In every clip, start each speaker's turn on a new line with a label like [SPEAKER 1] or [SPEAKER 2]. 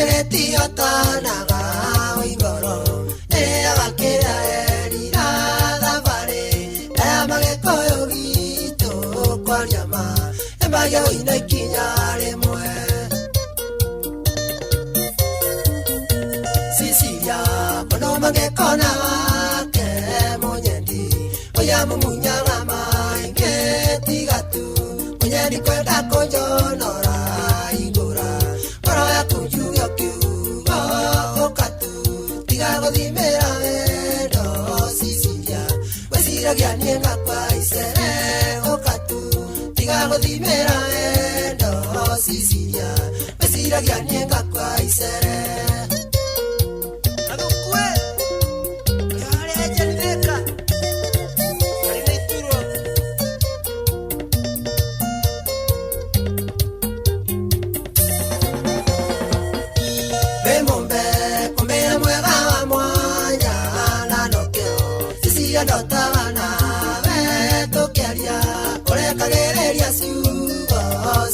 [SPEAKER 1] Nereti otanaga oingoro agakira erira thabari magĩkũyũ gitũ kwaria ma magĩa ina ikinya rĩmwe Sicilia bono magĩkona wake mũnyendi oya mũmunyaga maingĩ tigatu mũnyendi kwenda kũnjonora igũra ngoro yaku njuge kiugo ũkatu tiga gũthimĩra wendo Sicilia wĩciragia niĩ ngakwa icere ũkatu tiga gũthimĩra wendo Sicilia wĩciragia niĩ ngakwa icere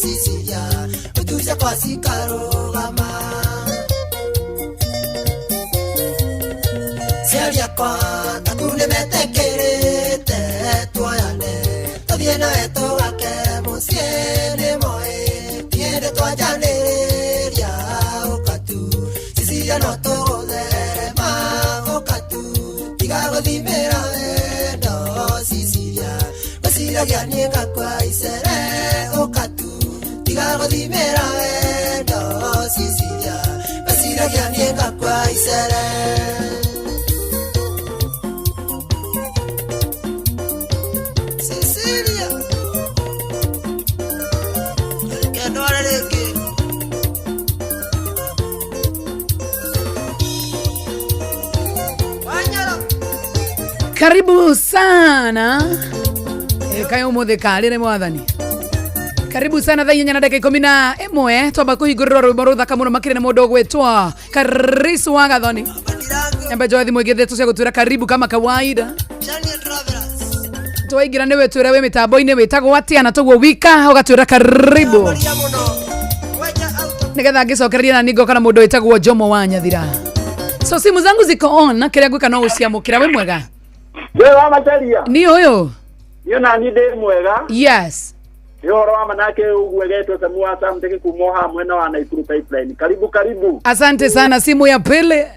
[SPEAKER 1] Sicilia utuja kwa sikarogama Seria kwa takune metekerete tuayane Todiena eto wake musiene moe Tiene tuayaneria okatu Sicilia no todere ma okatu Tigago dimera endo Sicilia Basira gianienga kwa isere okatu Tigago dimera endo Sicilia Basira gianienga kwa isere Sicilia que no haré que
[SPEAKER 2] Karibu sana kayo muthikari mwathani karibu sana thaa inyanya na ndagika 11 twamba kuhingurira rwimbo ruthaka muno makire na mundu gwitwa Karisu wa Gathoni embe jothi mwigithe tucia gutwira karibu kama kawaida twaingira ni wetwira we mitambo-ini witagwo atia na togwo wika ugatwira karibu nigetha ngicokereria na ningo kana mundu witagwo Jomo wa Nyathira so simu zangu ziko on na kiria gwika no uciamukira we mwega
[SPEAKER 3] Wewe macharia.
[SPEAKER 2] Ni uyu.
[SPEAKER 3] Yo nani de mwega?
[SPEAKER 2] Yes.
[SPEAKER 3] Yo roa manake uwegeto samua samteke kumoha mwena wa Naikuru pipeline. Karibu.
[SPEAKER 2] Asante sana simu ya pele.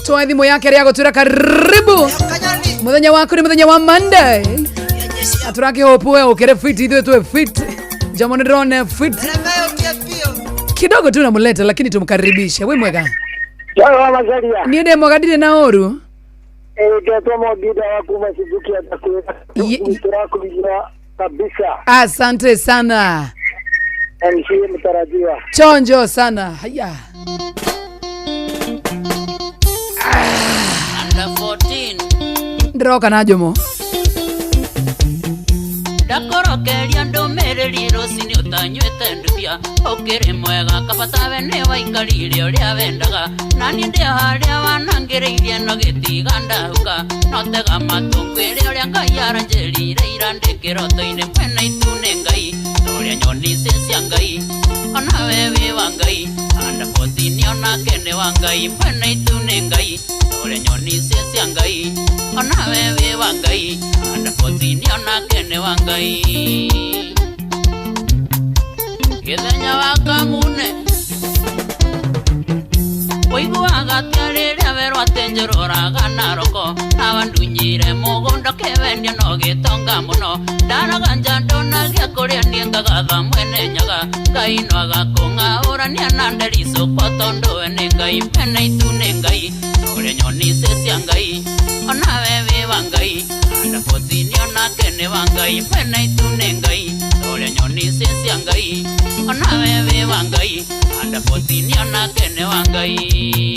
[SPEAKER 2] Toa thimu yake ria gutwira karibu. Muthenya waku ni muthenya wa Monday. Aturaki hope wewe ukere fit itwe tu fit. Jomo ni drone fit. Kidogo tu namuleta lakini tumkaribishe. We mwega.
[SPEAKER 3] Yo macharia.
[SPEAKER 2] Ni ende mwagadire na oru.
[SPEAKER 3] Tomo gida waku masibuki atakuwa kuligira kabisa.
[SPEAKER 2] Asante sana.
[SPEAKER 3] Mshie mtarajiwa.
[SPEAKER 2] Chonjo sana. Haya.
[SPEAKER 4] Under 14.
[SPEAKER 2] Ndiroka na Jomo.
[SPEAKER 4] Ndakorokeria ndumiriri rucini utanywete ndubia ukiri mwega kabatawe ni waikarire uria wendaga nani ndi haria wanangiriirie no gitiga ndahuka notega matungwire uria Ngai aranjirire ira ndi kiroto-ini mwena itune Ngai uria nyoni cia Ngai ona wewe wa Ngai anda 14 onake ni wa Ngai mwena itune Ngai uria nyoni cia Ngai ona wewe wa Ngai anda 14 onake ni wa Ngai Githenya wa kamune Wiguaga tiariria werwo atenjororaga na roko na wandunyire mugunda kewendia no gitonga muno ndaraga njando na gia kuria niengaga tha mwene nyaga Ngai no agakung'aũrania na nderico kwa tondu we ni Ngai mwene itune Ngai uria nyoni cia Ngai ona wewe wa Ngai anda 14 onake ni wa Ngai mwene itune Ngai uria nyoni cia Ngai ona wewe wa Ngai anda 14 onake ni wa Ngai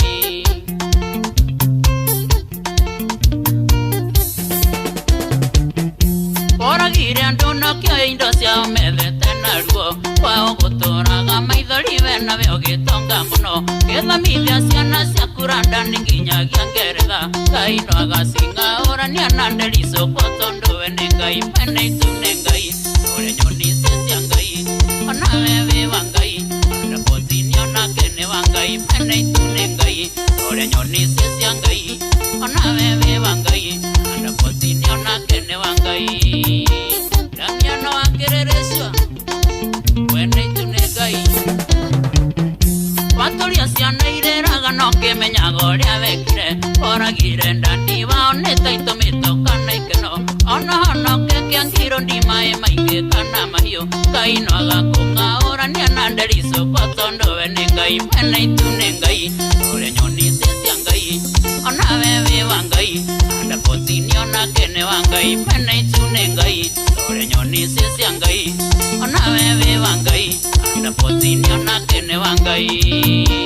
[SPEAKER 4] Oragire andu nokio indo ciao methete na ruo kwao gutũraga maithori we nawe ũgĩtonga mũno gĩthamithia ciana ciaku Randani nginyagia Ngeretha Ngai no agacing'aũrania na nderico kwa tondũ we nĩ Ngai mwene itune Ngai ũrĩa nyoni cia Ngai ona wewe wa Ngai anda 14 makimenya goria vekire oragire ndandi waone taito mitoka na ikeno ona hano keke ngiro ndimae mainge kana mahio kaino agakunga orania na nderiso kwatondo wene ngai mena itune ngai ore nyoni sisi ngai ona wewe wangai anda potini ona kene wangai mena itune ngai ore nyoni sisi ngai ona wewe wangai anda potini ona kene wangai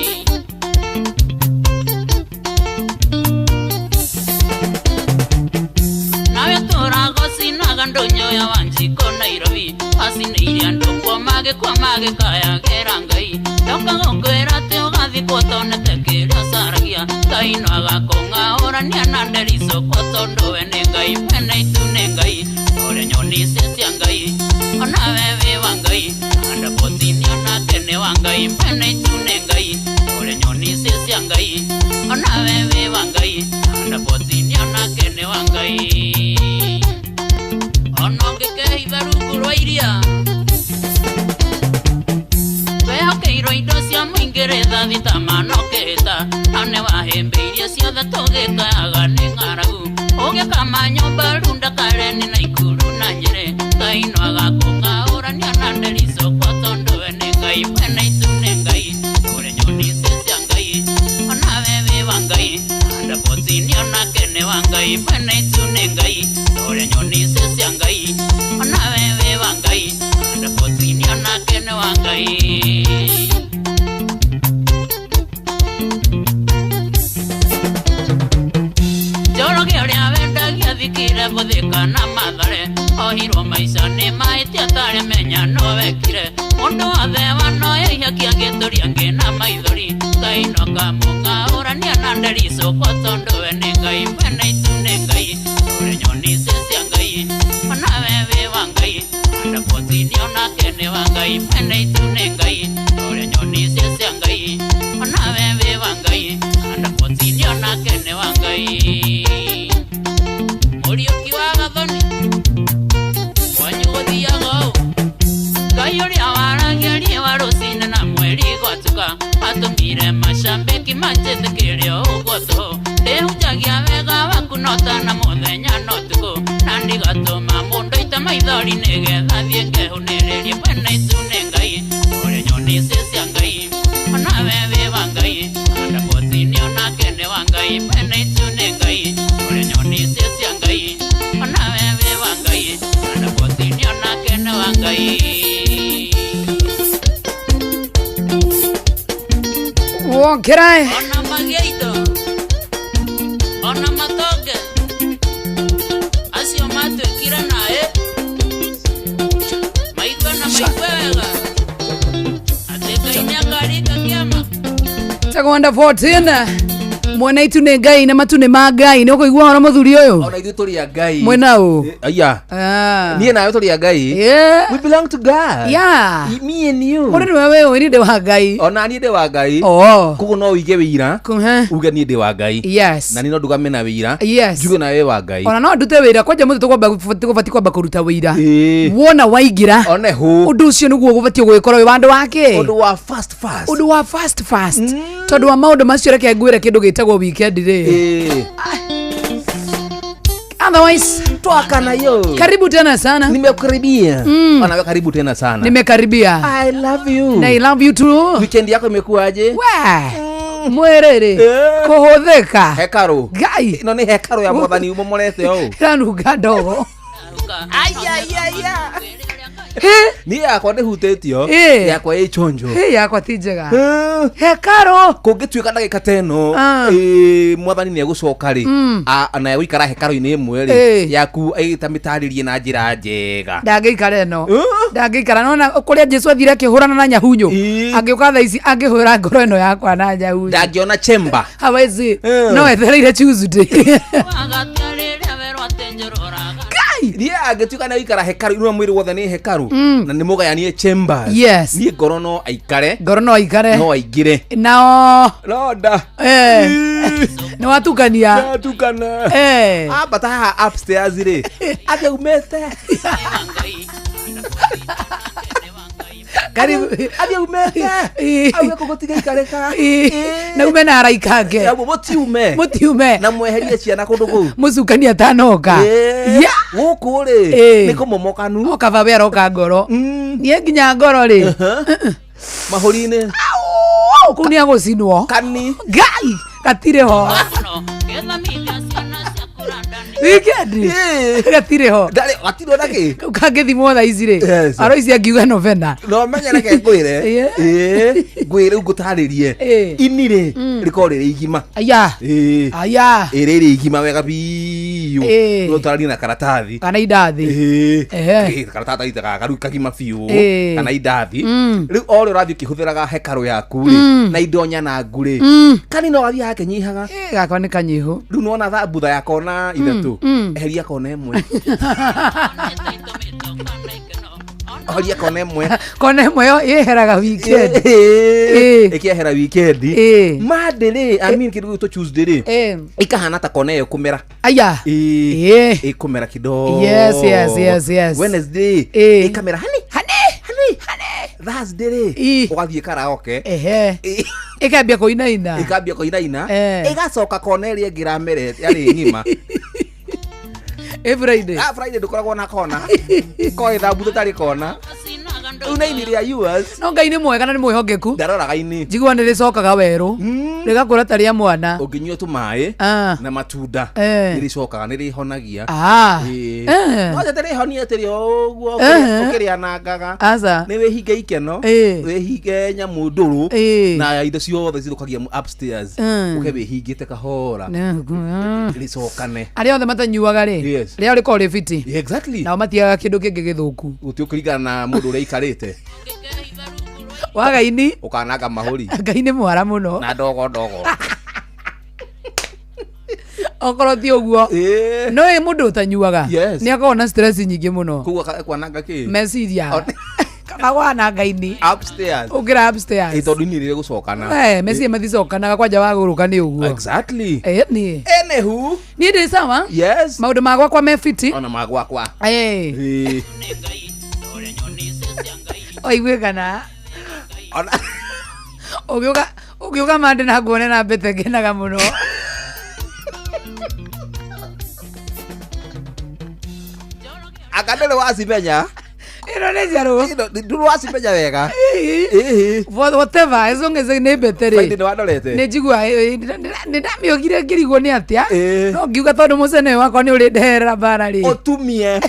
[SPEAKER 4] ndonyo ya wanjiko Nairobi asiniria ndoko mage kwa mage kaya gerangai doka ngongera te ogathi kotone tekira saragia kaino agakonga orania na nderiso kotondo wene ngai mena itune ngai ore nyoni sisi ngai ona wewe wangai anda potini ona kene wangai mena itune ngai ore nyoni sisi ngai ona wewe wangai anda potini ona kene wangai Ononge ke ibaruku roiria Weho ke iroindo cia muingeretha thitamano keta Ane wahembeirie ciothe tũgĩkayaga nĩ ng'aragu Ũgĩkama nyũmba runda kareni na ikuru na nyere Ngai no agakũng'a ũrania na nderico kwa tondo we nĩ Ngai mwene itune Ngai Ũrĩ nyoni cia Ngai Ona wewe wa Ngai Anda potini ona kene wa Ngai mwene itune Ngai Ore nyoni sisi ngai ona wewe wangai anda potini ona kene wangai Joro geria wenda giathikire buthika na mathare ohirwo maisha ni maiti atare menya no wekire mundu wothe wano yahiakia gituria ngina maithori ngai no kamunga urania na nderico kotondo we ni ngai mwene itune ngai ore nyoni sisi ngai ona wewe wangai anda potini ona kene wangai mwene itune ngai ore nyoni sisi ngai ona wewe wangai anda potini ona kene wangai Muriuki wa gathoni wanyugothiago ngai uria waragiarie wa rucine na mweri gwatuka atumire mashambiki manjethikire uguo tu ndihunjagia wega waku nota na muthenya notuku na ndigatuma mundu ita maithori nigetha thie ngehuniririe mwene itune ngai ore nyoni cicia ngai ona wewe wa ngai anda potini ona kene wa ngai mwene itune ngai ore nyoni cicia ngai ona wewe wa ngai anda potini ona kene wa ngai
[SPEAKER 2] Wokerai
[SPEAKER 4] ona mageido ona matoge asio mato kira nae maiko na maikwega ateka inyangarika kiama
[SPEAKER 2] Takwanda 14 Mwena itune ngai na matune ma ngai ni ukuigua ona muthuri uyu
[SPEAKER 5] ona ithu turi ya ngai
[SPEAKER 2] mwena u
[SPEAKER 5] aya niĩ nawe turi ya ngai we belong to God me and you
[SPEAKER 2] ore wewe ni de wa ngai
[SPEAKER 5] ona ni de wa ngai kugu no uige wira uge ni de wa ngai na ni no ndugame na wira njuge na we wa ngai
[SPEAKER 2] ona no ndute wira kwaje muthu tukubati kwamba kuruta wira wona waigira
[SPEAKER 5] ona hu
[SPEAKER 2] undu ucio niguo gubati gwikora we wandu wake
[SPEAKER 5] undu wa fast
[SPEAKER 2] tondu wa maundu macio reke ngwire kindu gitagwo weekend ri otherwise
[SPEAKER 5] twakana yo
[SPEAKER 2] karibu tena sana
[SPEAKER 5] nimekukaribia ona wewe karibu tena sana
[SPEAKER 2] nimekaribia
[SPEAKER 5] I love you
[SPEAKER 2] na I love you too
[SPEAKER 5] weekend yako imekuaje
[SPEAKER 2] mwerere kuhuthika
[SPEAKER 5] hekaru
[SPEAKER 2] ngai
[SPEAKER 5] ino ni hekaru ya mwathani umomorete o
[SPEAKER 2] ranunga ndogo
[SPEAKER 5] ni yakwa ndihutitio yakwa ĩ chonjo
[SPEAKER 2] yakwa ti njega hekaro
[SPEAKER 5] kungituika ndagika teno mwathani ni egucoka ri ana guikara hekaro-ini imwe ri yaku aita mitaririe na njira njega
[SPEAKER 2] ndangĩikara ĩno ndangĩikara nona kuria Jesu athire akĩhũrana na nyahunyo angĩuka thaa ici angĩhũra ngoro ĩno yakwa na nyahunyo
[SPEAKER 5] ndangĩona chamber
[SPEAKER 2] hawezi no ethereire Tuesday
[SPEAKER 5] Rie agituika na ikara hekaru ino mwiri wothe ni hekaru na ni mugayanie chambers ni ngoro no aikare no aingire no da
[SPEAKER 2] ni watukania
[SPEAKER 5] bata haha upstairs ri ate umete
[SPEAKER 2] Karibu.
[SPEAKER 5] Abi umeke. Au kugotiga ikareka.
[SPEAKER 2] Na umena araikage.
[SPEAKER 5] Ya Mutiume. Na mweherie ciana kundu kou.
[SPEAKER 2] Mucukania tanoka.
[SPEAKER 5] Ya. Guku ri. Niko momokanu.
[SPEAKER 2] Okava bera okangoro. Nie nginya ngoro ri.
[SPEAKER 5] Mahurine.
[SPEAKER 2] Kunia gucinwo.
[SPEAKER 5] Kani.
[SPEAKER 2] Gai. Gatire ho. Weekend. Gatire ho.
[SPEAKER 5] Dale gatiro nake.
[SPEAKER 2] Ukangethimwo tha ici ri. Aro ici angiuga novena.
[SPEAKER 5] No menya nake ngwire. Ngwire ngutaririe. Ini ri riko ri igima.
[SPEAKER 2] Aya. Aya.
[SPEAKER 5] Iri ri igima wega biu. No tarari na karatathi.
[SPEAKER 2] Kana idathi.
[SPEAKER 5] Karatathi itaga karu kagima biu. Kana idathi. Riu ori urathi kihuthiraga hekaru yaku ri. Na indo nyana nguri. Kani no gathi yake nyihaga.
[SPEAKER 2] Gakwa ni kanyihu.
[SPEAKER 5] Riu no na thambutha yakona ithatu. Eheria kona imwe. Eheria kona imwe.
[SPEAKER 2] Kona imwe yo yeheraga weekend.
[SPEAKER 5] Ikihera weekend. Monday I mean kidogo to Tuesday ri. Ikahana ta kona yo kumera.
[SPEAKER 2] Aya.
[SPEAKER 5] Ikumera kidogo.
[SPEAKER 2] Yes.
[SPEAKER 5] Wednesday ikamera hani. Thursday ri. Ugathie karaoke. Ikambia koinaina. Igacoka kona iri ngiramere yari ngima. Friday dukoragwo na kona. Ko ithambu tari kona. Unaini ria yours.
[SPEAKER 2] No ngai ni mwega na ni mwihongeku.
[SPEAKER 5] Ndaroraga ini.
[SPEAKER 2] Njigua ni ricokaga weru. Rigakura taria mwana.
[SPEAKER 5] Unginyua tu mai na matunda. Ni ricokaga ni rihonagia. No ja tari honia tari oguo ukiria na ngaga.
[SPEAKER 2] Aza.
[SPEAKER 5] Ni wihinge ikeno. Wihinge nyamu nduru na indo ciothe cirukagia upstairs. Ukebihingite kahora. Ricokane.
[SPEAKER 2] Ari othe matanyuaga ri. Ria uri ko ri fiti.
[SPEAKER 5] Exactly.
[SPEAKER 2] Na matiaga kindu kingi githuku.
[SPEAKER 5] Utiukurigana na mundu uri ikarite.
[SPEAKER 2] Waga ini
[SPEAKER 5] ukananga mahuri.
[SPEAKER 2] Ngai ni mwara muno.
[SPEAKER 5] Na ndogo.
[SPEAKER 2] Okoro ti oguo. No e mundu utanyuaga. Ni akona stress nyingi muno.
[SPEAKER 5] Kuwa kwananga ki?
[SPEAKER 2] Meciria. Kama wana ngaini.
[SPEAKER 5] Upstairs.
[SPEAKER 2] Ukira upstairs.
[SPEAKER 5] Itodu ni rire gucokana.
[SPEAKER 2] Meciria mathicokanaga kwanja waguruka ni uguo.
[SPEAKER 5] Exactly.
[SPEAKER 2] Ni.
[SPEAKER 5] Anywho.
[SPEAKER 2] Ni ndi sawa?
[SPEAKER 5] Yes.
[SPEAKER 2] Maundu magwa kwa mefiti.
[SPEAKER 5] Ona magwa kwa.
[SPEAKER 2] Oigwe kana. Ugiuga mande na kuone na bete kenaga muno.
[SPEAKER 5] Akadele wasipenya.
[SPEAKER 2] Ino ne jaro.
[SPEAKER 5] Nduru wasipenya wega.
[SPEAKER 2] Whatever, as long as ne betere.
[SPEAKER 5] Friday no adolete.
[SPEAKER 2] Ne jigua ne ndamiogire ngirigo ni atia. No ngiuga tondu mucene wakwa ni uri ndehera bara ri.
[SPEAKER 5] Otumie.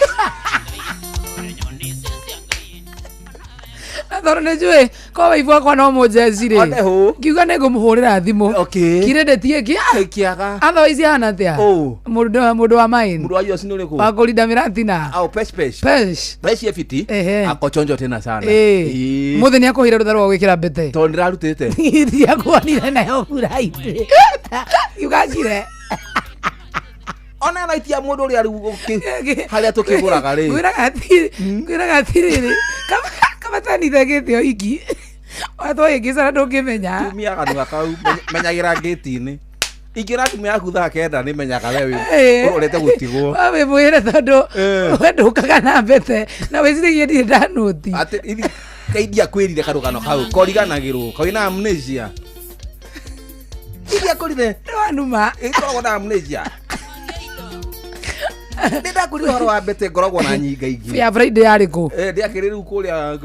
[SPEAKER 2] Thoro ne jwe ko waifu kwa no mojeci ri. Ngiuga ne ngumuhurira thimu. Kirende tie
[SPEAKER 5] kiaga.
[SPEAKER 2] Otherwise hana atia. Mundu wa mine.
[SPEAKER 5] Mundu wa yosi nuri ku.
[SPEAKER 2] Wakulinda miratina.
[SPEAKER 5] Au pesh. Pesh ye fiti. Akochonjo tena sana.
[SPEAKER 2] Muthe ni akuhira rutha rwa gwikira bete.
[SPEAKER 5] To ndirarutite.
[SPEAKER 2] Ndia kuonire nayo furaite. Yugajire.
[SPEAKER 5] Ona na itia mundu uri ari haria tukiguraga ri.
[SPEAKER 2] Gwiraga atiri. Kama tani thagete o iki. Watho igicana ndungimenya.
[SPEAKER 5] Tumia kanua kau menyagira gate-ini. Ingira tumia yaku thaa kenda ni menyaga wewe. Urorete gutigwo.
[SPEAKER 2] Wawe mwire tondu ndukaga na mbete. Na wicirigie ndi ndanoti.
[SPEAKER 5] Ati ithi kaidia kwirire karugano kau. Koriganagirwo. Koina amnesia. Idia korire.
[SPEAKER 2] Wanuma.
[SPEAKER 5] Ikoragwo na amnesia. Nenda kuri horo wa bete ngoragwo na nyinga ingi.
[SPEAKER 2] Ya Friday yari ku.
[SPEAKER 5] Ndiakiri riu kuria.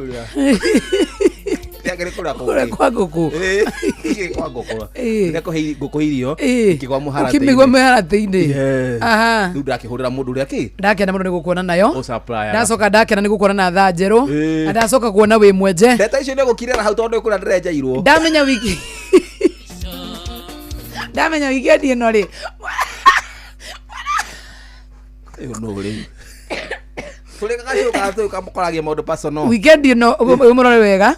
[SPEAKER 5] Ndiakiri kuria
[SPEAKER 2] kwa guku.
[SPEAKER 5] Kwa guku. Ndako hei guku irio. Kigwa muhara.
[SPEAKER 2] Kimigwa muhara teinde.
[SPEAKER 5] Aha. Ndu ndakihurira mundu uri aki.
[SPEAKER 2] Ndakena mundu ni gukuona nayo.
[SPEAKER 5] O supplier.
[SPEAKER 2] Ndacoka ndakena ni gukuona na thaa njeru. Ndacoka kuona wi mwenje.
[SPEAKER 5] Ndeta icio ni gukirira hau tondu ikura ndirenja irwo.
[SPEAKER 2] Ndamenya wiki. Ndamenya weekend ino ri.
[SPEAKER 5] No ri. Tuli kagacoka tu kamukoragia maundu personal.
[SPEAKER 2] Weekend ino umurore wega.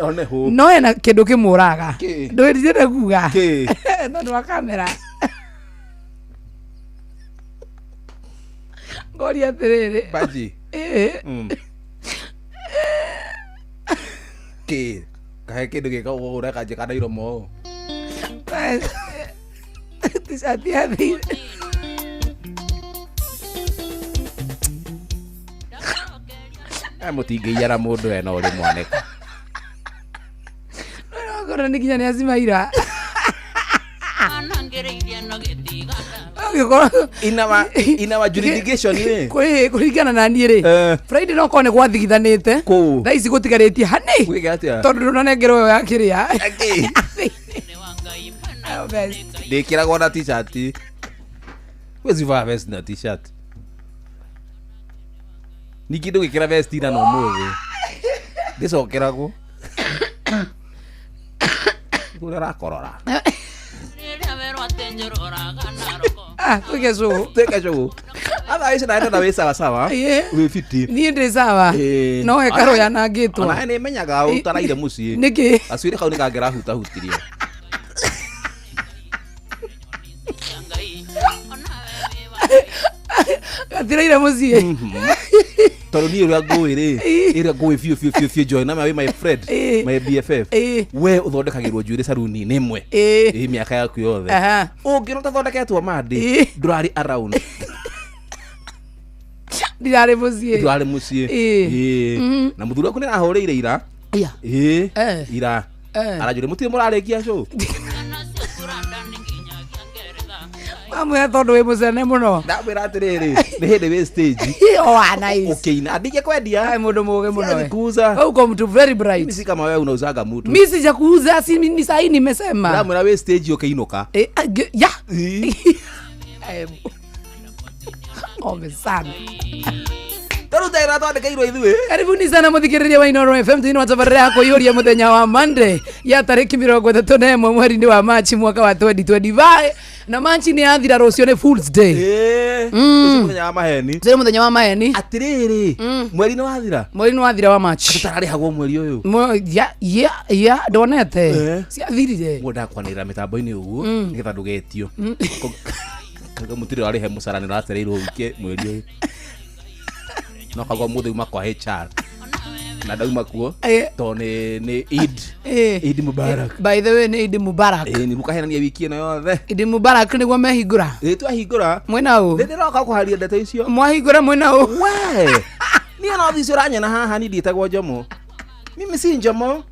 [SPEAKER 2] No ena kindu kimuraga. Ndwirire kuga. No ndwa kamera. Ngori atiriri.
[SPEAKER 5] Baji. Kahe kindu gika ura kanje kana iromo.
[SPEAKER 2] Tisati hathi.
[SPEAKER 5] Mutingiiara mundu ena uri mwaneka.
[SPEAKER 2] Agora nikinya ni azimaira.
[SPEAKER 5] Inawa jurisdiction ni
[SPEAKER 2] kurigana na niĩ rĩ Friday no kone gwathigithanĩte thaa ici gũtigarĩtie hanĩ tondũ ndonengerwo ya kĩrĩa
[SPEAKER 5] ndĩkĩragwo na t-shirt wezivaa vest na t-shirt ningĩ ndũgĩkĩra vest ina no mũthĩ ndĩcokeragwo kũrĩa rakorora Tukezo. Ada isi naenda na wesa sawa. We fiti.
[SPEAKER 2] Ni ndi sawa. No he karo ya nagitwo.
[SPEAKER 5] Ona ne menyaga utaraire muci.
[SPEAKER 2] Niki.
[SPEAKER 5] Aswire kau nikagera huta hutirio.
[SPEAKER 2] Atiraire muci.
[SPEAKER 5] Toro ni ira go fio join na my friend my BFF we uthondekagirwo njuire saruni nemwe miaka yaku yothe ungirota thondeketwo mandi ndurari around
[SPEAKER 2] ndirari mucie
[SPEAKER 5] na muthuri waku ni ahorire ira ira arajure mutie murarikia show
[SPEAKER 2] amwe tondu we mucene muno
[SPEAKER 5] ndabira atiriri ni hindi we stage
[SPEAKER 2] nice
[SPEAKER 5] okay na ndike kwendia
[SPEAKER 2] ai mundu muge muno
[SPEAKER 5] kuuza
[SPEAKER 2] uko mtu very bright
[SPEAKER 5] mimi kama wewe unauzaga mtu
[SPEAKER 2] mimi sija kuuza si ni sahi nimesema
[SPEAKER 5] ndamwira we stage okay inuka
[SPEAKER 2] ya sana
[SPEAKER 5] Taruta tonde kairo ithuĩ
[SPEAKER 2] karibuni sana muthikiriria wa Inooro FM thĩinĩ wa tabarĩra yako ihoria mũthenya wa Monday ya tarĩki 31 mweri-inĩ wa March mwaka wa 2025 na March ni yathira rũciũ nĩ Fool's Day
[SPEAKER 5] mũthenya wa maheni
[SPEAKER 2] mũthenya wa maheni
[SPEAKER 5] atirĩrĩ mweri-inĩ wathira wa March
[SPEAKER 2] tutararĩhagwo mweri ũyũ ya ndonete ciathirire
[SPEAKER 5] ndakwanĩrĩra mĩtambo-inĩ ũguo nĩgetha ndũgetio kaga mũtirĩ warĩhe mũcara nĩ ũratereirwo wike mweri ũyũ no kago muthe uma kwa HR na dauma kuo to ni Eid Mubarak
[SPEAKER 2] by the way ni Eid Mubarak
[SPEAKER 5] ni mukahenania wiki ino yothe
[SPEAKER 2] Eid Mubarak ni gwa mehingura
[SPEAKER 5] twahingura
[SPEAKER 2] mwena u
[SPEAKER 5] ndiroka kuharia ndeto icio
[SPEAKER 2] mwahingura mwena u
[SPEAKER 5] we ni no thicio ranyana haha ni ndietagwo Njomo mimi si Njomo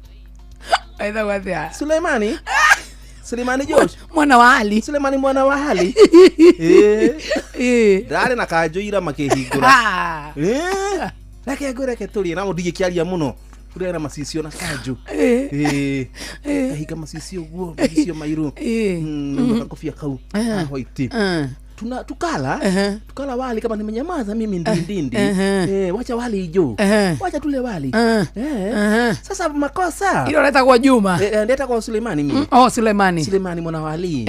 [SPEAKER 2] aidha wathia
[SPEAKER 5] Suleimani Josh
[SPEAKER 2] mwana wa Ali
[SPEAKER 5] Suleimani mwana wa Ali ndari na kanjoira makihingura reke turi na mudige kiaria muno kuri na macicio na kanjo higa macicio guo macicio mairu kofia kau white tukala wali kama nimenyamaza mimi ndindi wacha wali jo wacha tule wali sasa makosa
[SPEAKER 2] ilo leta kwa Juma
[SPEAKER 5] ndeta kwa Suleimani mimi Suleimani mwana wali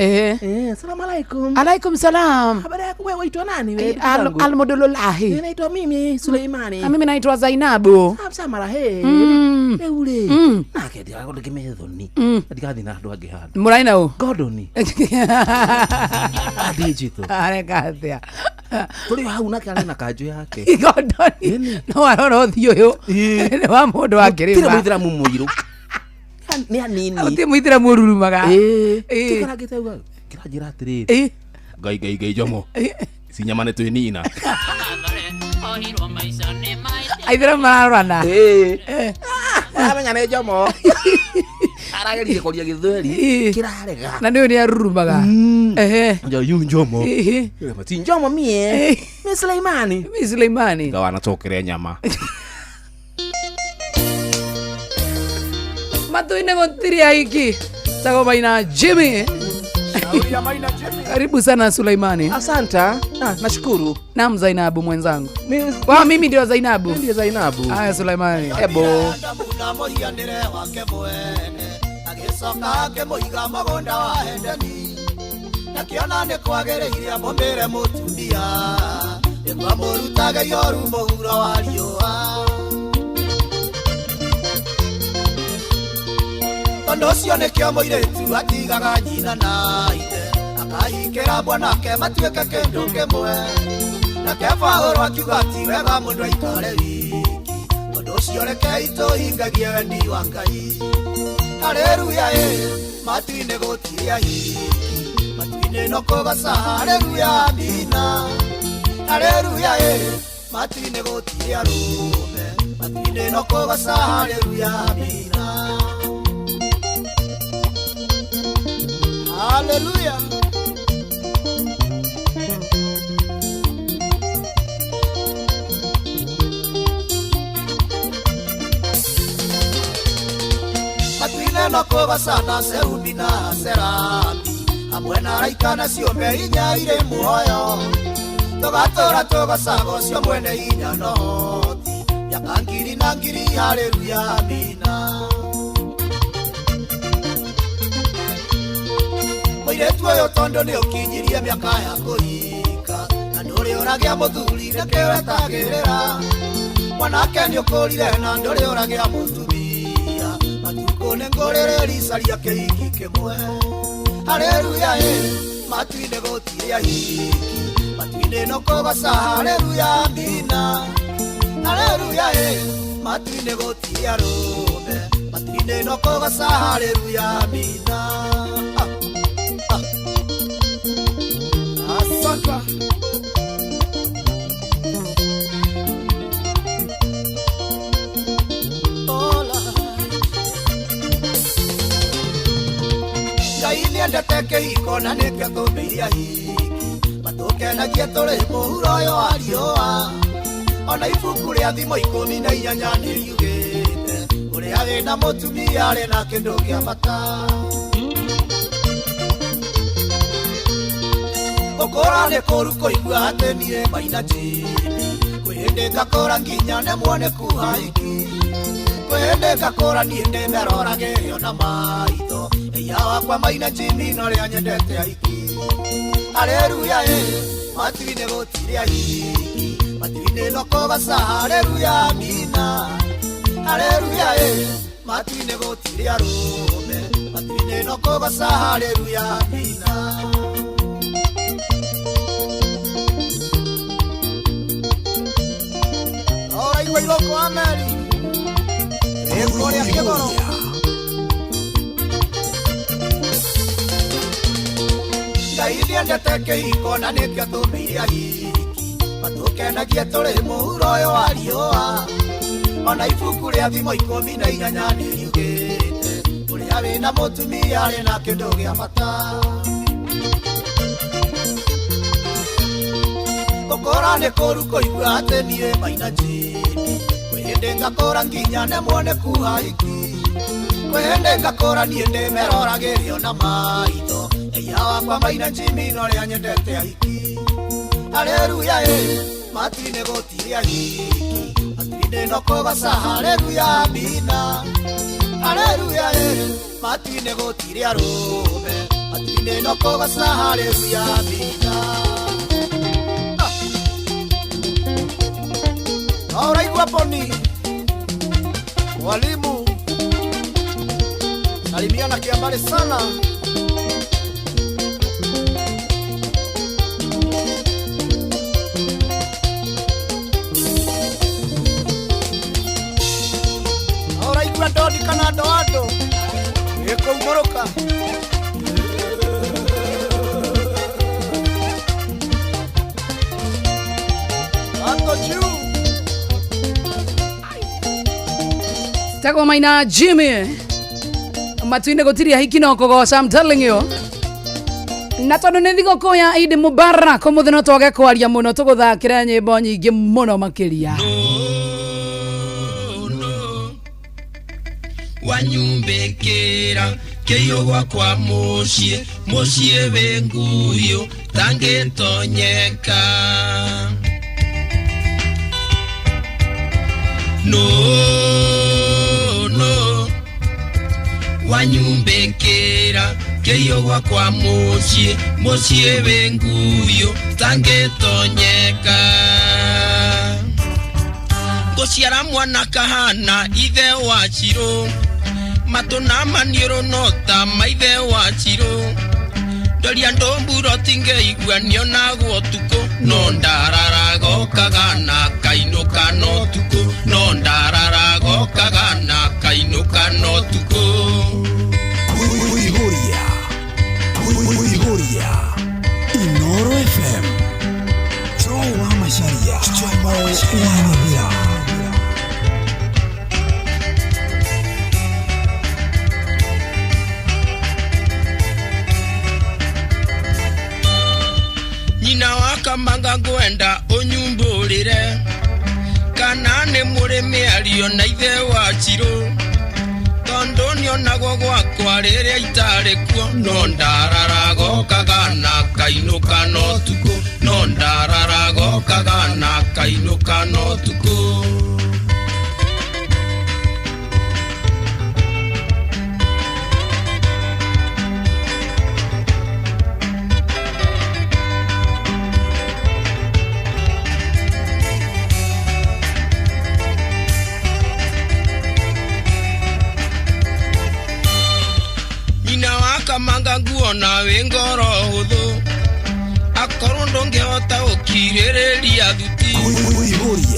[SPEAKER 5] salamu alaikum
[SPEAKER 2] alaikum salam
[SPEAKER 5] habari yako wewe waitwa nani wewe
[SPEAKER 2] almodulahi
[SPEAKER 5] naitwa mimi Suleimani
[SPEAKER 2] mimi naitwa Zainabu
[SPEAKER 5] samara ule nakedi yako ndikimethoni ndikathi na andu angi handa
[SPEAKER 2] muraina u
[SPEAKER 5] Gordoni adijito
[SPEAKER 2] arekathia
[SPEAKER 5] tuli hau nake arena kanjo yake
[SPEAKER 2] Gordoni no aroro thio yo ni wa mundu akirima
[SPEAKER 5] tira muithira mumuiru ni anini
[SPEAKER 2] uti muithira mururumaga
[SPEAKER 5] tikana gitauga kirajira atiriri gai Njomo sinyamane twinina aithira mararana amenya ni Njomo aragerie kuria githweri kirarega
[SPEAKER 2] na ndio ni arurumaga
[SPEAKER 5] yu Njomo ti Njomo mie mi Suleimani gawa anachokerea nyama
[SPEAKER 2] matuine gotiria hiki tago baina Jimmy karibu sana Suleimani.
[SPEAKER 5] Asanta. Nashukuru.
[SPEAKER 2] Naam Zainabu mwenzangu. Mimi ndio Zainabu.
[SPEAKER 5] Ndiye Zainabu.
[SPEAKER 2] Haya Suleimani.
[SPEAKER 5] Ebo.
[SPEAKER 1] Agicoka akimuiga magonda wa Edeni nakiona ni kwagereire mumbire mutumia ikwa murutaga yoru muhuro wa riua tondo cio nikio muiretu atigaga nyina na ithe akahingĩra mwanake matuĩke kĩndũ kĩmwe nake Paũlũ akiuga ti wega mũndũ aikare wiki tondũ ũcio rekei tũhingagie wendi wa Ngai. Haleluya matu-inĩ gũtirĩ ahiki matu-inĩ no kũgoca haleluya amina. Haleluya matu-inĩ gũtirĩ arũme matu-inĩ no kũgoca haleluya amina. Hallelujah. Matwine no kuba sana seubina serapi amwe na raikana ciumbe inya ire muoyo tugatura tugacago cio mwene inya noti yakangiri na ngiri haleluya amina Moiretu uyu tondu ni ukinyirie miaka ya kuhika na nduri uragia muthuri reke wetagirira mwanake ni ukurire na nduri uragia mutumia matuko ni ngorere ricaria kihiki kimwe haleluya matwine gutiria hiki matwine no kugoca haleluya amina haleluya matwine gutiria rume matwine no kugoca haleluya amina asante Ndete kihiko na nĩkĩo tũmbĩiria hiki matũkenagie tũrĩ mũhuro ũyũ wa riũa ona ibuku rĩa thimo 18 nĩriugĩte ũrĩa wĩna mũtumia arĩ na kĩndũ gĩa bata gũkũra nĩ kũru kũigua atĩ niĩ Maina Jimmy kwĩhĩndĩ ngakũra nginya nemwo nĩ kuhaiki kwĩhĩndĩ ngakũra niĩ ndĩmeroragĩrio na maitho ya wakwa Maina Jimmy no ria nyendete aiki haleluya matwine gutiria hiki matwine no kugoca haleluya amina haleluya matwine gutiria rume matwine no kugoca haleluya amina ora igwa iroko ameri ekoria kigoro Ngai ndete kihiko na nĩkĩo tũmbĩiria hiki matũkenagie tũrĩ mũhuro ũyũ wa riũa ona ibuku rĩa thimo 18 nĩriugĩte ũrĩa wĩna mũtumia arĩ na kĩndũ gĩa bata gũkũra nĩ kũru kũigua atĩ niĩ Maina Jimmy kwĩhĩndĩ ngakũra nginya nemwo nĩ kuhaiki kwĩhĩndĩ ngakũra niĩ ndĩmeroragĩrio na maitho ya wakwa Maina Jimmy no ria nyendete aiki haleluya matwine gutiria hiki matwine no kugoca haleluya amina haleluya matwine gutiria rume matwine no kugoca haleluya amina Oraigua poni walimu salimiana kiambale sana Dodi kana doado eko umoroka Ando juu
[SPEAKER 2] Tako Maina Jimmy matwine gutiria hiki no kugoca I'm telling you na tondu nĩ thigũkũ ya Eid Mubarak mũthĩ no twage kwaria mũno tũgũthakĩra nyĩmbo nyingĩ mũno makĩria
[SPEAKER 6] wanyumbĩkĩra kĩiyũ gwakwa mũciĩ wĩnguyo tangĩtonyeka no wanyumbĩkĩra kĩiyũ gwakwa mũciĩ wĩnguyo tangĩtonyeka ngũciara mwana kahana ithe wa Chiro matuna manioro nota maithe wa Chiro ndoria ndomburo tingeigua nionagwo tuko no ndararago kagana kainuka no tuko no ndararago kagana kainuka no tuko
[SPEAKER 7] Kuihuria Inoro FM Chowa Masharia Chowa Masharia
[SPEAKER 6] kamanga ngwenda unyumbũrĩre kana nĩ mũrĩmi ario na ithe wa Chirũ tondũ nĩonagwo gwakwa rĩrĩa itarĩ kuo no ndararagokaga na kainũka no tukũ no ndararagokaga na kainũka no tukũ. Kamanga nguona wengoro huthu akorwo ndũngĩhota gũkirĩrĩria thuti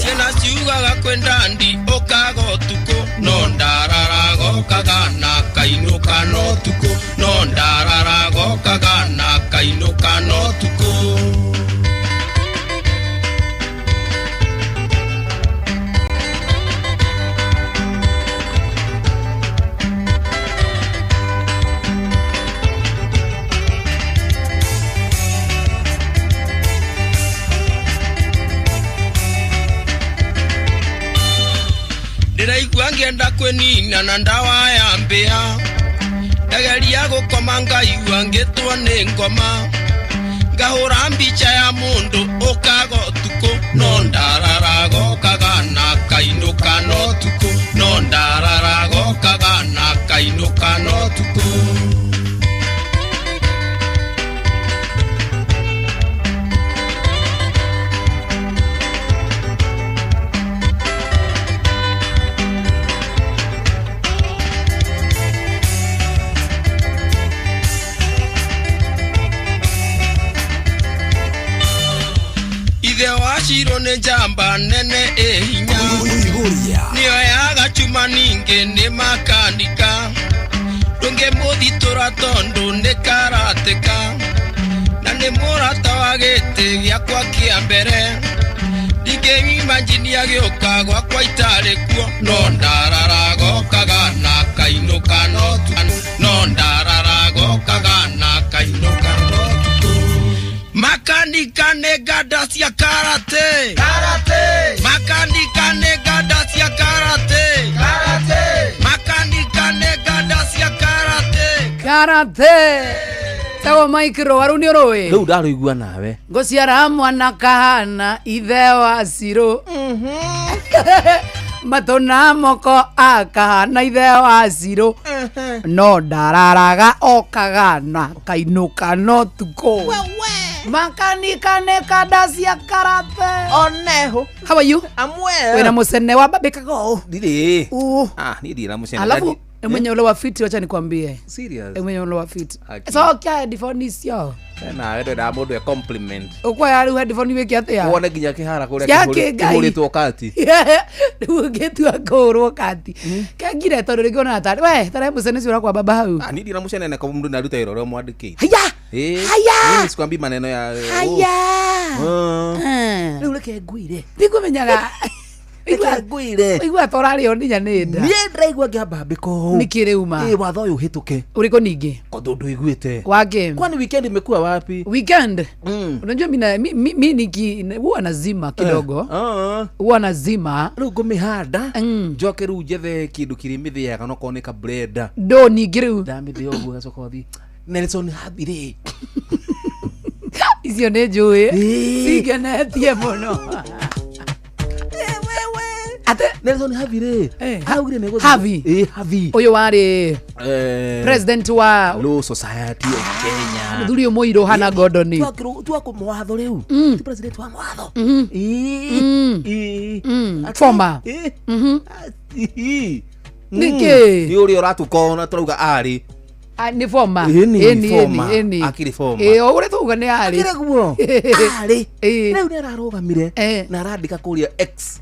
[SPEAKER 6] ciana ciugaga kwenda ndi ũkaga ũtukũ no ndararagokaga na kainũka no tukũ no ndararagokaga na kainũka no tukũ. Ndĩraigua ngĩenda kwĩnina na ndawa ya mbĩa ndageria gũkoma ngaigua ngĩtwo nĩ ngoma ngahũra mbica ya mũndũ ũkaga ũtukũ no ndararagokaga na kainũka no tukũ no ndararagokaga na kainũka no tukũ. Ithe wa Chirũ nĩ njamba nene hinya nĩoyaga chuma ningĩ nĩ makanika ndũngĩmũthitũra tondũ nĩ karatĩka na nĩ mũrata wa gĩtĩ gĩakwa kĩa mbere ndingĩimanjinia gĩũka gwakwa itarĩ kuo no ndararagokaga na kainũka no tukũ no ndararagokaga na kainũka no tukũ. Makanika nĩ nganda cia karate makanika nĩ nganda cia karate makanika nĩ nganda cia
[SPEAKER 2] karate tawo maikiro waruni ũrũĩ
[SPEAKER 5] rĩu ndarũigua nawe
[SPEAKER 2] ngũciara mwana kahana ithe wa Chirũ matũna moko akahana ithe wa Chirũ no ndararaga okaga na kainũka no tukũ. Makanika nĩ nganda cia karate
[SPEAKER 5] oneho.
[SPEAKER 2] How are you?
[SPEAKER 5] I'm well.
[SPEAKER 2] Wena mũcene wa babĩkago
[SPEAKER 5] Ndire niĩ ndira mũcene.
[SPEAKER 2] Alafu mwenye ule wa fiti wacha nikwambie.
[SPEAKER 5] Serious?
[SPEAKER 2] Mwenye ule wa fiti. So kia headphone icio.
[SPEAKER 5] Na wewe nda mũndũ e compliment.
[SPEAKER 2] Ukwa yari headphone wiki atia.
[SPEAKER 5] Wone nginya kĩhara kũrĩa kĩhũrĩtwo kati.
[SPEAKER 2] Ndugu getu akũrwo kati. Kangire tondũ rĩngĩ ona atari. We tare mũcene cio kwa baba hau.
[SPEAKER 5] Niĩ ndira mũcene na kwa mũndũ naruta wĩra ũrĩa mwandĩkĩte.
[SPEAKER 2] Haya. Haya.
[SPEAKER 5] Mimi sikwambi maneno ya.
[SPEAKER 2] Haya.
[SPEAKER 5] Rĩu reke ngwire.
[SPEAKER 2] Ndikumenyaga. Igua torari oninya nenda.
[SPEAKER 5] Niĩ ndĩraigua ngĩamba mbĩko.
[SPEAKER 2] Nikireuma.
[SPEAKER 5] Watho ũyũ hĩtũke.
[SPEAKER 2] Uriko ningi?
[SPEAKER 5] Kondo ndũiguĩte.
[SPEAKER 2] Wa game.
[SPEAKER 5] Kwani weekend imekuwa wapi?
[SPEAKER 2] Weekend? Unajua mimi niki huwa nazima kidogo. Huwa nazima.
[SPEAKER 5] Rĩu ngũmĩhanda. Njoke rĩu njethe kĩndũ kĩrĩmĩthĩaga no korwo nĩ ka blender.
[SPEAKER 2] Do ningi rĩu.
[SPEAKER 5] Ndamĩthĩa ũguo gacoka ũthi. Nelson Habire.
[SPEAKER 2] Icio nĩ njũĩ. Cigenetie mũno.
[SPEAKER 5] Ate Nelson Habire. Haugire nego.
[SPEAKER 2] Havi.
[SPEAKER 5] Havi.
[SPEAKER 2] Uyu wari president wa
[SPEAKER 5] Law Society of Kenya.
[SPEAKER 2] Muthuri Muiro hana Gordon.
[SPEAKER 5] Tuako mwatho rĩu. Ti president wa mwatho.
[SPEAKER 2] Former. Niki.
[SPEAKER 5] Ni uri uratukona turauga ari.
[SPEAKER 2] Ni former.
[SPEAKER 5] Eni. Akiri former.
[SPEAKER 2] Ure tuga ni ari.
[SPEAKER 5] Akire guo. Ari. Rĩu nĩ ararugamire na arandika kũria X.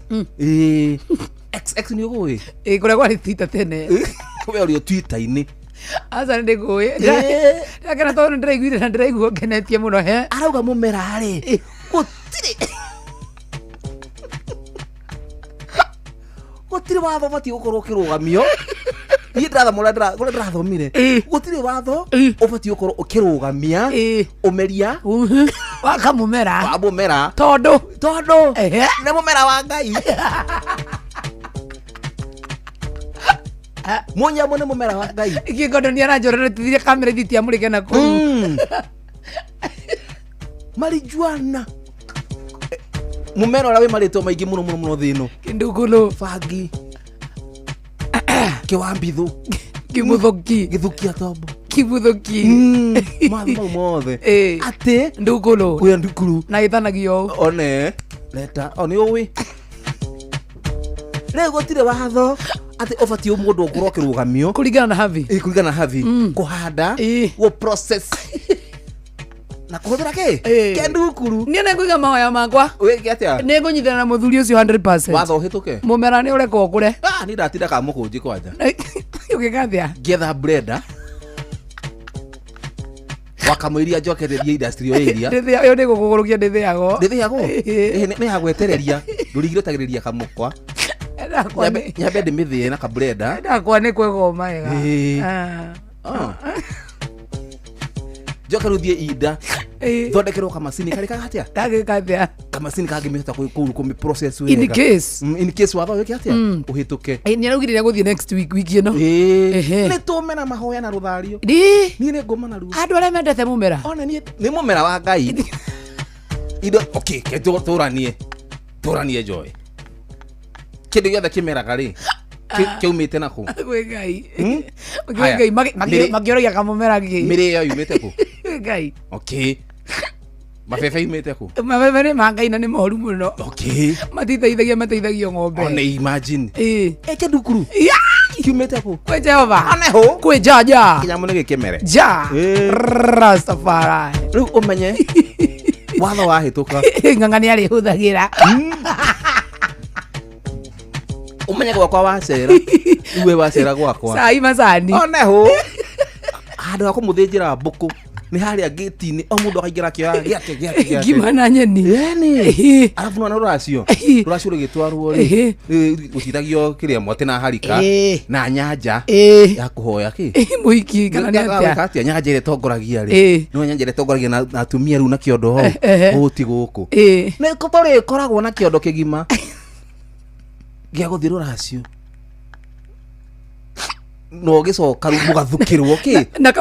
[SPEAKER 5] X ni ũgũĩ.
[SPEAKER 2] Kũrĩa gwari Twitter tene.
[SPEAKER 5] We ũrĩ Twitter-inĩ.
[SPEAKER 2] Asa nĩ ngũĩ. Ndakena tondũ ndĩraiguire na ndĩraigua ngenetie mũno he.
[SPEAKER 5] Arauga mũmera rĩ. Gũtirĩ watho batiĩ gũkorwo ũkĩrũgamio. Niĩ ndĩrathomire. Gũtirĩ watho ũbatiĩ gũkorwo ũkĩrũgamia ũmeria
[SPEAKER 2] Waka mumera.
[SPEAKER 5] Wa mumera.
[SPEAKER 2] Todo.
[SPEAKER 5] Ne mumera wa Ngai. Munya mone mumera wa Ngai.
[SPEAKER 2] Iki ngondo ni aranjorera tithire kamera thitia murike na ku.
[SPEAKER 5] Marijuana. Mumera urawe marito maingi muno thino.
[SPEAKER 2] Kindugulu.
[SPEAKER 5] Fangi. Kiwambithu.
[SPEAKER 2] Kimuthoki.
[SPEAKER 5] Githukia tombo.
[SPEAKER 2] Kibuthoki.
[SPEAKER 5] Mambo mothe. Ate
[SPEAKER 2] ndukulu.
[SPEAKER 5] Kuya ndukulu.
[SPEAKER 2] Na ithanagio.
[SPEAKER 5] One. Leta. Oni uwi. Lego tire watho. Ate ofati mundu ngoro kirugamio.
[SPEAKER 2] Kuringana na havi.
[SPEAKER 5] Kuringana na havi. Kuhanda. Wo process. Na kuhuthira ki? Kendukuru.
[SPEAKER 2] Ni na nguiga mahoya makwa.
[SPEAKER 5] Wiki atia?
[SPEAKER 2] Ni ngunyithana na muthuri ucio 100%.
[SPEAKER 5] Watho hituke.
[SPEAKER 2] Mumera ni ureka ukure.
[SPEAKER 5] Ni ndatinda ka mukunji kwanja.
[SPEAKER 2] Ukigathia.
[SPEAKER 5] Getha blender. Wakamwiria njokereria industry area.
[SPEAKER 2] Ndithia yo ndiko kugurukia ndithiago.
[SPEAKER 5] Ndithiago. Ni hagwetereria. Ndurigire tagiriria kamukwa. Nyambe ndimithie na ka blender.
[SPEAKER 2] Ndakwa ni kwegoma ega.
[SPEAKER 5] Joka ruthie ida. Thondekerwo kamasini kari kagatia.
[SPEAKER 2] Kagikathia.
[SPEAKER 5] Kamasini kagimeta kumi process wega.
[SPEAKER 2] In case
[SPEAKER 5] watho wiki atia uhituke.
[SPEAKER 2] Ni arugire guthie next week ino.
[SPEAKER 5] Ni tumena mahoya na ruthario. Ni ngoma na ru.
[SPEAKER 2] Andu aria mendete mumera.
[SPEAKER 5] Ona ni mumera wa Ngai. Ido okay, turanie joy. Kindu giothe kimeraga ri. Kiumite naku.
[SPEAKER 2] Gwe Ngai. Magiorogia kamumera gi.
[SPEAKER 5] Mire yo yumite ku.
[SPEAKER 2] Ngai.
[SPEAKER 5] Okay. Mabebe yumite ku.
[SPEAKER 2] Mabebe ni mangai na ni moru muno.
[SPEAKER 5] Okay.
[SPEAKER 2] Mateithagio ng'ombe.
[SPEAKER 5] Ona imagine. Eke ndukuru. Kiumite ku.
[SPEAKER 2] Kwe Jehova.
[SPEAKER 5] Aneho.
[SPEAKER 2] Kwe jaja.
[SPEAKER 5] Kinyamune gikemere.
[SPEAKER 2] Ja. Rastafari.
[SPEAKER 5] Riu umenye. Watho wahituka.
[SPEAKER 2] Ng'ang'ani ari huthagira.
[SPEAKER 5] Umenye gwakwa wacera. Iwe wacera gwakwa.
[SPEAKER 2] Sai macani.
[SPEAKER 5] Oneho. Handu ha kumuthinjira mbuku ni haria gate-ini o mundu akaingira kioya giake.
[SPEAKER 2] Ngima nyeni.
[SPEAKER 5] Yani. Arafu na ruracio rugitwarwo ri. Ucithagio kiria mote na harika na nyanja ya kuhoya ki.
[SPEAKER 2] Muiki kana ni atia.
[SPEAKER 5] Atia nyanja ile tongoragia ri. No nyanja ile tongoragia na atumia ru na kiondo ho. Guti guku. Ne kotore koragwo na kiondo kigima. Gia guthiro racio. No gicoka ru mugathukirwo ki.
[SPEAKER 2] Na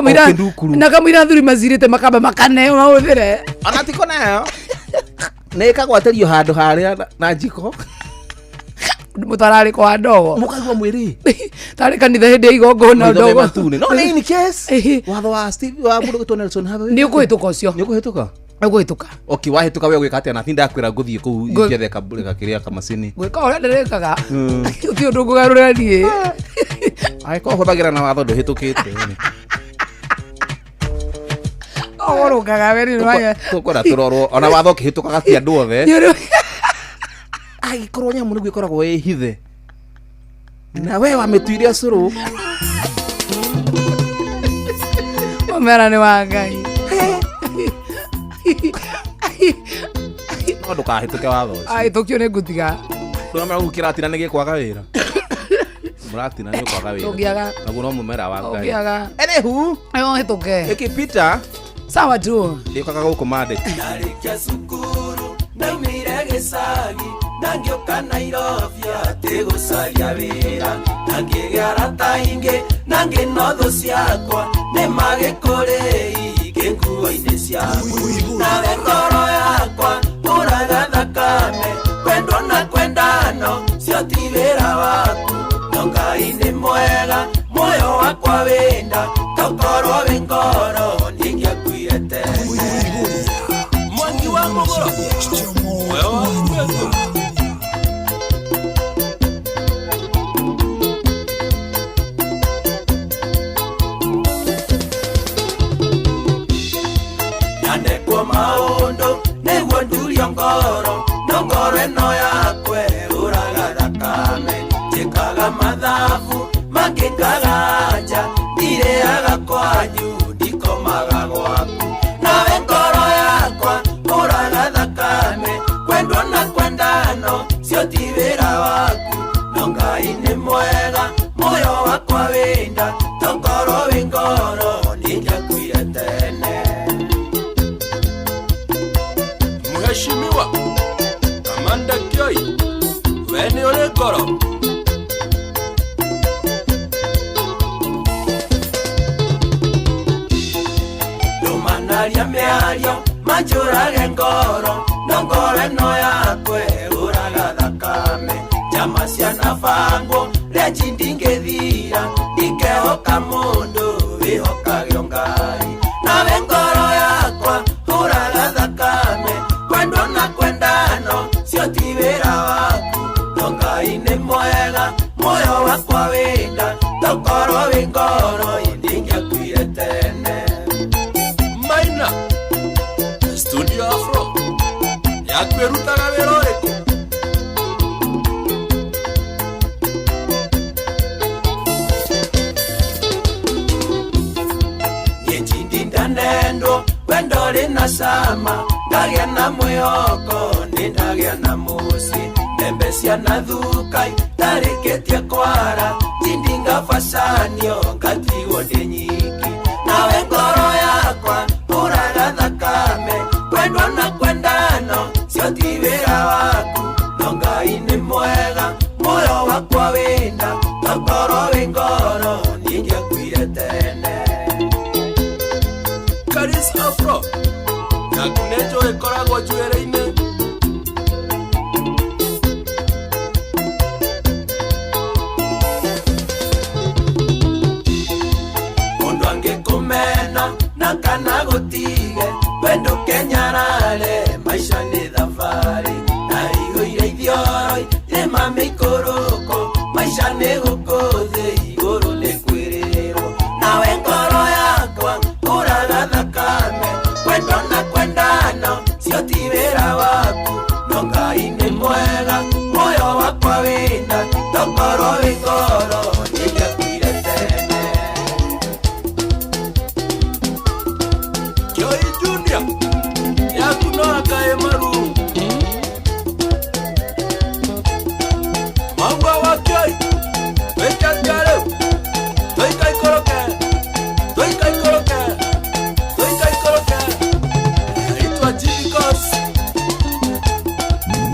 [SPEAKER 2] kamwira thuri mazirite makamba makane mauthire.
[SPEAKER 5] Ona tiko nayo. Neka gwaterio handu haria na njiko.
[SPEAKER 2] Mutarari kwa ndogo.
[SPEAKER 5] Mukagwa mwiri.
[SPEAKER 2] Tari kanitha hindi igongona ndogo.
[SPEAKER 5] No in case. Watho wa Steve wa mundu gitwa Nelson Hawe.
[SPEAKER 2] Ni ukuhituka ucio.
[SPEAKER 5] Ni ukuhituka.
[SPEAKER 2] Ukuhituka.
[SPEAKER 5] Okay, wahituka we gwika atia na tinda kwira guthie ku ingethe kabulika kiria kamasini.
[SPEAKER 2] Gwika uria ndirekaga. Uti undu ngugarura nie.
[SPEAKER 5] Ai ko hothagira na watho nduhitukite.
[SPEAKER 2] Orukaga weri nwaya.
[SPEAKER 5] Tukora turorwo ona watho kihitukaga ti andu othe. Ai korwo nyamu ni gwikoragwo we hithe. Na we wametuiria curu.
[SPEAKER 2] Mumera ni wa Ngai.
[SPEAKER 5] No ndukahituke watho ucio.
[SPEAKER 2] Ai tukio ni ngutiga.
[SPEAKER 5] Tuna mugukira atina ni gikwaga wira. Muratina ni gikwaga wira.
[SPEAKER 2] Tugiaga.
[SPEAKER 5] Naguo no mumera wa Ngai.
[SPEAKER 2] Tugiaga.
[SPEAKER 5] Enehu.
[SPEAKER 2] Ayo hituke.
[SPEAKER 5] Ikipita.
[SPEAKER 2] Sawa tu.
[SPEAKER 5] Ndikaga gukumande.
[SPEAKER 1] Narikia cukuru ndaumire gicagi nangioka Nairobi ati gucaria wira nangigĩa arata aingĩ na ngĩno thũ ciakwa nĩ magĩkũrĩi ngĩnguo-inĩ ciaku nawe ngoro yakwa ũraga thakame kwendwo na kwendano cio ti wĩra waku no Ngai nĩ mwega muoyo wakwa wĩnda tokorwo wĩ ngoro ndingĩakuire tene mwangi wa mũgũro yandekwo maũndũ nĩguo ndurio ngoro no ngoro ĩno yakwe ũraga thakame njĩkaga mathabu mangĩkaga nja ndirĩaga kwanyu ndikomaga gwaku nawe ngoro yakwa ũraga thakame kwendwo na kwendano cio ti wĩra waku no Ngai nĩ mwega muoyo wakwa wĩnda tongorwo wĩ ngoro ndingĩakuire tene
[SPEAKER 8] kwaria mĩario manjũrage ngoro no ngoro ĩno yakwe ũraga thakame njama cia nabango renji ndingĩthira ndingĩhoka mũndũ wĩhokagio Ngai nawe ngoro yakwa ũraga thakame kwendwo na kwendano cio ti wĩra waku no Ngai nĩ mwega moyo wakwa wĩnda tokorwo wĩ ngoro ndingĩakuire tene
[SPEAKER 6] Maina Studio Afro yakwĩrutaga wĩra ũrĩkũ
[SPEAKER 8] nendo wendo rĩna cama ndagĩa na mwĩhoko nĩndagĩa na mũciĩ mbembe cia nathukai ndarĩkĩtie kwara tindingabacanio ngatigwo ndĩ nyiki nawe ngoro yakwa ũraga thakame kwendwo na kwendano cio ti wĩra waku no Ngai nĩ mwega muoyo wakwa wĩnda tokorwo wĩ ngoro ndingĩakuire tene
[SPEAKER 6] Karis Afro yaku nĩ njũĩ ĩkoragwo njuĩrĩ-inĩ
[SPEAKER 8] mũndũ angĩkũmena na kana gũtige wendũke nyarare maica nĩ thabarĩ na ihũire ithioroi rĩma mĩikũrũko maica nĩ gũkũthĩ igũrũ nĩ kwĩrĩrwo nawe ngoro yakwa ũraga thakame kwendwo na kwendano cio ti wĩra waku no Ngai nĩ mwega muoyo wakwa wĩnda tokorwo wĩ ngoro ndingĩakuire tene
[SPEAKER 6] Joy Junior yaku no akae maru Mamba wa Joy weka jare toika ikoroke itwa Jibikos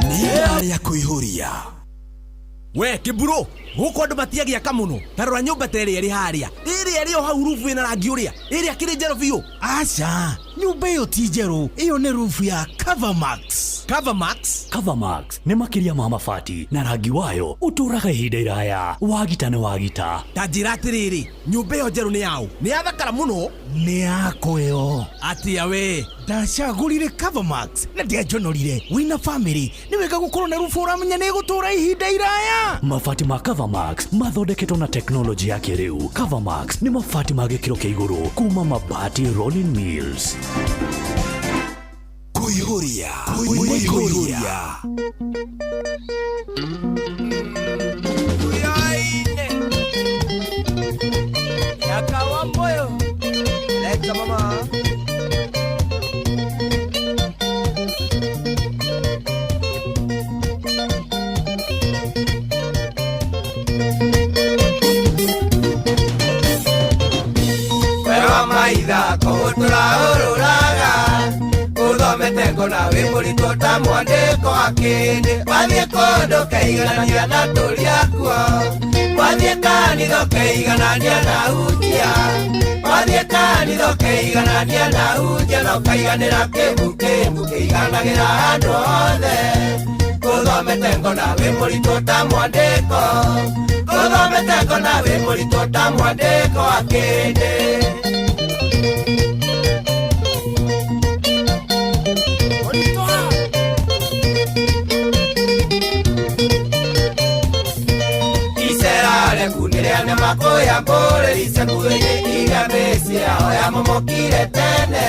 [SPEAKER 7] nĩ arĩa kwĩhũria
[SPEAKER 9] we kĩmburo gũkũ andũ matiagĩaka mũno tarora nyũmba ta ĩrĩa ĩrĩ harĩa ĩrĩa ĩrĩ o hau rufu ĩna rangi ũrĩa ĩrĩa kĩrĩ njerũ biũ
[SPEAKER 7] aca nyũmba ĩyo ti njerũ ĩyo nĩ rufu ya Covermax
[SPEAKER 10] Covermax nĩ makĩria ma mabati na rangi wayo ũtũũraga ihinda iraya wagita nĩ wagita
[SPEAKER 9] ta njĩra atĩrĩrĩ nyũmba ĩyo njerũ nĩ yaũ nĩ yathakara mũno
[SPEAKER 7] nĩ yakwa ĩyo
[SPEAKER 9] atĩa we
[SPEAKER 7] ndacagũrire Covermax na ndianjonorire wĩna famĩlĩ nĩ wega gũkorwo na rufu ũramenya nĩ gũtũũra ihinda iraya
[SPEAKER 10] mabati ma Covermax mathondeketwo na teknoloji ya kĩrĩu Covermax nĩ mabati ma gĩkĩro kĩa igũrũ kuma Mabati Rolling Mills
[SPEAKER 7] kwĩhũria
[SPEAKER 8] yakawa moyo leta mama wewa maitha kũgũtũra ũrũraga ũthomete ngona wĩ mũritũ ta mwandĩko wa kĩndĩ wathiĩ kũndũ keiganania na tũrĩakuo wathiĩ kanitho keiganania na hunjia wathiĩ kanitho keiganania na hunjia no kaiganĩra kĩmbu kĩiganagĩra andũ othe ũthomete ngona wĩ mũritũ ta mwandĩko ũthomete ngona wĩ mũritũ ta mwandĩko wa kĩndĩ kuniriane makoya mbore lisekuye igambesi yao ya momokire tene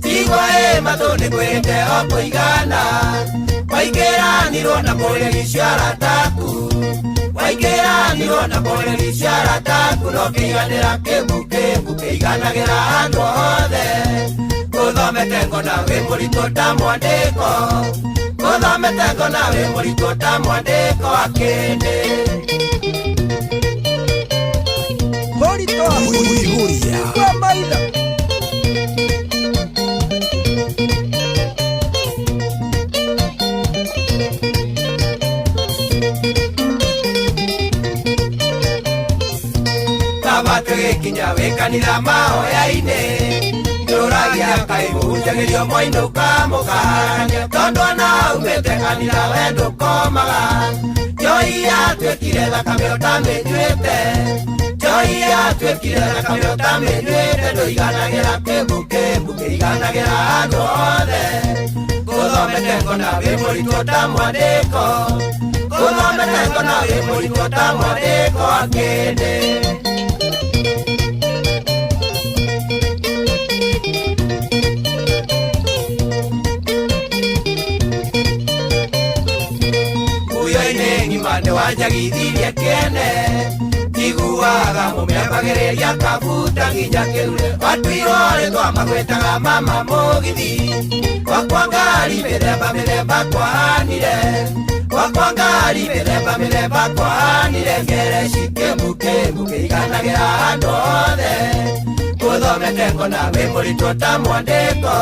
[SPEAKER 8] tigwa matone kwende opo igana waigeranirwo na mbore lishara taku waigeranirwo na mbore lishara taku no kĩiganĩra kĩmbu kĩiganagĩra andũ othe ũthomete ngona wĩ mũritũ ta mwandĩko ũthomete ngona wĩ mũritũ ta mwandĩko wa kĩndĩ
[SPEAKER 7] kwĩhũria
[SPEAKER 8] kwa maitha kabatũ gĩkinya wĩ kanitha mahoya-inĩ ndũragia Aimujagirio moinuka mukarania tondu ona umete kanitha we ndukomaga Joy yatwekire thakame ũtamenyuĩte Joy yatwekire thakame ũtamenyuĩte ndũiganagĩra kĩmbu kĩiganagĩra andũ othe Gũthomete ngona wĩ mũritũ ta mwandĩko Gũthomete ngona wĩ mũritũ ta mwandĩko wa kĩndĩ Mane wanjagithirie kene Tiguaga mũmĩambagĩrĩria kabuta nginya kĩrure Watuirore twamagwĩtaga mama mũgithi Wakwa ngari mĩthemba kwahanire Wakwa ngari mĩthemba kwahanire Ngereci kĩmbu kĩiganagĩra andũ othe Gũthomete ngona wĩ mũritũ ta mwandĩko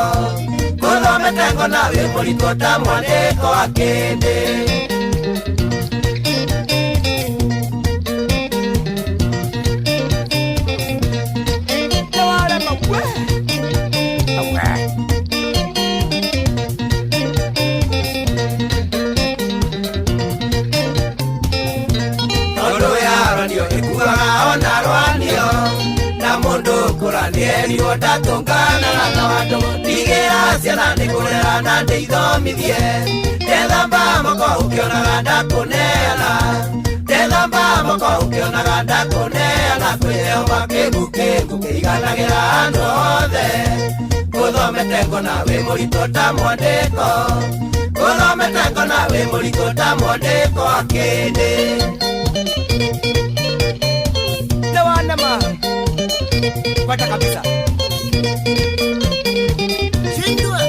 [SPEAKER 8] Gũthomete ngona wĩ mũritũ ta mwandĩko wa kĩndĩ Nĩerirwo ndatũnganaga na andũ ndigĩra ciana nĩkũrera na ndĩithomithie ndethamba moko ũkĩonaga ndakũneana ndethamba moko ũkĩonaga ndakũneana kwĩyehova kĩmbu kĩiganagĩra andũ othe Gũthomete ngona wĩ mũritũ ta mwandĩko Gũthomete ngona wĩ mũritũ ta mwandĩko wa kĩndĩ Nĩwanema Kwata kabisa Shindwa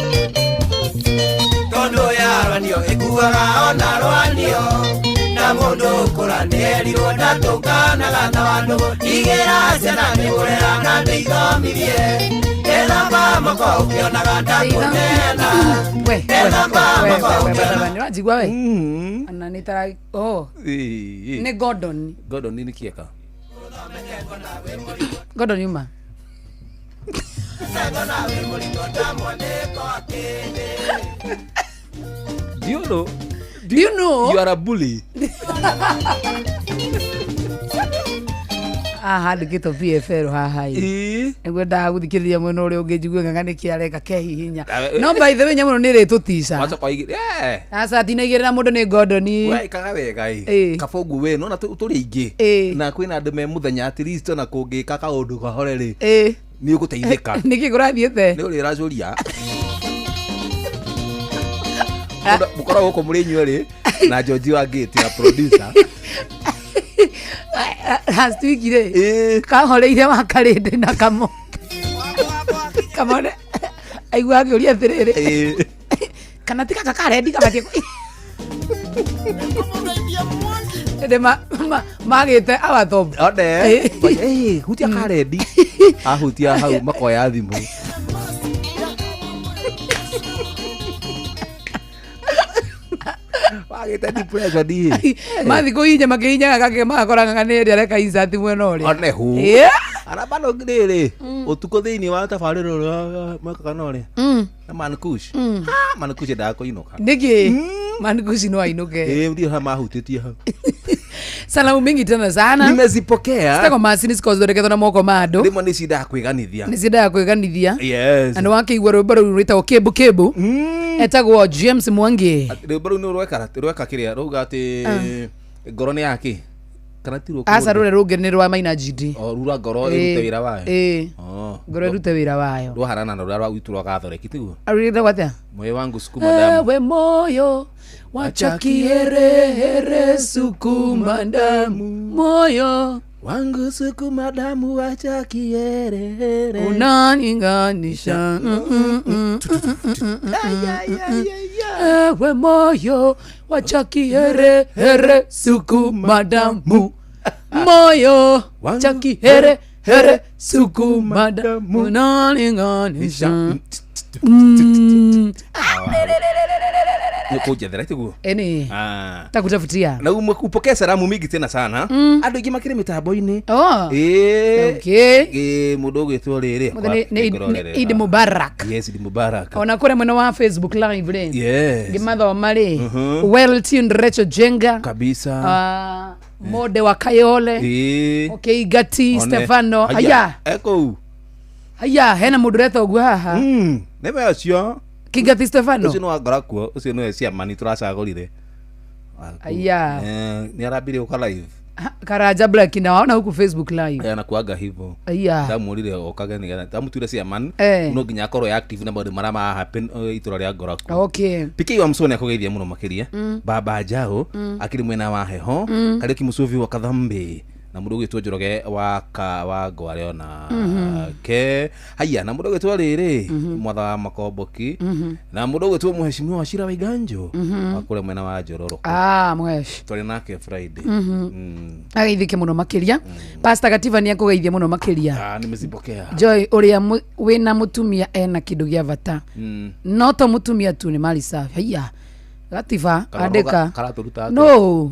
[SPEAKER 8] Tondu ya rwanio ikuaga ona rwanio Na mundu kũra nĩerirwo ndatũnganaga na andũ Ndigĩra ciana nĩkũrera na ndĩithomithie Ndethamba moko ũkĩonaga ndakũneana Ndethamba moko ũkĩonaga
[SPEAKER 2] Nĩwajigua we Ana nĩtara Nĩ Gordon
[SPEAKER 5] Gordon nĩ kĩeka
[SPEAKER 2] Gordon Yuma
[SPEAKER 5] Do you know?
[SPEAKER 2] Do you know?
[SPEAKER 5] You are a bully.
[SPEAKER 2] Handĩkĩtwo PFL haha nĩguo ndagũthikĩrĩria mwena ũrĩa ũngĩ njigue ng'ang'a nĩkĩareka kehihinya no by the way nyamũ ĩno nĩrĩtũtica aca tinaigĩrĩra mũndũ nĩ Gordon
[SPEAKER 5] wekaga wega kabongu we nona tũrĩ aingĩ na kwĩna andũ me mũthenya at least ona kũngĩka kaũndũ kahore rĩ nĩ ũgũteithĩka
[SPEAKER 2] nĩkĩ kũrathiĩte
[SPEAKER 5] nĩ ũrĩ ũracũria mũkoragwo gũkũ mũrĩ inyuerĩ na George wa Gate ya producer
[SPEAKER 2] last week kahoreire wa karĩndĩ na kamo kamone aigua akĩũria atĩrĩrĩ kana ti kaka karendi kabatie ndĩ magĩte awathomba
[SPEAKER 5] hutia karendi ahutia hau makoya thimũ wagĩte depression
[SPEAKER 2] mathikũ inya makĩinyaga gake magakoraga nĩ ĩrĩa reka insert mwena ũrĩa
[SPEAKER 5] onehu ara bado rĩrĩ ũtukũ thĩinĩ wa tabarĩra ũrĩa mwekaga na ũrĩa na Mankush Mankush ndakũinũka
[SPEAKER 2] nĩkĩ Mankush no ainũke
[SPEAKER 5] ndio mahutĩtie hau
[SPEAKER 2] salamu mingi tena sana
[SPEAKER 5] nimezipokea
[SPEAKER 2] sitako macini cikozorekethwo na moko ma andũ
[SPEAKER 5] rĩmwe nĩciendaga kwĩganithia
[SPEAKER 2] yes andũ wakĩigua rwĩmbo rũu rwĩtagwo kĩmbu etagwo James Mwangi
[SPEAKER 5] rwĩmbo rũu nĩ rweka kĩrĩa rauga atĩ ngoro nĩ yake kana ti rũkũ
[SPEAKER 2] asa rũrĩa rũngĩ nĩ rwa Maina GD
[SPEAKER 5] rura ngoro ĩrute wĩra wayo
[SPEAKER 2] ngoro ĩrute wĩra wayo
[SPEAKER 5] rũharana na rũrĩa rwa gwitũ rwa Gathoreki tiguo
[SPEAKER 2] arĩte gwatĩa
[SPEAKER 5] moyo wangu sukuma damu
[SPEAKER 2] we moyo wacha kiherehere sukuma damu moyo
[SPEAKER 5] wangu sukuma damu wacha kiherehere
[SPEAKER 2] unaninganisha we moyo wacha kiherehere sukuma damu moyo wacha kiherehere sukuma damu unaninganisha
[SPEAKER 5] kujethera tiguo
[SPEAKER 2] eni takutafutia
[SPEAKER 5] na upokea salamu mingi tena sana andu ingi makire mitambo-ini mudogo etwo riri
[SPEAKER 2] Eid Mubarak.
[SPEAKER 5] Yes, Eid Mubarak.
[SPEAKER 2] Ona kure mwena wa Facebook live le
[SPEAKER 5] gimatho
[SPEAKER 2] mari well tuned Recho Jenga
[SPEAKER 5] kabisa
[SPEAKER 2] Mode wa Kayole okay Gati Stefano aya hena mudureto gwa haha
[SPEAKER 5] nebe acio
[SPEAKER 2] Kigati Stefano
[SPEAKER 5] ucio no agarakuo ucio no cia mani turacagorire
[SPEAKER 2] aya
[SPEAKER 5] ni arabire uka live
[SPEAKER 2] Karaja Black na waona huku Facebook live
[SPEAKER 5] aya nakuaga hivyo tamurire okage ni tamutire cia man no ginya akoro active na bado marama happen itura ria ngoraku
[SPEAKER 2] okay
[SPEAKER 5] piki wa msone akogeithia muno makiria baba jao akiri mwena wa heho kari kimusuvi wa Kathambi na mudogo etwo Njoroge wa Ngware ona ke haya na mudogo etwo riri mwatha Makomboki na mudogo etwo muheshimiwa wa Shira Waiganjo akure mwena wa Njororo
[SPEAKER 2] mwesh
[SPEAKER 5] tuli nake Friday
[SPEAKER 2] ageithike muno makiria Pastor Gativa ni akugeithia muno makiria
[SPEAKER 5] nimezipokea
[SPEAKER 2] Joy uria wina mutumia ena kindu gia vata no to mutumia tu ni mali safi haya Gativa andika no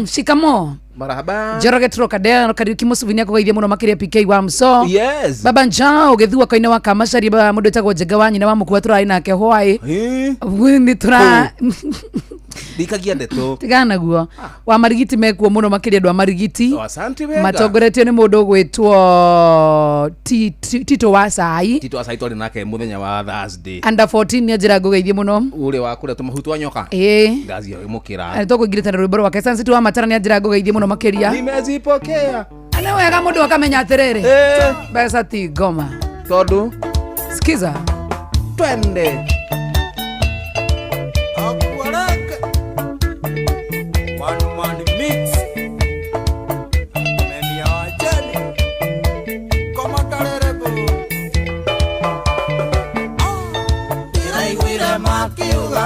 [SPEAKER 2] shikamo
[SPEAKER 5] marhaba
[SPEAKER 2] Njoroge Trokadero Kariuki Musuvi ni akugeithia muno makiria PK wa Mso
[SPEAKER 5] yes
[SPEAKER 2] baba njao gethua koine wa Kamashari baba mundu etagwo Njega wa nyina wa mukua turai nake hwai ni tura
[SPEAKER 5] dikagia ndeto
[SPEAKER 2] tigana guo wa marigiti mekuo muno makiria ndwa marigiti
[SPEAKER 5] asante wega
[SPEAKER 2] matongoretio ni mundu gwitwo Tito wa Sai
[SPEAKER 5] twari nake muthenya wa Thursday
[SPEAKER 2] under 14 ni njira ngugeithie muno
[SPEAKER 5] ule wa kure tumahutu wa nyoka ngazia mukira
[SPEAKER 2] tokugirita na rwimbo rwa Kesansi wa Matara ni njira ngugeithie muno makiria
[SPEAKER 5] nimezipokea
[SPEAKER 2] ana wega mundu akamenya atiriri besa ti ngoma
[SPEAKER 5] tondu
[SPEAKER 2] sikiza
[SPEAKER 5] twende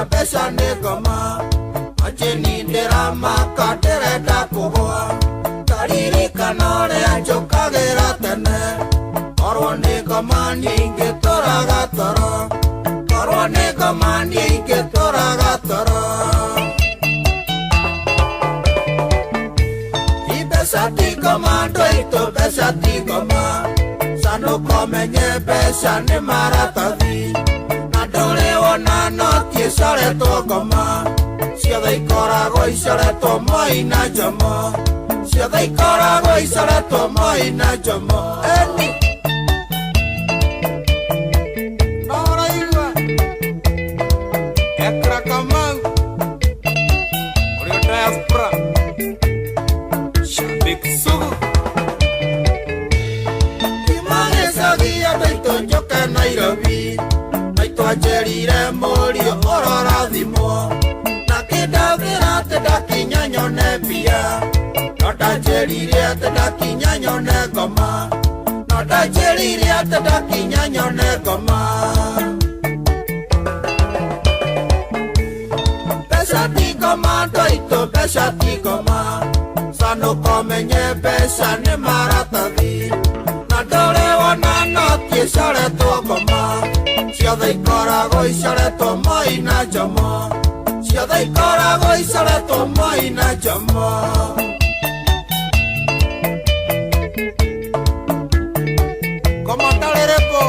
[SPEAKER 8] Pesa negoma acheni nderama katereda kuhwa taririka nore anjokagera tene korwo negoma ninge toraga toro korwo negoma ninge toraga toro ibesa tigoma ndoito besa tigoma sano komenye besa ni maratathi ona no tiesare to goma sia dai corago isare to mai na jamo sia dai corago isare to mai na jamo ora iwa ekra kamang ore diaspora shabik sugu kimane sagia dai to joka Nairobi twajerire morio ororathimo na kindagira tedakinya nyone pia no ndajerire tedakinya nyone ngoma no ndajerire tedakinya nyone ngoma pesa tigoma ndoito pesa tigoma sano komenye pesa ni maratathi na ndore wona no tiesare to ngoma Siada ikorago isare to mai na jamo Siada ikorago isare to mai na jamo Como talerepo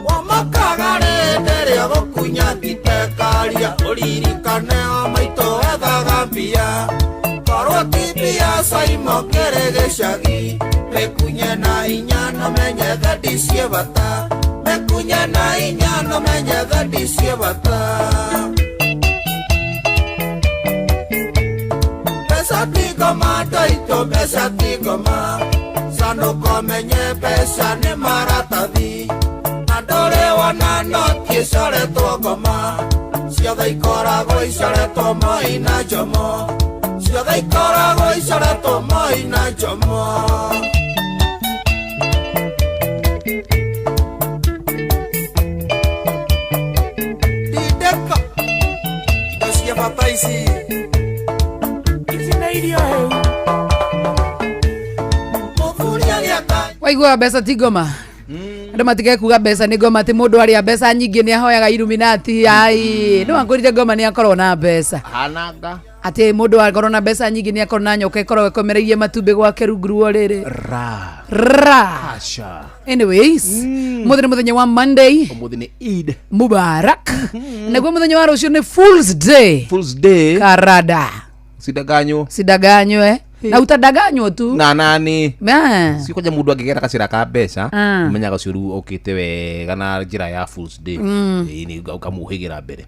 [SPEAKER 8] Wamakagare dere agokunya kitekaria Oririkane amaito edagambia Korotipia saimo keregeshagi Mekunya na inya no menye dhadisie bata Mekunya na inya no menye dhadisie bata Pesa tigoma doito pesa tigoma Sano komenye pesa ni maratathi Nadore wana noti isare to goma Siada ikorago isare to moi na jomo Siada ikorago isare to moi na jomo Dideka Dosia pataisi Ici na idio Mufuria giaka
[SPEAKER 2] Nĩraigua mbeca ti ngoma. Andũ matige kuga mbeca nĩ ngoma ati mũndũ arĩa mbeca nyingĩ nĩ ahoyaga Illuminati. Ai, no akorire ngoma nĩ akorwo na mbeca.
[SPEAKER 5] Hananga.
[SPEAKER 2] Ati mũndũ akorwo na mbeca nyingĩ nĩ akorwo na nyoka ikorwo ikomereirie matumbĩ gwake rungu rĩrĩ. Ra.
[SPEAKER 5] Hasha.
[SPEAKER 2] Anyways, mũthenya wa Monday.
[SPEAKER 5] Mũthenya ni Eid
[SPEAKER 2] Mubarak. Naguo mũthenya wa rũciũ nĩ Fool's Day.
[SPEAKER 5] Fool's Day.
[SPEAKER 2] Karada. Sidaganywe. Na utadaganywo tu.
[SPEAKER 5] Na nani?
[SPEAKER 2] Si
[SPEAKER 5] koja mundu angigera kacira ka mbeca, umenyaga uciuru ukite wega na njira ya Fool's Day. Ni ukamuhigira mbere.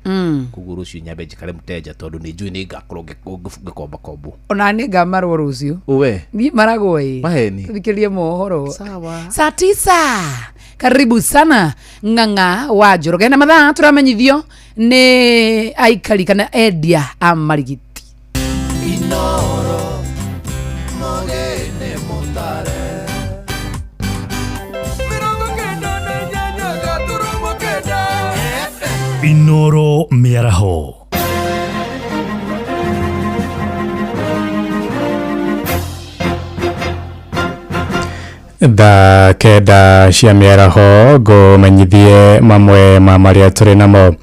[SPEAKER 5] Kuguo rucio nyambe njikare muteja tondu ni njui ni ngakorwo ngikomba kombo.
[SPEAKER 2] Ona ni ngamarwo rucio.
[SPEAKER 5] Uwe.
[SPEAKER 2] Ni maragwo
[SPEAKER 5] Maheni.
[SPEAKER 2] Thikirie mohoro.
[SPEAKER 5] Sawa.
[SPEAKER 2] Saa 9. Karibu sana Ng'ang'a wa Njoroge na mathaa turamenyithio ni aikari kana endia a marigiti.
[SPEAKER 1] Inoro mogene motare
[SPEAKER 10] Inoro miaraho. Da keda cia miaraho go menyithie mamwe ma maria turi namo.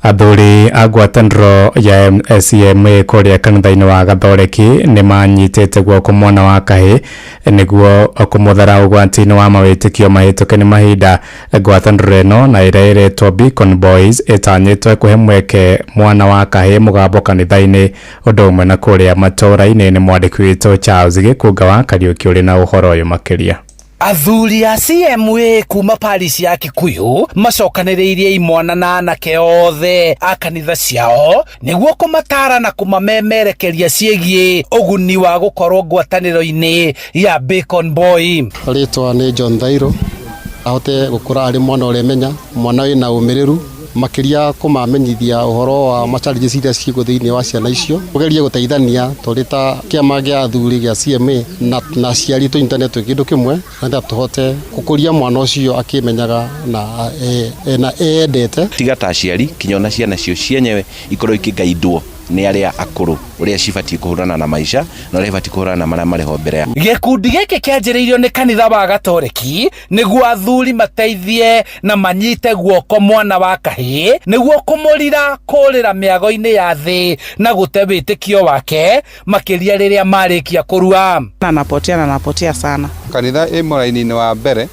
[SPEAKER 10] Athuri a ngwatanĩro ya MCMA kũrĩa kanitha-inĩ wa Gathoreki nĩ manyitĩte guoko mwana wa kahĩ nĩguo kũmũthara ũgwati-inĩ wa mawĩtĩkio mahĩtũke nĩ mahinda. Ngwatanĩro ĩno na ĩrĩa ĩrĩtwo Beacon Boys ĩtanyĩtwo kũhe mweke mwana wa kahĩ mũgambo kanitha-inĩ ũndũ ũmwe na kũrĩa matũũra-inĩ. Nĩ mwandĩki witũ Charles Gĩkunga wa Kariũki ũrĩ na ũhoro ũyũ makĩria.
[SPEAKER 11] Athuri a CMA kuma Paris ya Kikuyu macokanĩrĩirie imwana na anake othe a kanitha ciao nĩguo kũmatara na kũmamemerekeria ciĩgiĩ ũguni wa gũkorwo ngwatanĩro-inĩ ya Beacon Boy.
[SPEAKER 12] Rĩtwa nĩ John Thairo, ahote gũkũra arĩ mwana ũrĩa menya, mwana wĩna ũmĩrĩru makiria kumamenyithia uhoro wa machallenges iria ciĩko thĩinĩ wa ciana icio, ũgerie gũteithania tũrĩ ta kĩama gĩa athuri gĩa CMA na aciari tũnyitane twĩ kĩndũ kĩmwe na tũhote gũkũria mwana ũcio akĩmenyaga na endete
[SPEAKER 13] tiga ta aciari kinyona ciana cio cienyewe ikorwo ikĩgaidwo nĩ arĩa akũrũ ũrĩa cibatiĩ kũhũrana na maica na ũrĩa cibatiĩ kũhũrana na marĩa marĩho mbere ya.
[SPEAKER 11] Gĩkundi gĩkĩ kĩanjĩrĩirio nĩ kanitha wa Gatoreki nĩguo athuri mateithie na manyite guoko mwana wa kahĩ nĩguo kũmũrira kũrĩra mĩago-inĩ ya thĩ na gũte wĩtĩkio wake makĩria rĩrĩa marĩkia kũrua.
[SPEAKER 14] Napotea sana.
[SPEAKER 15] Kanitha ĩ mũraini-inĩ wa mbere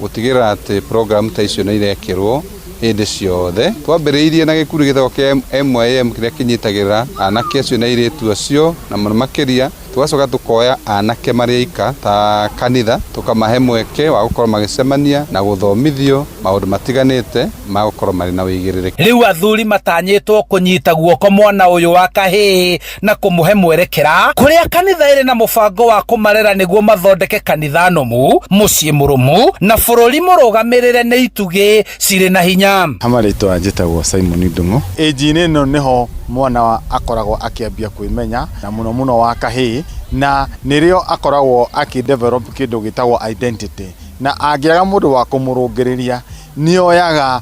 [SPEAKER 15] gũtigĩrĩra atĩ program ta icio nĩ irekĩrwo hĩndĩ ciothe. Twambĩrĩirie na gĩkundi gĩtagwo kĩa MYM kĩrĩa kĩnyitagĩrĩra anake acio na airĩtu acio na mũno makĩria tugacoka tukoya anake marĩa ika ta kanitha tukamahe mweke wa gũkorwo magĩcemania na gũthomithio maũndũ matiganĩte ma gũkorwo marĩ na wĩigĩrĩrĩki.
[SPEAKER 11] Rĩu athuri matanyĩtwo kũnyita guoko mwana ũyũ wa kahĩ na kũmũhe mwerekera kũrĩa kanitha ĩrĩ na mũbango wa kũmarera nĩguo mathondeke kanitha nomu, mũciĩ mũrũmu na bũrũri mũrũgamĩrĩre nĩ itugĩ cirĩ na hinya.
[SPEAKER 16] Hamarĩtwa njĩtagwo Simon Ndung'u. Ĩnji-inĩ ĩno nĩho mwana akoragwo akĩambia kwĩmenya na mũno wa kahĩ na nĩrĩo akoragwo akĩdevelop kĩndũ gĩtagwo identity na angĩaga mũndũ wa kũmũrũngĩrĩria nĩoyaga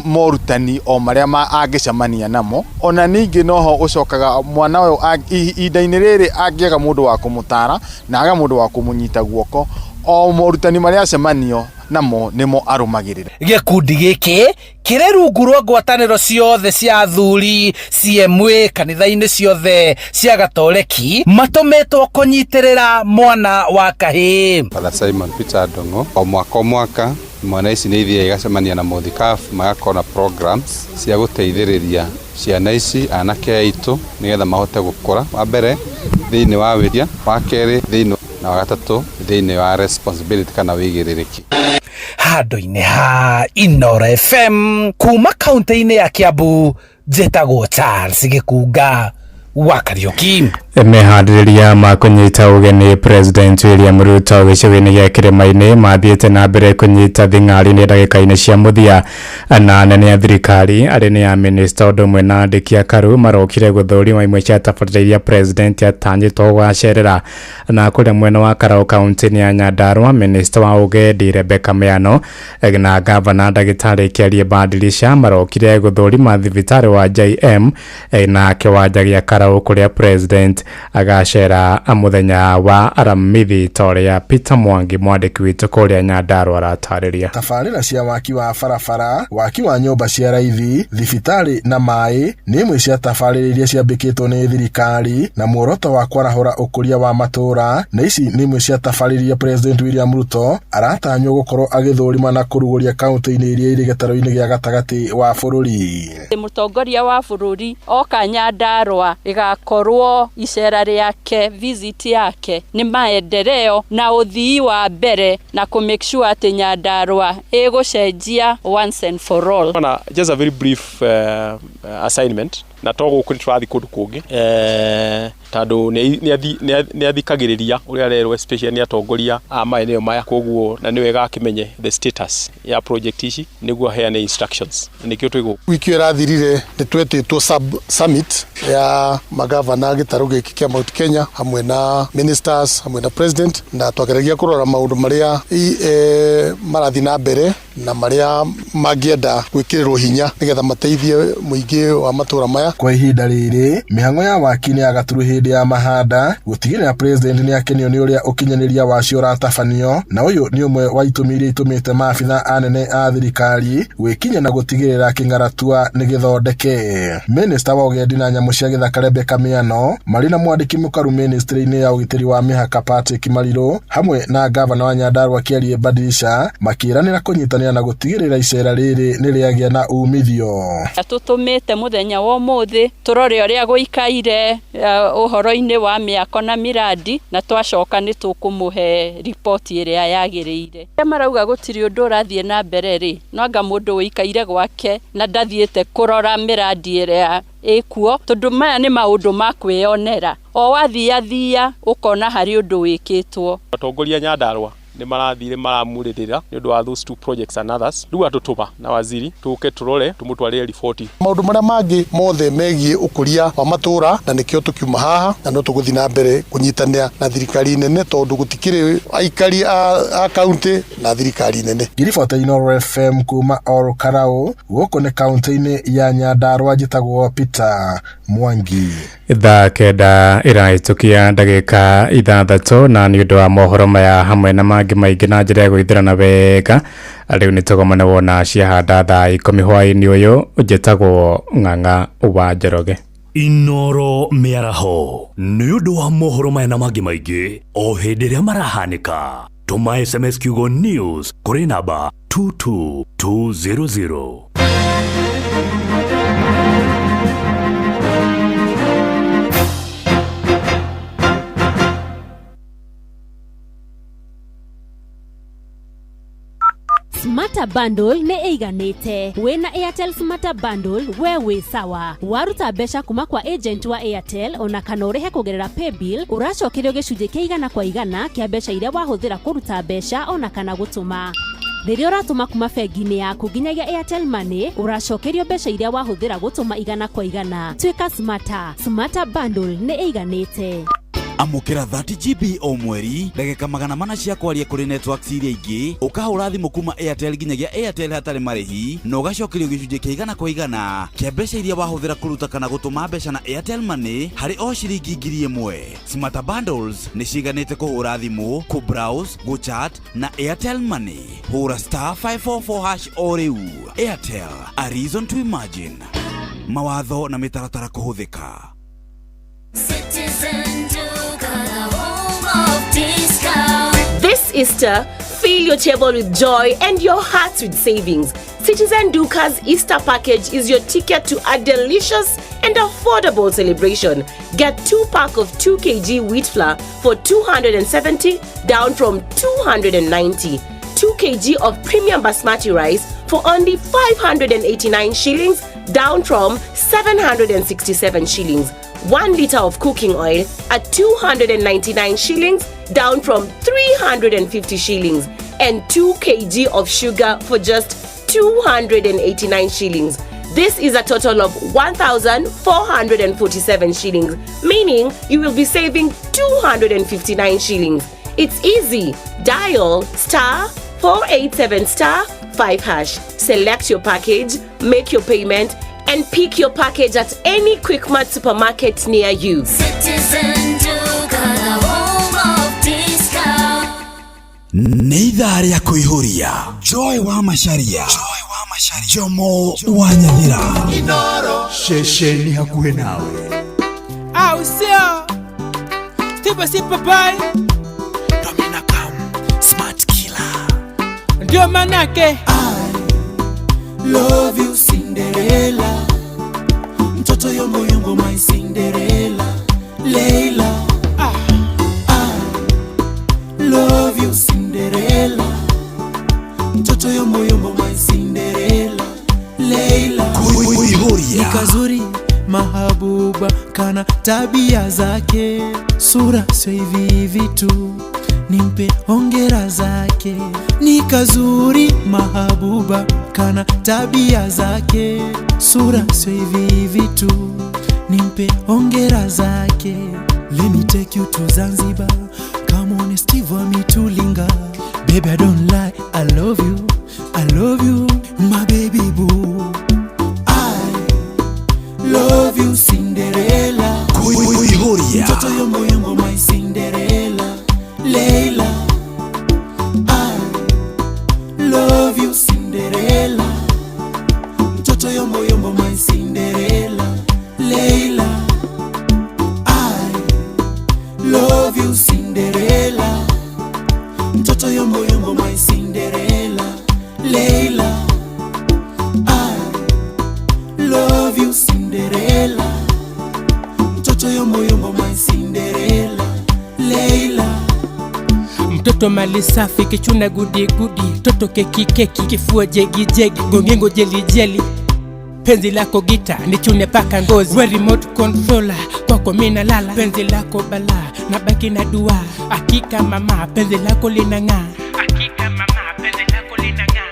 [SPEAKER 16] morutani o marĩa angĩcemania namo. Ona ningĩ noho ũcokaga mwana ũyũ ihinda-inĩ rĩrĩ angĩaga mũndũ wa kũmũtara na aga mũndũ wa kũmũnyita guoko o morutani marĩa acemanio namo nimo arũmagĩrĩra.
[SPEAKER 11] Gĩkundi gĩkĩ kĩrĩ rungu rwa ngwatanĩro ciothe cia athuri CMA kanitha-inĩ ciothe cia Gatoreki matũmĩtwo kũnyitĩrĩra mwana wa kahĩ.
[SPEAKER 15] Father Simon Peter Ndung'u o mwaka mwana ici nĩ ithiaga igacemania na mũthikabu magakorwo na programs cia gũteithĩrĩria ciana ici anake aitũ nĩgetha mahote gũkũra wa mbere thĩinĩ wa wĩria, wa kerĩ thĩinĩ na wagatatũ thĩinĩ wa responsibility kana wĩigĩrĩrĩki.
[SPEAKER 11] Handũ-inĩ ha Inoro FM kuma kaunti-inĩ ya Kiambu njĩtagwo Charles Gĩkunga wa Kariũki.
[SPEAKER 10] Meharĩrĩria ma kũnyita ũgeni President William Ruto gĩcigo-inĩ gĩa Kĩrĩma-inĩ mathiĩte na mbere kũnyita thing'ari-inĩ ndagĩka-inĩ cia mũthia na anene a thirikari arĩ nĩ a minista ũndũ ũmwe na andĩki a Karu marokire gũthũrima imwe cia tabarĩra iria President atanyĩtwo gũgacerera. Na kũrĩa mwena wa Karaũ kaunti-inĩ ya Nyandarua minista wa ũgendi Rebecca Meano na gavana ndagĩtarĩ Kĩarie Badilisha marokire gũthũrima thibitarĩ wa JM na kĩwanja gĩa Karaũ kũrĩa President agacera muthenya wa aramithi toria Peter Mwangi mwandiki witu kuria Nyandarua aratariria.
[SPEAKER 17] Tabarĩra cia waki wa barabara, waki wa nyũmba cia raithi, thibitarĩ na maĩ nĩ imwe cia tabarĩra iria ciambĩkĩtwo nĩ thirikari na muoroto wa kwarahũra ũkũria wa matũra, na ici nĩ imwe cia tabarĩra iria President William Ruto aratanywo gũkorwo agĩthũrima na kũrugũria kaunti-inĩ iria irĩ gĩtarũ-inĩ gĩa gatagatĩ wa bũrũri.
[SPEAKER 18] Mũtongoria wa bũrũri oka Nyandarua igakorwo icera rĩake, visit yake nĩ maendeleo na ũthii wa mbere na ku make sure atĩ Nyandarua ĩgũcenjia once and for all.
[SPEAKER 19] Just a very brief assignment na togo kũntirathi kũndũ kũngĩ tondũ nĩ athikagĩrĩria ũrĩa arerwo especially nĩ atongoria a maeneo maya, koguo na nĩ wega akĩmenye the status ya project ici nĩguo aheane instructions. Nĩkĩo twĩgũ
[SPEAKER 17] wiki ĩrathirire nĩ twetĩtwo summit ya magavana gĩtarũ gĩkĩ kĩa Mount Kenya hamwe na ministers hamwe na president, na twageragia kũrora maũndũ marĩa marathi na mbere na marĩa mangĩenda gwĩkĩrĩrwo hinya nĩgetha mateithie mũingĩ wa matũra maya. Kwa ihinda rĩrĩ mĩhang'o ya waki nĩ yagatũrũ hĩndĩ ya mahanda, gũtigĩrĩra president nĩ akenio nĩ ũrĩa ũkinyanĩria wacio ũratabanio, na ũyũ nĩ ũmwe wa itũmi iria itũmĩte maabitha anene a thirikari gwĩkinya na gũtigĩrĩra kĩng'aratua nĩ gĩthondeke. Minister wa ũgendi na nyamũ cia gĩthaka Rebecca Miano marĩ na mwandĩki mũkaru ministry-inĩ ya ũgitĩri wa mĩhaka Patrick Marirũ hamwe na gavana wa Nyandarua Kĩarie Badilisha makĩranĩra kũnyitanĩra na gũtigĩrĩra icera rĩrĩ nĩ rĩagĩa na umithio.
[SPEAKER 18] Tũtũmĩte mũthenya wa ũmũthĩ tũrore ũrĩa gũikaire ũhoro-inĩ wa mĩako na miradi, na twacoka nĩ tũkũmũhe ripoti ĩrĩa yagĩrĩire. Marauga gũtirĩ ũndũ ũrathiĩ na mbere rĩ, no anga mũndũ ũikaire gwake na ndathiĩte kũrora miradi ĩrĩa ĩkuo, tondũ maya nĩ maũndũ ma kwĩyonera. O wathiathia ũkona harĩ ũndũ wĩkĩtwo.
[SPEAKER 19] Atongoria Nyandarua nĩ marathire maramurĩrĩra nĩ ũndũ wa those two projects and others. Rĩu atũtũma na waziri tũke tũrore tũmũtwarĩre riboti.
[SPEAKER 17] Maũndũ marĩa mangĩ mothe megiĩ ũkũria wa matũra, na nĩkĩo tũkiuma haha na no tũgũthiĩ na mbere kũnyitanĩra na thirikari nene tondũ gũtikĩrĩ aikari a kaunti na thirikari nene. Ngiribota Inooro FM kuma Ol Karau gũkũ nĩ kaunti-inĩ ya Nyandarua, njĩtagwo Peter Mwangi.
[SPEAKER 10] Thaa kenda ĩrahĩtũkia ndagĩka 6 na nĩ ũndũ wa mohoro maya hamwe na mangĩ maingĩ na njĩra ya gũithĩrana wega, rĩu nĩ tũgomana wona ciahanda thaa 10 hwaĩ-inĩ ũyũ, njĩtagwo Ng'ang'a wa Njoroge.
[SPEAKER 20] Inooro mĩaraho nĩ ũndũ wa mohoro maya na mangĩ maingĩ o hĩndĩ ĩrĩa marahanĩka, tũma SMS kiugo news kũrĩ namba 22200.
[SPEAKER 21] Smarter Bundle nĩ ĩiganĩte. Wĩna Airtel Smarter Bundle we wĩ sawa. Waruta mbeca kuma kwa agent wa Airtel ona kana ũrĩhe kũgerera paybill, ũracokerio gĩcunjĩ kĩa 100% kĩa mbeca iria wahũthĩra kũruta mbeca ona kana gũtũma. Rĩrĩa ũratũma kuma bengi-inĩ yaku nginyagia Airtel Money, ũracokerio mbeca iria wahũthĩra gũtũma 100%. Tuĩka smarter. Smarter Bundle nĩ ĩiganĩte.
[SPEAKER 22] Amukira 30 GB o mweri, ndagĩka 400 cia kwaria kũrĩ networks iria ingĩ, ũkahũra thimũ kuma Airtel nginyagia Airtel hatarĩ marĩhi, na ũgacokerio gĩcunjĩ kĩa 100% kĩa mbeca iria wahũthĩra kũruta kana gũtũma mbeca na Airtel Money harĩ o ciringi 1000. Smarter Bundles nĩ ciiganĩte kũhũra thimũ, ku browse, gu chat na Airtel Money. Hũra *544# o rĩu. Airtel, a reason to imagine. Mawatho na mĩtaratara kũhũthĩka.
[SPEAKER 23] This Easter, fill your table with joy and your hearts with savings. Citizen Duca's Easter package is your ticket to a delicious and affordable celebration. Get 2-pack of 2 kg wheat flour for 270 down from 290. 2 kg of premium basmati rice for only 589 shillings down from 767 shillings. 1 liter of cooking oil at 299 shillings down from 350 shillings, and 2 kg of sugar for just 289 shillings. This is a total of 1,447 shillings, meaning you will be saving 259 shillings. It's easy. Dial *487*5#. Select your package, make your payment, and pick your package at any Quickmart supermarket near you.
[SPEAKER 3] Citizen Duka, the home of discount.
[SPEAKER 7] Nĩ ithaa rĩa kũihũria Joy wa Macharia, Jomo wa Nyathira, ceceni hakuhĩ nawe.
[SPEAKER 4] Usio Tipo si papai
[SPEAKER 7] Domina Kam, Smart Killer.
[SPEAKER 4] Ndio manake
[SPEAKER 1] Love you Cinderella, mtoto yombo yombo my Cinderella, Leila. Love you Cinderella, mtoto yombo yombo my Cinderella, Leila.
[SPEAKER 7] Kuihuria
[SPEAKER 4] nikazuri mahabuba kana tabia zake, sura sio hivi hivi tu, nimpe hongera zake. Nikazuri mahabuba kana tabia zake, sura sio hivi hivi tu, nimpe hongera zake. Let me take you to Zanzibar, come on Steve wa mitulinga. Baby I don't lie, I love you, my baby boo.
[SPEAKER 1] Love you Cinderella,
[SPEAKER 7] kuihuria
[SPEAKER 1] mtoto yombo yombo my Cinderella, Leila. I love you Cinderella, mtoto yombo yombo my Cinderella, Leila. I love you Cinderella, mtoto yombo yombo my Cinderella, Leila. Love you Cinderella, mtoto yombo yombo my Cinderella, Leila.
[SPEAKER 4] Mtoto mali safi kichuna gudi gudi, toto keki keki kifua jegi jegi, gongengo jeli jeli, penzi lako gita nichune paka ngozi, we remote controller kwako mina lala, penzi lako bala na baki na dua, hakika mama penzi lako linang'aa, hakika mama penzi lako linang'aa.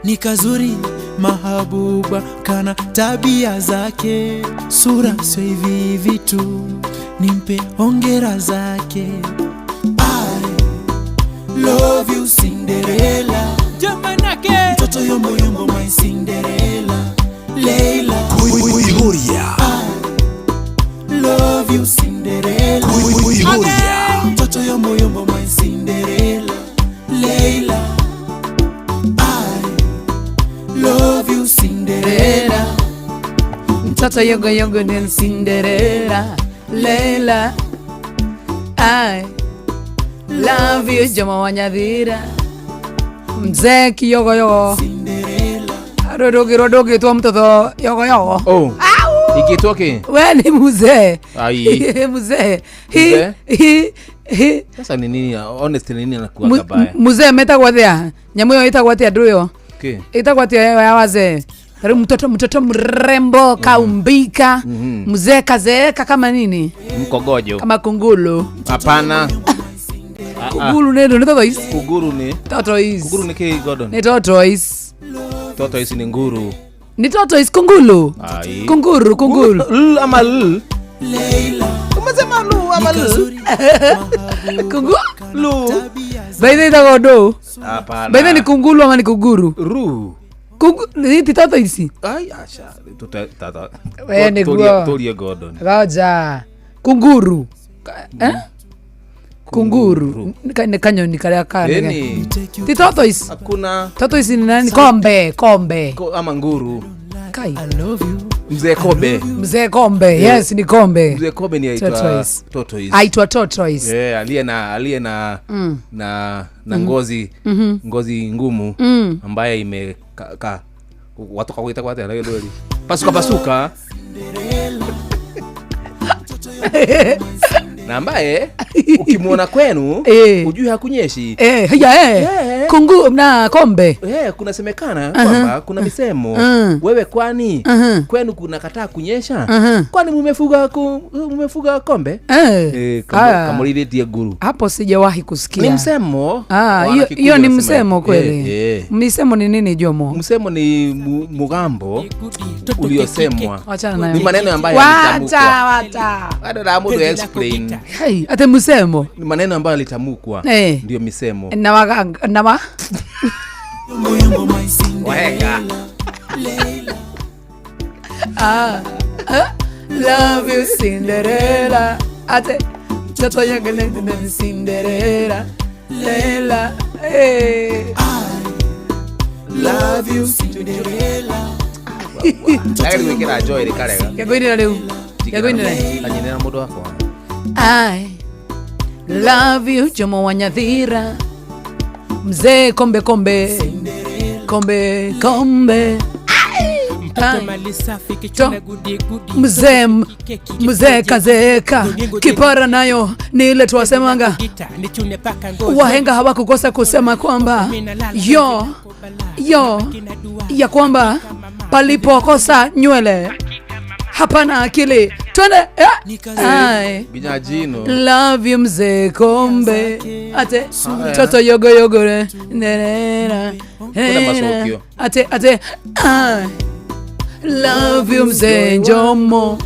[SPEAKER 4] Nikazuri mahabuba kana tabia zake, sura sio hivi hivi tu, nimpe hongera zake.
[SPEAKER 1] I love you Cinderella,
[SPEAKER 4] jamanake
[SPEAKER 1] mtoto yombo yombo my Cinderella, Leila.
[SPEAKER 7] Kuihuria
[SPEAKER 1] I love you Cinderella,
[SPEAKER 7] kuihuria
[SPEAKER 1] mtoto yombo yombo my Cinderella, Leila. Love you Cinderella,
[SPEAKER 2] mtoto yongo yongo ni Cinderella, Leila. I love you Jomo wa Nyathira, mzee kiyogo yogo rodogi tu mtoto yogo yogo.
[SPEAKER 5] Oh, ikitoke
[SPEAKER 2] we ni mzee.
[SPEAKER 5] Ai
[SPEAKER 2] mzee
[SPEAKER 5] sasa ni nini honest, ni nini anakuwa kabaya
[SPEAKER 2] mzee metagwathia nyamu yo itagwathia nduyo
[SPEAKER 5] okay,
[SPEAKER 2] itagwathia ya wazee. Tari mtoto mrembo kaumbika, mzee kazeeka kama nini,
[SPEAKER 5] mkogojo
[SPEAKER 2] kama kungulu.
[SPEAKER 5] Hapana.
[SPEAKER 2] Kungulu nendo ni tortoise.
[SPEAKER 5] Kunguru ni
[SPEAKER 2] tortoise.
[SPEAKER 5] Kunguru ni ke Gordon.
[SPEAKER 2] Ni tortoise.
[SPEAKER 5] Tortoise ni nguru.
[SPEAKER 2] Ni tortoise kungulu.
[SPEAKER 5] Ai.
[SPEAKER 2] Kunguru.
[SPEAKER 5] Ama l. Leila. Umesema lu ama l.
[SPEAKER 2] Kungulu. Baidhi itagodo.
[SPEAKER 5] Hapana.
[SPEAKER 2] Baidhi ni kungulu ama ni kunguru?
[SPEAKER 5] Ru.
[SPEAKER 2] Ni tortoise.
[SPEAKER 5] Ai acha. Tata.
[SPEAKER 2] Wewe ni guo.
[SPEAKER 5] Tolie Gordon.
[SPEAKER 2] Roja. Kunguru. Kunguru ni kanyoni kale akane. Ti tortoise.
[SPEAKER 5] Hakuna.
[SPEAKER 2] Tortoise ni nani? Kombe.
[SPEAKER 5] Ama nguru.
[SPEAKER 2] Kai.
[SPEAKER 4] I love you.
[SPEAKER 2] Mzee kombe. Yes, ni kombe.
[SPEAKER 5] Mzee kombe ni aitwa tortoise.
[SPEAKER 2] Aitwa tortoise.
[SPEAKER 5] Aliye na ngozi ngozi ngumu ambaye imeka watu kawaita kwa tena leo. Pasuka. Na ambaye ukimuona kwenu ujue hakunyeshi.
[SPEAKER 2] Kungu na kombe.
[SPEAKER 5] Kuna semekana kwamba kuna misemo. Wewe kwani kwenu kuna kataa kunyesha? Kwani mumefuga kombe? Kamulidie guru.
[SPEAKER 2] Hapo sijawahi kusikia.
[SPEAKER 5] Ni msemo.
[SPEAKER 2] Hiyo ni msemo kweli. Msemo ni nini Jomo?
[SPEAKER 5] Msemo ni mugambo uliosemwa.
[SPEAKER 2] Ni
[SPEAKER 5] maneno ambayo
[SPEAKER 2] wacha.
[SPEAKER 5] Ada mudu explain.
[SPEAKER 2] Hey, ate msemo.
[SPEAKER 5] Ni maneno ambayo litamukwa. Ndio misemo.
[SPEAKER 2] Na
[SPEAKER 5] Wahenga.
[SPEAKER 2] Love you Cinderella. Ate mtoto yangu ni Cinderella. Lela.
[SPEAKER 5] Love you Cinderella. Nagari wikira joy rikarega.
[SPEAKER 2] Yagoinira leo. Yagoinira.
[SPEAKER 5] Anyinera mundu wako.
[SPEAKER 2] I love you Jomo Wanyathira. Mzee kombe kombe. Kombe kombe. Mzee kazeeka kipara nayo ni ile tuwasemanga wahenga hawakukosa kusema kwamba ya kwamba palipokosa nywele hapana akili. Twende
[SPEAKER 5] Binyajino.
[SPEAKER 2] Love you mzee kombe. Ate toto yogo yogo nerera. Ate love you mzee Jomo.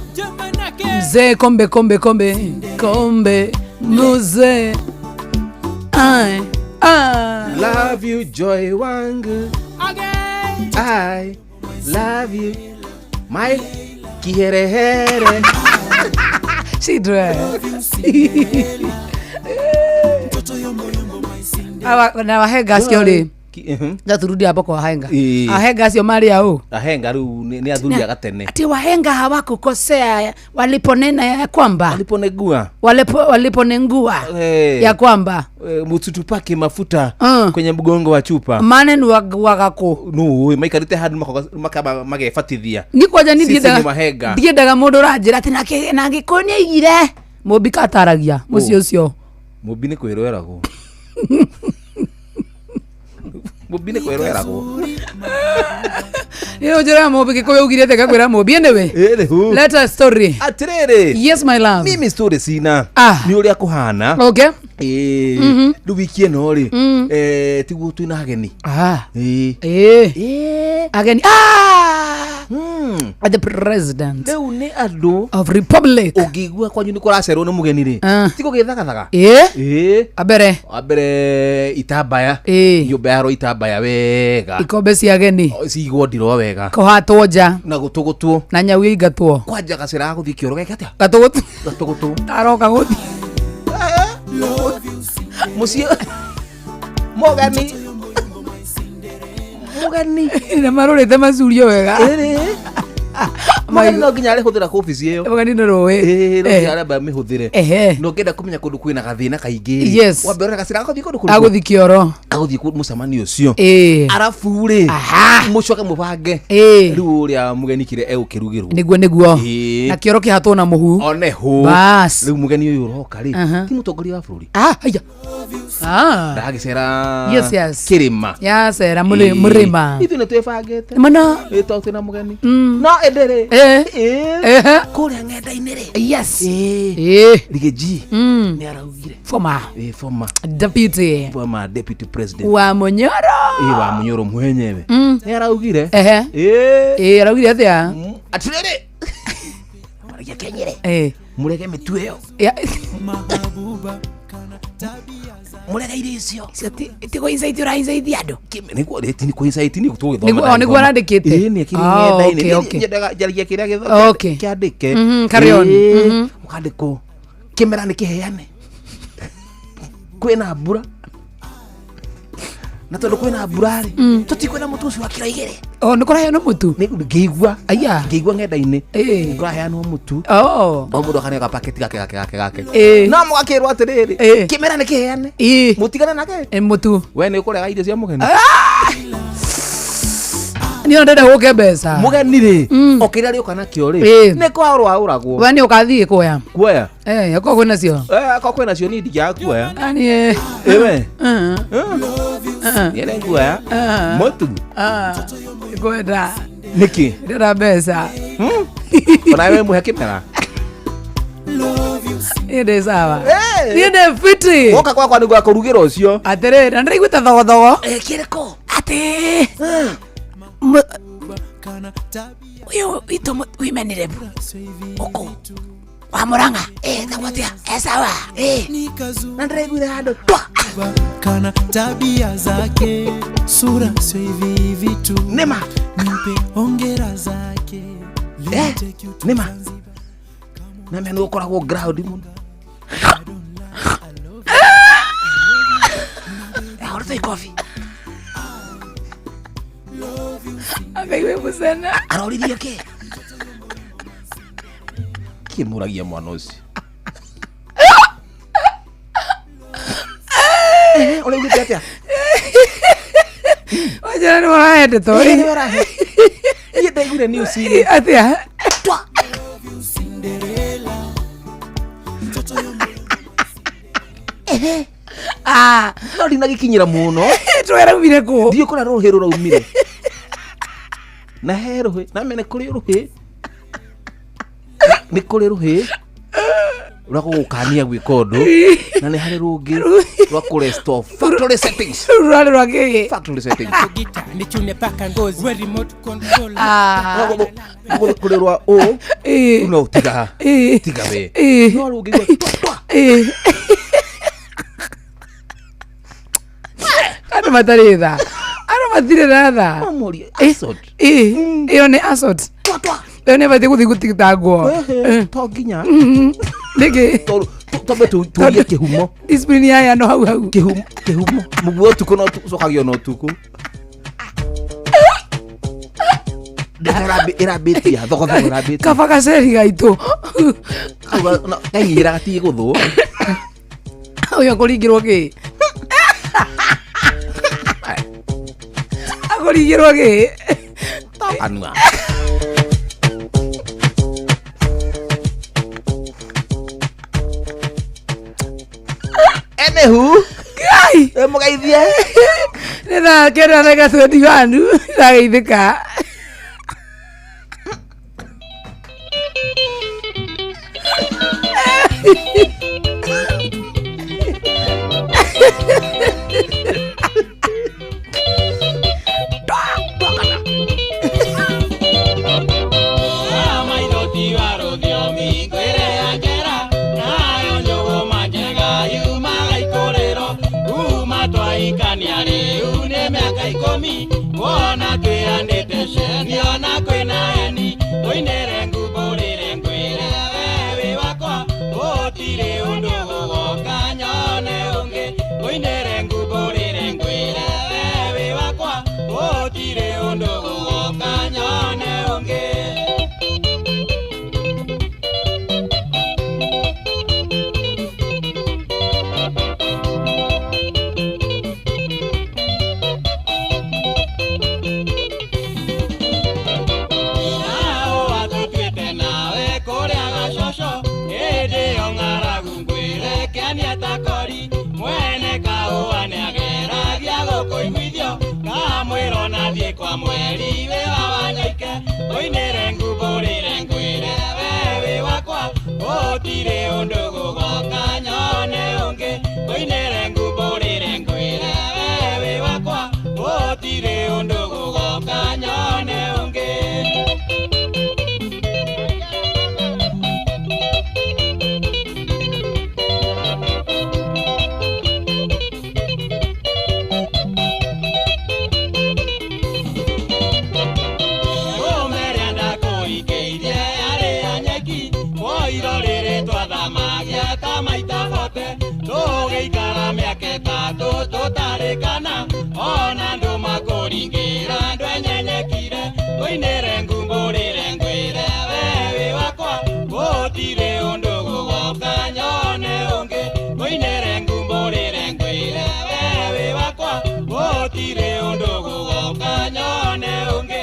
[SPEAKER 2] Mzee kombe kombe kombe kombe mzee.
[SPEAKER 5] Love you joy wangu. I love you my kiherehere.
[SPEAKER 2] Sidre. Na wahenga acio turudi hapo kwa wahenga. Wahenga acio mali yao.
[SPEAKER 5] Wahenga ru ni athuri agatene.
[SPEAKER 2] Ati wahenga hawakukosea waliponena ya kwamba waliponengua ya kwamba
[SPEAKER 5] mututupake mafuta kwenye mgongo wa chupa.
[SPEAKER 2] Maneno wagako.
[SPEAKER 5] No, maikarite hadu makaba magefatithia.
[SPEAKER 2] Ngikwaja ni ndiendaga mundu ranjira ati na ngikonia igire mubika ataragia mucio ucio.
[SPEAKER 5] Mubi ni kwirweragwo. Mubi ni kwirweragwo.
[SPEAKER 2] Yo jira mubi kiko ugire teka kwira mubi enewe. Let us story.
[SPEAKER 5] Atirere.
[SPEAKER 2] Yes my love.
[SPEAKER 5] Mimi story sina. Ni uria kuhana.
[SPEAKER 2] Okay.
[SPEAKER 5] Rubikie no ri. Tiguo twina ageni.
[SPEAKER 2] Ageni. The president
[SPEAKER 5] leu ni andu
[SPEAKER 2] of republic
[SPEAKER 5] ugigua kwanyu ni kuracerwo ni mugeni ri tiko githagathaka abere itabaya nyumba yaro itabaya wega
[SPEAKER 2] ikombe cia ageni
[SPEAKER 5] cigwo ndiro wega
[SPEAKER 2] kuhatwo nja
[SPEAKER 5] na gutugutwo
[SPEAKER 2] na nyau igatwo
[SPEAKER 5] kwanja gacira guthi kioro geke atia
[SPEAKER 2] gatugutu taroka guthi
[SPEAKER 5] mucio mugeni
[SPEAKER 2] na marorete macurio wega
[SPEAKER 5] Magani no nginya ari huthira office iyo.
[SPEAKER 2] Magani no rowe.
[SPEAKER 5] No nginya ari ba mihuthire. No ngenda kumenya kundu kwina gathina kaingi. Wambere gacira agathi kundu kundu.
[SPEAKER 2] Aguthi kioro.
[SPEAKER 5] Aguthi mucamani ucio. Arafu ri. Mucoka mubange. Riu ria mugeni kire eukirugirwo.
[SPEAKER 2] Niguo. Na kioro kihatwo na muhu.
[SPEAKER 5] One hu.
[SPEAKER 2] Bas.
[SPEAKER 5] Riu mugeni uyu uroka ri. Ti mutongoria wa bururi.
[SPEAKER 2] Haya.
[SPEAKER 5] Ndagicera.
[SPEAKER 2] Yes.
[SPEAKER 5] Kirima.
[SPEAKER 2] Yacera murima.
[SPEAKER 5] Ithu ne twebangite.
[SPEAKER 2] Mana.
[SPEAKER 5] Twina mugeni. No endere. Kuria ngenda-ini ri.
[SPEAKER 2] Yes.
[SPEAKER 5] Rigeji. Ni araugire.
[SPEAKER 2] Former
[SPEAKER 5] deputy president.
[SPEAKER 2] Wa Munyoro.
[SPEAKER 5] Wa Munyoro mwenyewe. Ni araugire.
[SPEAKER 2] Araugire atia.
[SPEAKER 5] Atirere. Maria Kenyere. Murege mitu iyo. Murege irisio.
[SPEAKER 2] Tiko insight ura insight ando.
[SPEAKER 5] Niguo reti ni insight ni tugithoma.
[SPEAKER 2] Niguo arandikite.
[SPEAKER 5] Ni akiri ngenda-ini. Nyendaga jaria kiria githoma. Kiandike.
[SPEAKER 2] Carry on.
[SPEAKER 5] Ukandiko. Kimera ni kiheane. Kwina mbura. Na tondu kwina mbura ri. Tutikwina mutu ucio wa kiro igire.
[SPEAKER 2] Nikuraheanwo mutu.
[SPEAKER 5] Ngigua.
[SPEAKER 2] Aya.
[SPEAKER 5] Ngigua ngenda-ini. Nikuraheanwo mutu. Mudu akaneka paketi gake. Na mugakirwo atiriri. Kimera ni kiheane. Mutigane nake.
[SPEAKER 2] Mutu.
[SPEAKER 5] We ni ukurega irio cia mugeni.
[SPEAKER 2] Ni ndenda guke mbeca.
[SPEAKER 5] Mugeni ri. Okira ri ukana kio ri. Ni kwa uragwo.
[SPEAKER 2] We ni ukathie kuoya.
[SPEAKER 5] Kuoya.
[SPEAKER 2] Yako kwina cio.
[SPEAKER 5] Yako kwina cio ni ndiga kuoya.
[SPEAKER 2] Ani
[SPEAKER 5] ewe. Yele kuoya. Motu.
[SPEAKER 2] Kwenda.
[SPEAKER 5] Niki.
[SPEAKER 2] Ndenda mbeca.
[SPEAKER 5] Ona we muhe kimera.
[SPEAKER 2] Inde sawa. Inde fiti.
[SPEAKER 5] Woka kwa ni gwa kurugira ucio.
[SPEAKER 2] Atere, ndari gwita thogo.
[SPEAKER 5] Kireko.
[SPEAKER 2] Ate. Uyo ito wimenire bu. Oko. Wa Muranga. Tagwatia. Sawa. Ndari gwita hado.
[SPEAKER 6] Kana tabia zake, sura sio hivi vitu.
[SPEAKER 5] Nema.
[SPEAKER 6] Nipe hongera zake.
[SPEAKER 5] Nima. Na mimi ndo koragwo ground muno. Ahora take coffee.
[SPEAKER 2] Akaiwe musana.
[SPEAKER 5] Aroririe ke. Kimuragia mwana ucio. Ole ngite atia.
[SPEAKER 2] Wajana ni waraende to.
[SPEAKER 5] Ni warahe. Yete gure news ile.
[SPEAKER 2] Atia.
[SPEAKER 5] Twa. Nori nagikinyira muno.
[SPEAKER 2] Twera umire ku.
[SPEAKER 5] Dio kora rohero raumire. Na herohe, na mene kuri ruhe. Ni kuri ruhe. Urako gukania gwikondo na ni hari rungi rwa ku restore factory settings.
[SPEAKER 2] Rwale rwake.
[SPEAKER 5] Factory settings.
[SPEAKER 4] Gita ni tune paka ngozi we remote control.
[SPEAKER 5] Kuri rwa o. No tiga. Tiga we. No rungi gwa.
[SPEAKER 2] Ano matarida. Ano matire nada.
[SPEAKER 5] Mamori assault.
[SPEAKER 2] Iyo ni assault. Iyo ni bati gutigitagwo.
[SPEAKER 5] To ginya.
[SPEAKER 2] Nige.
[SPEAKER 5] Tobe tuye kihumo.
[SPEAKER 2] Discipline ya no hau.
[SPEAKER 5] Kihumo. Muguo tuko no sokagio no tuko. Irabiti ya thoko irabiti.
[SPEAKER 2] Kafaka seri gaito.
[SPEAKER 5] Ngira gati guthu.
[SPEAKER 2] Oya kuringirwo ki. Akorigirwo ki.
[SPEAKER 5] Anua. Enehu.
[SPEAKER 2] Kai.
[SPEAKER 5] Mugaithie.
[SPEAKER 2] Nenda kera rega twendi wanu. Ndageithika.
[SPEAKER 8] Wona tuyandite shenio na kwina eni oinere ngubulire ngwire wewe wakwa otire undu gugoka nyone ungi oinere ngubulire ngwire wewe wakwa otire undu gugoka nyone ungi. Kwa mweri we wawanyaike oinere ngubulire ngwire wewe wakwa otire undu gugoka nyone ungi oinere ngubulire ngwire wewe wakwa otire undu gugoka nyone ungi. Tutarikana ona ndu makuringira ndwenyenyekire oinere ngumbulire ngwire wewe wakwa otire undu gugoka nyone ungi oinere ngumbulire ngwire wewe wakwa otire undu gugoka nyone ungi.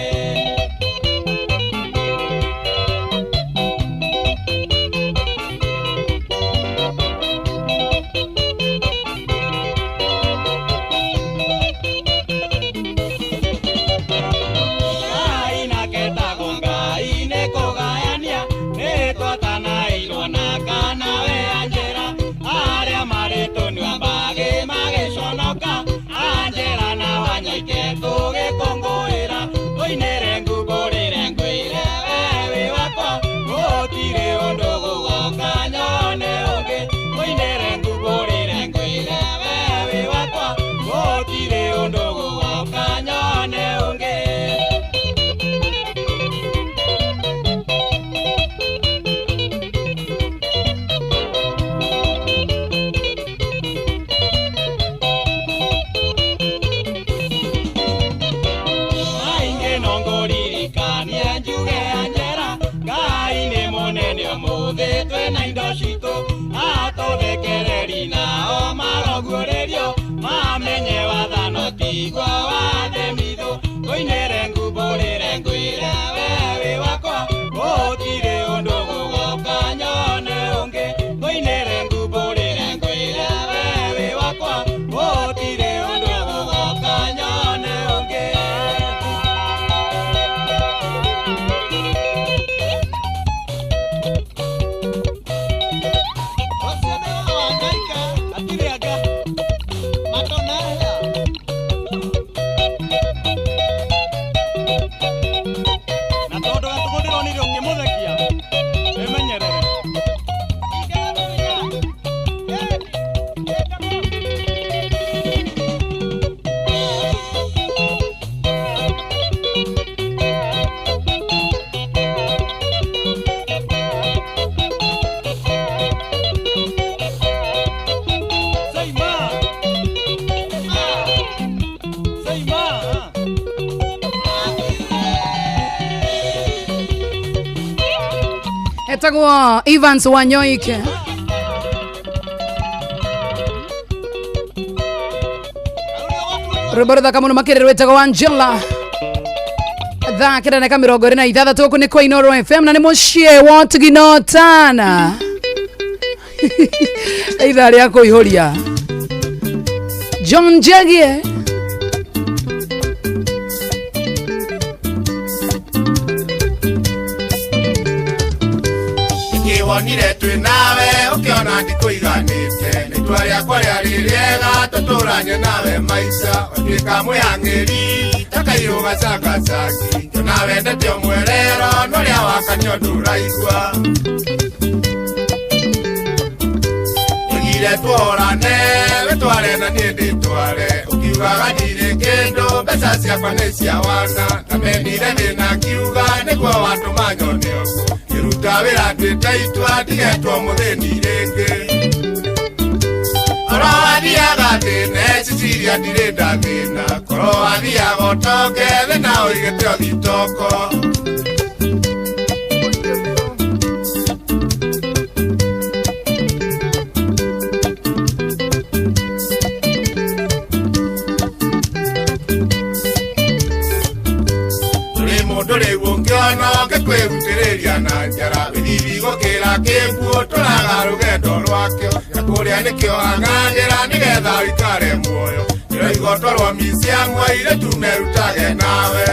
[SPEAKER 2] wetagwo Evans Wanyoike. Roberta kamuno makere wetagwo Angela. Dha kira na kamera gore na idha toko ne kwa Inoro FM na ne moshie want ginotana. Idha yako ihoria. John Jagie.
[SPEAKER 1] Wonire twi nawe ukiona ndikuiganite nitwa riakwa riari riega tuturanye nawe maica watuika mwihang'iri takaiuga cakacaki nawe ndete omwerero noria wakanio nduraigua tugire tworane witware na nie nditware ukiugaga ndirĩ kĩndũ mbeca ciakwa nĩ cia wana namenire thĩna kiuga nĩguo watũma nyone ũguo ruta wira twita itwa ndigetwo mũthĩni rĩngĩ korwo wathiaga thĩne ciciria ndirĩ ndathĩna korwo wathiaga ũtonge thĩna ũigĩte ũthitoko kwĩrutĩrĩria na njara bithithi gũkĩra kĩmbuo tũraga rũgendo rwakĩo na kũrĩa nĩkĩo ang'ang'ĩra nĩgetha ũikare muoyo ĩro igoto rwa miciamwa irĩtu merutage nawe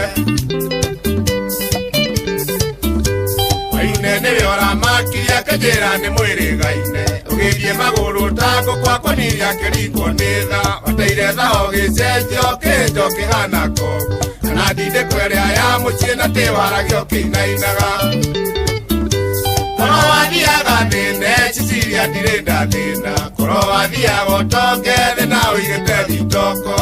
[SPEAKER 1] waine nĩwe ũramakiria kĩnjĩra nĩ mwĩrĩgaine ũgĩthiĩ magũrũ ta ngũkwa kũniria kĩringo nĩ tha wateire tha o gĩcenjio kĩnjo kĩhana koguo kana ndindĩko ĩrĩa ya mũciĩ na tĩwaragio kĩinainaga korwo wathiaga thĩne ciciria ndirĩ ndathĩna korwo wathiaga ũtonge thĩna ũigĩte thitoko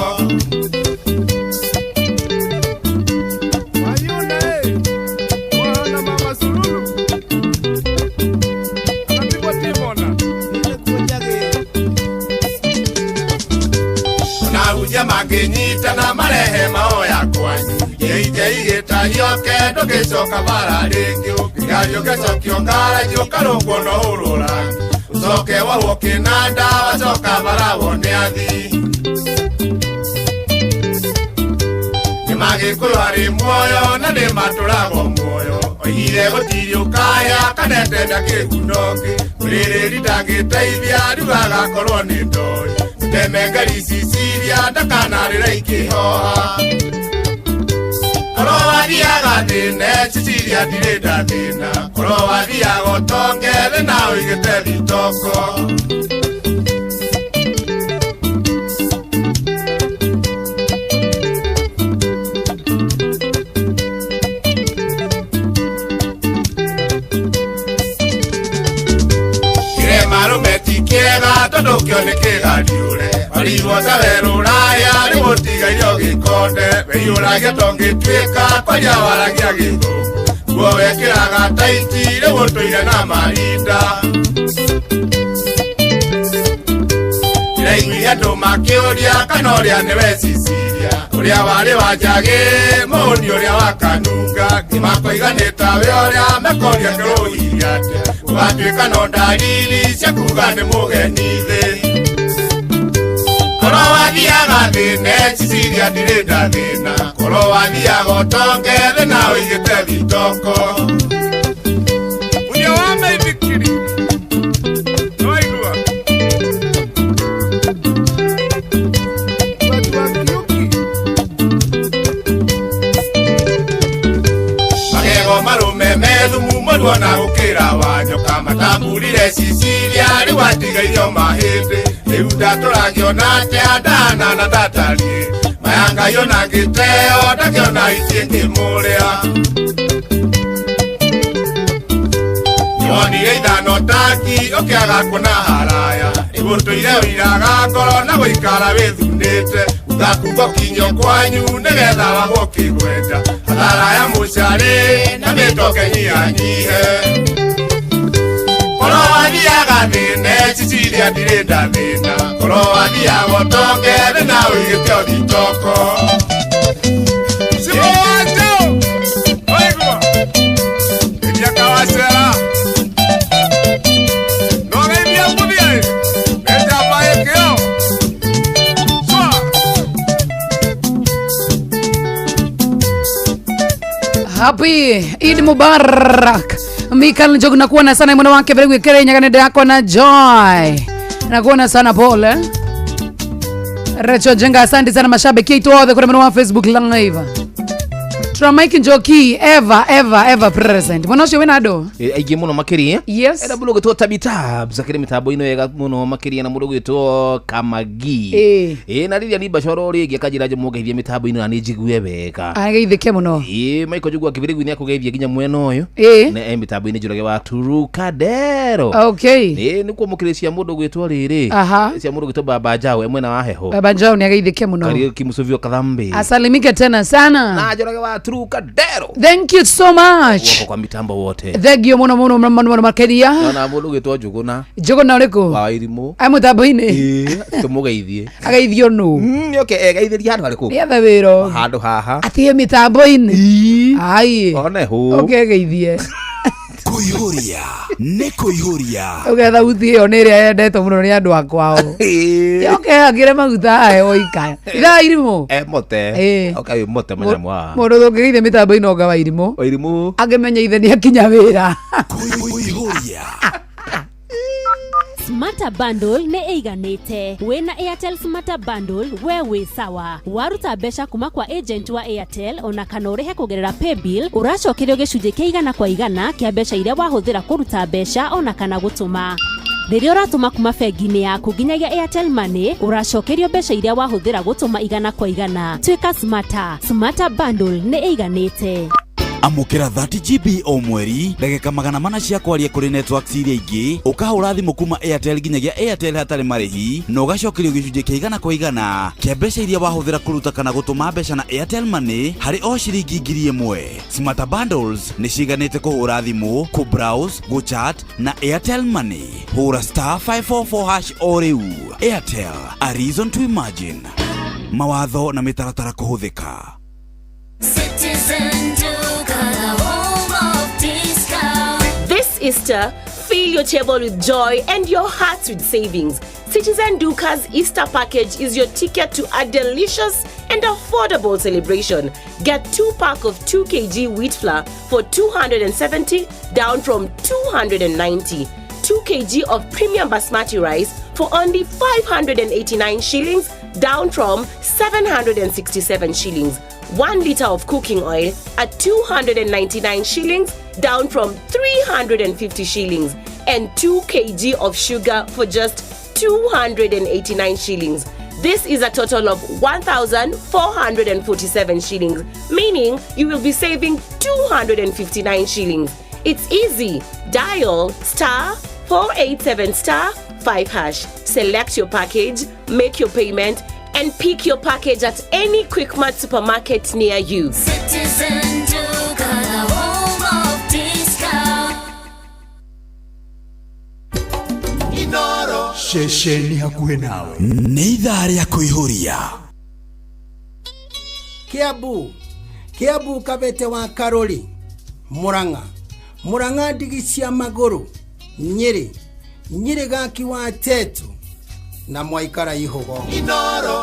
[SPEAKER 1] mangĩnyitana marehe maoya kwanyu ije igĩtarioke ndũgĩcoka bara rĩngĩ ũkĩgario gĩcokio ngaraji ũkarũngwo no ũrũrangi ũcoke wahwo kĩnanda wacoka bara wone athi nĩmagĩkũyũ arĩ muoyo na nĩmatũragwo muoyo oigire gũtirĩ ũkaya kanetenda kĩgunongĩ mũrĩrĩri ndangĩteithia riu agakorwo nĩ ndoi temengari ciciria ndakanarĩra ikĩhoha korwo wathiaga thĩne ciciria ndirĩ ndathĩna korwo wathiaga ũtonge thĩna ũigĩte thitoko kĩrema ti kĩega tondũ kĩo nĩ kĩgariũre Mariwo tawe rũraya rĩgũtigairio gĩkonde wĩiyũragia tongĩtuĩka kwaria waragia gĩthũngũ guo wekĩraga taiti rĩgũtũire na mahinda iraiguire andũ makĩũria kana ũrĩa nĩwe Cicilia ũrĩa warĩ wa njagĩ mũhũni ũrĩa wa kanunga ngimakoiga tawe ũrĩa mekoria kĩrũhiria atĩa ũgatuĩka no ndariri cia kuga nĩ mũgeni thĩ korwo wathiaga thĩne Cicilia ndirĩ ndathĩna korwo wathiaga ũtonge thĩna ũigĩte thitoko unyo wa maithikiri noigua magego marũme methumu mũruona gũkĩra wa nyoka matamburire Cicilia rĩu atigairio mahĩndĩ rĩu ndatũragio nake andana na ndatarie mayangaio na ngĩteo ndakĩona ici ngĩmũrĩa nĩwonire ithano taki ũkĩaga kuona haraya rĩgũtũire ũiraga ngoro na gũikara wĩthunĩte uthakugo kinyo kwanyu nĩgetha wagwo kĩgweta hathara ya mũcarĩ na mĩtoke nyihanyihe korwo wathiaga thĩne Cicilia ndirĩ ndathĩna korwo wathiaga ũtonge thĩna ũigĩte ũthitoko Sibo wajo oigua Elia Kawacera
[SPEAKER 2] Happy Eid Mubarak. Mikael Njogu nakuona sana mwana wake vile Kenya kanenda yako na Joy. Nakuona sana pole. Recho Jenga asante sana mashabiki tu wote kwa mwana wa Facebook live. Tuna Mike Njoki ever present. Mwanasho wenado.
[SPEAKER 5] Aige muno makiri.
[SPEAKER 2] Yes.
[SPEAKER 5] Era bulogo to tabitab zakire mitambo ino yega muno makiri na mulogo to Kamagi. Na lilia ni bashoro rigi akajiraje mugeithie mitambo ino ani jiguye wega.
[SPEAKER 2] Ageithike muno.
[SPEAKER 5] Michael Njogu akibirigwi ni akugeithie ginya mweno uyu. Na mitambo ino jurage wa Turukadero.
[SPEAKER 2] Okay.
[SPEAKER 5] Ni kwa mukirisia mundo gwitwa riri. Cia mundo gwitwa Baba Njau mwena wa heho.
[SPEAKER 2] Baba Njau ni ageithike muno.
[SPEAKER 5] Kari kimusuvio kadhambi.
[SPEAKER 2] Asalimike tena sana.
[SPEAKER 5] Na jurage wa Turukadero.
[SPEAKER 2] Thank you so much.
[SPEAKER 5] Wako kwa mitambo wote.
[SPEAKER 2] Thank you muno makeria.
[SPEAKER 5] Na mundo gwitwa Njuguna.
[SPEAKER 2] Njuguna uriko?
[SPEAKER 5] Wa Irimu.
[SPEAKER 2] Ai mutambo-ini.
[SPEAKER 5] Tumugeithie.
[SPEAKER 2] Ageithio nu.
[SPEAKER 5] Okay, egeithia handu hariku.
[SPEAKER 2] Ni athabiro.
[SPEAKER 5] Handu haha.
[SPEAKER 2] Atie mitambo-ini. Ai.
[SPEAKER 5] One hu.
[SPEAKER 2] Okay, ageithie.
[SPEAKER 7] Kuihuria ne kuihuria
[SPEAKER 2] ugetha uthi iyo ni ria yendetwo muno ni andu akwao yoke agire maguta ae oika ira Irimu
[SPEAKER 5] mote okay mote manya mwa
[SPEAKER 2] mundu thungigeithia mitambo ino nga wa Irimu angemenya ithe ni akinya wira
[SPEAKER 7] kuihuria.
[SPEAKER 21] Smarta Bundle ne eiganite. Wena Airtel Smarta Bundle wewe sawa. Waruta besha kuma kwa agent wa Airtel ona kana urehe kugerera paybill uracokerio gicunje kia igana kwa igana kia besha iria wahuthira kuruta besha ona kana gutuma. Riria uratuma kuma bengi-ini yaku nginyagia Airtel Money uracokerio besha iria wahuthira gutuma igana kwa igana. Twika Smarta Bundle ne eiganite.
[SPEAKER 22] Amukira 30GB o mweri ndagika 400 cia kwaria kuri networks iria ingi ukahura thimu kuma Airtel nginyagia Airtel hatari marihi na ugacokerio gicunje kia igana kwa igana kia mbeca iria wahuthira kuruta kana gutuma mbeca na Airtel Money hari o ciringi 1000. Smarta Bundles ni ciganite kuhura thimu, ku browse, go chat na Airtel Money. Hura *544# o riu. Airtel, a reason to imagine. Mawatho na mitaratara kuhuthika.
[SPEAKER 3] Citizen Duka, home of discount.
[SPEAKER 23] This Easter, fill your table with joy and your hearts with savings. Citizen Duka's Easter package is your ticket to a delicious and affordable celebration. Get 2-pack of 2 kg wheat flour for 270 down from 290. 2 kg of premium basmati rice for only 589 shillings down from 767 shillings. 1 liter of cooking oil at 299 shillings down from 350 shillings, and 2 kg of sugar for just 289 shillings. This is a total of 1,447 shillings, meaning you will be saving 259 shillings. It's easy. Dial *487*5#. Select your package, make your payment, and pick your package at any Quickmart supermarket near you.
[SPEAKER 3] Citizen Duka, home of discount.
[SPEAKER 7] Inoro shesheni hakuhe nawe ni idhaa ya kuihuria.
[SPEAKER 9] Kiambu Kabete wa Karori, Murang'a ndigi cia maguru, Nyeri gaki wa Tetu na Mwaikara Ihogo.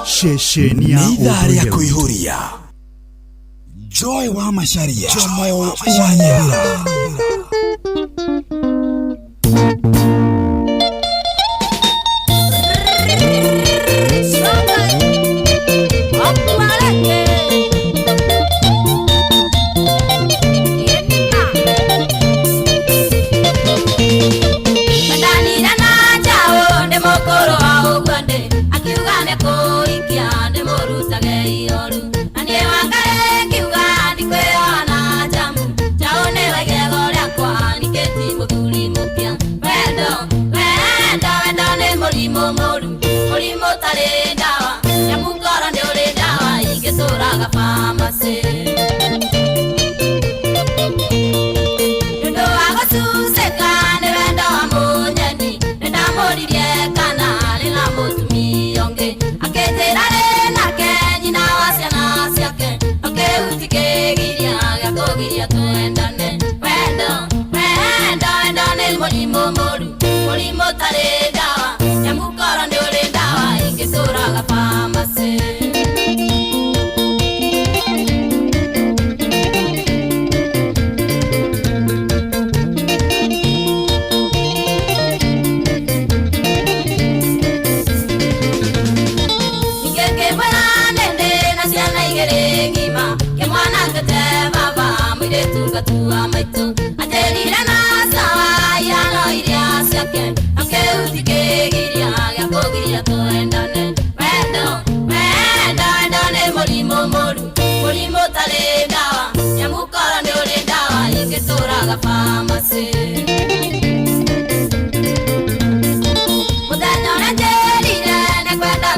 [SPEAKER 7] Shesheni ya idhaa ya kuihuria. Joy wa Masharia, Jomo wa Nyeri.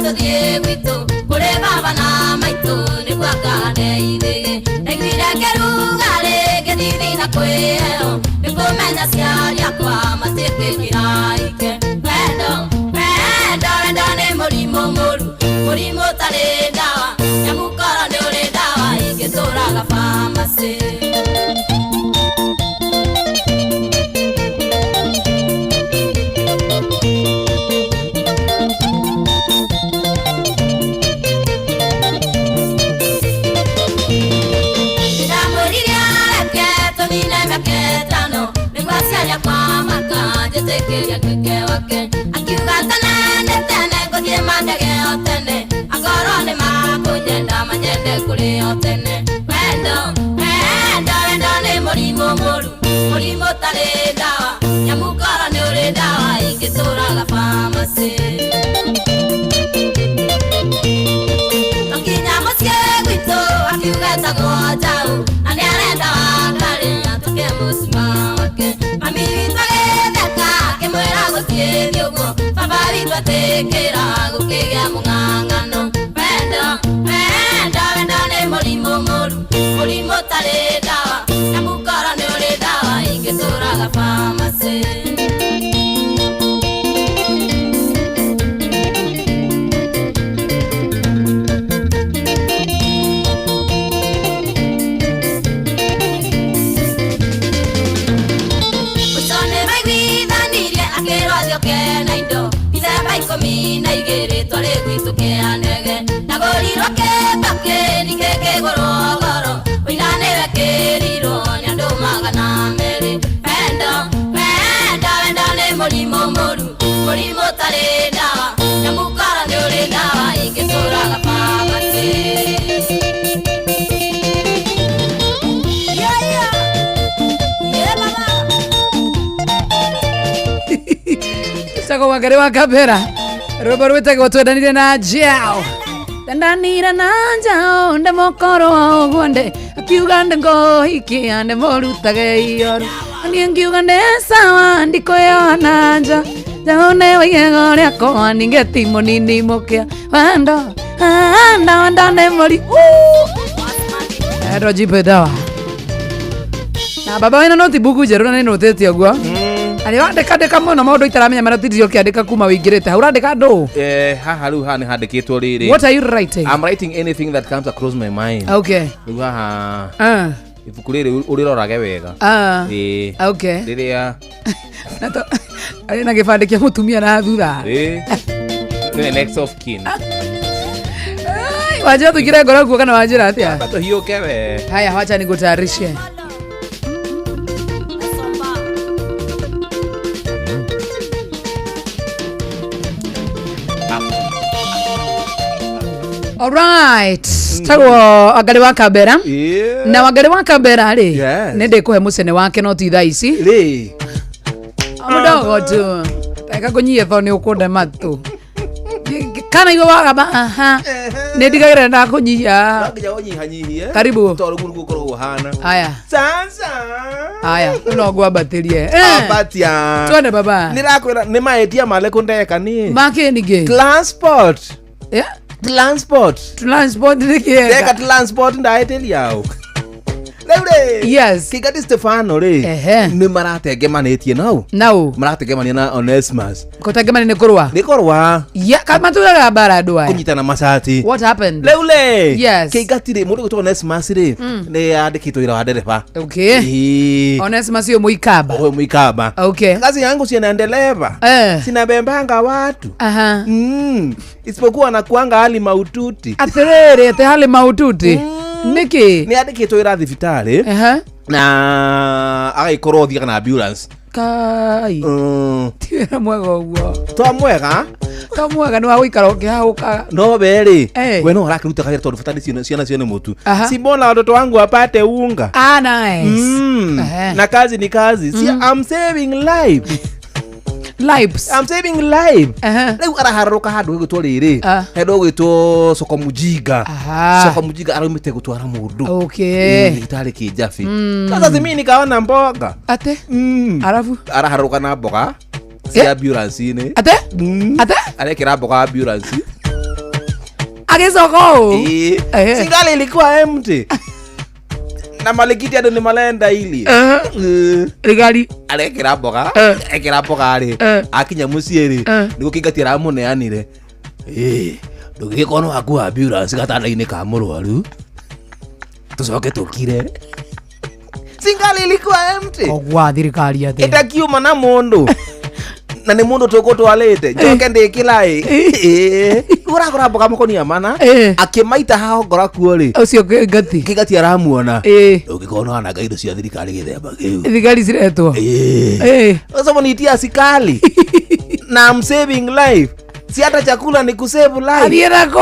[SPEAKER 3] tuthie gwitu kuri baba na maitu ni gwakane ithige naigwire kerugari githiri na kwiheo nikumenya ciari akwa matiikikira ike wendo ni murimo muru murimo tari ndawa nyamukora ni uri ndawa ingituraga pharmacy. Tekeria keke wake akiuga tene kuthie mandege otene agoro ni makunyenda manyende kuri otene wendo ni murimo murimo tari ndawa nyamukora ni uri ndawa ingituraga pharmacy. Tokinya mucie gwitu akiuga tagwo jau na niarenda wakari atuke musima wake mami mwera guthie thiogo baba witwa tekera gukigia mung'ang'ano wendo ni murimo murimo tari ndawa nyamukora ni uri ndawa ingituraga pharmacy. Na igere twari gwitu kianege nagorirwo kebake nikeke gorogoro uinane wekeriro ni andu magana meri wendo ni murimo murimo tari ndawa nyamukora ni uri ndawa ingituraga pharmacy.
[SPEAKER 2] Sako Wangari wa Kabera Robo rwetagwo twendanire na Jao Ndandanira na Jao nde mokoro wa ogwande akiuga nde ngohikia nde morutage iyoru ni ngiuga nde sawa ndikoyo na Jao Jao ne wayego riako ningeti munini mokia wendo ne mori Rojipe dawa na baba wena no tibuku jeru na no tete ogwa ari wandika muno maundu itaramenya maratithio kiandika kuma wingirite ha urandika ndu
[SPEAKER 5] haha riu hani handikitwo riri.
[SPEAKER 2] What are you writing?
[SPEAKER 5] I'm writing anything that comes across my mind.
[SPEAKER 2] Okay.
[SPEAKER 5] Riu haha ibuku riri urirorage wega.
[SPEAKER 2] Okay.
[SPEAKER 5] Riria
[SPEAKER 2] nato ari na gibande kia mutumia na thutha
[SPEAKER 5] the next of kin.
[SPEAKER 2] Wajia tukire ngoro kuo kana wajira atia
[SPEAKER 5] bato hiuke we.
[SPEAKER 2] Haya wacha nigutayarishe. Alright. Tagwo Wangari wa Kabera. Na Wangari wa Kabera ri nende kuhe mucene wake no ti thaa ici
[SPEAKER 5] ri
[SPEAKER 2] amudogo tu teka kunyie thoni ukunda matu kana igo wagaba nendigagire na kunyia karibu
[SPEAKER 5] toro guru gukoro hana
[SPEAKER 2] haya
[SPEAKER 5] sasa
[SPEAKER 2] haya no gwambatirie
[SPEAKER 5] abatia
[SPEAKER 2] twende baba
[SPEAKER 5] nirakwira ni maetia male kundeka ni
[SPEAKER 2] make nige
[SPEAKER 5] transport transport
[SPEAKER 2] nikie
[SPEAKER 5] deka transport ndaeteli yao leure
[SPEAKER 2] yes
[SPEAKER 5] kigati Stefano ri ni marategemanĩtie nau marategemania na Onesimus
[SPEAKER 2] kotegemania ni kurwa ya kama tuyaga barado aya
[SPEAKER 5] kunyitana macati.
[SPEAKER 2] What happened
[SPEAKER 5] leule
[SPEAKER 2] yes
[SPEAKER 5] kigati ri mundu gutwa Onesimus ri ni andikitwo ira wa dereva.
[SPEAKER 2] Okay Onesimus yo muikaba okay
[SPEAKER 5] kazi yangu si naendeleva sinabembanga watu isipokuwa nakuanga hali maututi
[SPEAKER 2] aterere te hali maututi niki
[SPEAKER 5] ni andikitwo ira thibitari na agaikorwo thia kana ambulance
[SPEAKER 2] kai tiwira mwega uguo
[SPEAKER 5] to
[SPEAKER 2] mwega ni wa guikara ukihauka
[SPEAKER 5] no beri we no arakiruta kagira tondu fatani ciana cione mutu si mbona watoto wangu wapate unga
[SPEAKER 2] nice
[SPEAKER 5] na kazi ni kazi si I'm saving life
[SPEAKER 2] lives.
[SPEAKER 5] I'm saving life. Leo araharuka handu gwitwo riri. Hendo gwitwo Soko Mujiga. Soko Mujiga arumite gutwara mundu.
[SPEAKER 2] Okay.
[SPEAKER 5] Itari kijafi. Sasa mimi nikaona mboga.
[SPEAKER 2] Ate? Arafu
[SPEAKER 5] araharuka na mboga. Si ambulance ine.
[SPEAKER 2] Ate? Ate?
[SPEAKER 5] Arekera mboga ambulance.
[SPEAKER 2] Agesoko.
[SPEAKER 5] Singali ilikuwa empty. Na malikiti ado ni malenda ili.
[SPEAKER 2] Rigari.
[SPEAKER 5] Alekera boga. Ekera boga ari. Akinya musieri. Niko kigatira muneanire. Ndugikono waku ambulance gatanda-ini ka murwaru. Tucoke tukire. Singali ilikuwa empty.
[SPEAKER 2] Ogwa thirikari ate.
[SPEAKER 5] Itakiuma na mundu. Na ni mundu tukutwalite njoke ndikilai uragura mboga mukonia mana akimaita hao ngora kuori
[SPEAKER 2] ucio kigati
[SPEAKER 5] aramuona ugikona ana gaido cia thirikari githemba giu
[SPEAKER 2] thigari ciretwo
[SPEAKER 5] sasa monitia asikali na I'm saving life si hata chakula ni kusave life
[SPEAKER 2] aliera ko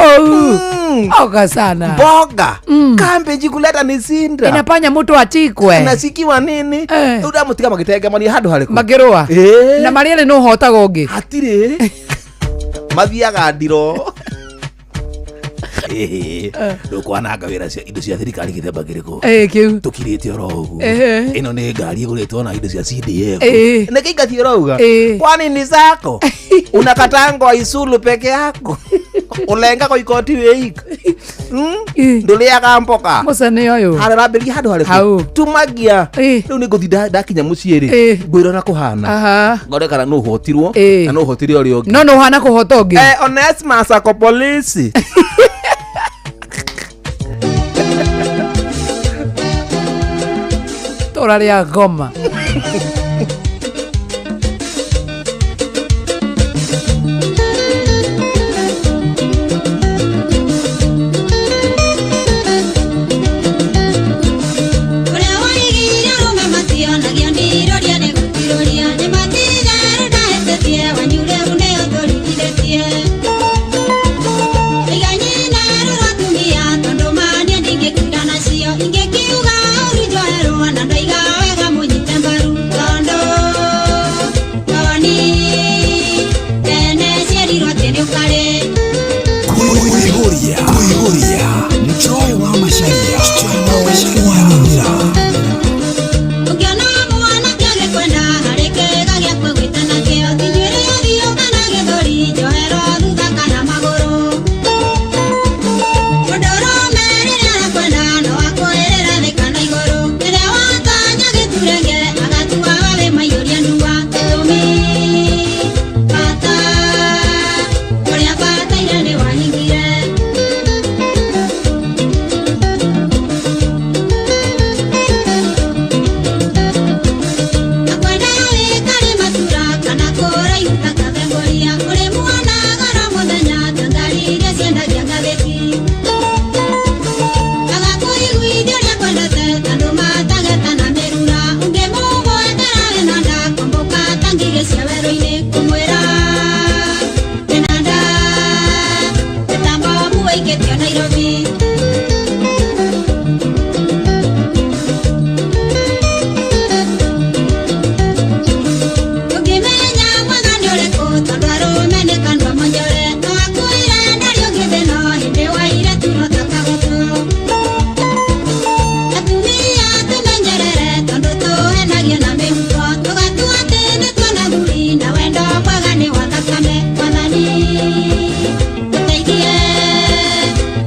[SPEAKER 2] oga sana
[SPEAKER 5] boga kambe jikuleta ni sinda
[SPEAKER 2] inapanya mtu atikwe
[SPEAKER 5] nasikiwa nini uda mutika magitege mani hadu hariko
[SPEAKER 2] magirwa na mariele no hota gongi
[SPEAKER 5] hatire mathiaga ndiro ndukwananga wira cia indo cia thirikari githemba giriko
[SPEAKER 2] kiu
[SPEAKER 5] tukirite oro ugu ino ni ngari iguritwo na indo cia CDF nikingati urauga kwani ni zako unakatangwa Isulu peke yako ulenga kwa ikoti weika nduliaga mboka
[SPEAKER 2] musane oyo
[SPEAKER 5] harabiri hadu hariko tumagia riu ni guthida dakinya mucieri ngwiro na kuhana ngore kana no hotirwo na no hotiri ori ongi
[SPEAKER 2] no hana kuhota ongi
[SPEAKER 5] Onesmus ako polisi
[SPEAKER 2] toraria goma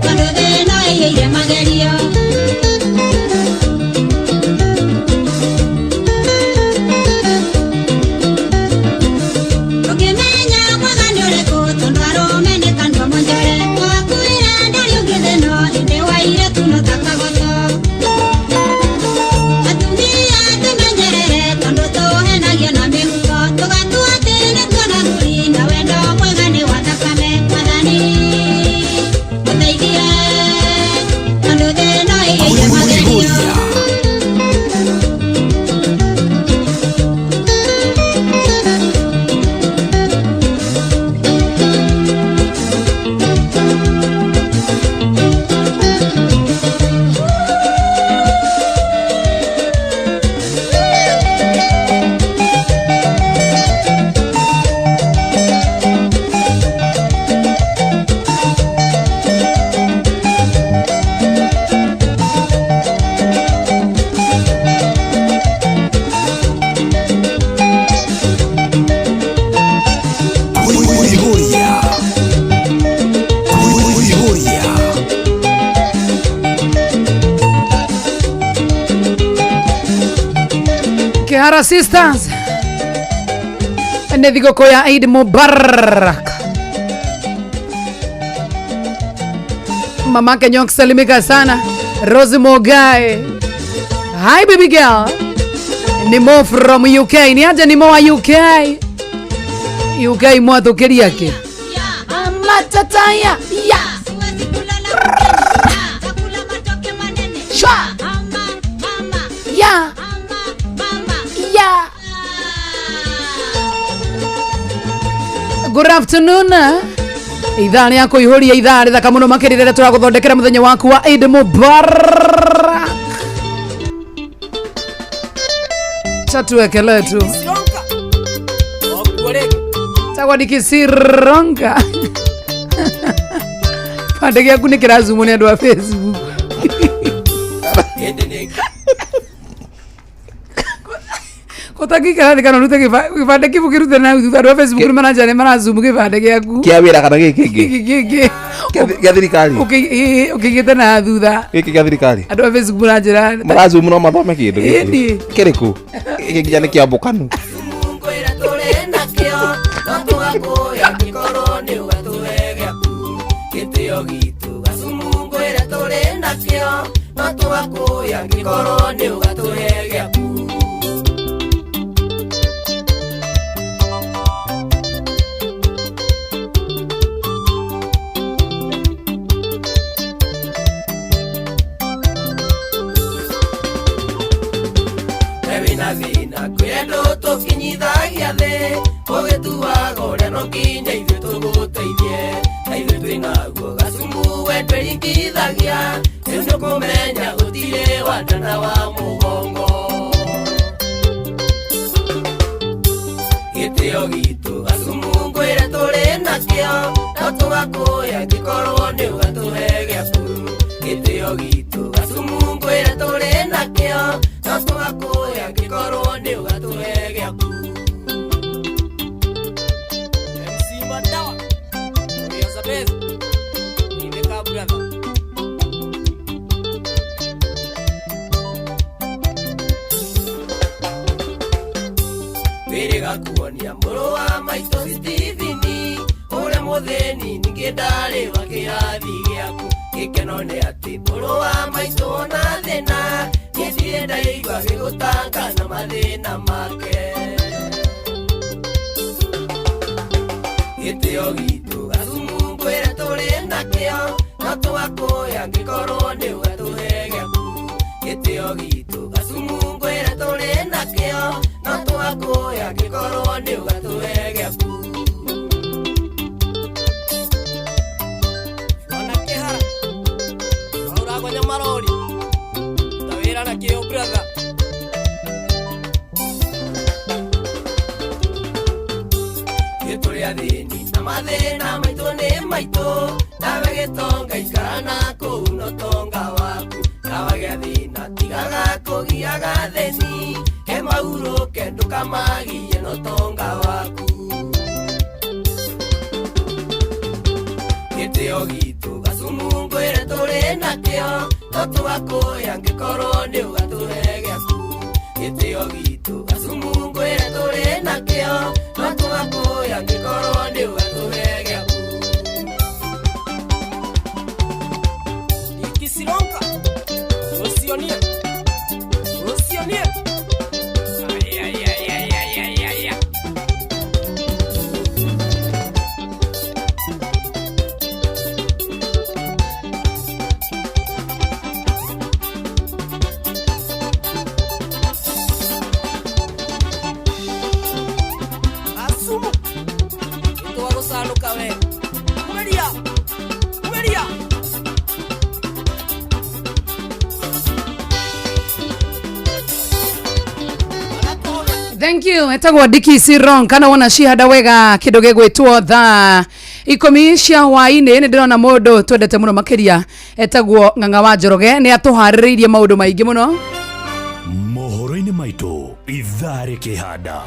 [SPEAKER 3] Cuando ven
[SPEAKER 2] Zara Sisters. Nethiko koya Eid Mubarak. Mama Kenyok salimika sana. Rose Mogae. Hi baby girl. Nimo from UK. Ni aje Nimo wa UK. UK mwato keriake. Matataya. Ya. Shwa. Ya. Ya. Good afternoon. Idhaa ni yako ihuri ya idhaa rithaka muno makirire turaguthondekera muthenya waku wa Eid Mubarak. Chatuwekele tu. Tawadikisironga. Pandege yaku ni kirazumu ni andu wa Facebook. Kotaki kana kana rute kifande kifu kirute na uthu wa Facebook ni manager ni manazumu kifande yaku.
[SPEAKER 5] Kia wira kana giki. Kia thirikari.
[SPEAKER 2] Ukigite na thutha.
[SPEAKER 5] Giki kia thirikari.
[SPEAKER 2] Andu wa Facebook manager.
[SPEAKER 5] Manazumu no mathome kindu giki. Kiriku. Giki jane kia mbukanu.
[SPEAKER 1] Vina kwendo tukinyithagia thi ugituaga uria no nginya ithuĩ tũgũteithie na ithuĩ twĩnaguo gacumu wetweringithagia rĩu nĩ kũmenya gũtirĩ wandana wa mũgongo gĩtĩo gitũ gacumu ngwĩre tũrĩ nakĩo no tũgakũya angĩkorwo nĩ ũgatũhe gĩaku gĩtĩo gitũ gacumu ngwĩre tũrĩ nakĩo no tũgakũya angĩkorwo nĩ ũgatũhe gĩaku MC Madawa Uriaza Beza Nindeka brother Wĩrĩga kuonia mũrũ wa maitũ Steveni ũrĩa mũthĩni ningĩ ndarĩ wa kĩrathi gĩaku gĩkeno nĩ atĩ mũrũ wa maitũ ona thĩna nĩndirĩ ndaigua gĩgũtanga na mathĩna make gĩtĩo gitũ gacumu ngwĩre tũrĩ nakĩo no tũgakũya angĩkorwo nĩ ũgatũhe gĩaku gĩtĩo gitũ gacumu ngwĩre tũrĩ nakĩo no tũgakũya angĩkorwo nĩ ũgatũhe gĩaku ona kĩhara auragonya marori tawĩra nakĩo brother gĩtũrĩ athĩni na mathĩna maitũ nĩ maitũ nawe gĩtonga ikara na kũu no tonga waku nawe gĩathĩna tigaga kũgiaga thĩni he maurũke ndũkamagie no tonga waku gĩtĩo gitũ gacumu ngwĩre tũrĩ nakĩo no tũgakũya angĩkorwo nĩ ũgatũhe gĩaku gĩtĩo gitũ gacumu ngwĩre tũrĩ nakĩo no tũgakũya angĩkorwo nĩ ũgatũhe gĩaku ikisironka usionie
[SPEAKER 2] Thank you. Etagwa Diki Sirong kana wona shihada wega kidoge gwetwo tha ikomi cia hwainĩ nĩ ndĩrona mũndũ twendete mũno makĩria etagwo Ng'ang'a wa Njoroge nĩ atũharĩrĩirie maũndũ maingĩ mũno
[SPEAKER 20] mohoro-inĩ maitũ ithaa rĩkĩhanda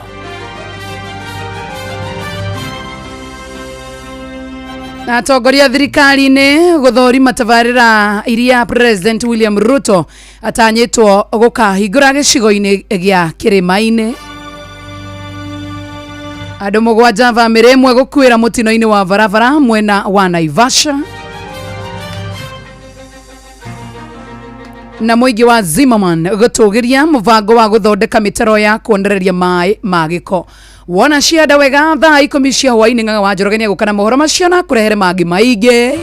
[SPEAKER 2] atongoria thirikari-inĩ gũthũrima tabarĩra iria President William Ruto atanyĩtwo gũkahingũra gĩcigo-inĩ gĩa kĩrĩma-inĩ. Andũ 7 bamĩrĩ ĩmwe gũkuĩra mũtino-inĩ wa barabara mwena wa Naivasha. Na mũingĩ wa Zimmerman gũtũgĩria mũbango wa gũthondeka mĩtaro ya kuondereria maĩ ma gĩko. Wona cianda wega thaa 10 cia hwaĩ-inĩ Ng'ang'a wa Njoroge nĩegũkana mohoro macio na kũrehere mangĩ maingĩ.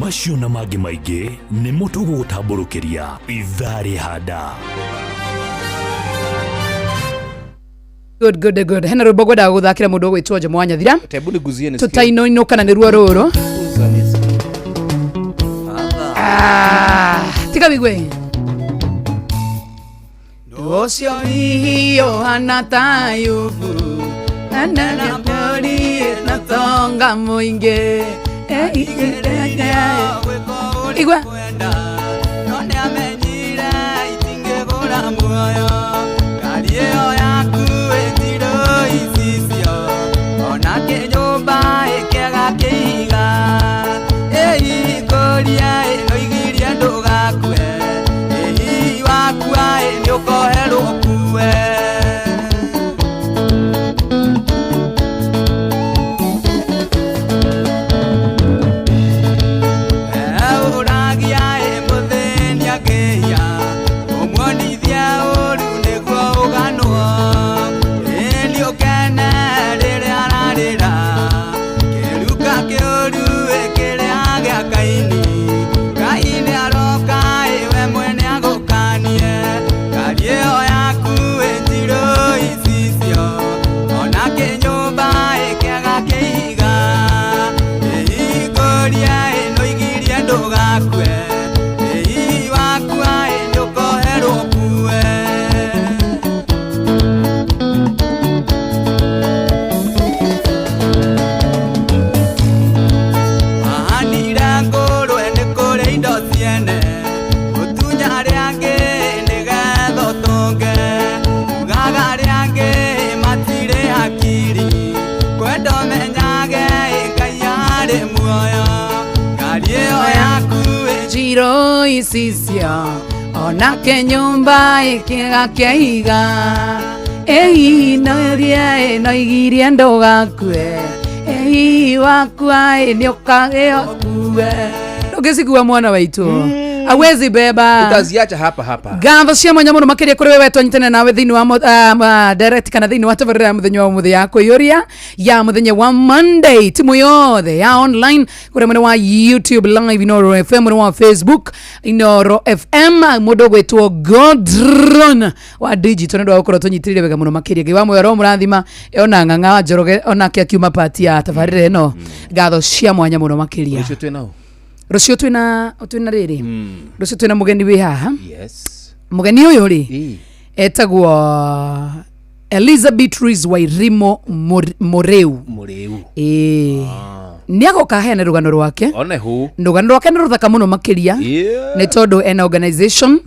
[SPEAKER 20] Macio na mangĩ maingĩ nĩ mũtũgũtambũrũkĩria ithaa rĩhanda.
[SPEAKER 2] Good. Hena rwĩmbo ngwendaga gũthakĩra mũndũ ũgwĩtwo Jomo wa Nyathira.
[SPEAKER 5] Tebu niguzie nisikie.
[SPEAKER 2] Tutainũinũka na nĩruo rũrũ. Tika bigwe. Osio hiyo anatayubu. Anana pori na tonga muinge. Igwa. None amenyire itinge bora muoyo. Kariyo yaku etiro isisio. Ona kenyumba ekega keiga. Ei koria eno igiria ndugakue. Ei wakua enyo kohero kue. Jiro isisio ona kenyumba ekega keiga. Ei noria no igiria ndogakue. Ei wakua enyoka okue. Ndogezigua mwana waitu. Awezi beba.
[SPEAKER 5] Utaziacha hapa.
[SPEAKER 2] Gatho cia mwanya muno makiria kuri wewe twanyitane nawe thiini wa direct kana thiini wa tabarira ya muthenya wa muthi ya kuiyoria ya muthenya wa Monday timu yothe ya online kuri mwena wa YouTube live Inoro FM mwena wa Facebook Inoro FM mundu gwetwo Godron wa digital ndo gukora tunyitirire wega muno makiria giwa moyo murathima ona Ng'ang'a wa Njoroge ona kiuma party ya tabarira ino gatho cia mwanya muno makiria.
[SPEAKER 5] Rucio twinao.
[SPEAKER 2] Rucio twina riri. Rucio twina mugeni wi haha.
[SPEAKER 5] Yes.
[SPEAKER 2] Mugeni uyu ri etagwo Elizabeth Ruiz Wairimo Moreu. Niagoka hena rugano rwake.
[SPEAKER 5] One hu.
[SPEAKER 2] Rugano rwake ni ruthaka muno makiria. Ni tondu ena organization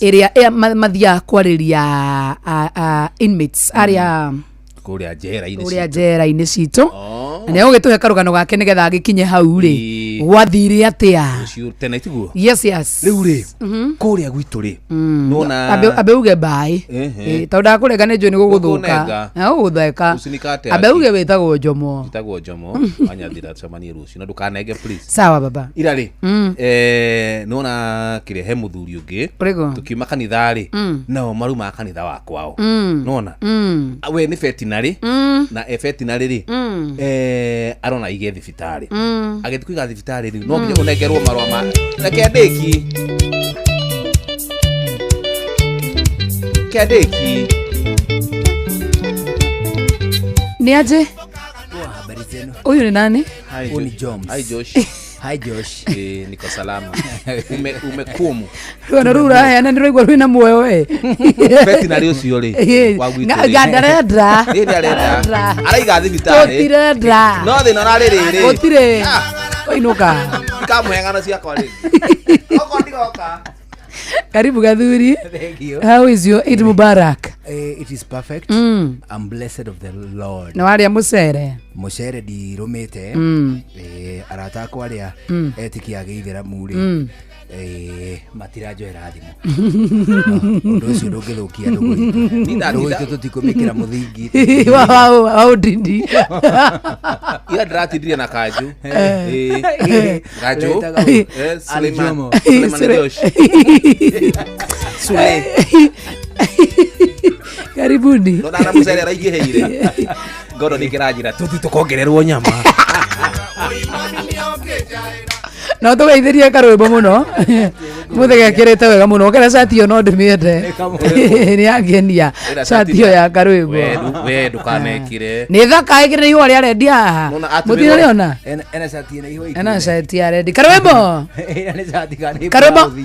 [SPEAKER 2] area mathia kwariria inmates aria
[SPEAKER 5] kuria
[SPEAKER 2] jera-ini citu. Na ugituhe karugano gake nigetha agikinye hau ri gwathire atia
[SPEAKER 5] tena itiguo.
[SPEAKER 2] Yes
[SPEAKER 5] riu ri kuria gwitu ri nona
[SPEAKER 2] abeuge bai tonda kurega ne joni guguthuka na ugutheka abeuge wetagwo Jomo Wanyathira chamani rucio na ndukanenge please. Sawa baba
[SPEAKER 5] ira ri nona kire he muthuri ungi tukiuma kanitha ri nao maruma kanitha wa kwao nona we ni veterinary na veterinary ri arona ige thibitari agithiku iga thibitari ri no nginya unengerwo marwa ma kendeki
[SPEAKER 2] ni aje huyu ni nani?
[SPEAKER 5] Uni Joms. Hi Josh.
[SPEAKER 12] Hi Josh.
[SPEAKER 5] Niko salama. Umekumu.
[SPEAKER 2] Rwana rura haya na ndirigwa rwina muoyo we.
[SPEAKER 5] Beti na rio ri.
[SPEAKER 2] Gadarendra.
[SPEAKER 5] Ni arenda. Araiga thibitari.
[SPEAKER 2] Gotirendra.
[SPEAKER 5] No thina na riri.
[SPEAKER 2] Gotire. Oinuka.
[SPEAKER 5] Ikamuhengana cia kwa ri. Oko ndigoka.
[SPEAKER 2] Karibu Gathuri.
[SPEAKER 12] Thank you.
[SPEAKER 2] How is your Eid Mubarak?
[SPEAKER 12] It is perfect. I'm blessed of the Lord.
[SPEAKER 2] Na waria mucere.
[SPEAKER 12] Mucere ndirumite. Arata akwa aria etikia Gĩithĩramu ri. Matirajoera thimu. Undu ucio ndungithukia ndugu tutikumikira muthingi.
[SPEAKER 2] Wow, dindi.
[SPEAKER 5] Ira ndratindire na Kanju. Kanju. Suleiman Josh. Sule.
[SPEAKER 2] Karibuni.
[SPEAKER 5] Ndona na mucere araingĩhĩire. Ngono nikirajira tukongererwo nyama.
[SPEAKER 2] No tugeithirie karwimbo muno muthege kirite wega muno kera shati yo no ndimiende ni angenia shati yo ya karwimbo
[SPEAKER 5] we ndukanekire
[SPEAKER 2] ni thaka ikire iho ria redia haha muthire riona
[SPEAKER 12] ena shati ina iho
[SPEAKER 2] ena shati ya redia karwimbo
[SPEAKER 12] ena shati kani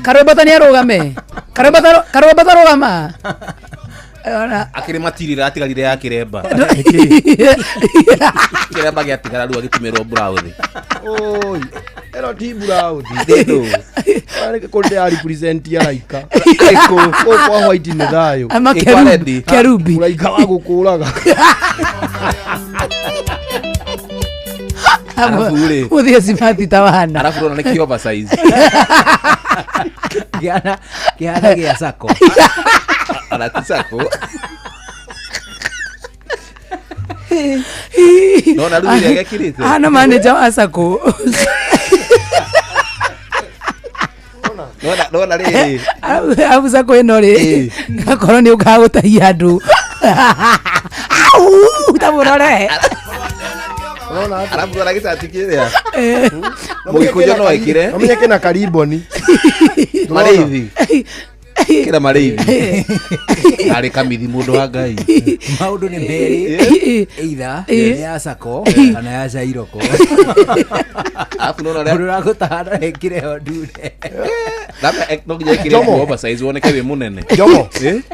[SPEAKER 2] karwimbo tani arugame karwimbo tarugama
[SPEAKER 5] akire matirira atigarire ya kiremba kiremba giatigara ru agitumirwo browse
[SPEAKER 12] oi ero ti browse ndedo areke konde ari present ya laika eko kwa white ni dayo
[SPEAKER 2] ama kerubi
[SPEAKER 12] laika wagukuraga
[SPEAKER 5] arafule
[SPEAKER 2] uthie simati tawana
[SPEAKER 5] arafule na kioba size
[SPEAKER 12] kiana gia sako
[SPEAKER 5] anatisako no na rubi ya kirite
[SPEAKER 2] ana manager wa sako
[SPEAKER 5] no na riri
[SPEAKER 2] abu sako ino ri ngakoro ni ukagutahia andu utamurore
[SPEAKER 5] arabu na gicati kiria mugikujo no ekire
[SPEAKER 12] amenyeke na kariboni
[SPEAKER 5] marithi kira marithi ari kamithi mundu wa Ngai
[SPEAKER 12] maundu ni mberi either ya sako kana ya Jairoko
[SPEAKER 5] afu no na
[SPEAKER 12] ura gutahana ekire ondude
[SPEAKER 5] Lama eknogia kire kuoba size woneke we munene
[SPEAKER 12] jomo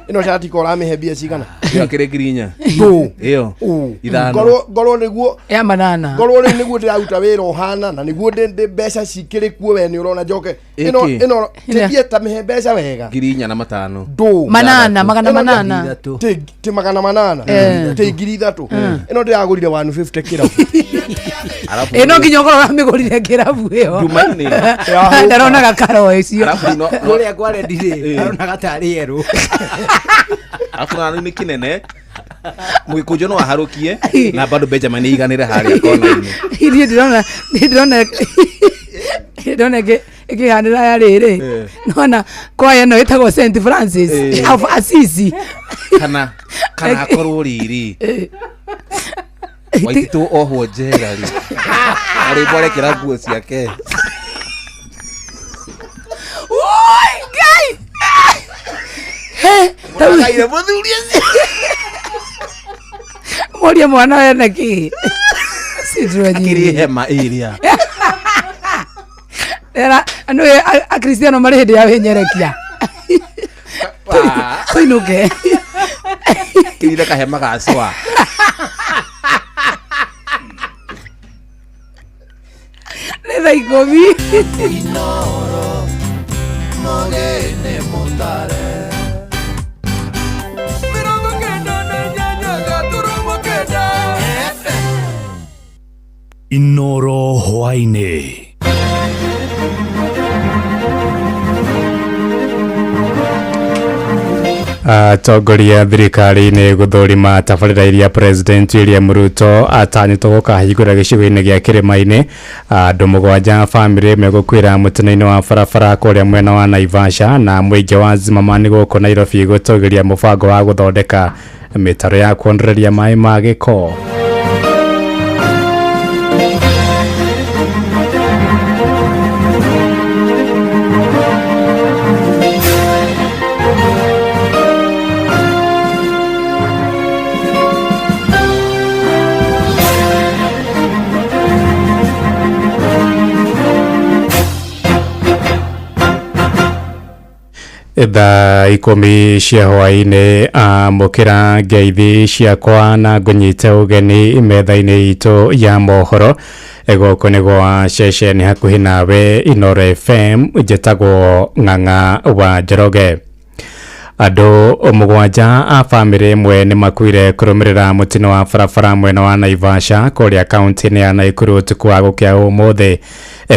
[SPEAKER 12] ino shati ko rame hebia cigana
[SPEAKER 5] ya kire grinya iyo
[SPEAKER 12] ithano ngoro niguo
[SPEAKER 2] ya manana
[SPEAKER 12] ngoro niguo ndirauta wira ohana na niguo ndi mbeca cikire kuo we ni urona njoke ino tibie ta mehe mbeca wega
[SPEAKER 5] grinya na matano
[SPEAKER 2] manana magana
[SPEAKER 12] ti magana manana ti ngiri ithatu ino ndiragurire 150 kirabu
[SPEAKER 2] ino kinyokoro ramigurire kirabu iyo
[SPEAKER 5] Jumaine
[SPEAKER 2] ndarona gakaro icio
[SPEAKER 12] kuria kware ndire arona gatari yeru
[SPEAKER 5] afuna ni kinene mugikujo no aharukie na bado Benjamin iganire haria kona-ini
[SPEAKER 2] ndona ikihanira ya riri nona kwaya no itagwo St Francis of Assisi
[SPEAKER 5] kana akorwo riri waititu ohwo njera ri ari borekera nguo ciake
[SPEAKER 2] oi Ngai
[SPEAKER 5] taire muthuri
[SPEAKER 2] moria mwana wa naki
[SPEAKER 5] kiri hema iria
[SPEAKER 2] era anu a Cristiano mari hindi ya wenyerekia koinuke
[SPEAKER 5] kiri ka hema gaswa
[SPEAKER 2] neza ikomi
[SPEAKER 1] inoro mogene montare
[SPEAKER 20] Inoro hwaine
[SPEAKER 10] atongoria thirikari nĩ gũthũrima tabarĩra iria President William Ruto atanyĩtwo gũkahingũra gĩcigo-inĩ gĩa kĩrĩma-inĩ. Andũ mũgwanja bamĩrĩ megũkuĩra mũtino-inĩ wa barabara kũrĩa mwena wa Naivasha na mũingĩ wa Zimmerman gũkũ Nairobi gũtũgĩria mũbango wa gũthondeka mĩtaro ya kuongereria maĩ ma gĩko. thaa 10 cia hwaini amukira ngeithi ciakwa na ngunyite ugeni metha-ini itu ya mohoro egoko ni gwa ceceni hakuhi nawe Inoro FM njitagwo Ng'ang'a wa Njoroge. Andu mugwanja a family imwe ni makuire kurumirira mutino wa barabara mwena wa Naivasha kuria kaunti ya Nakuru tukwa gukia umuthi.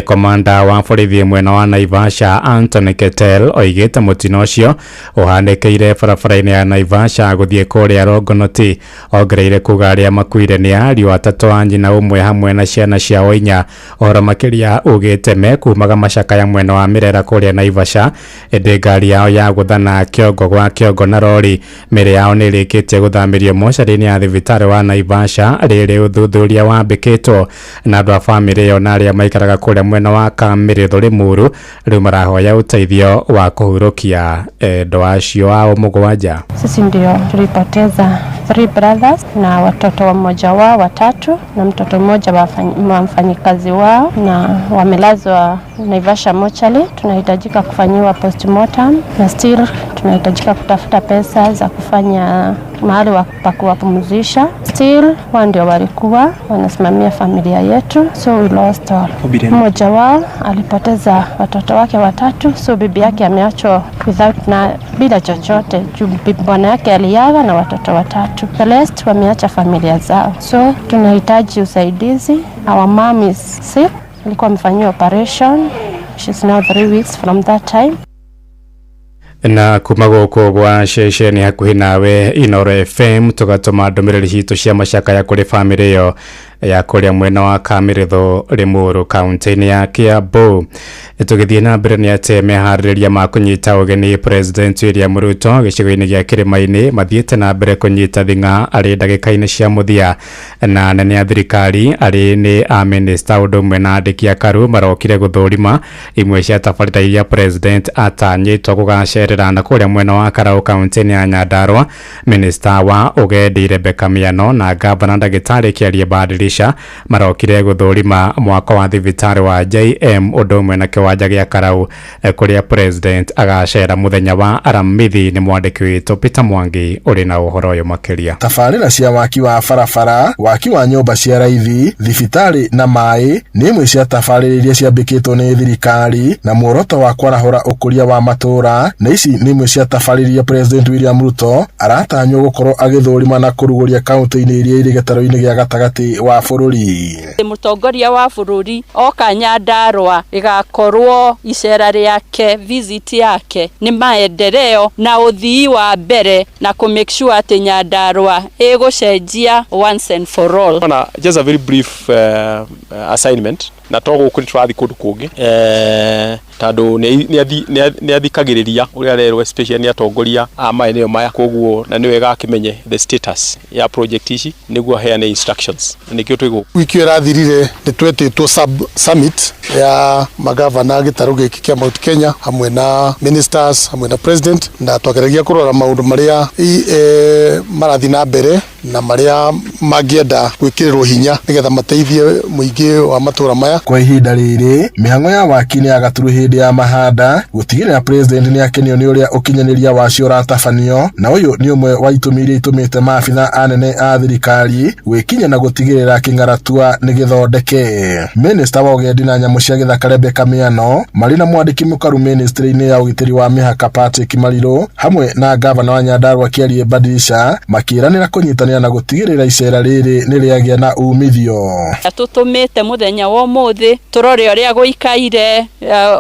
[SPEAKER 10] Komanda wa borithi mwena wa Naivasha Anthony Ketel oigite mutino ucio uhanikeire barabara-ini ya Naivasha guthie kuria Rongonoti. Ongereire kuga aria makuire ni ariu atatu a nyina umwe hamwe na ciana ciao 4. Ohoro makiria ugite me kumaga macakaya mwena wa Mirera kuria Naivasha indi ngari yao ya guthana kiongo gwa kiongo na rori mere yao ni rikitie guthamirio mocarĩ-inĩ ya thibitari wa Naivasha rĩrĩ uthuthuria wambĩkĩtwo na andu a family yo na aria maikaraga kuria mwena wa Kamirĩthũ Limuru rĩu marahoya uteithio wa kuhurukia endo acio ao mugwanja.
[SPEAKER 13] Sisi ndio tulipoteza 3 brothers na watoto wa mmoja wao 3 na mtoto mmoja wa mfanyikazi wao, na wamelazwa Naivasha mochari. Tunahitajika kufanyiwa postmortem na still tunahitajika kutafuta pesa za kufanya mahali pa kuwapumzisha. Still wao ndio walikuwa wanasimamia familia yetu, so we lost all. Mmoja wao alipoteza watoto wake 3, so bibi yake ameachwa without na bila chochote. Bwana yake aliaga na watoto 3. The rest wameacha familia zao, so tunahitaji usaidizi. Our mom is sick, alikuwa amefanyiwa operation. She's now 3 weeks from that time.
[SPEAKER 10] Na kuma guku gwa ceceni hakuhi nawe Inoro FM tugatuma ndumiriri citu cia macakaya kuri family yo ya kuria mwena wa Kamirĩthũ Limuru kaunti-inĩ ya Kiambu. Tugithie na mbere ni ate meharĩrĩria ma kunyita ugeni President William Ruto gĩcigo-inĩ gĩa Kĩrĩma-inĩ mathiĩte na mbere kunyita thing'a arĩ ndagĩka-inĩ cia mũthia, na nene a thirikari arĩ nĩ a minister ũndũ ũmwe na andĩki a karu marokire gũthũrima imwe cia tabarĩra iria President atanyĩtwo gũgacerera na kuria mwena wa Karaũ kaunti-inĩ ya Nyandarua. Minister wa ugendi Rebecca Miano na gavana ndagĩtarĩ Kĩarie Mbadilisha marokire gũthũrima mwako wa thibitari wa JM ũndũ ũmwe na kiwanja gĩa Karaũ kuria President agacera muthenya wa Aramithi. Ni mwandĩki witũ Peter Mwangi uri na ũhoro ũyũ makĩria.
[SPEAKER 17] Tabarĩra cia waki wa barabara, waki wa nyũmba cia raithi, thibitari na maĩ nĩ imwe cia tabarĩra iria ciambĩkĩtwo nĩ thirikari na muoroto wa kwarahũra ũkũria wa matũra, na ici nĩ imwe cia tabarĩra iria President William Ruto aratanywo gũkorwo agĩthũrima na kũrugũria kaunti-inĩ iria irĩ gĩtarũ-inĩ gĩa gatagatĩ wa bũrũri.
[SPEAKER 18] Mũtongoria wa bũrũri oka Nyandarua igakorwo icera rĩake, visit yake ni maendeleo na uthii wa mbere na ku make sure ati Nyandarua ĩgũcenjia once and for all.
[SPEAKER 19] Just a very brief assignment na togo kuri twathi kundu kungi tando ni athikagiriria uria rero especially ni atongoria a maeneo maya, koguo na niwe gakimenye the status ya project ici niguo heane instructions nikio twigo.
[SPEAKER 17] Wiki irathirire ni twetitwo summit ya magavana gĩtarũ gĩkĩ kĩa Mount Kenya hamwe na ministers hamwe na president, na twageragia kurora maundu maria marathi na mbere na maria mangĩenda gwĩkĩrĩrwo hinya nigetha mateithie mũingĩ wa matũra maya. Kwa ihinda rĩrĩ mĩhang'o ya waki nĩ agaturu hĩndĩ ya mahanda gũtigĩrĩra president nĩ akenio nĩ ũrĩa ũkinyanĩria wacio ũratabanio, na ũyũ nĩ ũmwe wa itũmi iria itũmĩte maabitha anene a thirikari gwĩkinya na gũtigĩrĩra kĩng'aratua nĩ gĩthondeke. Minister wa ũgendi na nyamũ cia gĩthaka Rebecca Miano marĩ na mwandĩki mũkaru ministry-inĩ ya ũgitĩri wa mĩhaka Patrick Marirũ hamwe na gavana wa Nyandarua Kĩarie Mbadilisha makĩranĩra kũnyitanĩra na gũtigĩrĩra icera rĩrĩ nĩ rĩagĩa na umithio.
[SPEAKER 18] Tũtũmĩte muthenya wa ũmũthĩ turore ũrĩa gũikaire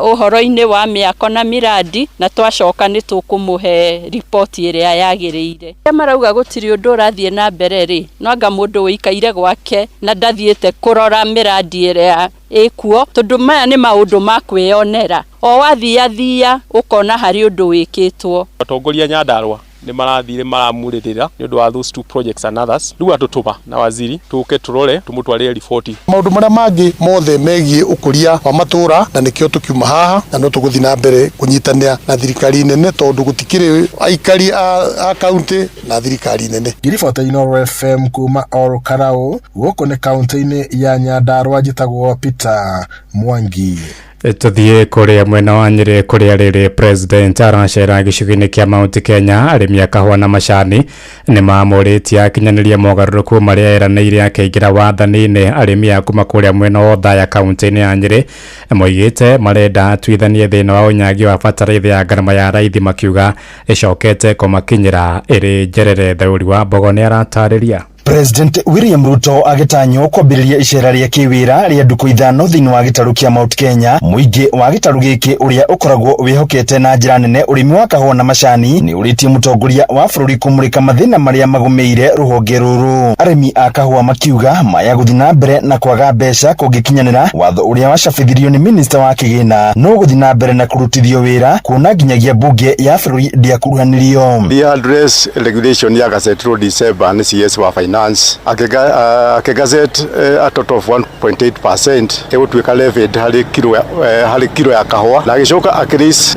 [SPEAKER 18] ũhoro-inĩ wa mĩako na miradi, na twacoka nĩ tũkũmũhe ripoti ĩrĩa yagĩrĩire. Marauga gũtirĩ ũndũ ũrathiĩ na mbere rĩ, no anga mũndũ ũikaire gwake na ndathiĩte kũrora miradi ĩrĩa ĩkuo, tondũ maya nĩ maũndũ ma kwĩyonera. O wathiathia ũkona harĩ ũndũ wĩkĩtwo.
[SPEAKER 19] Atongoria Nyandarua ni marathire maramurĩrĩra nĩ ũndũ wa those 2 projects and others. Rĩu atũtũma na waziri tũke tũrore tũmũtwarĩre riboti.
[SPEAKER 17] Maũndũ marĩa mangĩ mothe megiĩ ũkũria wa matũra, na nĩkĩo tũkiuma haha na no tũgũthiĩ na mbere kũnyitanĩra na thirikari nene, tondũ gũtikĩrĩ aikari a kaunti na thirikari nene. Ngiribota Inoro FM kuma Karaũ gũkũ nĩ kaunti-inĩ ya Nyandarua njĩtagwo Peter Mwangi.
[SPEAKER 10] tuthie kuria mwena wa Nyeri kuria riri president aracera gicigo-ini kia Mount Kenya arimi a kahua na macani ni mamuritie akinyaniria mogaruruku maria eraniire akaingira wathani-ini arimi a kuma kuria mwena wa Othaya kaunti-ini ya Nyeri moigite marenda twithanie thina wa unyagi wa bataraitha ya ngarama ya raithi makiuga icokete kumakinyira iri njerere. Thauri wa Mbogo ni aratariria.
[SPEAKER 14] President William Ruto agitanywo kwambiriria icera ria kiwira ria nduku ithano thiini wa gitaru kia Mount Kenya. Muingi wa gitaru giki uria ukoragwo wihokete na njira nene urimi wa kahua na macani ni uritie mutongoria wa bururi kumurika mathina maria magumeire ruhonge ruru. Arimi a kahua makiuga maya guthi na mbere na kwaga mbeca kungikinyanira watho uria wacabithirio ni minister wa kigina no guthi na mbere na kurutithio wira kuona nginyagia bunge ya bururi ndiakuruhanirio.
[SPEAKER 15] The address regulation ya Gazette December ni CS wa finance akigazet a total of 1.8% egutwika levied hari kilo ya kahua na gicoka akiris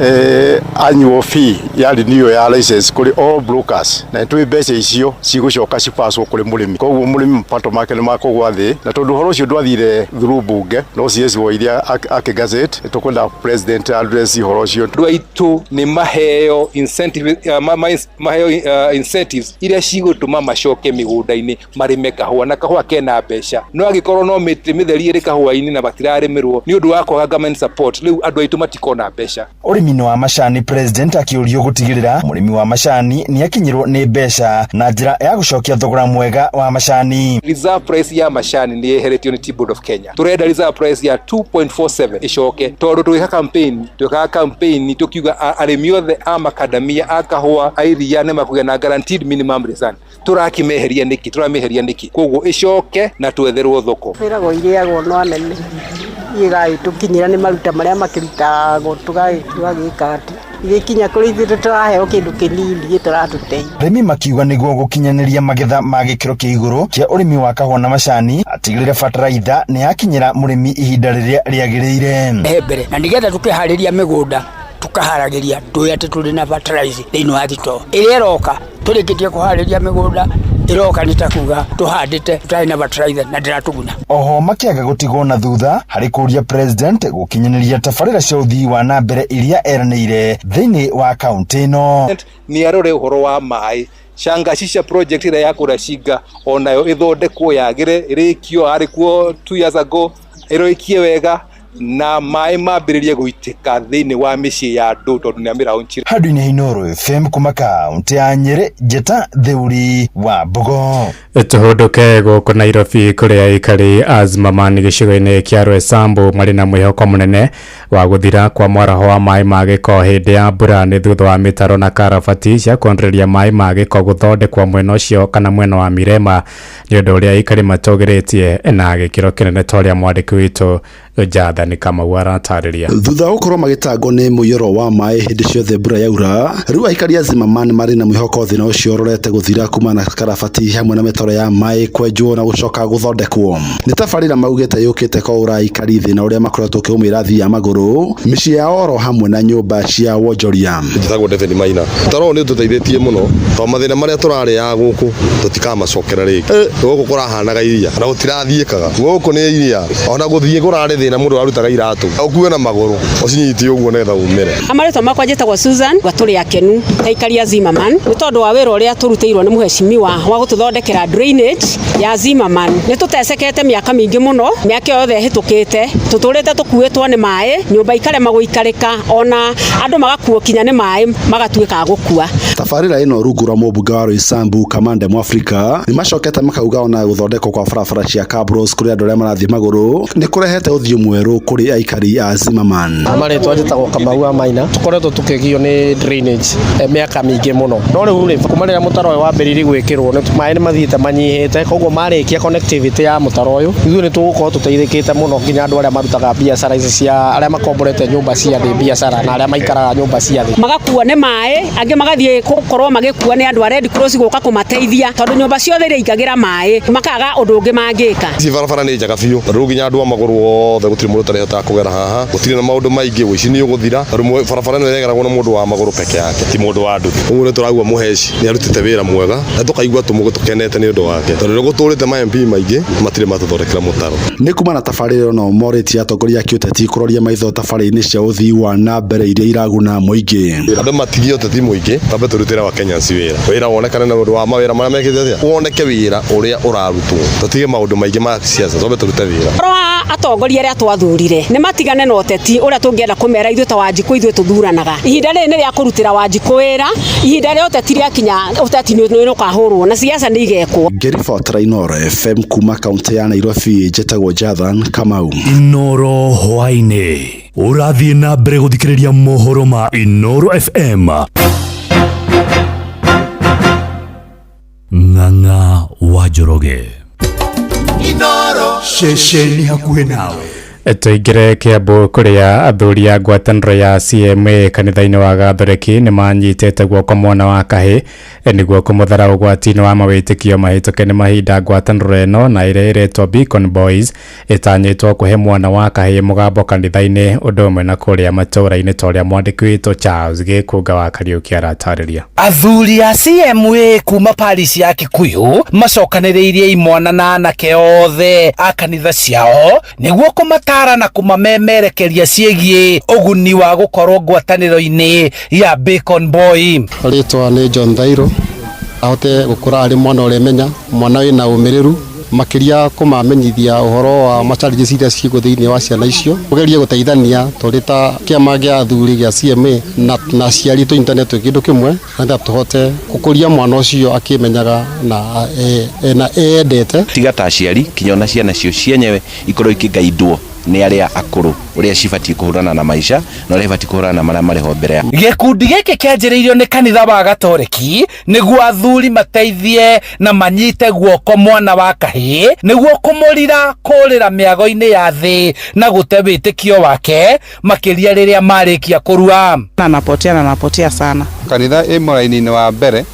[SPEAKER 15] annual fee ya renew ya license kuri all brokers na twi mbeca icio cigucoka cipaswo kuri murimi koguo murimi mpato make ni makogwa thi na tondu horo ucio ndwathire through bunge no CS wo iria akigazet tukwenda president address horo ucio
[SPEAKER 16] ndwaitu ni maheo incentive incentives iria cigutuma macoke migunda-ini marime kahua na kahua kena mbeca no agikorwo no mitheri iri kahua-ini na batirarimirwo ni undu wa kwaga government support riu andu aitu matikona mbeca.
[SPEAKER 14] Urimi wa macani president akiurio gutigirira murimi wa macani ni akinyirwo ni mbeca na njira ya gucokia thogora mwega wa macani.
[SPEAKER 16] Reserve price ya macani ni eheretio ni Tea Board of Kenya. Turenda reserve price ya 2.47 icoke tondu twika campaign tukiuga arimi othe a macadamia a kahua a iria ne makugia na guaranteed minimum return turakimeheria niki koguo icoke na twetherwo thoko
[SPEAKER 24] wirago iriagwo no anene igai tukinyira ni maruta maria makirutagwo tugagika ati igikinya kuri ithu turaheo kindu kinini gituratuteithia.
[SPEAKER 14] Arimi makiuga niguo gukinyaniria magetha ma gikiro kia iguru kia urimi wa kahua na macani atigirire bataraitha ni akinyira murimi ihinda riria riagiriire
[SPEAKER 25] mbere na nigetha tukihariria migunda tukaharagiria tuyate tuli na fertilizer thiini wa thito iria iroka turikitie kuhariria migunda iroka nitakuga tuhandite tutari na fertilizer na ndiratuguna.
[SPEAKER 14] Oho makiaga gutigwo na thutha hari kuria president gukinyaniria tabarira cia uthii wa na mbere iria eraniire thiini wa kaunti ino
[SPEAKER 16] ni arore uhoro wa mai Shangashisha project ira ya kurashiga onayo ithondekwo yagire irikio ari kuo 2 years ago iroikie wega na mai mambiririe guitika thiini wa micii ya andu tondu ni amira unchira.
[SPEAKER 14] Hadu ni Inooro FM kuma kaunti ya Nyeri, Njeta Theuri wa Mbogo.
[SPEAKER 10] Tuhuduke guku Nairobi kuria ikari Azmamani gicigo-ini kia Roysambu mari na mwihoko munene wa guthira kwa mwaraho wa mai ma giko hindi ya mbura ni thutha wa mitaro na karabati cia kuongereria mai ma giko guthondekwo mwena ucio kana mwena wa Mirema ni undu uria ikari matogiritie na gikiro kinene toria mwandiki witu Jathani Kamau aratariria.
[SPEAKER 26] Thutha gukorwo magitangwo ni muyoro wa mai hindi ciothe mbura yaura riu aikari Azmamani mari na mwihoko thina ucio rorete guthira kuma na karabati hamwe na mitaro ya mai kwenjwo na gucoka guthondekwo. Ni tabarira maugite yukite ko uraikari thina uria makoretwo kiumira thi ya maguru micii ya oro hamwe na nyumba cia wonjoria.
[SPEAKER 27] Njitagwo David Maina taro ni tuteithĩtie muno to mathina maria turari ya guku tutikamacokerera rĩngĩ guku kurahanaga iria na gutirathiĩkaga guku ni iria ona guthii kurari thina mundu arutaga iratu ukue na maguru ucinyiti uguo netha umire.
[SPEAKER 28] Amaretwo makwa njĩtagwo Susan gaturi akenu taikari Azmamani ni tondu wa wĩra uria turuteirwo ni muheshimiwa wa gututhondekera drainage ya Azmamani ni tutecekete miaka mingi muno miaka yothe hitukite tuturite tukuitwo ni mai nyumba ikarema guikarika ona andu magakuo kinya ni mai magatuika gukua.
[SPEAKER 26] Tabarira ino rugura mubunge wa Roysambu Kamande Mwafrika ni macokete makauga ona guthondekwo kwa barabara cia cabros kuri andu aria marathie maguru ni kurehete uthio mweru kuri aikari a Azmamani.
[SPEAKER 12] Amaretwo njĩtagwo Kamau Maina tukoretwo tukigio ni drainage miaka mingi muno no riu ri kumarira mutaro uyu wambiririe gwikirwo ni mai ni mathiite manyihite koguo marikia connectivity ya mutaro uyu ithu ni tugukorwo tuteithikite muno nginya andu aria marutaga biacara ici cia aria makomborete nyumba cia thi biacara na aria maikaraga nyumba cia thi
[SPEAKER 28] magakuo ni mai angi magathie gukorwo magikua ni andu a Red Cross guka kumateithia tondu nyumba ciothe iringagira mai makaga undu ungi mangika.
[SPEAKER 27] Ici barabara ni njega biũ riu nginya andu a maguru othe gutiri mundu tarehota kugera haha gutiri na maundu maingi wici ni uguthira riu barabara ni iregeragwo na mundu wa maguru peke yake ti mundu wa nduthi uguo ni turagua muheci ni arutite wira mwega na tukaigua tumugutukenete ni undu wake tondu riu guturite ma MP maingi matire matuthondekera mutaro
[SPEAKER 26] ni kuma na tabarĩra no morĩtie atongoria a kĩũteti kũroria maitho tabarĩra-inĩ cia ũthii wa na mbere iria iraguna mũingĩ.
[SPEAKER 27] Andũ matigie ũteti mũingĩ tambe tũrutĩre wa Kenya wĩra wonekane na ũndũ wa mawĩra marĩa mekĩte atĩa woneke wĩra ũrĩa ũrarutwo tũtige maũndũ maingĩ ma siasa tambe tũrute wĩra.
[SPEAKER 28] Atongoria aria twathurire ni matigane na ũteti ũrĩa tũngĩenda kũmera ithuĩ ta Wanjikũ ithuĩ tũthuranaga ihinda rĩrĩ nĩ rĩa kũrutĩra Wanjikũ wĩra ihinda rĩa ũteti rĩakinya ũteti nĩ ũkahũrwo na siasa nĩ igekwo.
[SPEAKER 26] Ngĩribotera Inooro FM kuma kaunti ya Nairobi njĩtagwo Jathan Kamau.
[SPEAKER 20] Inooro hwainĩ ũrathiĩ na mbere gũthikĩrĩria mohoro ma Inooro FM. Ng'ang'a wa Njoroge
[SPEAKER 1] Inooro
[SPEAKER 20] ceceni hakuhĩ nawe.
[SPEAKER 10] Tuingire Kiambu kuria athuri a ngwatanĩro ya CMA kanitha-inĩ wa Gathoreki nĩ manyitĩte guoko mwana wa kahĩ nĩguo kũmũthara ũgwati-inĩ wa mawĩtĩkio mahĩtũke nĩ mahinda ngwatanĩro ĩno na ĩrĩa ĩretwo Beacon Boys ĩtanyĩtwo kũhe mwana wa kahĩ mũgambo kanitha-inĩ ũndũ ũmwe na kũrĩa matũũra-inĩ ta ũrĩa mwandĩki witũ Charles Gĩkũnga wa Kariũki aratarĩria.
[SPEAKER 4] Athuri a CMA kuma Paris ya Kikuyu macokanĩrĩirie imwana na anake othe a kanitha ciao nĩguo kũmatara na kumamemerekeria ciĩgiĩ ũguni wa gũkorwo ngwatanĩro-inĩ ya Beacon Boy.
[SPEAKER 17] Ritwa nĩ John Thairo ahote gũkũra arĩ mwana ũrĩa menya mwana wĩna ũmĩrĩru makiria kumamenyithia uhoro wa machallenges iria ciĩko thĩinĩ wa ciana icio ũgerie gũteithania tũrĩ ta kĩama gĩa athuri gĩa CMA na ciari tu internet kĩndũ kĩmwe na tũhote gũkũria mwana ũcio akĩmenyaga na endete
[SPEAKER 6] tiga ta ciari kinyona ciana cio cienyewe ikorwo ikĩgaidwo nĩ arĩa akũrũ ũrĩa cibatie kũhũrana na maisha na ũrĩa cibatie kũhũrana na marĩa marĩho mbere ya.
[SPEAKER 4] Gĩkundi gĩkĩ kĩanjĩrĩirio nĩ kanitha wa Gatoreki nĩguo athuri mateithie na manyite guoko mwana wa kahĩ nĩguo kũmũrira kũrĩra mĩago-inĩ ya thĩ na gũte wĩtĩkio wake makĩria rĩrĩa marĩkia kũrua.
[SPEAKER 8] Napotea sana.
[SPEAKER 16] Kanitha ĩ mũraini-inĩ wa mbere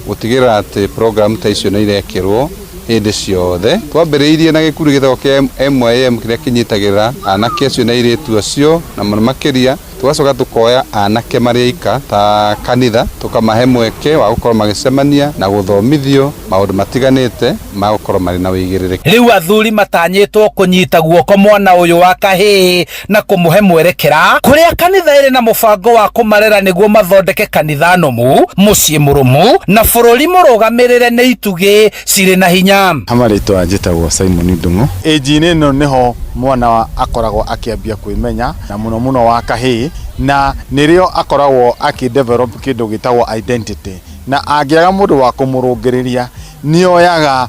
[SPEAKER 16] gũtigĩrĩra atĩ program ta icio nĩ irekĩrwo hĩndĩ ciothe. Twambĩrĩirie na gĩkundi gĩtagwo kĩa MYM kĩrĩa kĩnyitagĩrĩra anake acio na airĩtu acio na mũno makĩria tugacoka tukoya anake marĩa ika ta kanitha tukamahe mweke wa gũkorwo magĩcemania na gũthomithio maũndũ matiganĩte ma gũkorwo marĩ na wĩigĩrĩrĩki.
[SPEAKER 4] Rĩu athuri matanyĩtwo kũnyita guoko mwana ũyũ wa kahĩ na kũmũhe mwerekera kũrĩa kanitha ĩrĩ na mũbango wa kũmarera nĩguo mathondeke kanitha nũmu mũciĩ mũrũmu na bũrũri mũrũgamĩrĩre nĩ itugĩ cirĩ na hinya.
[SPEAKER 9] Amarĩtwa njĩtagwo Simon Ndung'u. Ĩnji-inĩ ĩno nĩho mwana akoragwo akĩambia kwĩmenya na mũno wa kahĩ na nĩrĩo akoragwo akĩdevelop kĩndũ gĩtagwo identity na angĩaga mũndũ wa kũmũrũngĩrĩria nĩoyaga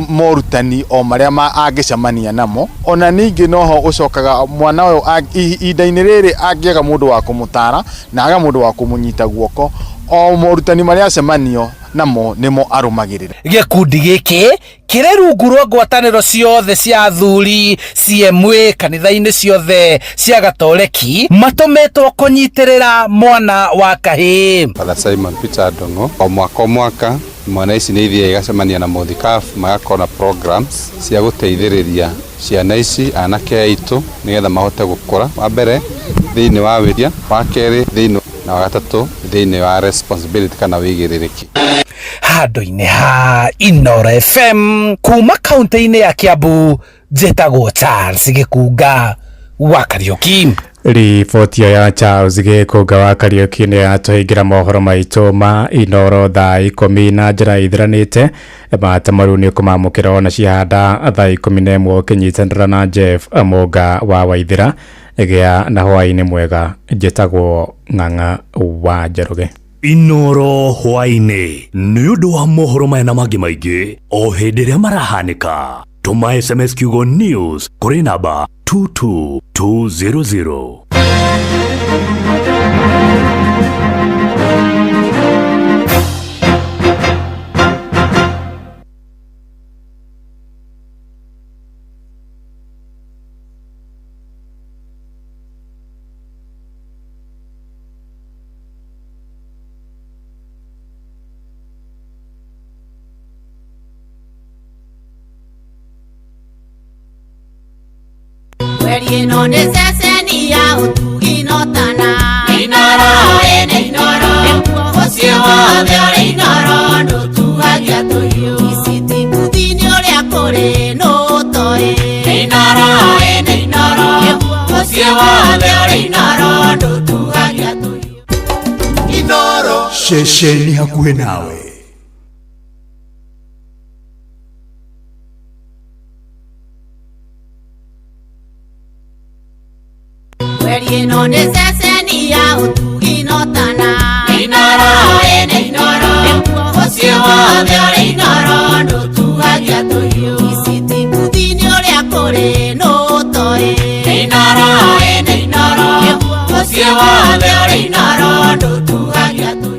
[SPEAKER 9] morutani o marĩa angĩcemania namo ona ningĩ noho ũcokaga mwana ũyũ ihinda-inĩ rĩrĩ angĩaga mũndũ wa kũmũtara na aga mũndũ wa kũmũnyita guoko o morutani marĩa acemanio namo nimo arũmagĩrĩra.
[SPEAKER 4] Gĩkundi gĩkĩ kĩrĩ rungu rwa ngwatanĩro ciothe cia athuri CMA kanitha-inĩ ciothe cia Gatoreki matũmĩtwo kũnyitĩrĩra mwana wa kahĩ.
[SPEAKER 16] Father Simon Peter Ndung'u o mwaka mwana ici nĩ ithiaga igacemania na Modikafu magakorwo na programs cia gũteithĩrĩria ciana ici anake aitũ nĩgetha mahote gũkũra wa mbere thĩinĩ wa wĩria wa kerĩ thĩinĩ na wa gatatũ thĩinĩ wa responsibility kana wĩigĩrĩrĩki.
[SPEAKER 4] Handũ-inĩ ha Inooro FM kuma kaunti-inĩ ya Kiambu njĩtagwo Charles Gĩkũnga wa Kariũki.
[SPEAKER 10] Riboti ya Charles Gĩkũnga wa Kariũki nĩ yatũhingĩra mohoro maitũ ma Inooro thaa 10 na njĩra ithiranĩte matamaru nĩ kũmamũkĩra ona ciahanda thaa 11 ũkĩnyitanĩra na Jeff Mũnga wa Waithĩra gĩa na hwaĩ-inĩ mwega njĩtagwo Ng'ang'a wa Njoroge.
[SPEAKER 20] Inooro hwainĩ nĩ ũndũ wa mohoro maya na mangĩ maingĩ o hĩndĩ ĩrĩa marahanĩka tũma SMS kiugo news kũrĩ namba 22200.
[SPEAKER 2] Kweli ino ni ceceni ya utugi notana. Inoro, inoro, ucio wothe uri inoro ndutugagia tuhiu. Iciti kuthini uria kuri nutoi. Inoro, inoro, ucio wothe uri inoro ndutugagia tuhiu. Inoro,
[SPEAKER 3] ceceni hakuhi nawe.
[SPEAKER 2] Kweli ino ni ceceni ya utugi notana. Inoro, inoro, ucio wothe uri inoro ndutugagia tuhiu. Iciti kuthini uria kuri nutoi. Inoro, inoro, ucio wothe uri inoro ndutugagia tuhiu.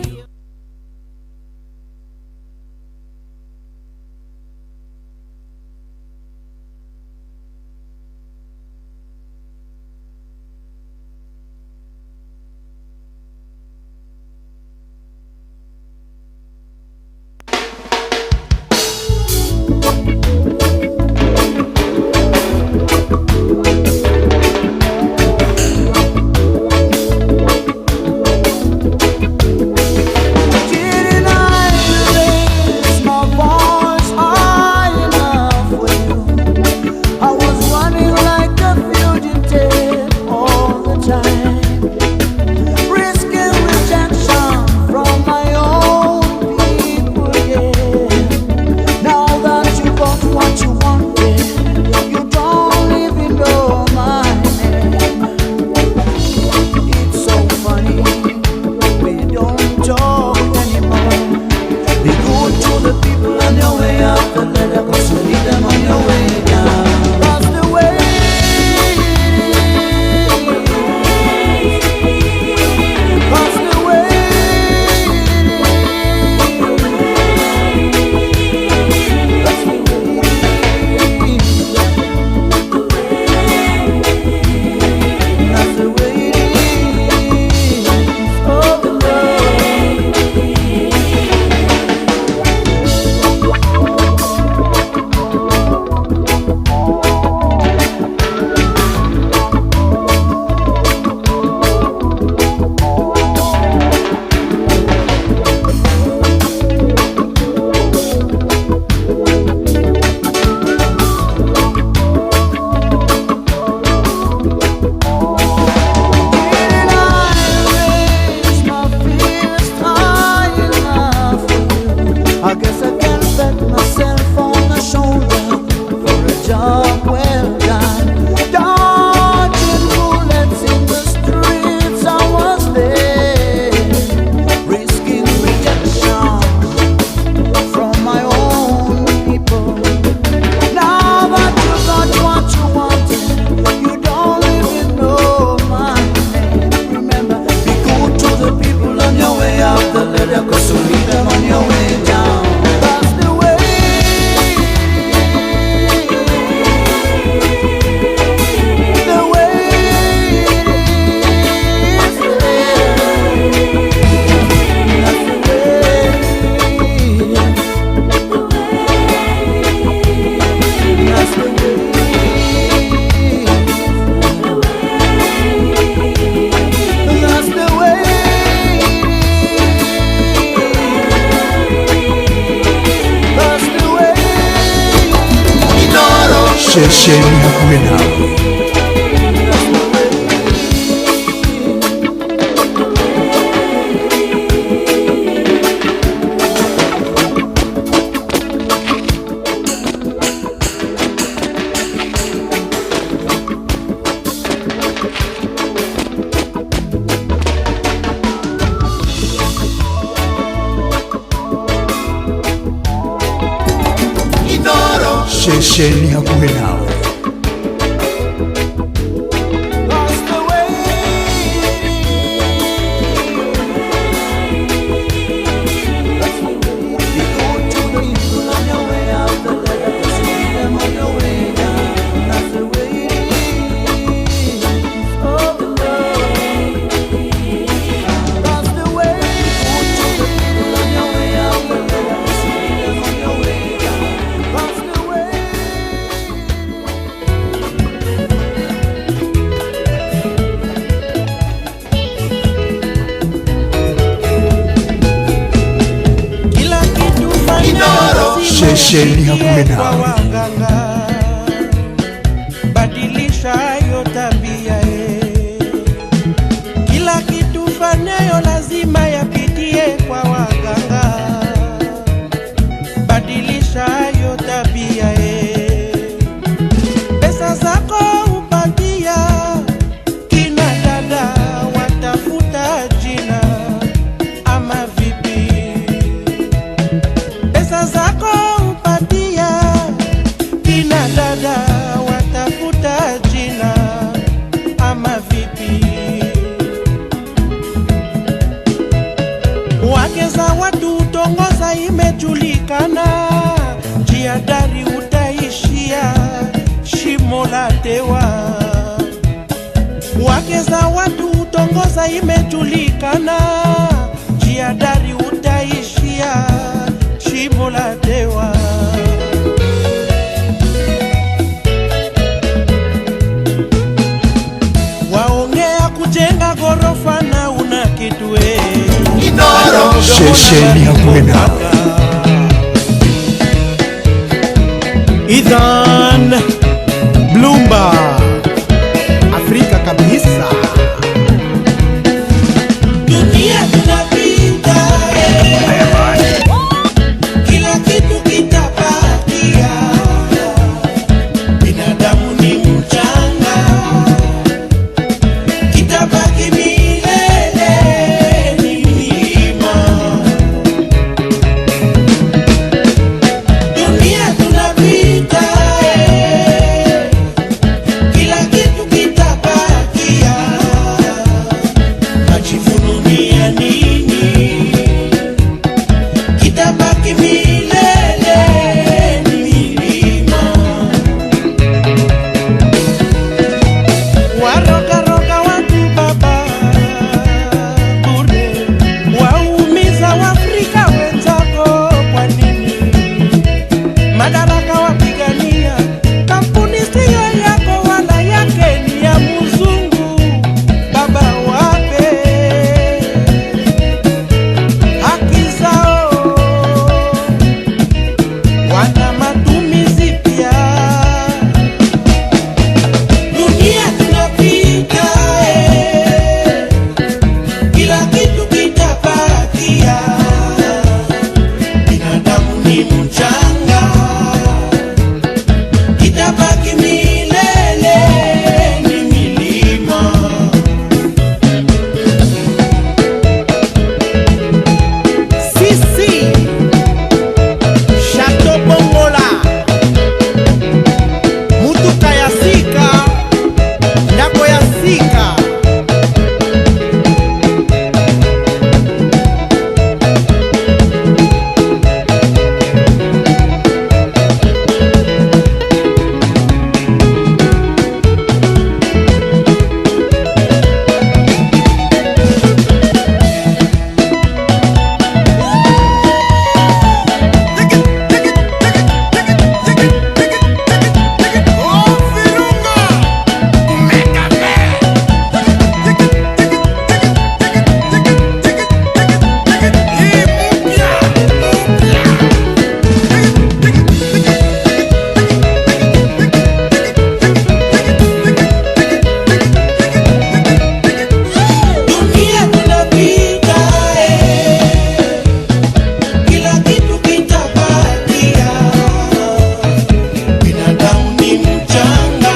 [SPEAKER 3] ceceni hakuhi nawe. Ceceni hakuhi nawe. Shesheni hakuwe nawe.
[SPEAKER 5] Badilisha hayo tabia kila kitu fanyayo lazima yapitie kwa waganga. Badilisha hayo tabia pesa zako upatia kina dada watafuta jina ama vipi? Pesa zako upatia kina dada watafuta jina ama vipi? Wake za watu tongoza imejulikana, njia dari utaishia shimo la tewa. Wake za watu tongoza imejulikana, njia dari utaishia shimo la tewa. Waongea kujenga gorofa na una kitwe Inoro.
[SPEAKER 3] Shesheni hakuwe nawe.
[SPEAKER 5] Ethan Blumba, Afrika kabisa. Dunia tunapita, kila kitu kitabakia. Binadamu ni mchanga, kitabaki milele ni milima. Dunia tunapita, kila kitu kitabakia. Majivuno ni ya nini? Kitabaki milele ni milima. Waroga watu baba bure, waumiza Waafrika wenzako kwa nini? Madaraka wapigania, kampuni siyo yako wala yake ni ya mzungu. Baba wape haki zao, wana matumizi pia. Dunia tunapita, kila kitu kitabakia. Binadamu ni mchanga, kitabaki milele ni milima. Sisi Chateau Bongola, mutuka ya sika ndako ya sika. Dunia tunapita, kila kitu kitabakia. Binadamu ni mchanga,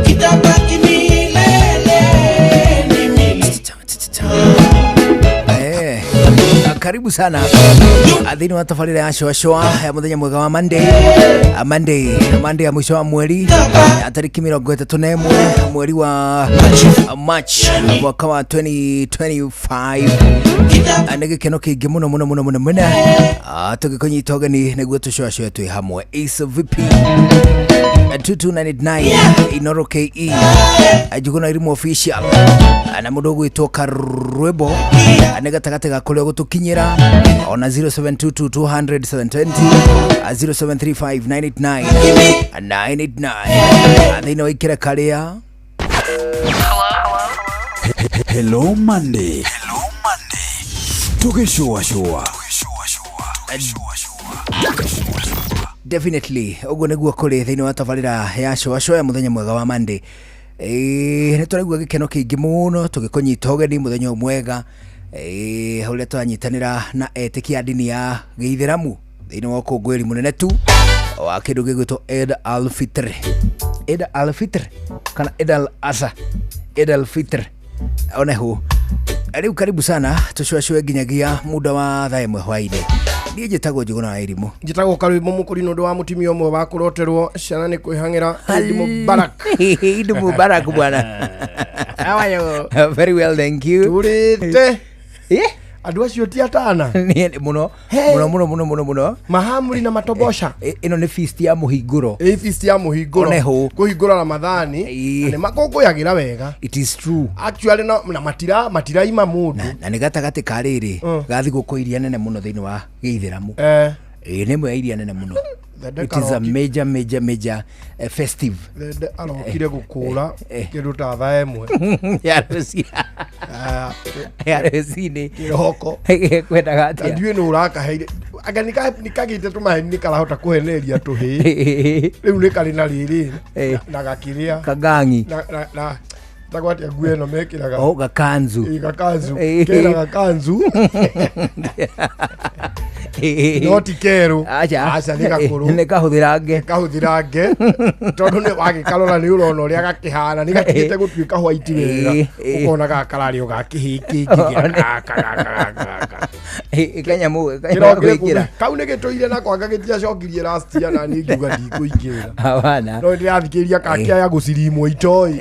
[SPEAKER 5] kitabaki milele ni milima.
[SPEAKER 7] Karibu sana adhini wa tafarira ya shoa ya muthenya mwega wa Monday ya mwisho wa mweri tariki 31 mweri wa March mwaka wa 2025. Anege keno kingi muno tugikunyita ugeni niguo tucoa twi hamwe. Is VP 2299 Inoro KE ajuguna irimu official na mundu gwitwo Karwebo ane gatagate gakuria gutukinyira ona 0722 0735989989 athina wikira karia.
[SPEAKER 3] Hello Monday. Tukishua.
[SPEAKER 7] Definitely uguo niguo kuri thiini wa tabarira ya show ya muthenya mwega wa Monday. Ni turaigua gikeno kiingi muno tugikunyita ugeni muthenya mwega uria twanyitanira na etikia dini ya Gĩithĩramu thiini wa kungwiri munene tu wa kindu gigwitwo Eid al-Fitr. Eid al-Fitr kana Eid al-Adha, Eid al-Fitr onehu. Riu karibu sana tushwashwe nginyagia muda wa thaa imwe hwaini. Ndiye njitagwo Njuguna wa Irimũ.
[SPEAKER 11] Njitagwo Karuimo Mukuri nundu wa mutimia umwe wa kuroterwo ciana ni kwihangira Eid Mubarak.
[SPEAKER 7] Eid Mubarak bwana. How are you? Very well, thank you.
[SPEAKER 11] Turite. Andu acio ti atana.
[SPEAKER 7] Ni muno. Muno.
[SPEAKER 11] Mahamuri na matobosha.
[SPEAKER 7] Ino ni feast ya muhinguro.
[SPEAKER 11] Feast ya muhinguro.
[SPEAKER 7] Oneho.
[SPEAKER 11] Kuhingura Ramadhani. Ni makongoyagira wega.
[SPEAKER 7] It is true.
[SPEAKER 11] Actually na matira ima mundu.
[SPEAKER 7] Na ni gatagati kariri. Gathi gukoiria nene muno thiini wa Gĩithĩramu. Ni mwe iria nene muno. It is a major festive.
[SPEAKER 11] Arokire gukura kindu ta thaa imwe.
[SPEAKER 7] Ya resini.
[SPEAKER 11] Kiroko.
[SPEAKER 7] Kwenda gatia.
[SPEAKER 11] Ndiwe no urakaheire. Anga nikagite tumaheni nikarahota kuheneria tuhi. Riu nikari na riri na gakiria.
[SPEAKER 7] Kagangi.
[SPEAKER 11] Na tagwati aguye no mekiraga.
[SPEAKER 7] Oh gakanzu.
[SPEAKER 11] Gakanzu. Kera gakanzu. Noti keru.
[SPEAKER 7] Acha nikahuthirange.
[SPEAKER 11] Kahuthirange. Tondu ni wagikarora ni urona uria gakihana ni gatigite gutuika white wega. Ukona gakarari ugakihiki
[SPEAKER 7] kanyamu
[SPEAKER 11] gwikira. Kau ni gitoire na kwanga gitia cokirie last year na ni ngiuga ndikuingira.
[SPEAKER 7] Hawana.
[SPEAKER 11] No ndirathikiria kakia ya gucirimwo itoi.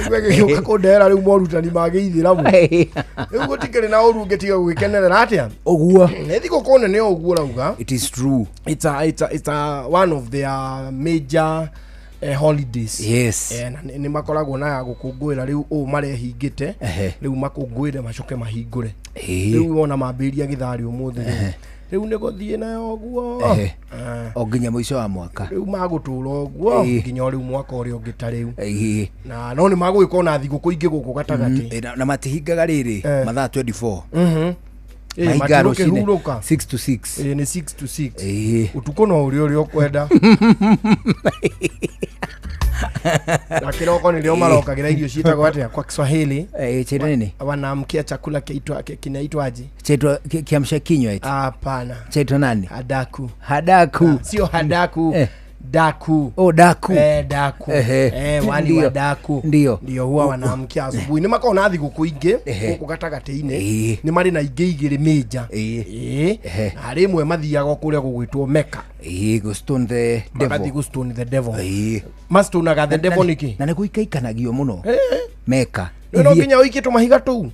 [SPEAKER 11] Igwe gioka kundera riu morutani ma Gĩithĩramu. Riu gutikire na uru ngetiga gwikenerera atia.
[SPEAKER 7] Oguo.
[SPEAKER 11] Nethiko kone ne oguo rauga.
[SPEAKER 7] It is true.
[SPEAKER 11] It's a one of their major holidays.
[SPEAKER 7] Yes.
[SPEAKER 11] Ni makoragwo na ya gukungwira riu marehingite riu makungwire macoke mahingure. Riu wona mambiria githari umuthi. Riu ne gothie na oguo.
[SPEAKER 7] Oginya muico wa mwaka.
[SPEAKER 11] Riu magutura oguo nginya riu mwaka uri ungita riu. Na no ni magwika na thiguku ingi guku gatagati.
[SPEAKER 7] Na matihingaga riri mathaa 24. Maigaro cine 6 to 6.
[SPEAKER 11] Ni 6 to 6. Utuko no uri ukwenda. Na kiroko nilio marokagira irio ciitagwo atia kwa Kiswahili.
[SPEAKER 7] Cheta nini?
[SPEAKER 11] Wanaamkia chakula kinaitwaje?
[SPEAKER 7] Cheto kiamsha kinywa eti.
[SPEAKER 11] Hapana.
[SPEAKER 7] Cheto nani?
[SPEAKER 11] Hadaku. Sio hadaku. Daku.
[SPEAKER 7] Oh, daku.
[SPEAKER 11] Daku. Wali wa daku.
[SPEAKER 7] Ndio
[SPEAKER 11] huwa wanaamkia asubuhi. Ni makona thiguku ingi guku gatagati-ini. Ni mari na ingi igiri meja. Na rimwe mathiaga kuria gugwitwo Mecca.
[SPEAKER 7] Go stone the devil.
[SPEAKER 11] Magathi go stone the devil. Mastonaga the devil niki.
[SPEAKER 7] Na niguikaikanagio muno. Mecca.
[SPEAKER 11] No nginya uikitwo mahiga tu.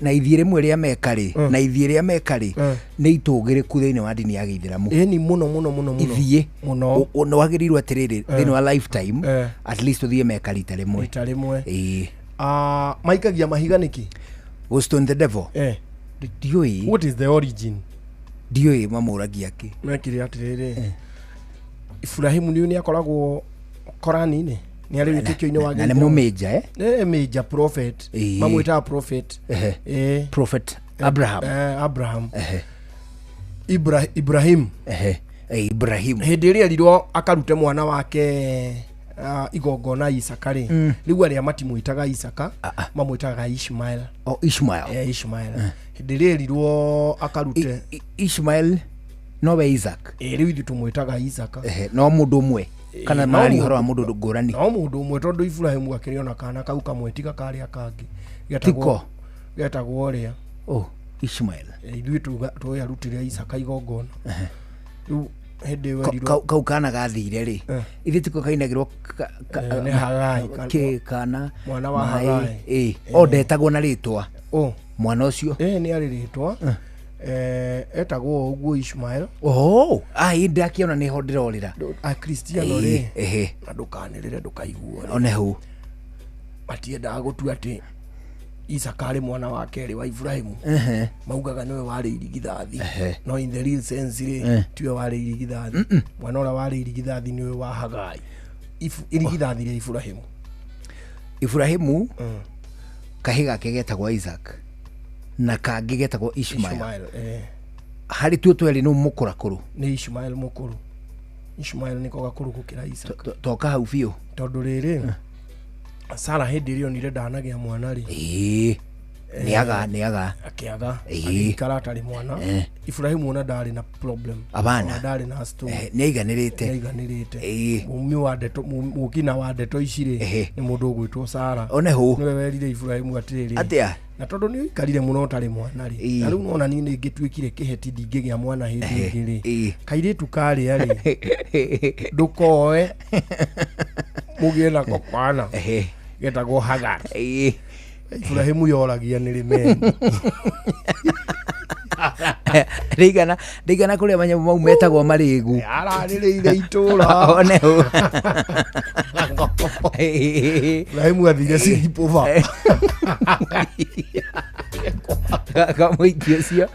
[SPEAKER 7] Na ithiire mwe ria mekari na ithiire mekari ni itugiriku thiini wa dini ya Gĩithĩramu.
[SPEAKER 11] Ni muno
[SPEAKER 7] ithie muno no wagirirwo atiriri thiini wa lifetime at least uthie mekari tarimwe
[SPEAKER 11] maikagia mahiga niki
[SPEAKER 7] Stone the devil dioi.
[SPEAKER 11] What is the origin?
[SPEAKER 7] Dioi mamuragia ki
[SPEAKER 11] mekire atiriri Ibrahimu ni akoragwo Korani-ini ni ari witikio-ini wa
[SPEAKER 7] Gĩithĩramu. Na nĩ major
[SPEAKER 11] major prophet. Mamwita prophet.
[SPEAKER 7] Prophet Abraham.
[SPEAKER 11] Abraham. Ibrahim.
[SPEAKER 7] Ibrahim.
[SPEAKER 11] Hindi iria rirwo akarute mwana wake igongona Isaka ri. Riu aria matimwitaga Isaka, mamwitaga Ishmael.
[SPEAKER 7] Ishmael.
[SPEAKER 11] Ishmael. Hindi iria rirwo akarute
[SPEAKER 7] Ishmael nowe Isaac.
[SPEAKER 11] Riu ithu tumwitaga Isaka.
[SPEAKER 7] No mundu umwe. Kana mari horo wa mundu ngurani.
[SPEAKER 11] No mundu umwe tondu Ibrahimu akiriona kana kau kamwetiga kari akangi. Getagwo ria.
[SPEAKER 7] Ishmael.
[SPEAKER 11] Ithu tuya rutire Isaka igongona. Riu hindi
[SPEAKER 7] kau kana gathire ri. Ithi tiko kainagirwo
[SPEAKER 11] ne Hagai
[SPEAKER 7] kana
[SPEAKER 11] mwana wa Hagai.
[SPEAKER 7] Ndetagwo na ritwa. Mwana ucio
[SPEAKER 11] ni ari ritwa. Etagwo uguo Ishmael.
[SPEAKER 7] Ndakiona ni ho ndirorira
[SPEAKER 11] Kristiano ri ndukanirire ndukaiguo
[SPEAKER 7] onehu
[SPEAKER 11] matiendaga gutua ati Isaka ari mwana wa keri wa Ibrahimu. Maugaga niwe wari irigithathi. No in the real sense ri tiwe wari irigithathi. Mwana ora wari irigithathi niwe wa Hagai. Irigithathi ri
[SPEAKER 7] Ibrahimu kahiga kegetagwo Isaac na kangi getagwo Ishmael. hari tu tweli no mukura kuru
[SPEAKER 11] ni Ishmael mukuru. Ishmael niko gakuru gukira Isaac
[SPEAKER 7] toka hau biũ
[SPEAKER 11] tondu riri Sara hindi rio nire ndanagia mwana ri
[SPEAKER 7] niaga
[SPEAKER 11] akiaga agikara atari mwana. Ibrahimu ona ndari na problem
[SPEAKER 7] abana
[SPEAKER 11] ndari na storm
[SPEAKER 7] niaiganirite
[SPEAKER 11] mumi wa ndeto mukina wa ndeto iciri ni mundu gwitwo Sara
[SPEAKER 7] one hu
[SPEAKER 11] niwe werire Ibrahimu atiriri
[SPEAKER 7] atia
[SPEAKER 11] na tondu ni ikarire muno tari mwana ri na riu nona ni ngitwikire kiheti ndingigia mwana hindi ngiri kairitu kari ari ndukoe mugiena kokwana getagwo Hagar. Ibrahimu yoragia ni rimeni
[SPEAKER 7] ndigana kuria manyamu mau metagwo marigu
[SPEAKER 11] araririire itura
[SPEAKER 7] one hu
[SPEAKER 11] Ibrahimu athire Siripova
[SPEAKER 7] kamuikia cio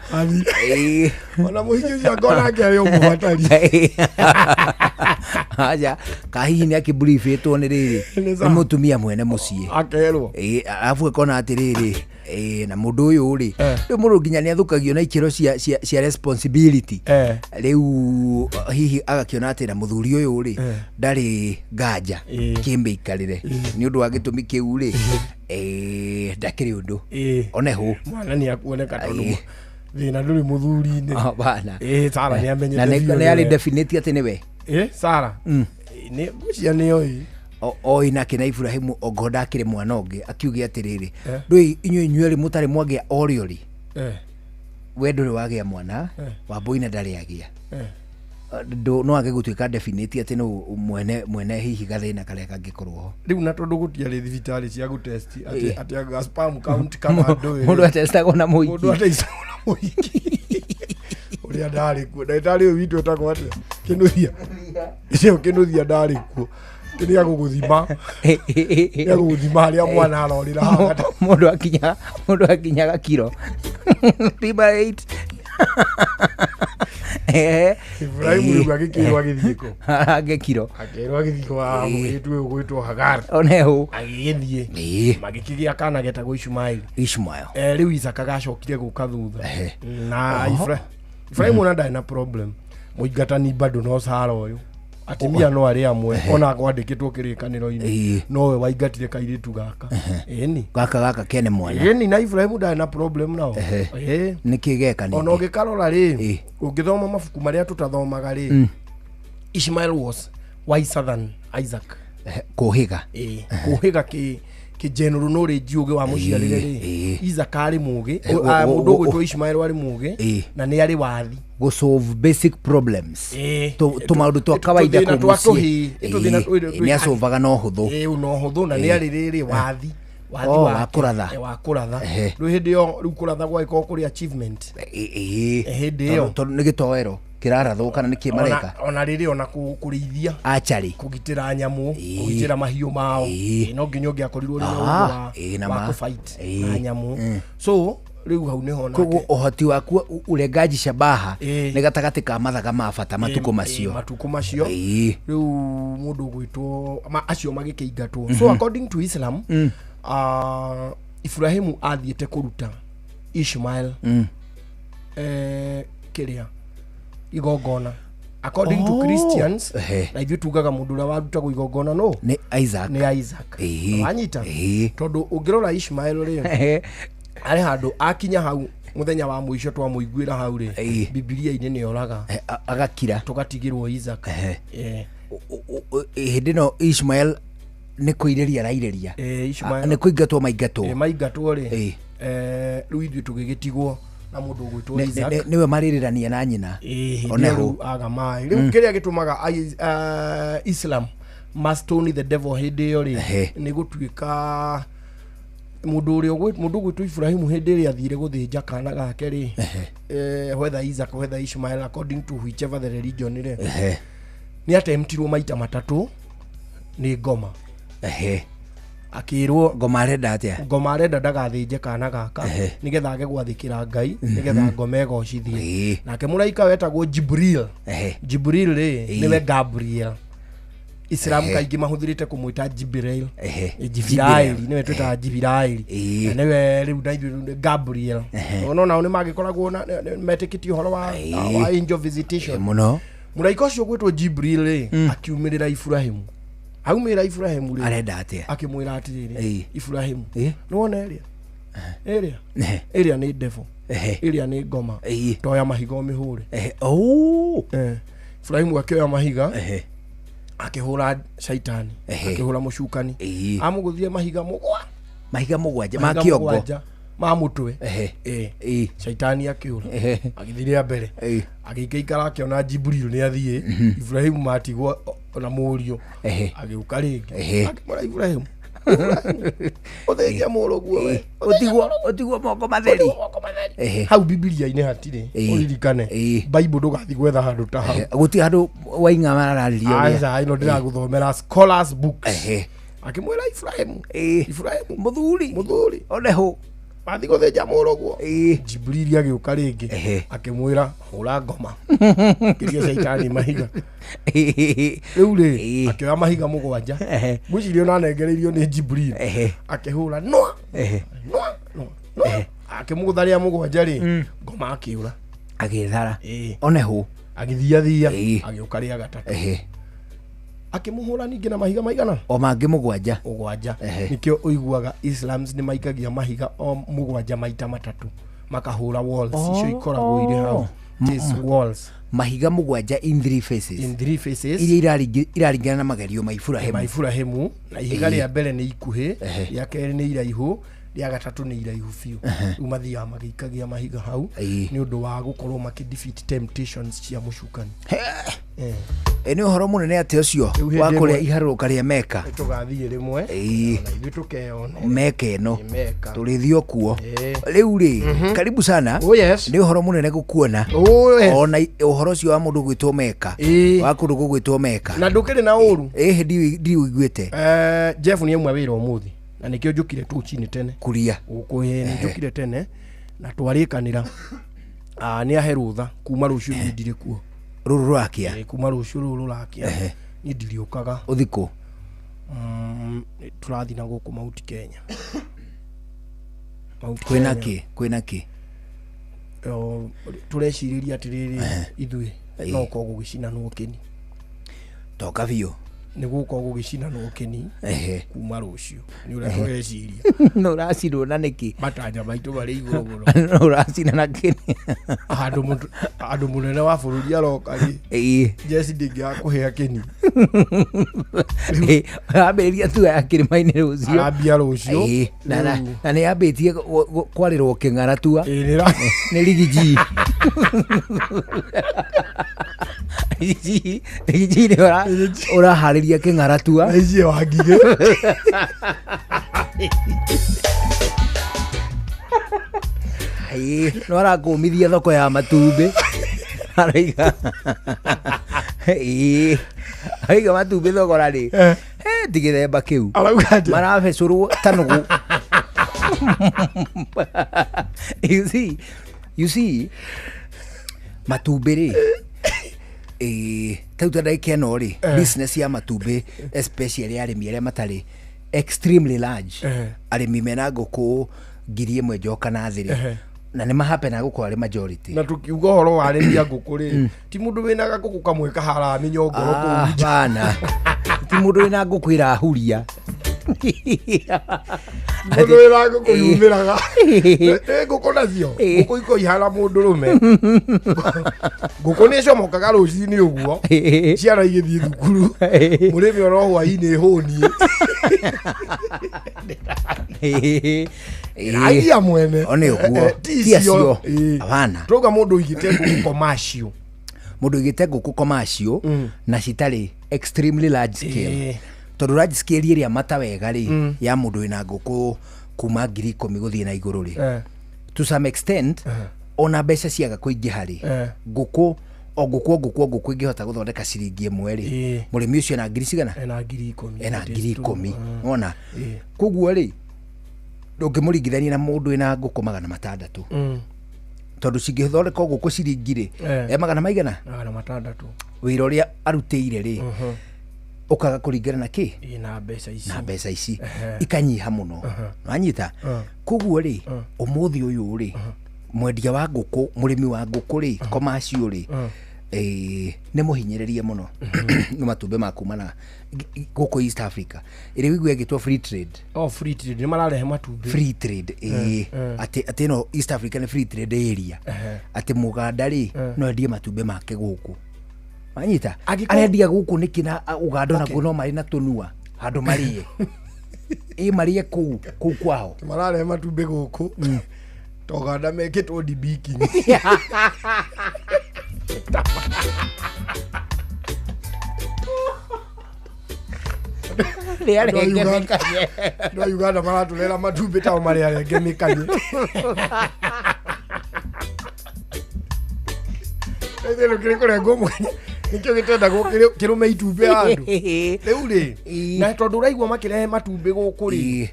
[SPEAKER 11] ona muhikia ucio akona akĩarĩ ũmũbatari
[SPEAKER 7] aja kahihi nĩ akĩbriefĩtwo nĩ rĩrĩ nĩ mũtumia mwene mũciĩ
[SPEAKER 11] akerwo
[SPEAKER 7] arabu akona atĩrĩrĩ na mũndũ ũyũ rĩ rĩu mũndũ nginya nĩ athũkagio na ikĩro cia responsibility rĩu hihi agakĩona atĩ na mũthuri ũyũ rĩ ndarĩ nganja kĩmĩikarĩre nĩ ũndũ wa gĩtũmi kĩu rĩ ndakĩrĩ ũndũ one hũ
[SPEAKER 11] mwana nĩ akuoneka tondũ thĩna ndũrĩ mũthuri-inĩ
[SPEAKER 7] bana
[SPEAKER 11] Sara nĩ amenyete
[SPEAKER 7] nĩ arĩ definite atĩ nĩwe
[SPEAKER 11] Sara nĩ ngũcia nĩ oĩ
[SPEAKER 7] oi nake na Ibrahimu ongo ndakĩrĩ mwana ũngĩ akiuge atĩrĩrĩ ndũĩ inyuĩ mũtarĩ mwagĩa orĩo rĩ we ndũrĩ wagĩa mwana Wambũi na ndarĩ agĩa no age gũtuĩka definite atĩ no mwene hihi gathĩna karĩa kangĩkorwo ho
[SPEAKER 11] rĩu na tondũ gũtiarĩ thibitarĩ cia gũtest atĩ anga sperm count kana ndũĩ
[SPEAKER 7] mũndũ atestagwo na mũingĩ
[SPEAKER 11] mũndũ atestagwo na mũingĩ ũrĩa ndarĩ kuo ndagĩtarĩ ũyũ witũ etagwo atĩa Kĩnuthia icio Kĩnuthia ndarĩ kuo kĩrĩa gũgũthima harĩa mwana arorĩra
[SPEAKER 7] mũndũ akinyaga kiro tiba 8
[SPEAKER 11] Ibrahimu rĩu agĩkĩrwo agĩthiĩko
[SPEAKER 7] agĩkiro
[SPEAKER 11] akerwo agĩthiĩko mũirĩtu ũyũ gwĩtwo Hagar
[SPEAKER 7] one hũ
[SPEAKER 11] agĩgĩthiĩ magĩkĩgĩa kana getagwo Ishmael rĩu Isaka gacokire gũka thutha na Ibrahimu ona ndarĩ na problem mũingatani bado no Sara ũyũ atimia no arĩ amwe ona kwandĩkĩtwo kĩrĩkanĩro-inĩ nowe waingatire kairĩtu gaka
[SPEAKER 7] gaka kene mwana
[SPEAKER 11] na Ibrahimu ndarĩ na problem nao
[SPEAKER 7] nĩkĩ geka
[SPEAKER 11] ona ũngĩkarora rĩ ũngĩthoma mabuku marĩa tũtathomaga rĩ Ishmael was wiser than Isaac
[SPEAKER 7] kũhĩga
[SPEAKER 11] general knowledge ũgĩ wa mũciarĩre rĩ Isaac arĩ mũgĩ mũndũ ũgwĩtwo Ishmael arĩ mũgĩ na nĩ arĩ wathi
[SPEAKER 7] go solve basic problems tũmaũndũ twa kawaida kũ mũciĩ nĩ asolvaga na ũhũthũ
[SPEAKER 11] na nĩ arĩ rĩrĩ wathi
[SPEAKER 7] wa kũratha
[SPEAKER 11] rĩu hĩndĩ ĩyo rĩu kũratha gwagĩkorwo kũrĩ achievement hĩndĩ ĩyo
[SPEAKER 7] tondũ nĩ gĩtoero kĩrarathwo kana nĩ kĩmareka
[SPEAKER 11] ona rĩrĩ ona kũrĩithia
[SPEAKER 7] achari
[SPEAKER 11] kũgitĩra nyamũ kũgitĩra mahiũ mao no nginya ũngĩakorirwo rĩu wa kũfight na nyamũ so rĩu hau nĩho nake
[SPEAKER 7] koguo ũhoti waku ũrenganji shabaha nĩ gatagatĩ ka mathaga ma bata matukũ macio rĩu
[SPEAKER 11] mũndũ gwĩtwo acio magĩkĩingatwo so according to Islam Ibrahimu athiĩte kũruta Ishmael kĩrĩa igongona according to Christians na ithuĩ tugaga mũndũ ũrĩa warutagwo igongona no
[SPEAKER 7] nĩ Isaac
[SPEAKER 11] wanyita tondũ ũngĩrora Ishmael rĩ arĩ handũ akinya hau muthenya wa mũico twamũiguĩra hau rĩ Biblia-inĩ nĩ oraga
[SPEAKER 7] agakira
[SPEAKER 11] tũgatigĩrwo Isaac
[SPEAKER 7] hĩndĩ no Ishmael nĩ kũirĩria arairĩria nĩ kũingatwo
[SPEAKER 11] maingatwo rĩ rĩu ithuĩ tũgĩgĩtigwo na mũndũ ũgwĩtwo Isaac
[SPEAKER 7] nĩwe marĩrĩrania na nyina
[SPEAKER 11] ona rĩu aga maĩ rĩu kĩrĩa gĩtũmaga Islam must stone the devil hĩndĩ ĩyo rĩ nĩ gũtuĩka mũndũ gwĩtwo Ibrahimu hĩndĩ ĩrĩa athire gũthĩnja kana gake rĩ whether Isaac whether Ishmael according to whichever the religion rĩ nĩ atemptirwo maita matatũ nĩ ngoma akĩrwo
[SPEAKER 7] ngoma arenda atĩa
[SPEAKER 11] ngoma arenda ndagathĩnje kana gaka nĩgetha age gwathĩkĩra Ngai nĩgetha ngoma ĩgocithie nake mũraika wetagwo Jibril rĩ nĩwe Gabriel Islam kaingĩ mahũthĩrĩte kũmwĩta Jibril Jibril nĩwe twĩtaga Jibril na nĩwe rĩu na ithuĩ Gabriel no nao nĩ magĩkoragwo na metĩkĩtie ũhoro wa angel visitation
[SPEAKER 7] mũno
[SPEAKER 11] mũraika ũcio gwĩtwo Jibril akiumĩrĩra Ibrahimu aumĩra Ibrahimu rĩ
[SPEAKER 7] arenda atĩa
[SPEAKER 11] akĩmwĩra atĩrĩrĩ Ibrahimu nĩwona ĩrĩa nĩ devil ĩrĩa nĩ ngoma toya mahiga mĩhũre Ibrahimu akĩoya mahiga akihura shaitani akihura mushukani amugũthie mahiga mũgwanja ma kiongo ma mutwe shaitani akihura agithiria mbere agĩikara akiona Jibril nĩ athie Ibrahimu matigwo na mũriũ agĩuka rĩngĩ akĩmwĩra Ibrahimu othega mũrũguo we
[SPEAKER 7] otigwo moko matheri
[SPEAKER 11] hau Biblia-inĩ hatirĩ ũririkane Bible ndũgathi gwetha handũ ta hau
[SPEAKER 7] gũti handũ wainga mararĩrio
[SPEAKER 11] aya ino ndĩragũthomera scholars books akĩmwĩra Ibrahimu muthuri oneho bathi gũthĩnja mũrũguo Jibril agĩũka rĩngĩ akĩmwĩra hũra ngoma kĩria shaitani mahiga rĩu rĩ akĩoya mahiga mũgwanja gwĩciria ona nengereirio nĩ Jibril akĩhũra no akĩmũgũtharia mũgwanja rĩ ngoma akĩũra
[SPEAKER 7] agĩthara oneho
[SPEAKER 11] agĩthiathia agĩũka rĩa gatatũ akĩmũhũra ningĩ na mahiga maigana
[SPEAKER 7] o mangĩ mũgwanja
[SPEAKER 11] nikĩo ũiguaga Islams nĩ maikagia mahiga o mũgwanja maita matatũ makahũra walls icio ikoragwo irĩ hau these walls
[SPEAKER 7] mahiga mũgwanja in three faces iria iraringana na magerio ma Ibrahimu
[SPEAKER 11] na ihiga rĩa mbere nĩ ikuhĩ rĩa kerĩ nĩ iraihu rĩa gatatũ nĩ iraihu biũ rĩu mathiaga magĩikagia mahiga hau nĩ ũndũ wa gũkorwo makĩdefeat temptations cia mũcukani
[SPEAKER 7] nĩ ũhoro mũnene atĩ ũcio wa kũrĩa iharũrũka rĩa Meka
[SPEAKER 11] tũgathiĩ rĩmwe na ithuĩ tũkeyone
[SPEAKER 7] Meka ĩno tũrĩthio kuo rĩu rĩ karibu sana nĩ ũhoro mũnene gũkuona ona ũhoro ũcio wa mũndũ gwĩtwo Meka wa kũndũ gũgwĩtwo Meka
[SPEAKER 11] na ndũkĩrĩ na ũru
[SPEAKER 7] ndiũiguĩte
[SPEAKER 11] Jeff nĩ amwe wĩra ũmũthĩ na nikio njukire tu chini tene
[SPEAKER 7] kuria
[SPEAKER 11] ukuye njukire tene na twarikanira ni aherutha kuma rucio ndire kuo
[SPEAKER 7] ruru rwakia
[SPEAKER 11] kuma rucio ruru rurakia ni ndiriukaga
[SPEAKER 7] uthiko
[SPEAKER 11] turathi na guku Mount Kenya
[SPEAKER 7] kwina ki
[SPEAKER 11] tureciria atiriri ithuĩ no ko gũgicina no keni
[SPEAKER 7] toka biũ
[SPEAKER 11] niguko gugicina no keni kuma rucio ni ureciria
[SPEAKER 7] no racirwo na niki
[SPEAKER 11] matanya maitu bari iguru muno
[SPEAKER 7] no racina na keni
[SPEAKER 11] andu munene wa bururi aroka ri Jesse ndingia kuhea keni
[SPEAKER 7] aberia tu akirimaini rucio
[SPEAKER 11] abia rucio
[SPEAKER 7] na ni abetie kwarirwo king'aratua ni rigiji rigiji ni ora hariria king'aratua
[SPEAKER 11] icie wangige
[SPEAKER 7] no arakũmithia thoko ya matumbĩ araiga aiga matumbĩ thogora rĩ tigithemba kĩu marabecũrwo tanũgũ you see matumbĩ rĩ tau tandaikia no rĩ business ya matumbĩ especially arĩmi arĩa matarĩ extremely large arĩmi mena ngũkũ 1,000 njoka na thĩrĩ na nĩ mahapena gũkũ arĩ majority
[SPEAKER 11] na tukiuga horo warĩria ngũkũ rĩ ti mũndũ wĩna ngũkũ kamwe kahara mĩnyongoro kũu
[SPEAKER 7] bana ti mũndũ wĩna ngũkũ ĩrahuria
[SPEAKER 11] mũndũ wĩna ngũkũ yumĩraga ngũkũ nacio ngũkũ iko ihara mũndũrũme ngũkũ nĩ comokaga rũcinĩ ũguo ciana igĩthiĩ thukuru mũrĩmi oro hwainĩ hũnie aiya mwene
[SPEAKER 7] one ũguo tiacio abana
[SPEAKER 11] tuga mũndũ igĩte ngũkũ commercial
[SPEAKER 7] mũndũ igĩte ngũkũ commercial na citarĩ extremely large scale tondũ large scale ĩrĩa mata wega rĩ ya mũndũ wĩna ngũkũ kuma 10,000 gũthiĩ na igũrũ rĩ to some extent ona mbeca ciaga kũingĩha rĩ ngũkũ ngũkũ ingĩhota gũthondeka ciringi 1 rĩ mũrĩmi ũcio ena 10,000 ena 10,000 ona koguo rĩ ndũngĩmũringithania na mũndũ wĩna ngũkũ 600 tondũ cingĩthondeka ngũkũ ciringi rĩ 600
[SPEAKER 11] 600
[SPEAKER 7] wĩra ũrĩa arutĩire rĩ ukaga kuringana na ki
[SPEAKER 11] na mbeca ici
[SPEAKER 7] ikanyiha muno wanyita kuguo ri umuthi uyu ri mwendia wa nguku murimi wa nguku ri commercial ri ne muhinyiririe muno no matumbe makumana guku East Africa iri wigwe gitwa free trade
[SPEAKER 11] free trade ni mararehe matumbe
[SPEAKER 7] free trade ati no East Africa ni free trade area ati muganda ri no endie matumbe make guku wanyita arendia guku nikina uganda na kuno mari na tunua handu marie marie ku kwao
[SPEAKER 11] mararehe matumbe guku toganda meketwo dibiki no Uganda maratulera matumbi tao mari arenge mikanye ethelo kire kore gomo nikyo gitenda gukire kirume itumbi andu riu ri na tondu raigwa makirehe matumbi guku ri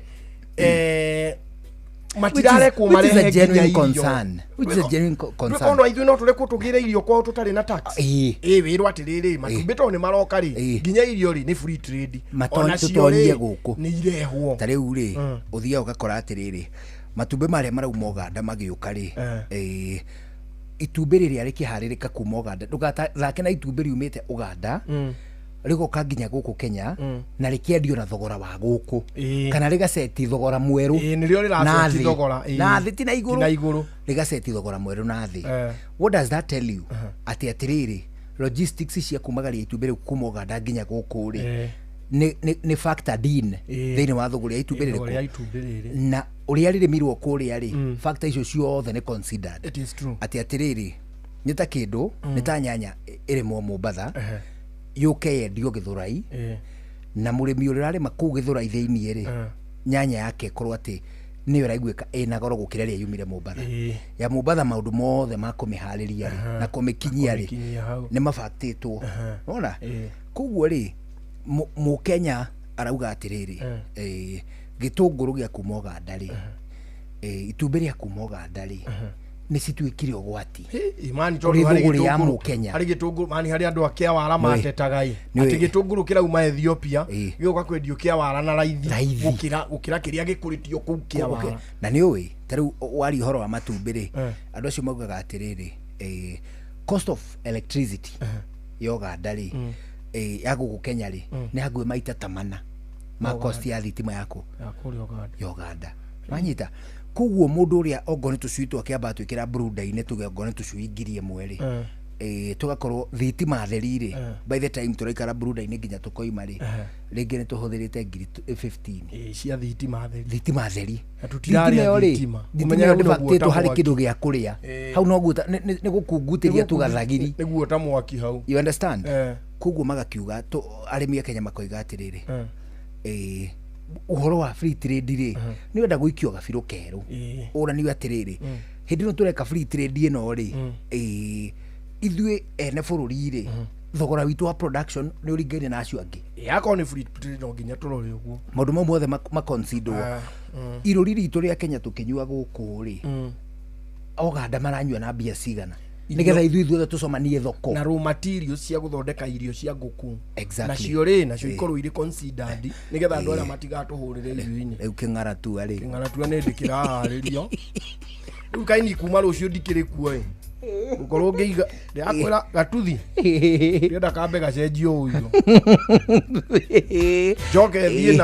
[SPEAKER 11] matirare ku marehe
[SPEAKER 7] genuine concern which is a genuine concern
[SPEAKER 11] kono ithu no tule kutugire irio kwao tutari na tax wirwa atiriri matumbi to ni maroka ri nginya irio ri ni free trade
[SPEAKER 7] ona tutorie guku
[SPEAKER 11] ni irehwo
[SPEAKER 7] tariu ri uthia ugakora atiriri matumbi maria marauma Uganda magiuka ri itumbi riria rikiharirika kuma Uganda ndugathake na itumbi riumite Uganda riko kanginya guku Kenya na rikiendio na thogora wa guku kana rigaseti thogora mweru
[SPEAKER 11] nirio riraseti thogora
[SPEAKER 7] na thi na iguru rigaseti thogora mweru na thi what does that tell you ati atiriri logistics cia kumagaria itumbi riu kuma Uganda nginya guku ri ni factor din thini wa thogora ya itumbi riri na uria ririmirwo kuria ri factor icio ciothe ni considered
[SPEAKER 11] it is true
[SPEAKER 7] ati atiriri nita kindu nita nyanya irimo Mombasa yuke yendio Githurai na murimi urare makuu Githurai thiini ri nyanya yake korwo ati niyo raiguika ina goro gukira ria yumire Mombasa ya Mombasa maundu mothe makumihariria ri na kumikinyia ri ni mafaktitwo ona kuguo ri mu Kenya arauga atiriri gitunguru gia kuma Uganda ri itumbi ria kuma Uganda ri ni situikire ogwati
[SPEAKER 11] imani tondu hari gitunguru mani hari andu akia wara matetagai ati gitunguru kira uma Ethiopia gioka kwendio kia wara na raithi gukira kiria gikuritio ku kia wara
[SPEAKER 7] na ni oi tariu wari horo wa matumbi ri andu acio maugaga atiriri cost of electricity Uganda ri ya guku Kenya ri ni haguye maita tamana ma cost ya thitima yako Uganda manyita kuguo mundu uria ongone tucui twakiamba twikira bruda-ini tugongone tucui ngiri imwe ri tugakorwo thitima theri ri by the time turaikara bruda-ini nginya tukoima ri ringi ni tuhuthirite ngiri 15
[SPEAKER 11] cia thitima
[SPEAKER 7] theri
[SPEAKER 11] tutiraria thitima
[SPEAKER 7] umenya ni faktito hari kindu gia kuria hau no guta ni gukungutiria tugathagiri
[SPEAKER 11] niguo ta mwaki hau
[SPEAKER 7] you understand kuguo magakiuga arimi a Kenya makoiga atiriri uhoro wa free trade ri ni wenda guikio gabiru keru ora ni atiriri hindi no tureka free trade ino ri ithue ene bururi ri thogora witu wa production ni uringaine na acio angi
[SPEAKER 11] yako ni free trade no nginya turore uguo
[SPEAKER 7] maundu mothe maconsider iruri ritu ria Kenya tukinyua guku ri Uganda maranyua na mbia cigana nigetha ithuothe tucomanie thoko
[SPEAKER 11] na raw materials cia guthondeka irio cia nguku na cio ri na cio ikorwo iri considered nigetha andu aria matigatuhurire irio-ini
[SPEAKER 7] riu king'aratua ri
[SPEAKER 11] ni ndikira haririo riu kaini kuma rucio ndikiri kuo ukorwo ngiiga ndiakwira gatuthi ndienda kambe gacenjio uyu joke thie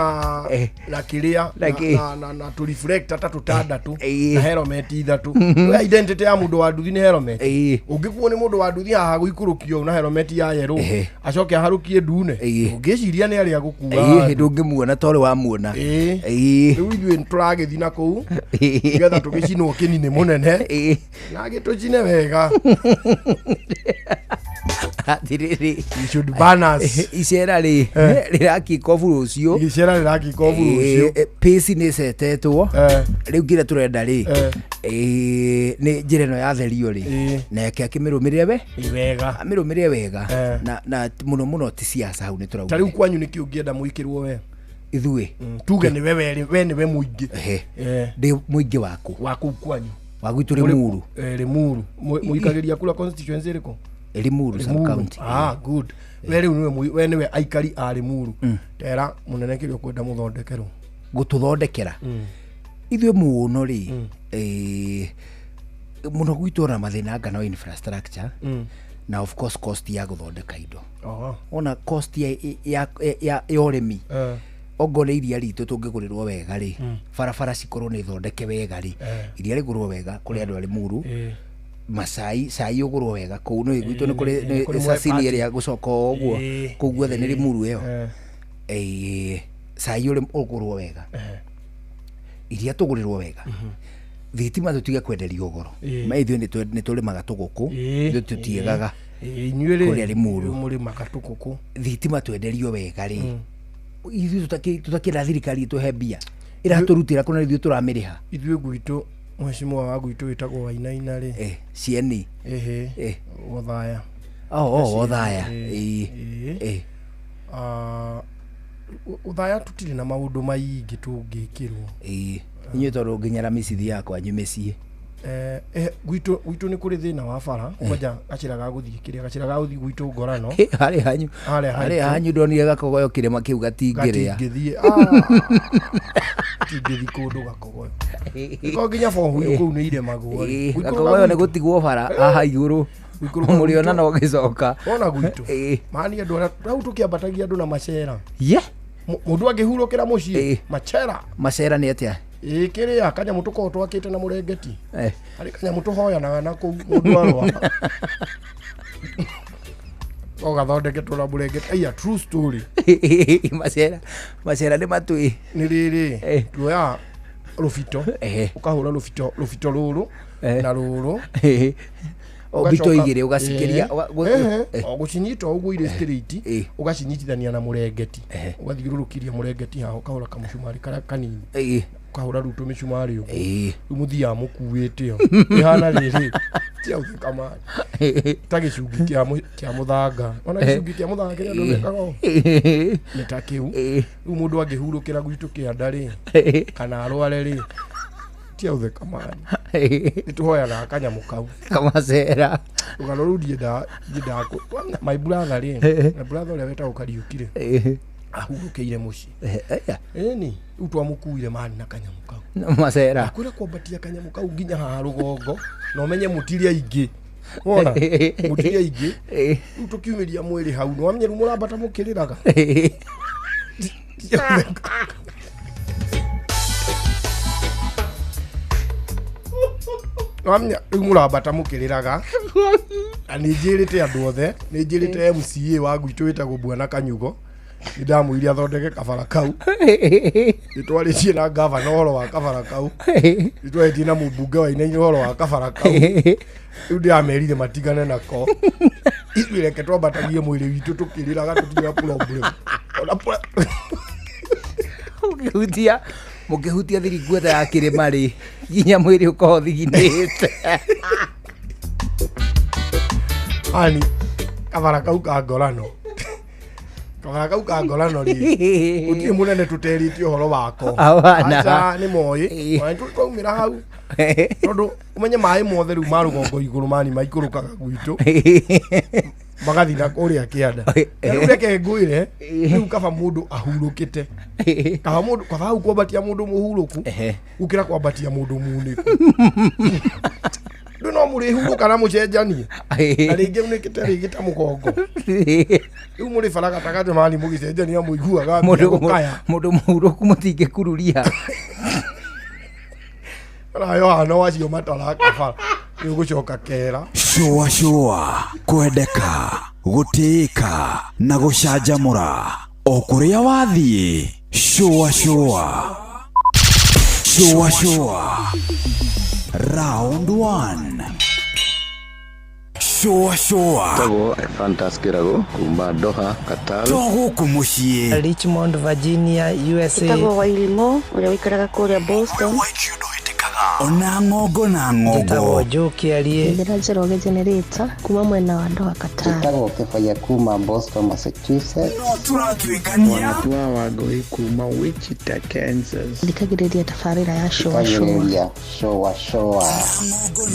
[SPEAKER 11] na kiria na tu reflector tutandatu na helmet ithatu identity ya mundu wa nduthi ni helmet ungikuo ni mundu wa nduthi haha guikurukio na helmet ya yero acoke harukie ndune ungiciria ni aria gukua
[SPEAKER 7] ndungimuona tore wa muona
[SPEAKER 11] riu ithuĩ turagithi na kuu nigetha tugicinwo kinini munene na gitucine wega
[SPEAKER 7] atiriri
[SPEAKER 11] you should banners
[SPEAKER 7] icera ri rirakiko burucio
[SPEAKER 11] icera rirakiko burucio
[SPEAKER 7] pace ni setetwo riu ngira turenda ri ni njira no ya therio ri na yake akimirumirire
[SPEAKER 11] wega
[SPEAKER 7] amirumirire wega na muno ti siasa hau ni turauga
[SPEAKER 11] tariu kwanyu ni kiungienda muikirwo we
[SPEAKER 7] ithue
[SPEAKER 11] tuge ni we ni we muingi
[SPEAKER 7] ndi muingi waku
[SPEAKER 11] kwanyu
[SPEAKER 7] wagwitu ri muru
[SPEAKER 11] ri muru muikagiria kula constituency riko
[SPEAKER 7] Limuru sub county.
[SPEAKER 11] Good. We niwe aikari a Limuru. Tera munene kirio kwenda muthondekero.
[SPEAKER 7] Gututhondekera. Ithuĩ muno ri muno gwitũ na mathĩna ngano infrastructure na of course cost ya guthondeka indo. Ona cost ya ũrĩmi ongore iria ritũ tũngĩgũrĩrwo wega ri barabara cikorwo nĩ thondeke wega ri iria rĩgũrwo wega kũrĩ andũ a Limuru cai ũgũrwo wega kũu no gwitũ nĩ kũrĩ sasini ĩrĩa gũcoka ũguo kũu guothe nĩ Limuru ĩyo cai ũgũrwo wega iria tũgũrĩrwo wega thitima tũtige kwenderio goro maithuĩ nĩ tũrĩmaga tũgũkũ ithuĩ tũtiĩgaga kũrĩa Limuru
[SPEAKER 11] mũrĩmaga tũgũkũ
[SPEAKER 7] thitima twenderio wega rĩ ithuĩ tũtakĩra thirikari tũhe mbia ĩratũrutĩra kũna ithuĩ tũramĩrĩha
[SPEAKER 11] ithuĩ gwitũ mheshimiwa wa gwitũ wĩtagwo Wainaina rĩ
[SPEAKER 7] cieni
[SPEAKER 11] Othaya
[SPEAKER 7] Othaya
[SPEAKER 11] Othaya tutirĩ na maũndũ maingĩ tũngĩkĩrwo
[SPEAKER 7] inyuĩ tondũ nginyara mĩcithi yakwa nyumĩcie
[SPEAKER 11] gwitũ nĩ kũrĩ thĩna wa bara kwanja gacĩra gagũthiĩ gwitũ Ngorano
[SPEAKER 7] harĩ hanyu ndonire Gakogoyo kĩrĩma kĩu gatingĩrĩa
[SPEAKER 11] tingĩthi kũndũ Gakogoyo iko nginya bohu kũu nĩ iremagwo
[SPEAKER 7] Gakogoyo nĩ gũtigwo bara haha igũrũ mũrĩona no gĩcoka
[SPEAKER 11] ona gwitũ mani andũ rau tũkĩambatagia andũ na macera mũndũ angĩhurũkĩra mũciĩ macera
[SPEAKER 7] nĩ atĩa
[SPEAKER 11] kĩrĩa kanyamũ tũkoragwo twakĩte na mũrengeti harĩ kanyamũ tũhoyanaga na kũu mũndũ arũa gathondeketwo na mũrengeti true story
[SPEAKER 7] macera nĩ matũĩ
[SPEAKER 11] nĩ rĩrĩ tuoya rũbito ũkahũra rũbito rũrũ na rũrũ
[SPEAKER 7] bito igĩrĩ ũgacikĩria
[SPEAKER 11] ũgũcinyita ũguo irĩ straight ũgacinyitithania na mũrengeti ũgathiũrũrũkĩria mũrengeti haha ũkahũra kamũcumarĩ karĩa kanini ũkahũra rũtũ mĩcumarĩ ũguo rĩu mũthiaga mũkuĩte ĩhana rĩrĩ tiaũthĩka mani ta gĩcungi kĩa mũthanga ona gĩcungi kĩa mũthanga kĩrĩa andũ mekaga nĩ ta kĩu rĩu mũndũ angĩhurũkĩra gwitũ kĩanda rĩ kana arware rĩ tiaũthĩka mani nĩtũhoyanaga kanyamũ kau
[SPEAKER 7] kamacera
[SPEAKER 11] ũgano rĩu ndiendaga my brother rĩ na brother ũrĩa wetagwo Kariũki rĩ ahurũkĩire mũciĩ ĩni rĩu twamũkuire mani na kanyamũ kau
[SPEAKER 7] macera
[SPEAKER 11] akwĩra kwambatia kanyamũ kau nginya haha rũgongo na ũmenye mũtiri aingĩ wona mũtiri aingĩ rĩu tũkiumĩria mwĩrĩ hau nĩ wamenye rĩu mũrambata mũkĩrĩraga wamenya rĩu mũrambata mũkĩrĩraga na nĩ njĩrĩte andũ othe nĩ njĩrĩte MCA wa gwitũ wĩtagwo Bwana Kanyugo nĩ ndamwĩire athondeke kabara kau nĩ twarĩtie na gavana ũhoro wa kabara kau nĩ twarĩtie na mũmbunge wa Inaina ũhoro wa kabara kau rĩu ndĩramerire matigane nako ithuĩ reke twambatagie mwĩrĩ witũ tũkĩrĩraga tũtiga problem
[SPEAKER 7] mũkĩhutia thiringuothe ya kĩrĩma rĩ nginya mwĩrĩ ũkorwo thiginĩte
[SPEAKER 11] ani kabara kau ka Ngorano rĩ gũtirĩ mũnene tũterĩtie ũhoro wako aca nĩ moĩ tũkaumĩra hau tondũ ũmenye maĩ mothe rĩu ma rũgongo igũrũ mani maikũrũkaga gwitũ magathi na kũrĩa kĩanda rĩu reke ngwĩre rĩu kaba mũndũ ahurũkĩte kaba hau kwambatia mũndũ mũhurũku gũkĩra kwambatia mũndũ munĩku ndũ no mũrĩhurũka na mũcenjanie na rĩngĩ nĩkĩte rĩngĩ ta mũgongo rĩu mũrĩ bara gatagatĩ mani mũgĩcenjania mũiguaga
[SPEAKER 7] mũndũ mũhurũku mũtingĩkururia
[SPEAKER 11] Yohana wacio mataraka bara nĩ ũgũcoka kera
[SPEAKER 3] Shua kwendeka gũtĩĩka na gũcanjamũra o kũrĩa wathiĩ Shua round 1 Shua
[SPEAKER 27] Tago Fantas Kirago kumba Doha Qatar
[SPEAKER 3] Togo mũciĩ
[SPEAKER 5] Richmond Virginia USA
[SPEAKER 13] Tago Wailimo ũrĩa wĩikaraga kũrĩa Boston
[SPEAKER 3] ona ng'ongo na ng'ongo.
[SPEAKER 7] Njoki alie
[SPEAKER 13] Ndira Njoroge generator kuma mwena wa Ndoa Katara.
[SPEAKER 15] Ndagwo kifaya kuma Boston, Massachusetts.
[SPEAKER 3] No turatwikania
[SPEAKER 18] Wanatua Wagoi kuma Wichita, Kansas.
[SPEAKER 13] Ndikagiriria tafarira ya showa
[SPEAKER 15] showa.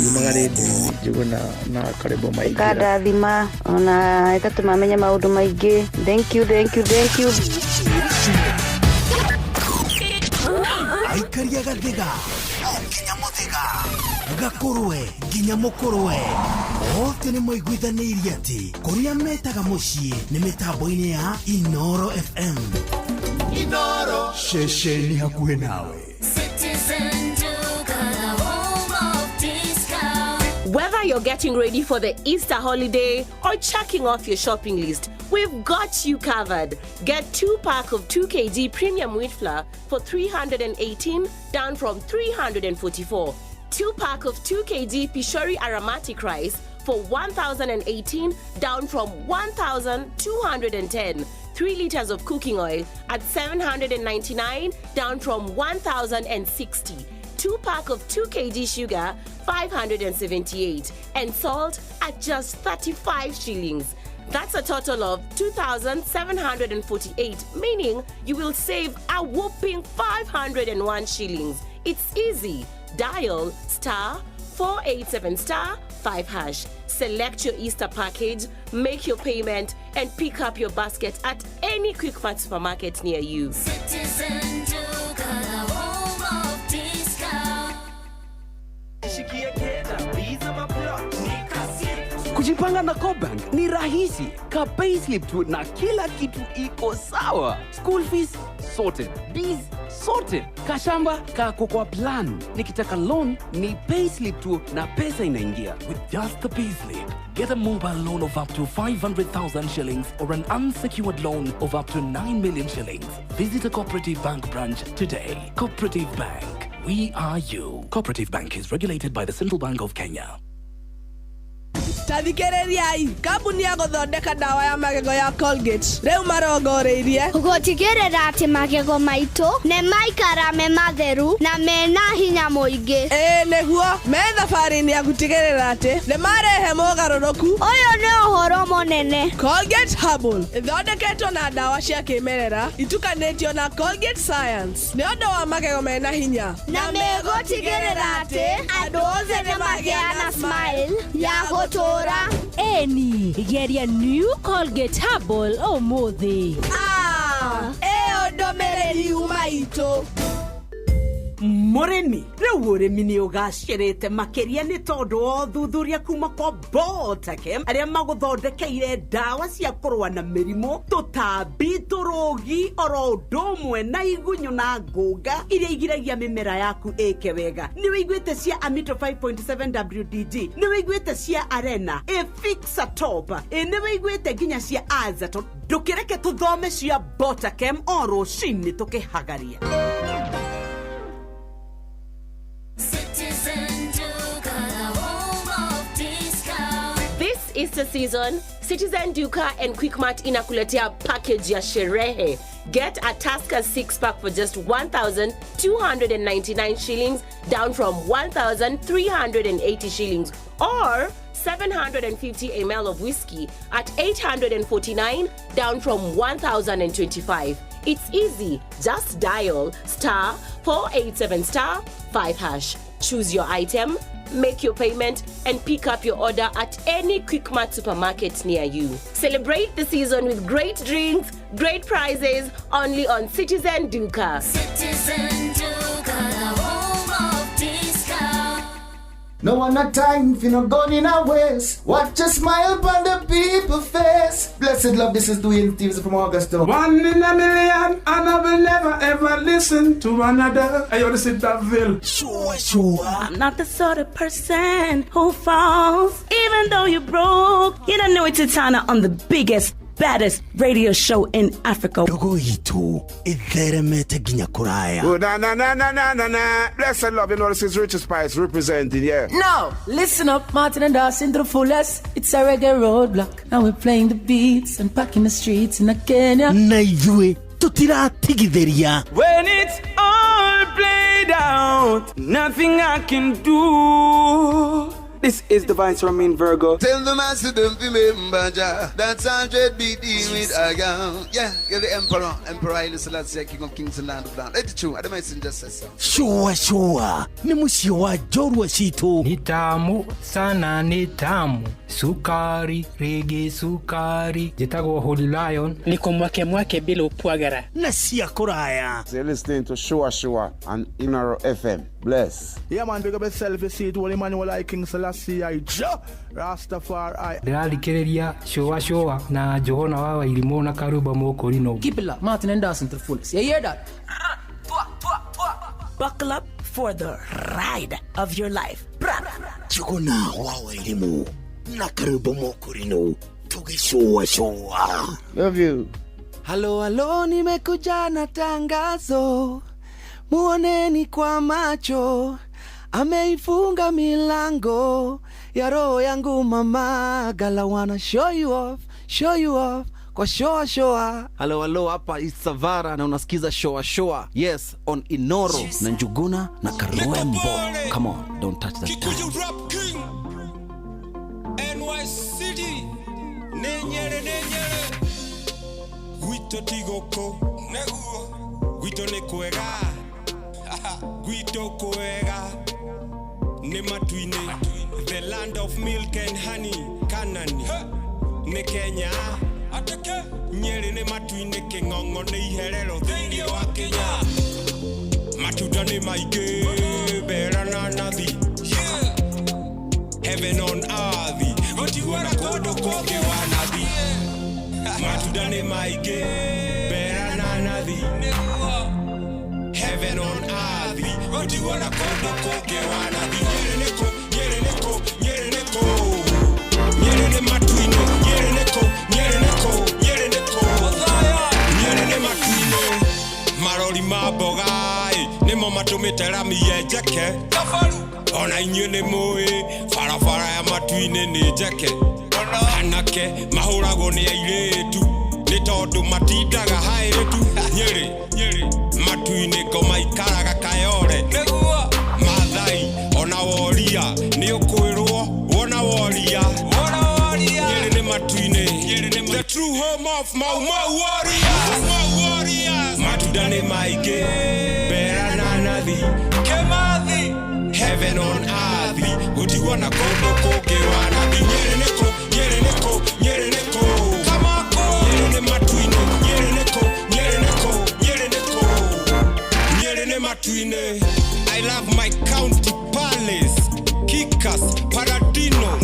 [SPEAKER 18] Yumagaridi juguna na karibu maigi.
[SPEAKER 13] Kada thima ona itatumamenya maundu maingi. Thank you.
[SPEAKER 1] Aikaria gathiga nginya muthiga gakurwe nginya mukurwe ote ni moiguithanirie ati kuria metaga mucii ni mitambo-ini ya Inoro FM. Inoro
[SPEAKER 3] shesheni hakuhe nawe.
[SPEAKER 19] Whether you're getting ready for the Easter holiday or checking off your shopping list, we've got you covered. Get 2-pack of 2 kg premium wheat flour for 318, down from 344. 2-pack of 2 kg Pishori aromatic rice for 1,018, down from 1,210. 3 liters of cooking oil at 799, down from 1,060. 2-pack of 2 kg sugar, 578, and salt at just 35 shillings. That's a total of 2,748, meaning you will save a whopping 501 shillings. It's easy. Dial *487*5#. Select your Easter package, make your payment, and pick up your basket at any Quickmart supermarket near you.
[SPEAKER 21] Kujipanga na Cobank ni rahisi. Ka payslip tu na kila kitu iko sawa. School fees sorted, bills sorted, kashamba kako kwa plan. Nikitaka loan ni payslip tu na pesa inaingia.
[SPEAKER 20] With just the payslip, get a mobile loan of up to 500,000 shillings or an unsecured loan of up to 9 million shillings. Visit a Cooperative Bank branch today. Cooperative Bank, we are you. Cooperative Bank is regulated by the Central Bank of Kenya.
[SPEAKER 22] Tathikĩrĩriai, kambuni ya gũthondeka ndawa ya magego ya Colgate rĩu marongoreirie
[SPEAKER 23] gũtigĩrĩra atĩ magego maitũ nĩ maikara me matheru na mena hinya mũingĩ.
[SPEAKER 22] Nĩguo me thabarĩ-inĩ ya gũtigĩrĩra atĩ nĩ marehe mogarũrũku.
[SPEAKER 23] Ũyũ nĩ ũhoro mũnene.
[SPEAKER 22] Colgate Herbal ĩthondeketwo na ndawa cia kĩmerera itukanĩtio na Colgate Science nĩ ũndũ wa magego mena hinya
[SPEAKER 23] na megũtigĩrĩra atĩ andũ othe nĩ magĩa na smile ya gũtũra.
[SPEAKER 24] Eni geria new Colgate Herbal ũmũthĩ.
[SPEAKER 22] Ĩyo ndũmĩrĩri umaitũ.
[SPEAKER 29] Mũrĩmi rĩu ũrĩmi nĩ ũgacĩrĩte makĩria nĩ tondũ wa ũthuthuria kuma kwa Botakem arĩa magũthondekeire ndawa cia kũrũa na mĩrimũ, tũtambi, tũrũgi, oro ũndũ ũmwe na igunyũ na ngũnga iria igiragia mĩmera yaku ĩke wega. Nĩ wĩiguĩte cia Amito 5.7 WDG, nĩ wĩiguĩte cia Arena, Fixa Top, nĩ wĩiguĩte nginya cia Azaton. Ndũkĩreke tũthome cia Botakem o rũcinĩ tũkĩhagaria.
[SPEAKER 19] This Easter season, Citizen Duka and Quickmart inakuletea package ya sherehe. Get a Tusker 6-pack for just 1,299 shillings, down from 1,380 shillings, or 750 ml of whiskey at 849, down from 1,025. It's easy. Just dial *487*5#. Choose your item, make your payment, and pick up your order at any Quickmart supermarket near you. Celebrate the season with great drinks, great prizes, only on Citizen Duka. Citizen Duka, home of discount.
[SPEAKER 1] No one a time if you not gone in our ways. Watch a smile upon the people's face. Blessed love, this is Dwayne Stevens from Augusta.
[SPEAKER 5] 1 in a million, and I will never ever listen to another. I ought to sit that Bill.
[SPEAKER 24] Sure. I'm not the sort of person who falls, even though you're broke. You don't know it's Tana on the biggest, baddest radio show in Africa.
[SPEAKER 1] Dogo hito, itheremete ginya kuraya.
[SPEAKER 5] Oh, na. Blessed love, you know, this is Richard Spice representing, yeah.
[SPEAKER 24] No, listen up, Martin and Dawson to the fullest. It's a reggae roadblock. Now we're playing the beats and packing the streets in Kenya.
[SPEAKER 1] Na yue, tutira tigideria.
[SPEAKER 5] When it's all played out.
[SPEAKER 21] out, nothing I can do. This is Divine Ramin Virgo.
[SPEAKER 6] Tell the master don't remember that's 100 BD with Agam. Yeah, you're the Emperor Haile Selassie, King of Kings and Land of Land. Let it true, I just say.
[SPEAKER 8] Shua ni musio wa jorwa situ.
[SPEAKER 9] Ni tamu sana, ni tamu. Sukari, rege sukari. Jitago Holy Lion.
[SPEAKER 8] Niko mwake bila upwagara. Na siya kuraya.
[SPEAKER 12] You're listening to Shua on Inaro FM. Bless.
[SPEAKER 14] Yeah man, big up yourself, you see it, Holy Emmanuel I King Selassie I Rastafari.
[SPEAKER 9] Ndĩrarikĩrĩria Shua na Johona wa Irimo na Karuba Mokorino.
[SPEAKER 8] Keep it up, Martin and Dawson to the fullest. You hear that?
[SPEAKER 24] Buckle up for the ride of your life.
[SPEAKER 8] Johona wa Irimo na Karuba Mokorino. Tuge Shua.
[SPEAKER 12] Love you.
[SPEAKER 5] Halo, nimekuja na tangazo. Muoneni kwa macho, ameifunga milango ya roho yangu mama. Gala wanna show you off kwa showa. Halo, hapa is Savara na unasikiza showa. Yes, on Inoro na Njuguna na Karwembo. Come on, don't touch that dial.
[SPEAKER 17] NY City Nenyere Guito tigoko Neguo Guito nekwega Guito kwega Nematuine The land of milk and honey Kanani Ne Kenya Atake Nyeri nematuine Kingongo ne iherero Thini wa Kenya Matuda ne maige Berana nathi Heaven on earth Otiwana kodo koke wanathi Matuda ne maige Berana nathi Heaven on earth Otiwana kodo koke wanathi Nyere neko Nyere ne matuine Nyere neko Nyere ne matuine Marori mabogai Nemo matumite rami yejeke Ona inyo ne moe Farafara ya matuine ne jeke Anake mahurago ne airetu Ni tondu matindaga hairetu Nyeri Matuine goma ikaraga kayore Mathai ona woria Ni ukwirwo Wona woria Nyeri ne matuine The true home of Mau warriors Matuda ne maige Bera na nathi Kemathi Heaven on earth Utiwana kodo koke wanathi Nyeri neko Kamako Nyeri ne matuine Nyeri ne matuine I love my county palace Kikas, Paradino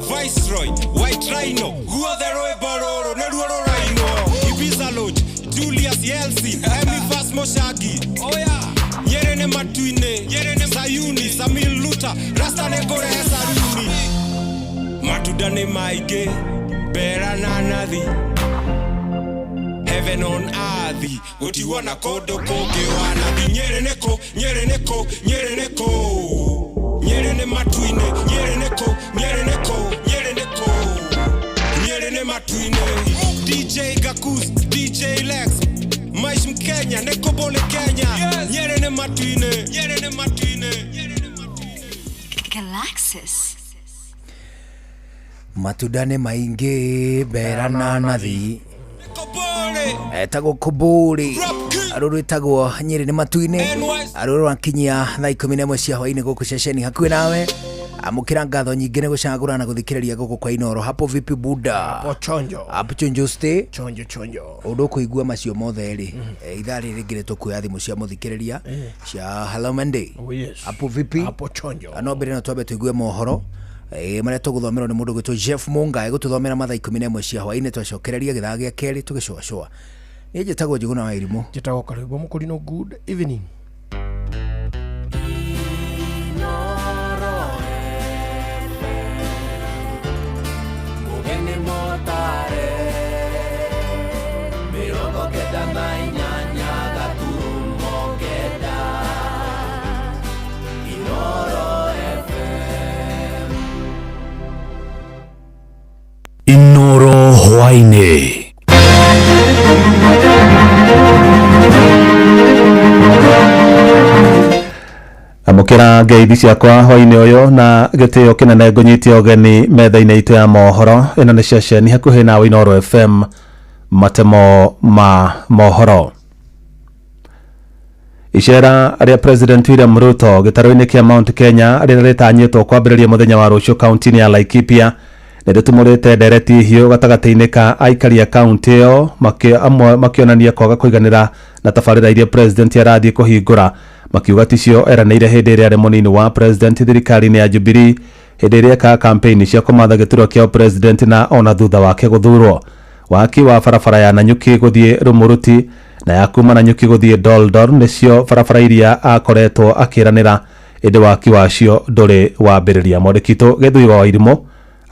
[SPEAKER 17] Viceroy, White Rhino Guadero Baroro, Neruoro Rhino Ibiza Lodge, Julius Yeltsin Emi Fast Moshagi Oh yeah Nyeri ne matuine Sayuni, Samil Luta Rasta ne gore Saruni Matuda ne maige Bera na nathi Heaven on earth Utiwana kodo koke wanathi Nyeri neko Nyeri ne matuine Nyeri ne matuine DJ Gakus, DJ Lex Maish Mkenya, neko bole Kenya Nyeri ne matuine
[SPEAKER 23] Galaxis
[SPEAKER 7] Matudane maingi berana nathi Etago kuburi Aruru etago Nyeri ne matuine Aruru ankinyia thaa 11 cia hwaini guku ceceni hakuhi nawe amukira ngatho nyingi ne gucagura na guthikiriria guku kwa Inoro. Hapo vipi buda? Hapo chonjo stay chonjo undu kuigua macio mothe ri ithari ringire tukuya thimu cia muthikiriria cia Hello Monday. Hapo vipi?
[SPEAKER 11] Hapo chonjo
[SPEAKER 7] ano mbere na twabe tuigue mohoro maria tuguthomerwo ni mundu gwitwo Jeff Munga egututhomera mathaa 11 cia hwaini twacokereria githaa gia keri tugicoa ni njitagwo Njuguna wa Irimo
[SPEAKER 11] njitagwo Karuba Mokorino. Good evening.
[SPEAKER 3] Inoro hwaini. kwamukira ngeithi ciakwa hwaini uyu na gitio kinene ngunyitie ogeni metha-ini itu ya mohoro ino ni ceceni hakuhi nawe Inoro FM matemo ma mohoro. Icera ria President William Ruto gitaro-ini kia Mount Kenya rira ritanyitwo kwambiriria muthenya wa rucio kaunti-ini ya Laikipia niritumurite ndereti hiu gatagati-ini ka aikari a kaunti iyo makionania kwaga kuiganira na tabarira iria president arathii kuhingura, makiuga ticio eranĩire hĩndĩ ĩrĩa arĩ mũnini wa president thirikari-inĩ ya Jubilee hĩndĩ ĩrĩa ka campaign cia kũmatha gĩturwa kĩa president na ona thutha wake gũthurwo. Waki wa barabara ya Nanyuki gũthiĩ Rumuruti na ya kuma Nanyuki gũthiĩ Doldol nĩcio barabara iria akoretwo akĩranĩra, ĩndĩ waki wacio ndũrĩ wambĩrĩria. Mwandĩkitũ Gĩthui wa Wairimũ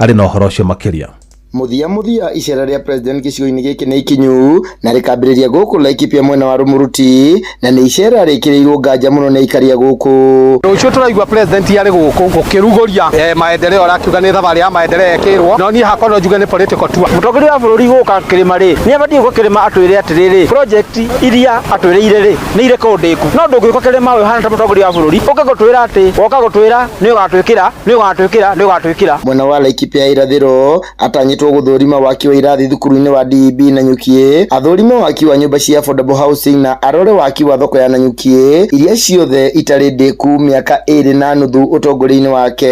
[SPEAKER 3] arĩ na ũhoro ũcio makĩria.
[SPEAKER 2] Muthia icera ria president gicigo-ini giki ni ikinyu na rikambiriria guku Laikipia mwena wa Rumuruti na ni icera rikirirwo nganja muno ni ikaria guku.
[SPEAKER 4] Rucio turaigua president yari guku gukiruguria maendeleo arakiuga ni thabari ya maendeleo ekirwo no ni hakono njuge ni political tour. Mutongoria wa bururi guka kirima ri ni abati gukirima atwire atiriri project iria atwireire ri ni ire kondeku no ndungiko kirima we hana mutongoria wa bururi ukagutwira ati woka gutwira ni ugatwikira
[SPEAKER 2] mwena wa Laikipia irathiro atanyitwo guthurima waki wa irathi thukuru-ini wa DEB Nanyuki, athurime waki wa nyumba cia affordable housing na arore waki wa thoko ya Nanyuki iria ciothe itari ndeku miaka 2 na nuthu utongoria-ini wake.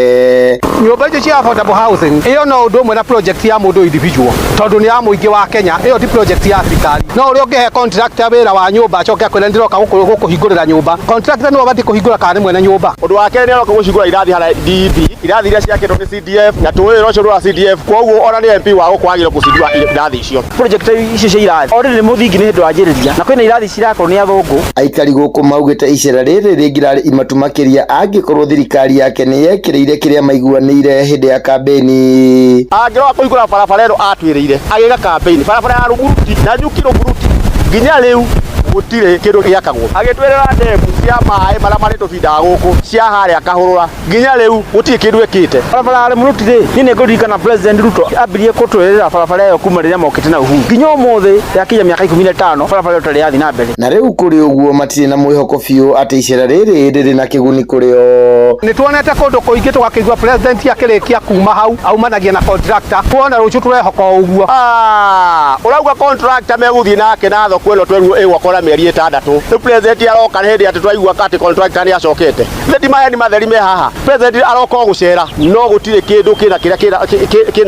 [SPEAKER 4] Nyumba icio cia affordable housing iyo no undu umwe na project ya mundu individual tondu ni ya muingi wa Kenya, iyo ti project ya thirikari. No uri ungihe contractor wira wa nyumba acoke akwira ndiroka gukuhingurira nyumba, contractor no abati kuhingura kana mwene nyumba.
[SPEAKER 10] Undu wa keri ni aroka gucigura irathi hara DEB, irathi iria ciakirwo ni CDF na tuwira ucio rwa CDF, koguo ona ni MP wa gukwagirwo gucigura irathi icio.
[SPEAKER 4] Project icio cia irathi already muthingi ni hindu wanjiriria na kwina irathi cirakorwo ni athungu.
[SPEAKER 2] Aikari guku maugite icera riri ringirari imatu makiria angikorwo thirikari yake ni yekireire kiria maiguanire hindi ya kampeni.
[SPEAKER 10] Angiroa kuigura barabara ero atwiriire agiga kampeni barabara ya Rumuruti na Nanyuki Rumuruti nginya riu gutire kindu giakagwo agitwerera ndemu cia maĩ maria mari tuvindaga guku cia haria kahurura nginya riu gutire kindu ekite.
[SPEAKER 4] Barabara ya Rumuruti ri ni nguririkana president Ruto ambirie gutwerera barabara iyo kuma riria mokite na uhuru nginya umuthi yakinya miaka 15 barabara iyo tari yathi na mbere
[SPEAKER 2] na riu kuri uguo matire na mwihoko biu ati icera riri riri na kiguni kurio.
[SPEAKER 4] Ni tuonete kundu kuingi tugakigua president yakirikia kuma hau aumanagia na contractor tuona rucio turehoka uguo
[SPEAKER 10] urauga contractor meguthii nake na thoko ilo tweruo igwakora mieri 6 the president aroka hindi ati twaigua kati contractor ni acokete thedi maya ni matheri me haha president aroka gucera no gutire kindu kina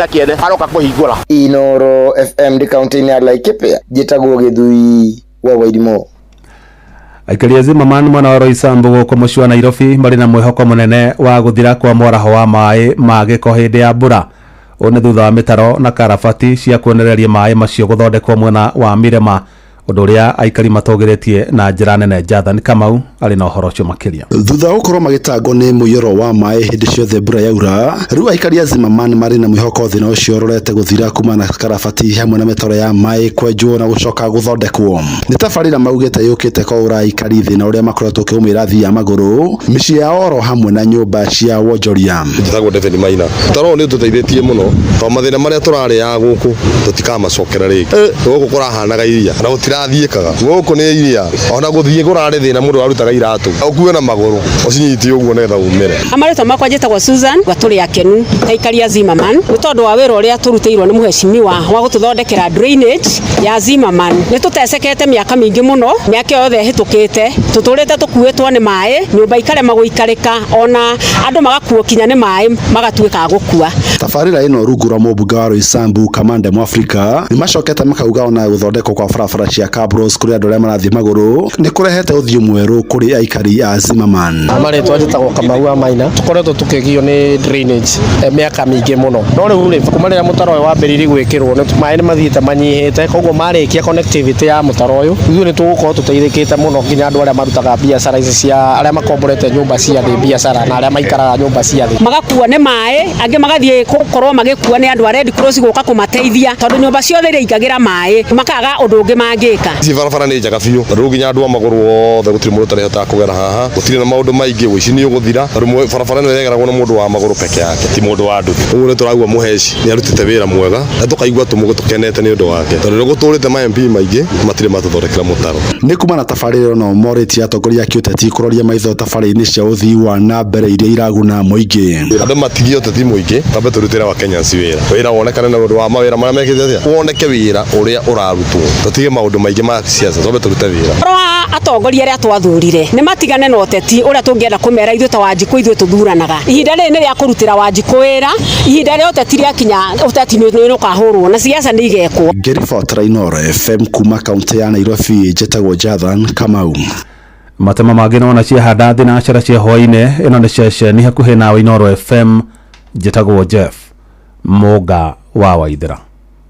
[SPEAKER 10] kiene aroka kuhingura.
[SPEAKER 2] Inoro FM di county ya Laikipia jitagwo Githui wa Wairimũ.
[SPEAKER 3] Aikari a Zimmerman mwana wa Roysambu guku muciĩ wa Nairobi mari na mwihoko munene wa guthira kwa mwaraho wa maĩ ma gĩko hindi ya mbura. Ũũ thutha wa mĩtaro na karabati cia kuonereria maĩ macio guthondekwo mwena wa Mirema, ũndũ ũrĩa aikari matogeretie na njĩra nene. Jathan Kamau arĩ na ũhoro ũcio makĩria.
[SPEAKER 15] Thutha gukorwo magĩtangwo nĩ mũiyũro wa maĩ hĩndĩ ciothe mbura yaura, rĩu aikari a Zimmerman marĩ na mwĩhoko thĩna ũcio ũrorete gũthira kuma na karabati hamwe na mĩtaro ya maĩ kwenjwo na gũcoka gũthondekwo. Nĩ tabarĩra maugĩte yũkĩte kwaura aikari thĩna ũrĩa makoretwo kĩumĩra thi ya magũrũ, mĩciĩ ya oro hamwe na nyũmba cia wonjoria.
[SPEAKER 16] Njĩtagwo David Maina. Taro nĩ ũtũteithĩtie mũno tondũ mathĩna marĩa tũrarĩa gũkũ tũtikamacokera rĩngĩ. Gũkũ kũrahanaga iria na gũtirathiĩkaga. Gũkũ nĩ iria ona gũthiĩ kũrarĩ thĩna mũndũ arutaga iratũ ũkuue na magũrũ ũcinyitie ũguo nĩgetha umĩre.
[SPEAKER 25] Amarĩtwa makwa njĩtagwo Susan gatũrĩ akenu ta aikari a Zimmerman nĩ tondũ wa wĩra ũrĩa tũrutĩirwo nĩ mũhecimiwa wa gũtũthondekera drainage ya Zimmerman. Nĩ tũtecekete mĩaka mĩingĩ mũno, mĩaka yothe hĩtũkĩte tũtũrĩte tũkuĩtwo nĩ maĩ, nyũmba ikarema gũikarĩka, ona andũ magakuo kinya nĩ maĩ magatuĩka gũkua.
[SPEAKER 15] Tabarĩra ĩno rungu rwa mũmbunge wa Roysambu Kamande Mwafrika nĩ macokete makauga ona gũthondekwo kwa barabara cia Kabros kũrĩ andũ arĩa marathiĩ magũrũ nĩ kũrehete ũthiũ mwerũ kũrĩ aikari a Zimmerman.
[SPEAKER 4] Amarĩtwa njĩtagwo Kamau wa Maina, tũkoretwo tũkĩgio nĩ drainage mĩaka mĩingĩ mũno, no rĩu rĩ kuma rĩrĩa mũtaro ũyũ wambĩrĩirie gwĩkĩrwo maĩ nĩ mathiĩte manyihĩte, koguo marĩkia connectivity ya mũtaro ũyũ ithuĩ nĩ tũgũkorwo tũteithĩkĩte mũno nginya andũ arĩa marutaga biacara ici cia arĩa makomborete nyũmba cia thĩ biacara na arĩa maikaraga nyũmba cia thĩ
[SPEAKER 25] magakuo nĩ maĩ, angĩ magathiĩ gukorwo magikua ni andu a Red Cross guka kumateithia tondu nyumba ciothe ri ingagira mai makaga undu ungi mangika
[SPEAKER 16] ci barabara ni njaga biu ru ginya andu a maguru othe gutiri mundu tarehota kugera haha gutiri na maundu maingi wici ni uguthira ru barabara ni yegeragwo na mundu wa maguru peke yake ti mundu wa nduthi ugu ni turagua muheci ni arutite wira mwega na tukaigua tumugo tukenete ni undu wake tondu guturite ma MP maingi matire matuthondekera mutaro
[SPEAKER 15] ni kuma na tabarĩra no morĩtie atongoria kiuteti kuroria maitho tabarĩra-inĩ cia uthii wa na mbere iria iraguna muingi
[SPEAKER 16] andu matigio uteti muingi tambe turutira wa Kenya wira wonekane na undu wa mawira maria mekite woneke wira uria urarutwo tutige maundu maingi ma siasa tambe turute wira
[SPEAKER 25] atongoria aria twathurire ni matigane na uteti uria tungienda kumera ithu ta Wanjiku ithu tuthuranaga ihinda riri ni ria kurutira Wanjiku wira ihinda ria uteti ria kinya uteti ni ukahurwo na siasa ni igekwo
[SPEAKER 15] ngiribotera Inooro FM kuma kaunti ya Nairobi njĩtagwo Jathan Kamau
[SPEAKER 3] matema mangĩ nona ciahanda thĩ na cara cia hwaĩ-inĩ ĩno nĩ ceceni hakuhĩ nawe Inooro FM njĩtagwo Jeff Mũnga wa Waithĩra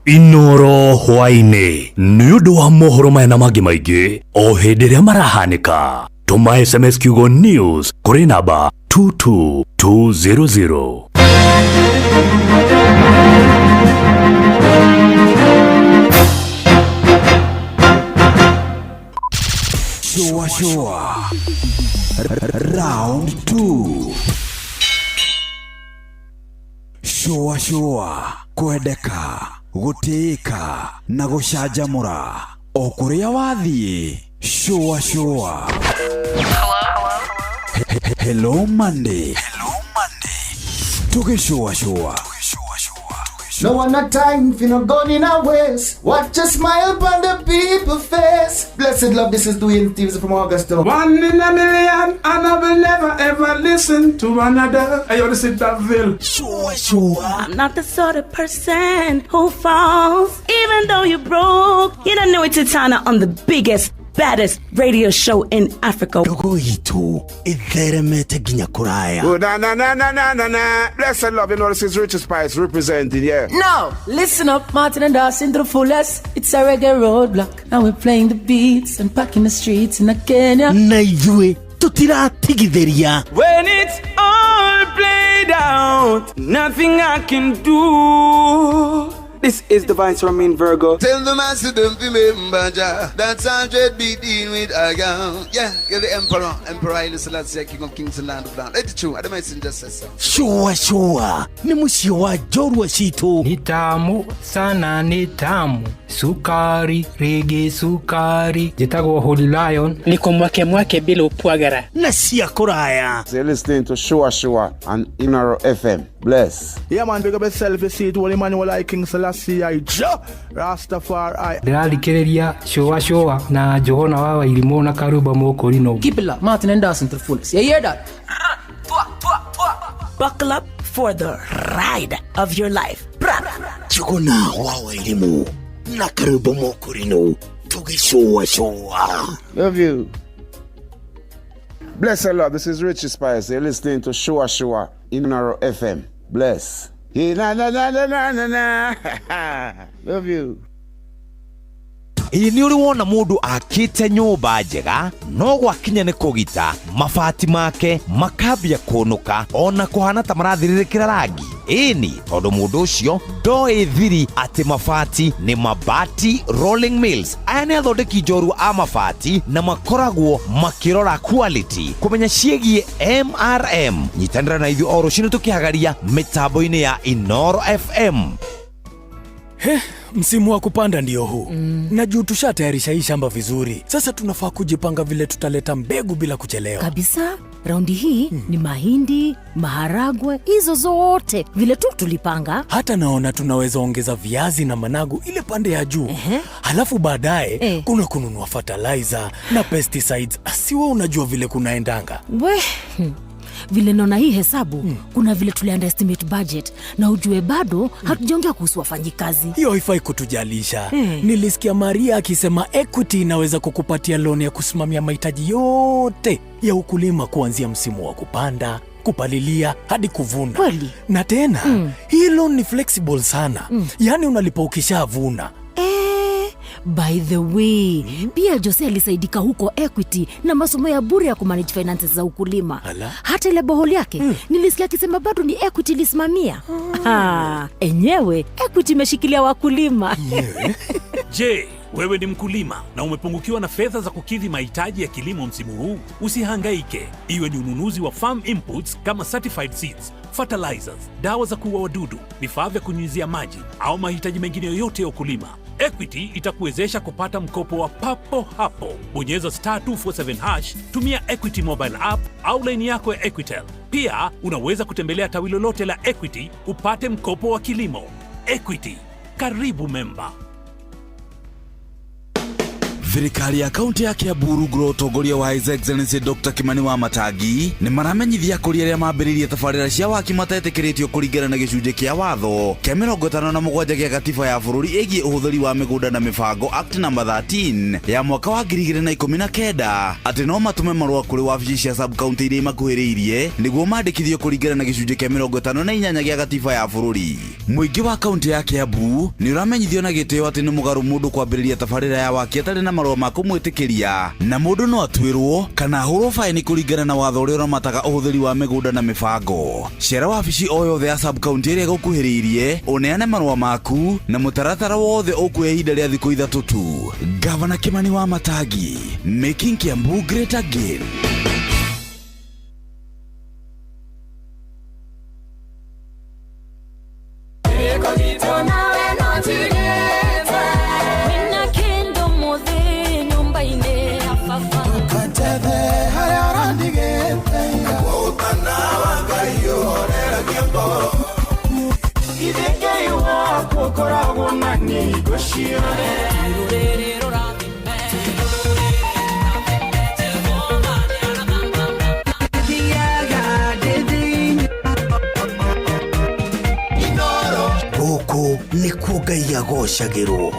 [SPEAKER 8] Inooro hwaĩ-inĩ nĩ ũndũ wa mohoro maya na mangĩ maingĩ o hĩndĩ ĩrĩa marahanĩka tũma SMS kiugo news kũrĩ namba 22200 Shua Round 2 Shua kwendeka gũtĩĩka na gũcanjamũra o kũrĩa wathiĩ Shua Hello Monday Shua
[SPEAKER 1] No one not time if you not going in our ways. Watch a smile upon the people's face. Blessed love, this is Dwayne Stevens from Augusta.
[SPEAKER 14] 1 in a million, and I will never ever listen to another. I ought to sit that Ville.
[SPEAKER 24] Sure. I'm not the sort of person who falls, even though you broke. You don't know it's Titana on the biggest, baddest radio show in Africa.
[SPEAKER 8] Dogo itu itheremete ginya kuraya.
[SPEAKER 14] Oh, na. Blessed love, you know this is Richard Spice representing, yeah.
[SPEAKER 13] No, listen up, Martin and Dawson to the fullest. It's a reggae roadblock, and we're playing the beats and packing the streets in Kenya.
[SPEAKER 8] Na ijue tutiratigithiria.
[SPEAKER 5] When it's all played out, nothing I can do. This is Divine Ramin Virgo.
[SPEAKER 6] Tell the master don't remember that's 100 BD with Agam. Yeah, you're the emperor, Haile Selassie, King of Kings and Land of Land. Let it true, I don't mind just
[SPEAKER 8] Shua. Ni musio wa Jorwa Shito.
[SPEAKER 9] Ni tamu sana ni tamu. Sukari, reggae sukari. Jitagwo Holy Lion.
[SPEAKER 25] Niko mwake bila upwagara.
[SPEAKER 8] Na siya kuraya.
[SPEAKER 12] You're listening to Shua on Inooro FM. Bless.
[SPEAKER 14] Yeah man, big up yourself, you see it, Holy Emmanuel I King Selassie I Rastafari.
[SPEAKER 9] Ndĩrarikĩrĩria Shua na Johona wa Wairimu na Karuba Mokorino.
[SPEAKER 13] Keep it locked, Martin and Dawson to the fullest. You hear that?
[SPEAKER 24] Buckle up for the ride of your life.
[SPEAKER 8] Johona wa Wairimu na Karuba Mokorino. Tugi Shua.
[SPEAKER 12] Love you. Bless the Lord, this is Richard Spice. You're listening to Shua Inooro FM. Bless. Na. Love you.
[SPEAKER 18] Ii ni uri wona mundu akite nyumba njega no gwakinya ni kugita mabati make makambia kunuka ona kuhana ta marathiririkira rangi ini tondu mundu ucio ndoi thiri ati mabati ni Mabati Rolling Mills aya ni athondeki njorua a mabati na makoragwo makirora quality kumenya ciegie MRM nyitanira na ithu o rucini tukihagaria mitambo-ini ya Inooro FM.
[SPEAKER 8] Msimu wa kupanda ndio huu. Na juu tushatayarisha hii shamba vizuri. Sasa tunafaa kujipanga vile tutaleta mbegu bila kuchelewa.
[SPEAKER 19] Kabisa. Raundi hii ni mahindi, maharagwe, hizo zote vile tu tulipanga.
[SPEAKER 8] Hata naona tunaweza ongeza viazi na managu ile pande ya juu. Halafu baadaye kuna kununua fertilizer na pesticides. Asiwe unajua vile kunaendanga.
[SPEAKER 19] Vile naona hii hesabu, kuna vile tuli underestimate budget na ujue bado hatujaongea kuhusu wafanyikazi.
[SPEAKER 8] Hiyo haifai kutujalisha. Nilisikia Maria akisema Equity inaweza kukupatia loan ya kusimamia mahitaji yote ya ukulima kuanzia msimu wa kupanda, kupalilia hadi kuvuna.
[SPEAKER 19] Kweli?
[SPEAKER 8] Na tena, hii loan ni flexible sana. Yaani unalipa ukishavuna.
[SPEAKER 19] By the way, pia Jose alisaidika huko Equity na masomo ya bure ya kumanage finances za ukulima. Hata ile boholi yake, nilisikia akisema bado ni Equity lisimamia. Enyewe, Equity imeshikilia wakulima.
[SPEAKER 17] Je, wewe ni mkulima na umepungukiwa na fedha za kukidhi mahitaji ya kilimo msimu huu? Usihangaike. Iwe ni ununuzi wa farm inputs kama certified seeds, fertilizers, dawa za kuua wadudu, vifaa vya kunyunyizia maji au mahitaji mengine yoyote ya ukulima, Equity itakuwezesha kupata mkopo wa papo hapo. Bonyeza *247#, tumia Equity mobile app au line yako ya Equitel. Pia unaweza kutembelea tawi lolote la Equity upate mkopo wa kilimo. Equity, karibu memba.
[SPEAKER 18] Thirikari ya kaunti ya Kiambu rungu rwa utongoria wa His Excellency Dr. Kimani Wamatangi ni maramenyithia kuri aria mambiririe tabarĩra cia waki matetikĩrĩtio kũringana na gĩcunjĩ kĩa watho kĩa 57 gĩa gatiba ya bũrũri ĩgiĩ ũhũthĩri wa mĩgũnda na mĩbango Act No 13 ya mwaka wa 2019 atĩ no matume marũa kũrĩ wabici cia sub county iria imakuhĩrĩirie nĩguo mandĩkithio kũringana na gĩcunjĩ kĩa 58 gĩa gatiba ya bũrũri. Mũingĩ wa kaunti ya Kiambu nĩ ũramenyithio na gĩtĩo atĩ nĩ mũgarũ mũndũ kwambĩrĩria tabarĩra ya waki atarĩ na marũa ma kũmwĩtĩkĩria na mũndũ no atuĩrwo kana ahũrwo faini kũringana na watho ũrĩa ũramataga ũhũthĩri wa mĩgũnda na mĩbango. Cera wabici o yothe ya sub county ĩrĩa gũkuhĩrĩirie ũneane marũa maku na mũtaratara wothe ũkuoya ihinda rĩa thikũ 3 tu. Gavana Kimani Wamatangi, making Kiambu great again.
[SPEAKER 20] Gũkũ nĩkuo Ngai agocagĩrwo.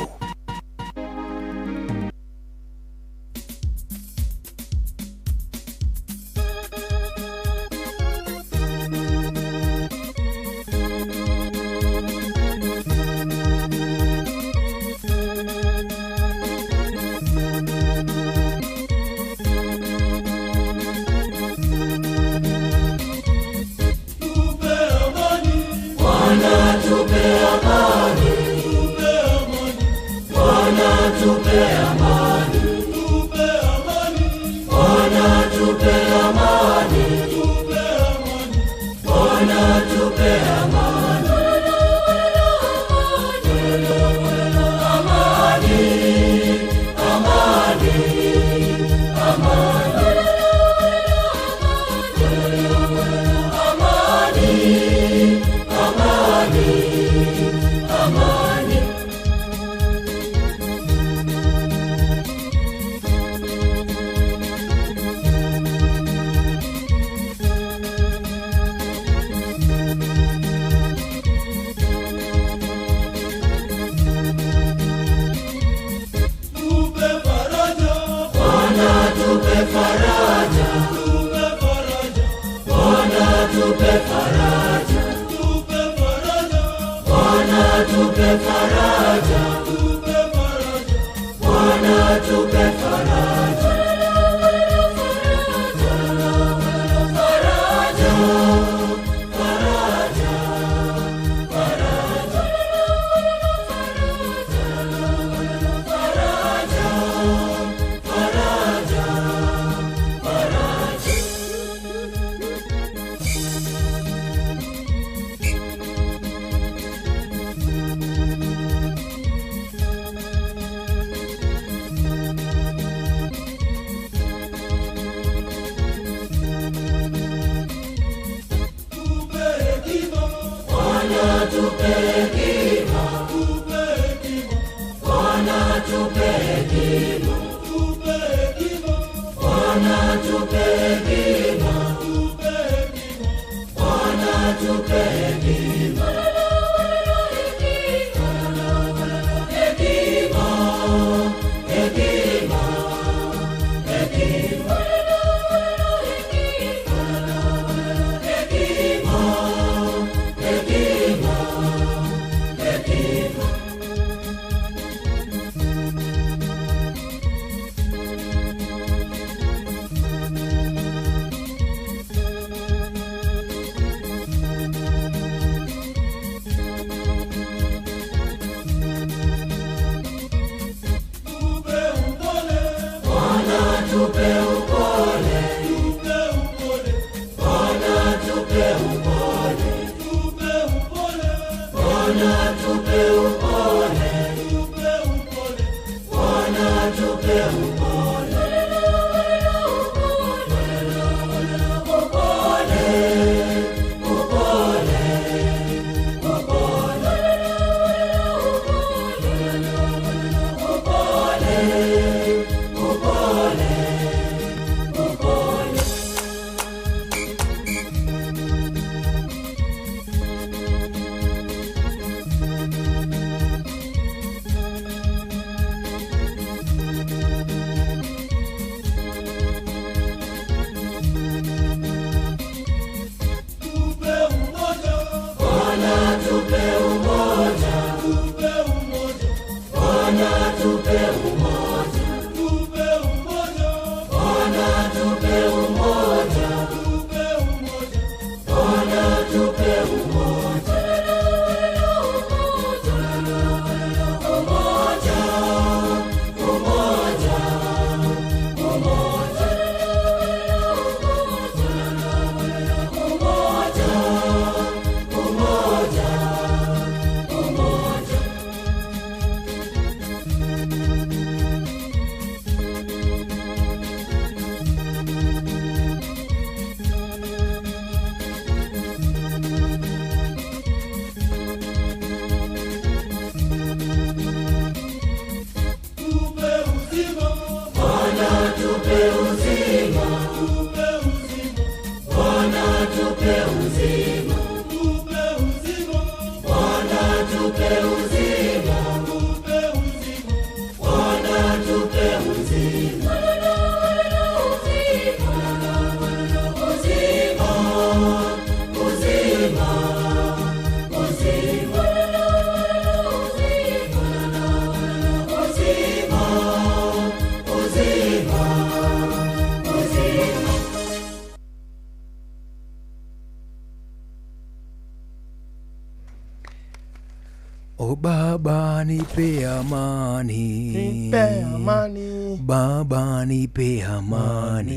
[SPEAKER 8] Oh Baba nipe amani,
[SPEAKER 7] nipe amani,
[SPEAKER 8] Baba nipe amani.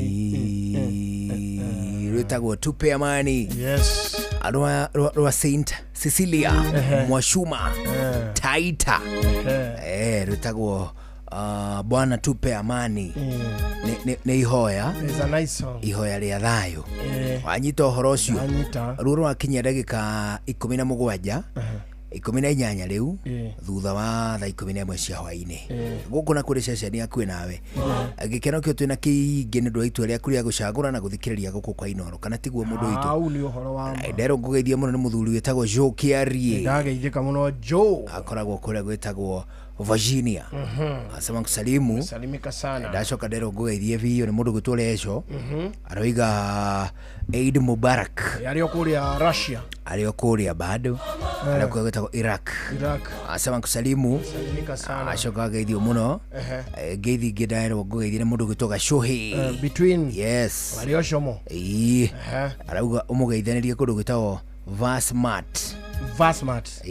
[SPEAKER 8] Rwetagwo tupe amani.
[SPEAKER 7] Yes.
[SPEAKER 8] Rwa Saint Cecilia Mwashuma Taita. Rwetagwo Bwana tupe amani. Ni ihoya.
[SPEAKER 7] It's a nice song.
[SPEAKER 8] Ihoya ria thayo. Wanyita uhoro ucio. Ruru wakinya ndagika 17 18 riu thutha wa thaa 11 cia hwaini guku na kuri ceceni akui nawe gikeno kio twina kiingi ni ndwa itua ria kuria gucagura na guthikiriria guku kwa Inoro kana tiguo mundu itu
[SPEAKER 7] au ni uhoro wa
[SPEAKER 8] ndero ngugeithia muno ni muthuri wetagwo Joe Kiarie
[SPEAKER 7] ndageithika muno Joe
[SPEAKER 8] akoragwo kuria gwetagwo Virginia asema kusalimu
[SPEAKER 7] salimika sana
[SPEAKER 8] ndacoka ndero ngugeithie biyo ni mundu gwitwa Esho aroiga Eid Mubarak
[SPEAKER 7] ario kuria Russia
[SPEAKER 8] ario kuria bado alikuwa gwetagwo Iraq asema kusalimu
[SPEAKER 7] salimika sana
[SPEAKER 8] acoka geithio muno geithi ngidairwo ngugeithie mundu gwitwa Shohi
[SPEAKER 7] between
[SPEAKER 8] yes
[SPEAKER 7] ario shomo
[SPEAKER 8] arauga umugeithanirie kundu gwitagwo Vasmart Vasmart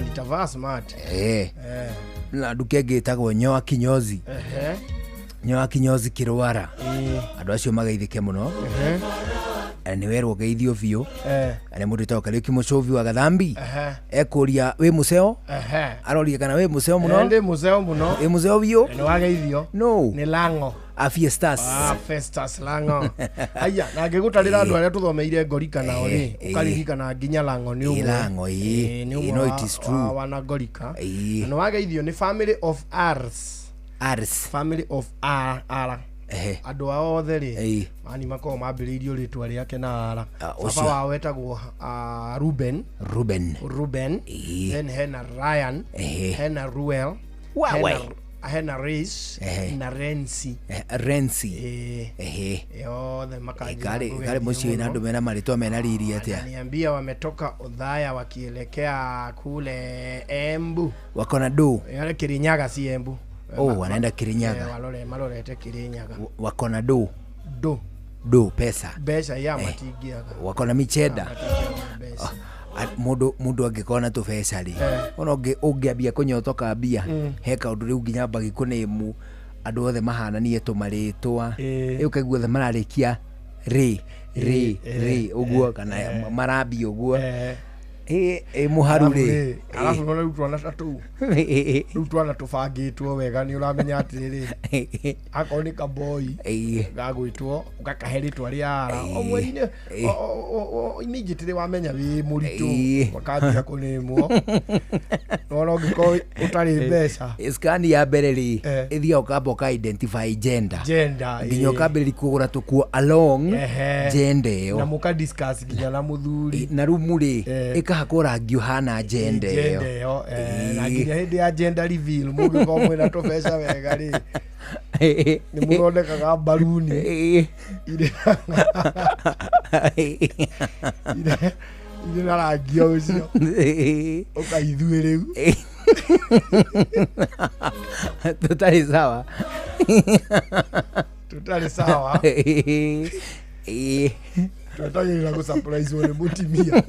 [SPEAKER 7] nita Vasmart
[SPEAKER 8] na duke gitagwo Nyoa Kinyozi Nyoa Kinyozi Kirwara andu acio magaithike muno ni werwo geithio biu ane mundu toka leki mucovi wa Gathambi ekuria we museo aroria kana we museo muno
[SPEAKER 7] ndi museo muno
[SPEAKER 8] e museo biu
[SPEAKER 7] ni wageithio
[SPEAKER 8] no
[SPEAKER 7] ni Lango
[SPEAKER 8] Fiestas
[SPEAKER 7] Festus Lango aya na ngigutarira andu aria tuthomeire Ngorika nao ri ukaririka na nginya Lango ni umwe
[SPEAKER 8] Lango you know it is true
[SPEAKER 7] wana Ngorika no wageithio ni family of Ars family of R andu aothe ri ani makoo mambiriirio ritwa riake na ara baba wa wetagwo Ruben then hena Ryan hena Ruel hena Reis na Renzi yothe makaji
[SPEAKER 8] kale mucio na andu mena maritwa mena riri atia
[SPEAKER 7] niambia wametoka Othaya wakielekea kule Embu
[SPEAKER 8] wakona do
[SPEAKER 7] yale Kirinyaga si Embu
[SPEAKER 8] wanaenda Kirinyaga
[SPEAKER 7] malorete Kirinyaga
[SPEAKER 8] wakona do pesa
[SPEAKER 7] ya matingiaga
[SPEAKER 8] wakona micheda mundu angikona tu pesa ri ona ungiambia kunyotoka mbia heka undu riu nginya mbagi kunemu andu othe mahananie tumaritwa ukaigua othe mararikia ri uguo kana marambi uguo muharure
[SPEAKER 7] alafu no riu twana tubangitwo wega ni uramenya atiriri akonika boy gagwitwo ukakaheritwa riara omwini immediately wamenya wi muritu wakambia kunimwo no ngiko utari mbeca
[SPEAKER 8] iskani ya mbere ri ithia ukamba ka identify gender nginya ukambiri kugura tukuo along gender yo
[SPEAKER 7] na muka discuss nginya na muthuri
[SPEAKER 8] na rumuri hakora Giohana gender
[SPEAKER 7] yo na nginya hindi ya gender reveal mundu ko mwina to pesa wega ri ni muronekaga baluni ire na rangi ucio ukaithue riu
[SPEAKER 8] tutari sawa
[SPEAKER 7] tutagirira ku surprise wale mutimia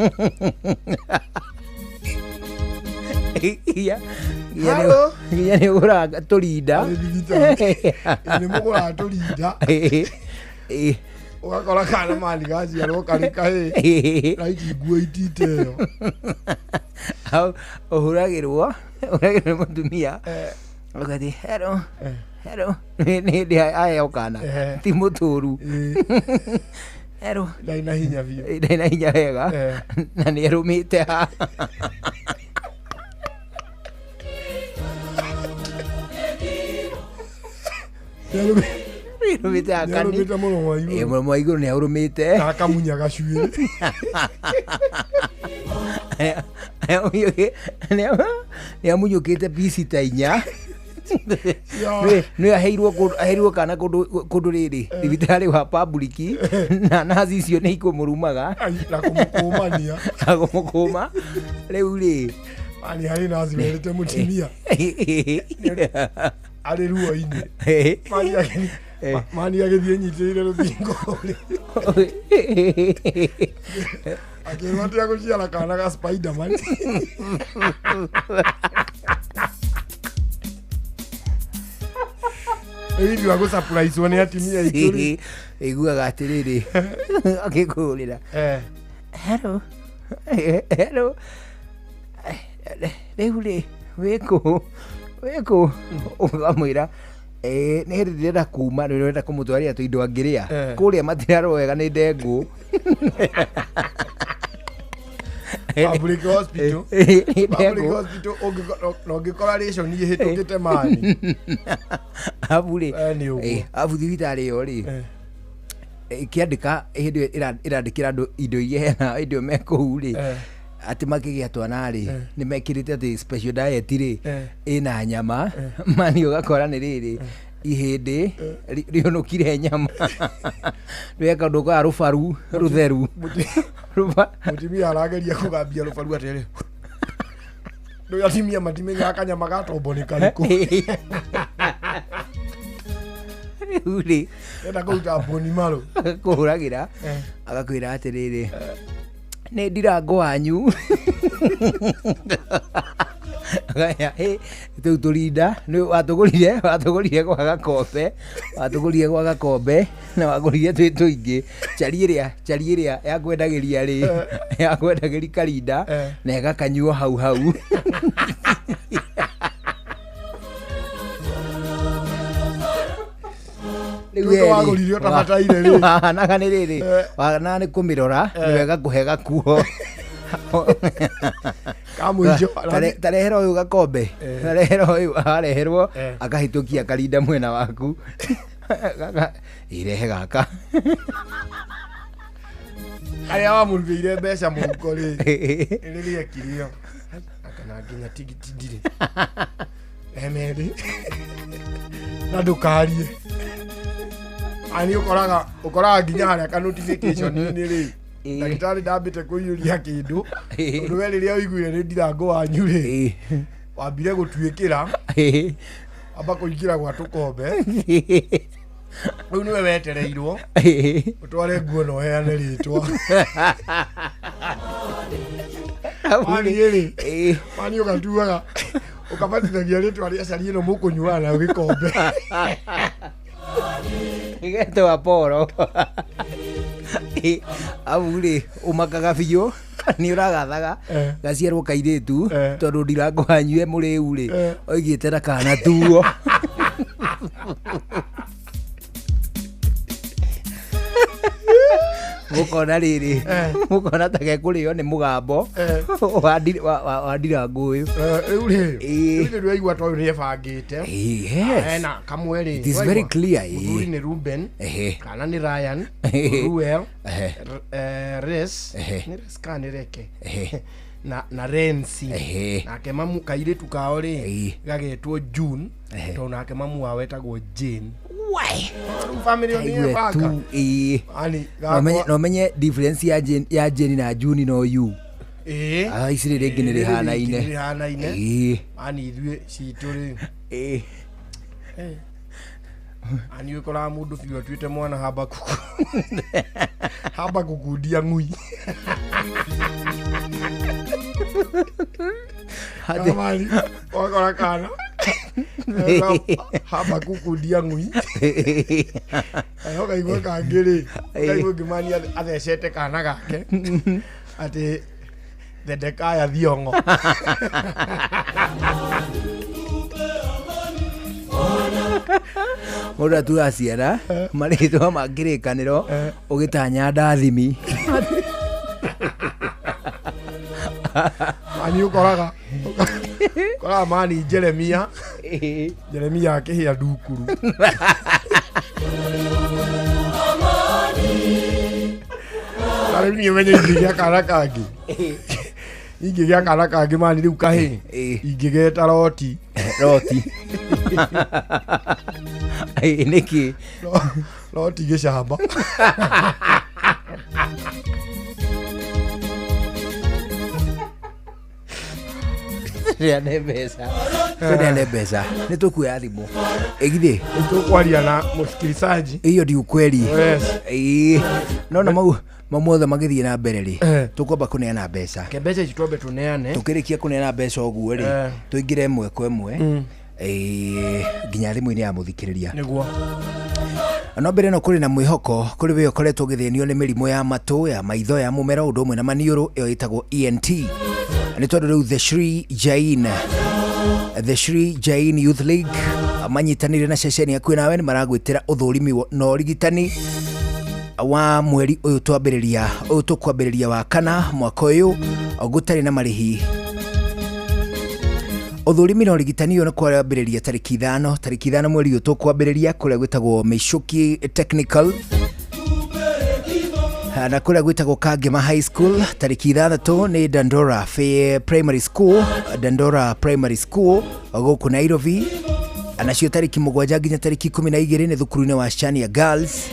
[SPEAKER 8] ni uraga turinda
[SPEAKER 7] ni mugura turinda ugakora kana mani gaci arokarika raiki nguo ititeo
[SPEAKER 8] uhuragirwo mutumia ugati hello ni aya ukana ti muturu ero
[SPEAKER 7] ndaina hinya biu
[SPEAKER 8] ndaina hinya wega na ni rumite ha rumite akani muno iguru ni urumite
[SPEAKER 7] akamunya gacuire
[SPEAKER 8] ni amunyukite bisi tainya ni aheirwo kana kundu riri thibitari wa public na nazi icio ni ikumurumaga
[SPEAKER 7] na kumukumania
[SPEAKER 8] kumukuma riu ri
[SPEAKER 7] ani hari nazi werete mutimia ari ruo-ini mani agithie nyitire ruthingo Akĩrũtia gũciara kana ga Spiderman. Hivi wa surprise one atimia ikuri.
[SPEAKER 10] Iguaga atiriri. Akĩkũrĩra. Hello. Hello. Rĩu wĩkũ ũkamwĩra nĩ hĩndĩ ndĩrenda kuma nĩ ndĩrenda kũmũtwarĩra tũindo angĩrĩa kũrĩa matirarwo wega nĩ ndengũ.
[SPEAKER 7] Public hospital. Public hospital ũngĩkora ration ihĩtũkĩte mani.
[SPEAKER 10] Abu thibitarĩ ĩyo rĩ ikĩandĩka hĩndĩ ĩrandĩkĩra andũ indo iria hena indo mekũu rĩ ati makĩgĩa twana rĩ nĩ mekĩrĩte atĩ special diet rĩ ĩna nyama mani ũgakora nĩ rĩrĩ ihĩndĩ rĩonũkire nyama rweka ũndũ kwa rũbaru rũtheru
[SPEAKER 7] mũtumia arageria kũgambia rũbaru atĩrĩ rĩu atimia matimenyaga kanyama gatombo nĩ karĩkũ
[SPEAKER 10] rĩu rĩ
[SPEAKER 7] enda kũruta mbũni marũ
[SPEAKER 10] kũhũragĩra agakwĩra atĩrĩrĩ nĩ ndirango wanyu tũu tũrinda watũgũrire gwa gakombe na wagũrire twĩ tũingĩ chari ĩrĩa yakwendagĩria rĩ yakwendagĩria karinda na ĩgakanyuo hau
[SPEAKER 7] wagũrire ũtabataire rĩ
[SPEAKER 10] wahanaga nĩ rĩrĩ wana nĩ kũmĩrora nĩ wega kũhe gakuo
[SPEAKER 7] kamũico
[SPEAKER 10] tarehera ũyũ gakombe tarehera ũyũ areherwo akahĩtũkia karinda mwena waku irehe gaka
[SPEAKER 7] arĩa wamũrugĩire mbeca mũhuko rĩ rĩrĩa kirio akana nginya tigiti ndirĩ emerĩ na ndũkarie ani ũkoraga nginya harĩa ka notification nĩ rĩ ndagĩtarĩ ndambĩte kũiyũria kĩndũ ũndũ we rĩrĩa ũiguire nĩ ndirango wanyu rĩ wambire gũtuĩkĩra amba kũingĩra gwa tũkombe rĩu nĩwe wetereirwo ũtware nguo na ũheane rĩtwa mani ũgatuaga ũkabatithagia rĩtwa rĩa cari ĩno mũkũnyuana nayo gĩkombe
[SPEAKER 10] igetwa poro abu rĩ ũmakaga biũ nĩ ũragathaga gaciarwo kairĩtu tondũ ndirango wanyue mũrĩu rĩ oigĩte na kana tuo mũkona rĩrĩ mũkona ta gekũrĩo nĩ mũgambo wa ndirango ũyũ
[SPEAKER 7] rĩu rĩ rĩaigua toyũ nĩ ebangĩte hena kamwe rĩ
[SPEAKER 10] it is very clear
[SPEAKER 7] mũthuri nĩ Ruben kana nĩ Ryan Ruel Res kana nĩ Reke na Rensi nake mamu kairĩtu kao rĩ gagetwo June tondũ nake mamu wao etagwo Jane family on baka ani
[SPEAKER 10] no menye difference ya Jane na June no you icire rĩngĩ nĩ rĩhanaine
[SPEAKER 7] ani ithuĩ citũ rĩ ani ũkoraga mũndũ biũ atuĩte mwana hamba kukundia ng'ui kamani wakora kana hamba kukundia ng'ui kaigua kangĩ rĩ kaigua ngĩmani athecete kana gake atĩ thedekaya Thiong'o
[SPEAKER 10] mũndũ atuga ciana marĩtwa ma kĩrĩkanĩro ũgĩtanya ndathimi
[SPEAKER 7] mani ũkoraga mani Jeremia akĩhĩa ndukuru tarĩu niĩ menye ingĩgĩa kana kangĩ ingĩgĩa kana kangĩ mani rĩu kahĩ ingĩgeta Roti
[SPEAKER 10] nĩkĩ
[SPEAKER 7] Roti gĩcamba
[SPEAKER 10] Tuneane mbeca nĩ tũkuoya thimũ ĩgithĩ
[SPEAKER 7] tũkwaria na mũsikilizaji
[SPEAKER 10] hiyo ndio ukweli.
[SPEAKER 7] Yes.
[SPEAKER 10] Naona mamothe magithie na mbere ri tukwamba kuneana mbeca
[SPEAKER 7] ke mbeca ici twambe tuneane
[SPEAKER 10] tukirikia kuneana mbeca uguo ri tuingire imwe kwa imwe nginya thimu-ini ya muthikiriria
[SPEAKER 7] niguo
[SPEAKER 10] no mbere no kuri na mwihoko kuri we ukoretwo githenio ni mirimu ya matu ya maitho ya mumero undu umwe na maniuru iyo itagwo ENT ni tondu riu the Shri Jain Youth League manyitanire na ceceni ya kwinawe ni maragwitira uthurimi na urigitani wa mweri uyu tukwambiriria wa kana mwaka uyu gutari na marihi uthurimi na urigitani yo kwambiriria tariki 5 mweri uyu tukwambiriria kuria gwitagwo Meishuki Technical na kuria gwitagwo Kagema High School tariki 6 ni Dandora Primary School guku Nairobi anacio tariki 7 nginya tariki 12 ni thukuru-ini wa Shania Girls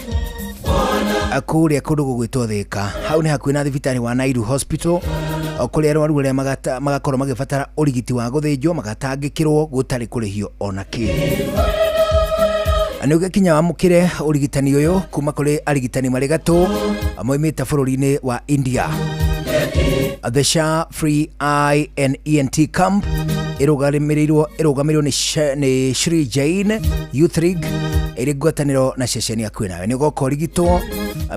[SPEAKER 10] akuria kundu gugwitwo Thika hau ni hakuhi na thibitari wa Nairu Hospital okuria arwaru aria magakorwo magibatara urigiti wa guthinjwo magatangikirwo gutari kurihio ona ki Anuga kinya wamukire urigitani uyu kuma kuri arigitani mari gatu amoimite bururi-ini wa India. The Shah Free Eye and ENT Camp irugamiriro ni Shri Jain Youth League iri gwataniro na ceceni ya kwinawe ni goko urigitwo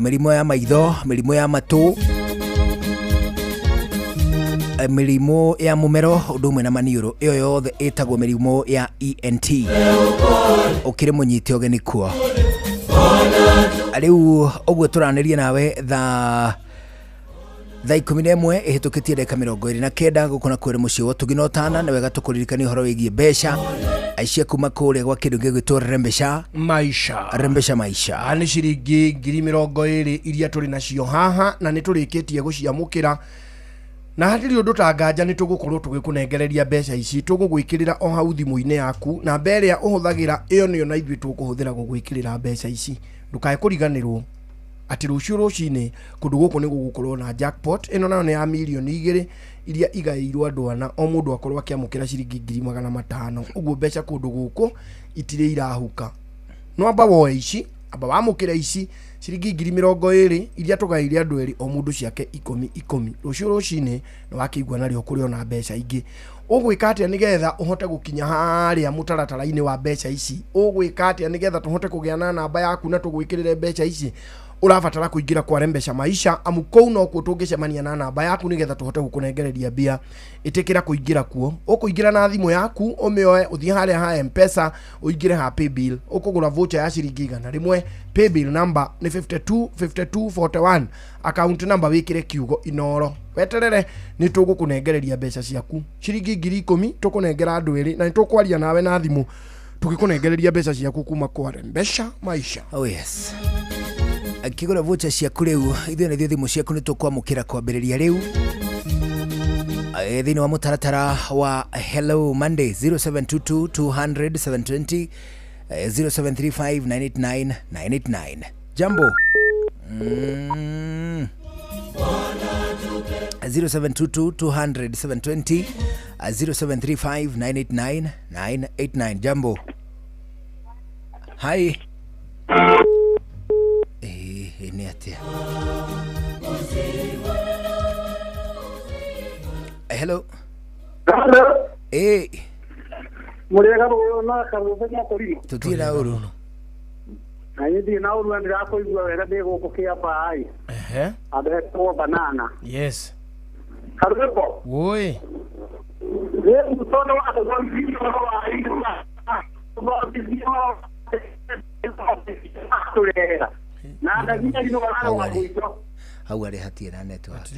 [SPEAKER 10] mirimo ya maitho, mirimo ya matu, mirimo ya mumero undu umwe na maniuru iyo yothe itagwo mirimo ya ENT ukire munyite ogeni kuo ariu ogwe turanirie nawe thaa 11 ihitukitie ndeka 29 gukona kwere mucio wo tuginotana na wega tukuririkani horo wigie besha aishia kuma kule gwa kindu gigwitwo rembesha maisha
[SPEAKER 7] ani ciringi 20,000 iria turi nacio haha na ni turikitie guciamukira na hatiri undu tanganja ni tugukorwo tugikunengereria mbeca ici tugugwikirira o hau thimu-ini yaku na mbere ya uhuthagira iyo niyo na ithui tukuhuthira gugwikirira mbeca ici ndukae kuriganirwo ati rucio rucini kundu guku ni gugukorwo na jackpot ino nayo ni ya milioni 2 iria igairwo andu ana o mundu akorwo akiamukira ciringi 500,000 uguo mbeca kundu guku itire irahuka no amba woe ici amba wamukira ici ciringi 20,000 iria tugaire andu eri o mundu ciake 10 rucio rucini no wakigwa nario kuri ona mbeca ingi ugwika atia nigetha uhote gukinya haria mutaratara-ini wa mbeca ici ugwika atia nigetha tuhote kugia na namba yaku na tugwikirire mbeca ici urabatara kuingira kwa Rembesha Maisha amu kou no ku tungicemania na namba yaku nigetha tuhote gukunengereria bia itikira kuingira kuo ukuingira na thimu yaku umioe uthie haria ha M-Pesa uingire ha paybill ukugura voucher ya ciringi 100 paybill number ni 525241 account number wikire kiugo inoro weterere ni tugukunengereria mbeca ciaku ciringi 10,000 tukunengera andu eri na nitukwaria nawe na thimu tugikunengereria mbeca ciaku kuma kwa Rembesha Maisha.
[SPEAKER 10] Oh yes. Akigura voucher ciaku riu ithuĩ nĩ thimu ciaku nĩ tũkwamũkĩra kwambĩrĩria rĩu thĩinĩ wa mũtaratara wa Hello Monday 0722 200 720 0735 989 989 jambo 0722 200 720 0735 989 989 jambo hi ni atia hello
[SPEAKER 2] murega na karuze na kuri
[SPEAKER 10] tutira uru
[SPEAKER 2] ayidi na uru ndira ko igwa wega de go kokia pa ai abe to banana
[SPEAKER 7] yes
[SPEAKER 2] karuko
[SPEAKER 7] woi
[SPEAKER 2] ye mtoto wa kwa video wa ai na ndaginya lino bana wa kuito
[SPEAKER 10] hau ari hatie na network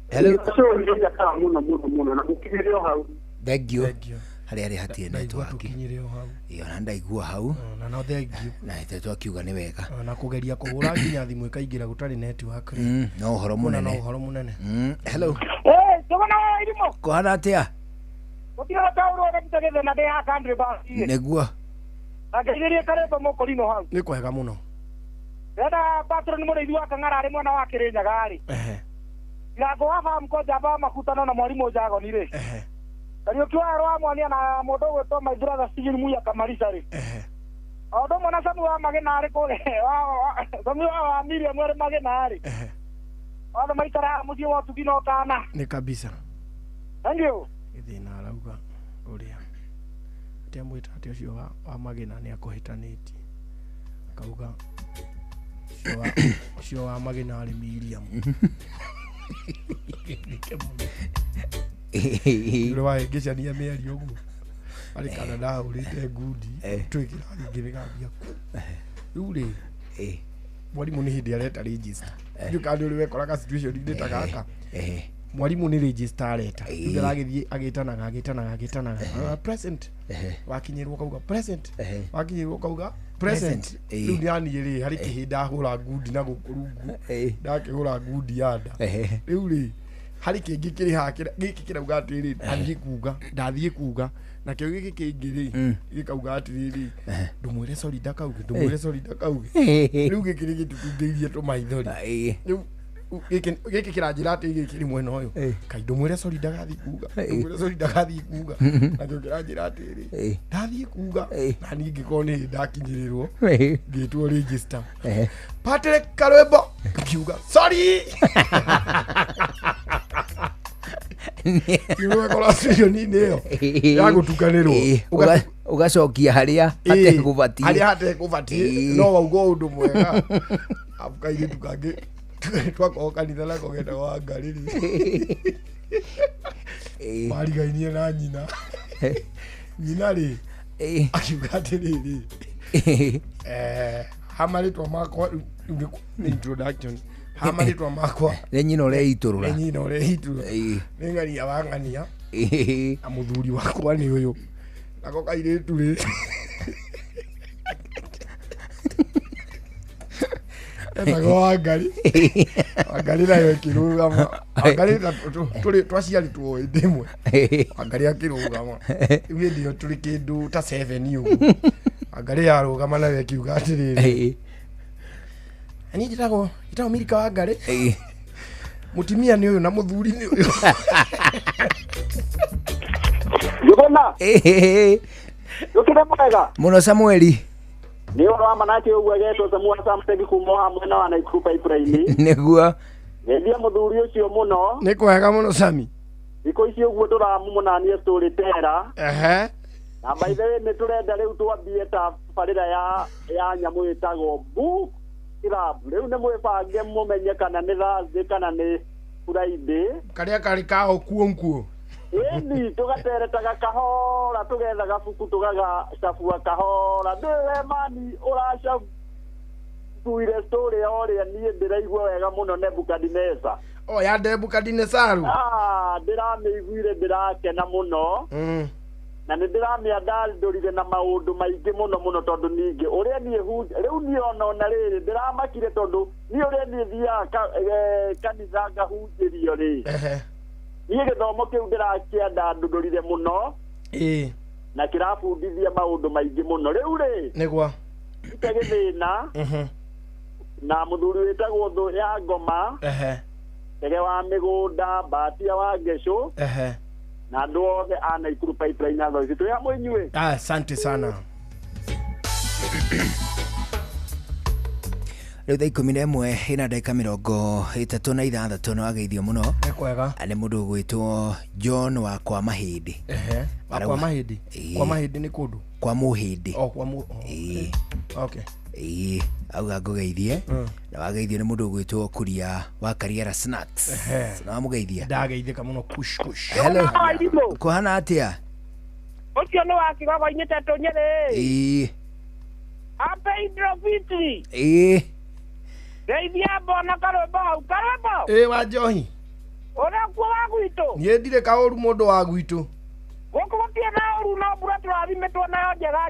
[SPEAKER 2] hello so ndio kama muno na kukinyeleo hau
[SPEAKER 10] thank you hari ari hatie network iyo na ndaigua hau
[SPEAKER 7] na no thank you
[SPEAKER 10] na ite akiuga ni wega
[SPEAKER 7] na kugeria kuhura nginya thimu ikaingira gutari network
[SPEAKER 10] no horo munene hello
[SPEAKER 2] tugona irimo
[SPEAKER 10] kohana atia
[SPEAKER 2] utira tauro na kitageze na de ya country ba
[SPEAKER 10] negua
[SPEAKER 2] akagiria kareba moko lino hau
[SPEAKER 7] ni kwega muno
[SPEAKER 2] Dada patron mo ndio akangara ari mwana wake ri nyagari Ngago wafa mkoja ba makutano na mwalimu jago nire Kanyo kwa roa mwania na modo weto my brother Stephen Muya kamarisa ri Odo mwana samu wa magenare kule. Samu wa Miriam wa magenare. Odo maitara muji wa tukino tana.
[SPEAKER 7] Ni kabisa.
[SPEAKER 2] Thank you.
[SPEAKER 7] Ithina arauga uria. Tia mwita ati ucio wa magena ni akuhitaniti. Kauga ucio wa magena ari Miriam. Ule wa ngicania mĩari ũguo arĩ Canada ũrĩte ngundi twĩkĩra ngĩrĩ gambia rĩu rĩ mwarimũ nĩ hĩndĩ areta register ndio kandi ũrĩ wekoraga situation inĩ ta gaka mwarimũ nĩ register areta ndio agĩthiĩ agĩtanaga present wakinyĩrwo kauga present wakinyĩrwo kauga present rĩu nĩ anĩrĩ harĩ kĩhinda hũra ngundi na gũkũrungu ndakĩhũra ngundi yanda rĩu rĩ hari kĩngĩ kĩrĩ hakĩra gĩkĩ kĩrauga atĩrĩ ndathiĩ kuga na kĩo gĩkĩ kĩngĩ rĩ gĩkauga atĩrĩ ndũmwĩre sorry ndakauge rĩu gĩkĩ rĩ gĩtutungĩirie tũmaithori rĩu gĩkĩ kĩranjĩra atĩ gĩkĩ rĩ mwena ũyũ kai ndũmwĩre sorry ndagathiĩ kuga na kĩo kĩranjĩra atĩrĩ ndathiĩ kuga na niĩ ngĩkorwo nĩ ndakinyĩrĩrwo ngĩtwo register Patrick Karwembo kiuga sorry Yule kola sio nini hiyo ya gutukanirwo
[SPEAKER 10] ugacokia haria atekubati
[SPEAKER 7] haria atekubati no waugo undu mwega abukaire tukange twako kanitha lako genda wa ngariri marigainie na nyina ri akiugatiriri hamaritwa makwa introduction hamaritwa makwa
[SPEAKER 10] lenyino reiturura
[SPEAKER 7] nengania wangania na muthuri wakwa ni uyu nako kairetu ri etago wangari nayo kirugama wangari tuli twaciaritwo ndimwe wangari akirugama iwe ndio tuli kindu ta 7 ugu wangari yarugama nawe kiuga atiriri ani jitago Mirika wangari mutimia ni uyu na muthuri ni uyu
[SPEAKER 2] Yugona yukire mwega
[SPEAKER 10] muno Samueli
[SPEAKER 2] ni oro amanake ugu ageto Samuel Samtegi kumoha mwena wa Naikupa Ibrahim
[SPEAKER 10] niguo
[SPEAKER 2] ndia muthuri ucio muno
[SPEAKER 7] ni kwega muno Sami
[SPEAKER 2] iko icio ugu turamunania storytera na by the way ni turenda riu twambie ta barira ya nyamu itago bu kirabu riu ni mwibange mumenye kana ni Thursday kana ni Friday
[SPEAKER 7] karia kari kao kuonkuo
[SPEAKER 2] eni tugateretaga kahora tugetha gabuku tugaga cafua kahora ndiwe mani uraca tuire story oria nie ndiraigua wega muno Nebukadneza
[SPEAKER 7] ya Nebukadnezaru
[SPEAKER 2] ndiramĩiguire ndirakena muno na nĩ ndĩramĩandandũrire na maũndũ maingĩ mũno tondũ ningĩ ũrĩa niĩ rĩu niĩ ona rĩrĩ ndĩramakire tondũ niĩ ũrĩa niĩ thiaga kanitha ngahunjĩrio rĩ niĩ gĩthomo kĩu ndĩrakĩandandũrire mũno na kĩrabundithia maũndũ maingĩ mũno rĩu rĩ
[SPEAKER 7] nĩguo
[SPEAKER 2] ite gĩthĩna na mũthuri wĩtagwo thũ ya ngoma Tege wa mĩgũnda Batia wa Ngesho na andũ othe a Naikuru Pipeline na thoi tu ya mwenywe
[SPEAKER 7] asante sana
[SPEAKER 10] rĩu thaa 11 ina ndagĩka 36 no ageithio mũno
[SPEAKER 7] nĩ kwega
[SPEAKER 10] nĩ mũndũ gwĩtwo John wa kwa mahĩndĩ
[SPEAKER 7] kwa mahĩndĩ nĩ kũndũ
[SPEAKER 10] kwa mũhĩndĩ
[SPEAKER 7] okay
[SPEAKER 10] auga ngũgeithie na wageithio nĩ mũndũ gwĩtwo Kuria wa Kariera Snacks na mũgeithia
[SPEAKER 7] ndageithĩka mũno kush
[SPEAKER 10] hello kuhana atĩa
[SPEAKER 2] ũcio nĩ wa Kigogo-inĩ Tetũ Nyĩrĩ Happy Indrovitri Geithia mbona Karwembo hau Karwembo
[SPEAKER 7] wa Njohi
[SPEAKER 2] ũrekuo wa gwitũ
[SPEAKER 7] niĩ ndirĩ kaũru mũndũ wa gwitũ
[SPEAKER 2] gũkũ gũtirĩ na ũru no mbura tũrathimĩtwo nayo njega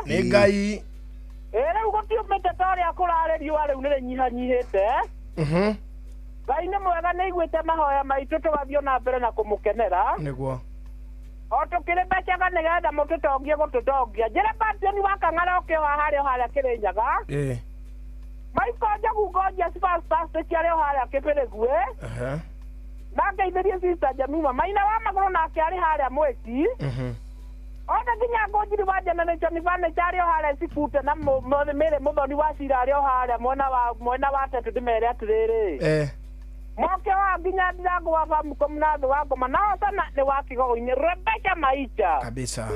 [SPEAKER 7] nĩ Ngai
[SPEAKER 2] rĩu gũtiumĩte ta ũrĩa kũrarĩ riũa rĩu nĩ rĩnyihanyihĩte Ngai nĩ mwega nĩ iguĩte mahoya maitũ tũgathiĩ na mbere na kũmũkenera
[SPEAKER 7] nĩguo
[SPEAKER 2] o tũkĩrĩmbecaga nĩgetha mũtũtongie gũtũtongia njĩra Bationi wa Kang'ara ũkĩoha harĩa Kĩrĩnyaga Maiko Njogu Gorgeous Fantastic arĩ harĩa Kĩbĩrĩguĩ na ngeithĩrie Sister Jemima Maina wa Magũrũ nake arĩ harĩa Mwĩki Ona nginya ngojiri waje na nĩcio nĩbane chario hale sikute na mere muthoni wa cirario hale mwena wa tetu ndimere atiriri moke wa nginya ndirangu wa famu mnathi wako manao sana ni wakigogo-inĩ Rebecca Maicha
[SPEAKER 7] kabisa.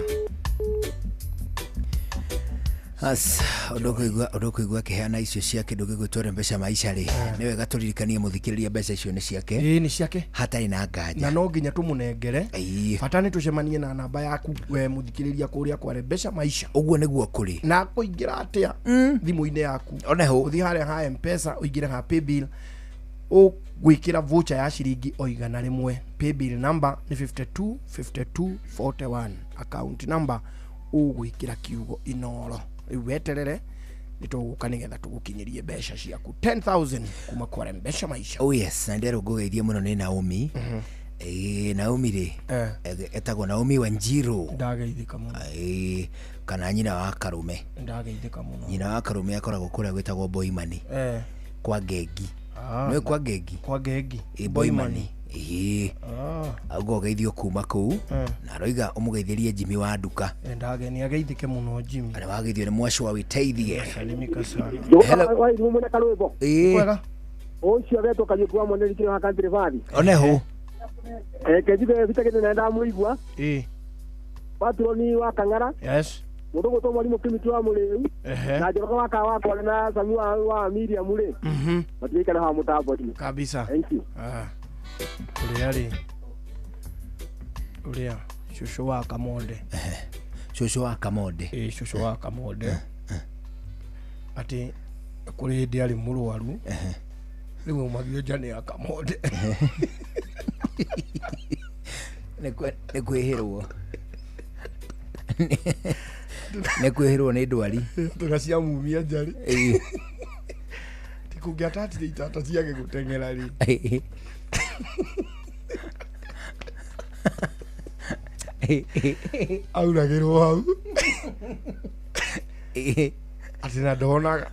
[SPEAKER 10] Odokoigua kiheana icio ciake ndũgĩgwĩtwo Rebecca Maicha rĩ nĩ wega tũririkanie mũthikĩrĩria mbeca icio nĩ ciake
[SPEAKER 7] nĩ ciake
[SPEAKER 10] hatarĩ na nganja
[SPEAKER 7] na no nginya tũmũnengere bata nĩ tũcemanie na namba yaku we mũthikĩrĩria kũrĩa kwa Rebecca Maicha
[SPEAKER 10] ũguo nĩguo kũrĩ
[SPEAKER 7] na kũingĩra atĩa thimũ-inĩ yaku
[SPEAKER 10] oneho
[SPEAKER 7] ũthiĩ harĩa ha M-Pesa ũingĩre ha paybill gwĩkĩra voucher ya ciringi o 100 paybill number ni 525241 account number ũgwĩkĩra kiugo Inoro rĩu weterere nĩtũgũka nĩgetha tũgũkinyĩrie mbeca ciaku 10,000 kuma kwa Rebecca Maicha.
[SPEAKER 10] Oh yes, na ndero ngũgeithie mũno nĩ Naomi. Naomi rĩ etagwo Naomi Wanjiru.
[SPEAKER 7] Ndageithĩka mũno.
[SPEAKER 10] Kana nyina wa Karume.
[SPEAKER 7] Ndageithĩka mũno.
[SPEAKER 10] Nyina wa Karume akoragwo kũrĩa gwĩtagwo Boimani. Kwa Ngegi. Nĩ kwa Ngegi.
[SPEAKER 7] Kwa Ngegi.
[SPEAKER 10] Boimani. Agwo geithio kuma kuu na roiga ũmũgeithĩrie Jimmy wa nduka.
[SPEAKER 7] Ndageni ageithĩke mũno Jimmy.
[SPEAKER 10] Arĩ wageithio nĩ mwacwa wĩteithie.
[SPEAKER 7] Salimika sana.
[SPEAKER 2] Hello. Mwana Kalwebo.
[SPEAKER 7] Kwega.
[SPEAKER 2] Ocio getwo kanyũkwa mwana rikire ha country valley.
[SPEAKER 10] Oneho.
[SPEAKER 2] Kejide vitakene naenda muigwa. Patroni wa Kang'ara.
[SPEAKER 7] Yes.
[SPEAKER 2] Mundu gutwo mwalimu Kimiti wa Murĩu. Na Njoroge wa Kawakwa na Sami wa Miriam Mure. Matikana ha mutambo ti.
[SPEAKER 7] Kabisa.
[SPEAKER 2] Thank you.
[SPEAKER 7] Ulia shushu wa Kamonde.
[SPEAKER 10] Shushu wa Kamonde.
[SPEAKER 7] Shushu wa Kamonde. Ati kuri hindi ari murwaru. Riu magio jane ya Kamonde.
[SPEAKER 10] Nĩ kwĩhĩrwo. Nĩ kwĩhĩrwo nĩ ndwari.
[SPEAKER 7] Tugacia mumia njari. Tikungĩatatire itata ciake gũteng'era rĩ. Auragĩrwo hau atĩ na ndonaga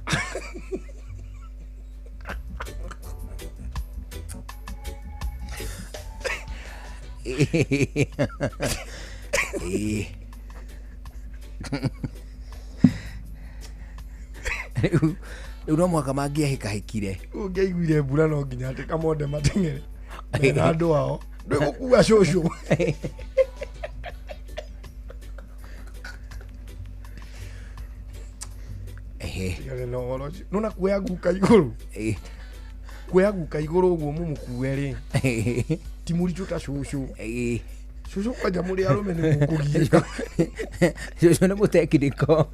[SPEAKER 10] rĩu no mwaka mangĩahĩkahĩkire
[SPEAKER 7] ũngĩaiguire mbura no nginya atĩ Kamonde mateng'ere na andũ ao ndĩgũkua cũcũ nona kuoya guka igũrũ kuoya guka igũrũ ũguo mũmũkue rĩ ti mũritũ ta cũcũ cũcũ kwanja mũrĩ arũme nĩ mũkũgiĩka
[SPEAKER 10] cũcũ nĩ mũtekiriko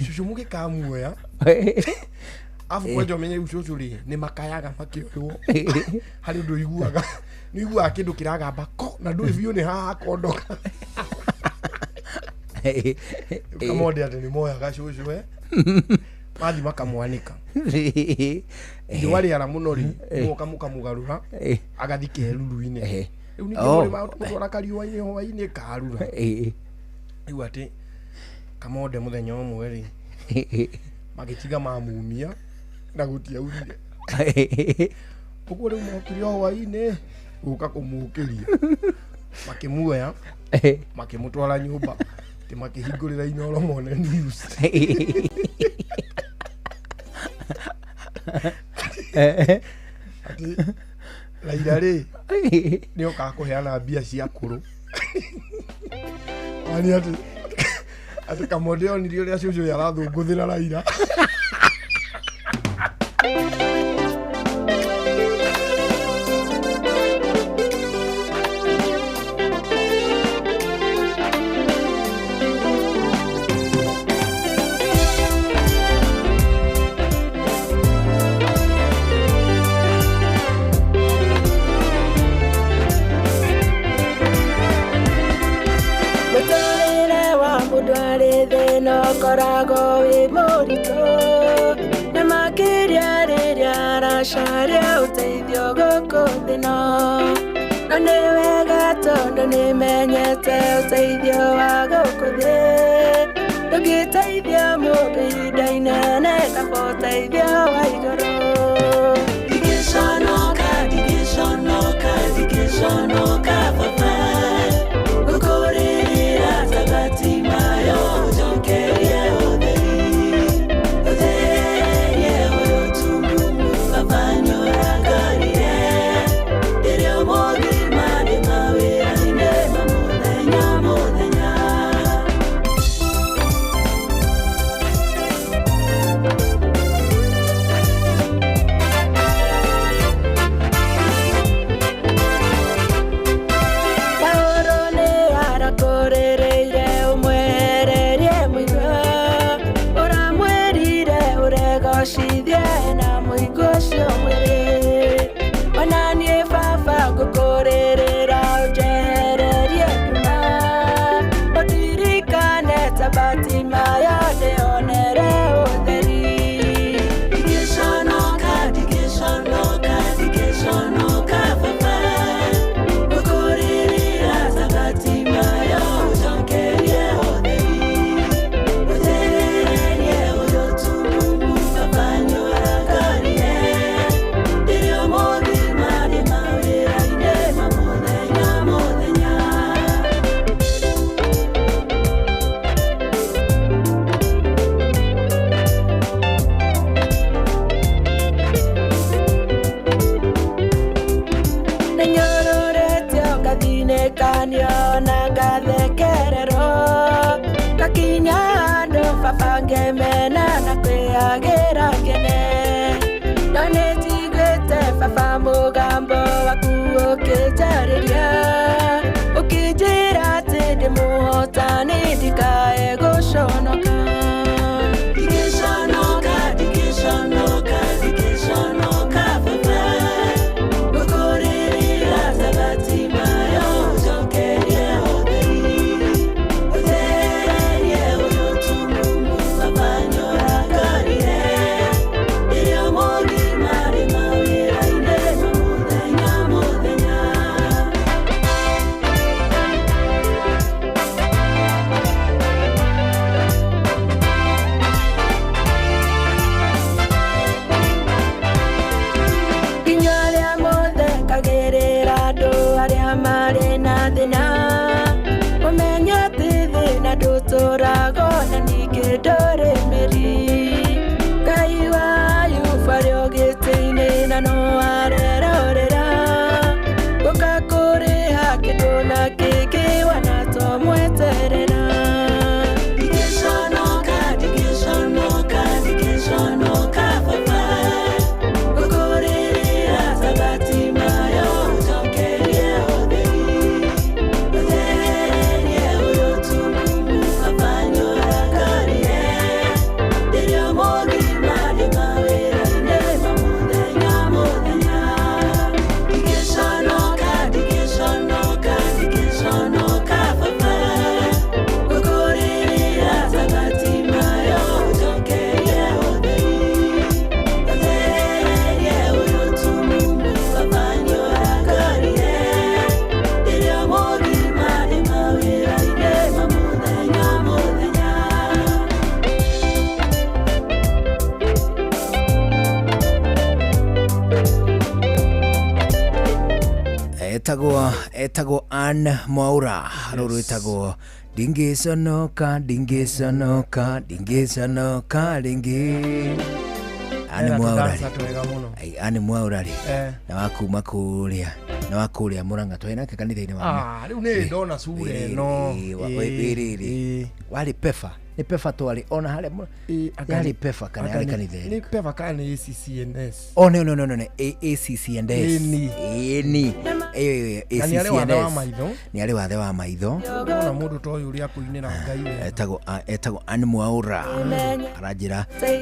[SPEAKER 7] cũcũ mũgĩkamuoya afu kwanja ũmenye cũcũ rĩ nĩ makayaga makĩoywo harĩ ũndũ iguaga nĩ iguaga kĩndũ kĩragamba ko na ndũĩ biũ nĩ haha kondoka Kamonde atĩ nĩ moyaga cũcũ mathi makamwanĩka riũa rĩara mũno rĩ mũgoka mũkamũgarũra agathi kĩruru-inĩ rĩu ningĩ mũtwara kariũa-inĩ hwainĩ karura rĩu atĩ Kamonde mũthenya ũmwe rĩ magĩtiga mamumia na gũtiaurire ũguo rĩu mokire hwainĩ gũka kũmũkĩria makĩmuoya makĩmũtwara nyũmba tĩ makĩhingũrĩra Inoro mone news atĩ Raila rĩ nĩ okaga kũheana mbia cia kũrũ ani atĩ Kamonde onire ũrĩa cũcũ yarathũngũthĩra Raila
[SPEAKER 13] Korago we morito na makiria riria rasharia uteithio gũkũ thĩ no na nĩ wega tondũ nĩmenyete ũteithio wa gũkũ thĩ ndũngĩteithia mũndũ ihinda inene kaba ũteithio wa igũrũ. Ndigiconoka gatima yode onere oderi digeshonoka papa ukoriri asa gatima yo jonkerie oderi uterenye uyotumu papa nyora karie dirio modi mari mawira ine mamodenya kanyo na gathekerero kakinyando fafange mena na kweagera kene nanetigwete fafa mugambo wakuokejariria ukijira tindi muhotani ndikae gushonoka digeshonoka fafa ukorerira zabatima Toragona nikidore meri kaiwa yufario getine na no arerorera ukakore hakidona keke wanatomweterera digeshonoka papa ukorere asabati mayo jonkerie oderi
[SPEAKER 10] etagwo Anne Mwaura ruru etagwo dingisonoka ringi Anne Mwaura ri na wakuma kuria Murang'a twena ke kanitha-ini wa
[SPEAKER 7] riu ni ndona sure no
[SPEAKER 10] wali pefa ni pefa twali ona hale yali pefa kana yali kanitha
[SPEAKER 7] ni pefa kana ACCNS
[SPEAKER 10] oh no ACCNS ni ACCNS ni ali wathe wa maitho
[SPEAKER 7] ona mundu to yuri akuinira ngai
[SPEAKER 10] etagwo Anne Mwaura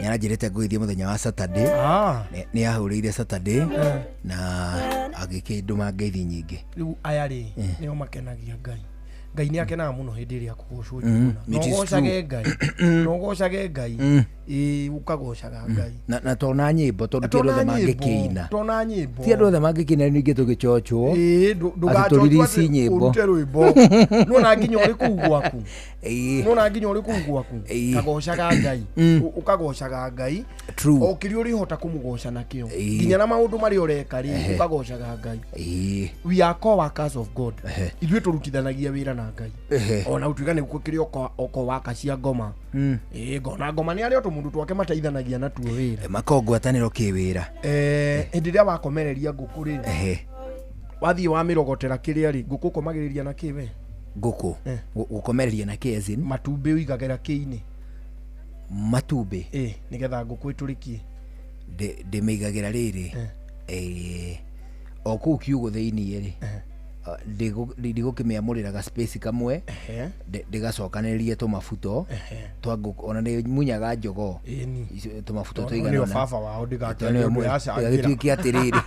[SPEAKER 10] arajirite nguithie muthenya wa Saturday ni ahurire Saturday na agikinduma ngeithi nyingi
[SPEAKER 7] riu ayari nio makenagia ngai ni akenaga muno hindi ria kugocwo no gocage ngai ukagocaga ngai
[SPEAKER 10] na tona nyimbo tondu ti rothe mangikina
[SPEAKER 7] tona nyimbo
[SPEAKER 10] ti rothe mangikina ningi tugichochwo ndugatorisi nyimbo
[SPEAKER 7] urute rwimbo nona nginya uri kugwaku kagocaga ngai ukagocaga ngai okiri uri hota kumugoca nakio nginya na maundu mari ureka ri ukagocaga ngai we are co-workers of God ithuĩ turutithanagia wĩra na ngai ona utuiga nĩguo kĩrĩ oko waka cia ngoma ngona ngoma nĩ arĩa tũmundu twake mateithanagia natuo wĩra
[SPEAKER 10] makongwatanĩro kĩwĩra
[SPEAKER 7] hĩndĩ ĩrĩa wakomereria ngũkũ rĩ wathiĩ wamirogotera kĩrĩa rĩ ngũkũ komagĩrĩria na kĩwe
[SPEAKER 10] ngũkũ gũkomereria na kĩ azin
[SPEAKER 7] matumbĩ uigagĩra kĩinĩ
[SPEAKER 10] matumbĩ
[SPEAKER 7] nĩgetha ngũkũ ĩtũrĩkie
[SPEAKER 10] ndĩmĩigagĩra rĩrĩ o kũu kiugũ thĩinĩ rĩ ndigukimĩamũrĩra ga space kamwe ndigacokanĩrĩrie tũmabuto twa ngũkũ ona nĩ munyaga njogo tũmabuto tũigana
[SPEAKER 7] na baba wao ndigatuĩke
[SPEAKER 10] atĩrĩrĩ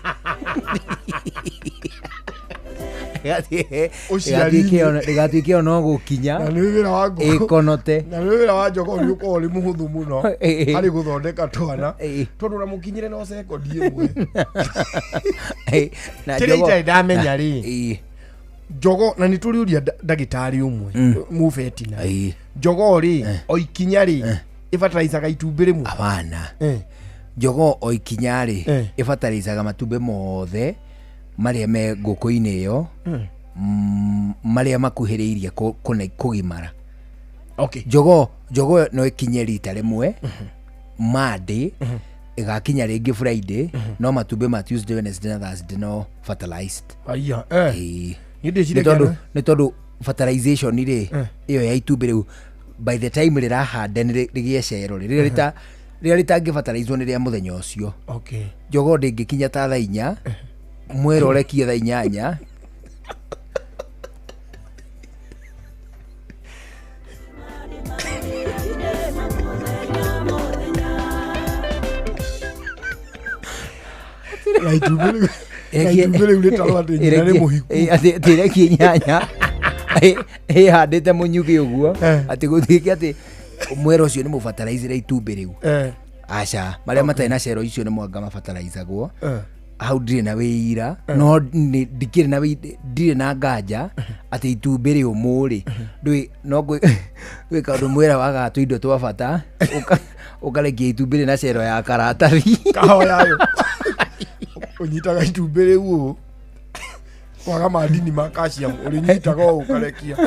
[SPEAKER 10] Ndĩgatuĩke no gũkinya ĩkonote
[SPEAKER 7] na nĩ wĩra wa Njogoo nĩ ũkorwo ũrĩ mũhũthũ mũno harĩ gũthondeka twana tondũ na mũkinyĩre no sekondi ĩmwe kĩrĩa itarĩ ndamenya rĩ Njogoo na nĩ tũrĩũria ndagĩtarĩ ũmwe mũbetina Njogoo rĩ o ikinya rĩ ĩbataraicaga itumbĩ rĩmwe
[SPEAKER 10] abana Njogoo o ikinya rĩ ĩbataraicaga matumbĩ mothe marĩa me ngũkũ-inĩ ĩyo marĩa makuhĩrĩirie kũgimara. Njogoo no ĩkinye rita rĩmwe Monday ĩgakinya rĩngĩ Friday no matumbĩ ma Tuesday, Wednesday na Thursday no fertilized. Nĩ tondũ fertilization rĩ ĩyo ya itumbĩ rĩu by the time rĩrahande rĩgĩe cero rĩrĩa rĩtangĩbataraizwo nĩ rĩa mũthenya ũcio. Njogoo ndĩngĩkinya ta thaa 4 mwera ũrekie thaa 8 ĩrekie nyanya ĩhandĩte mũnyugĩ ũguo atĩ gũtuĩke atĩ mwera ũcio nĩ mũbataraizĩra itumbĩ rĩu. Aca marĩa matarĩ na cero icio nĩ mwanga mabataraizagwo. Hau ndirĩ na wĩira no ndirĩ na nganja atĩ itumbĩ rĩ ũmũrĩ ndũĩ no gwĩka ũndũ mwera waga tũindo twa bata ũkarekia itumbĩ rĩ na cero ya karatathi
[SPEAKER 7] kahoyayo ũnyitaga itumbĩ rĩu kwaga madini ma calcium ũrĩnyitaga o ũkarekia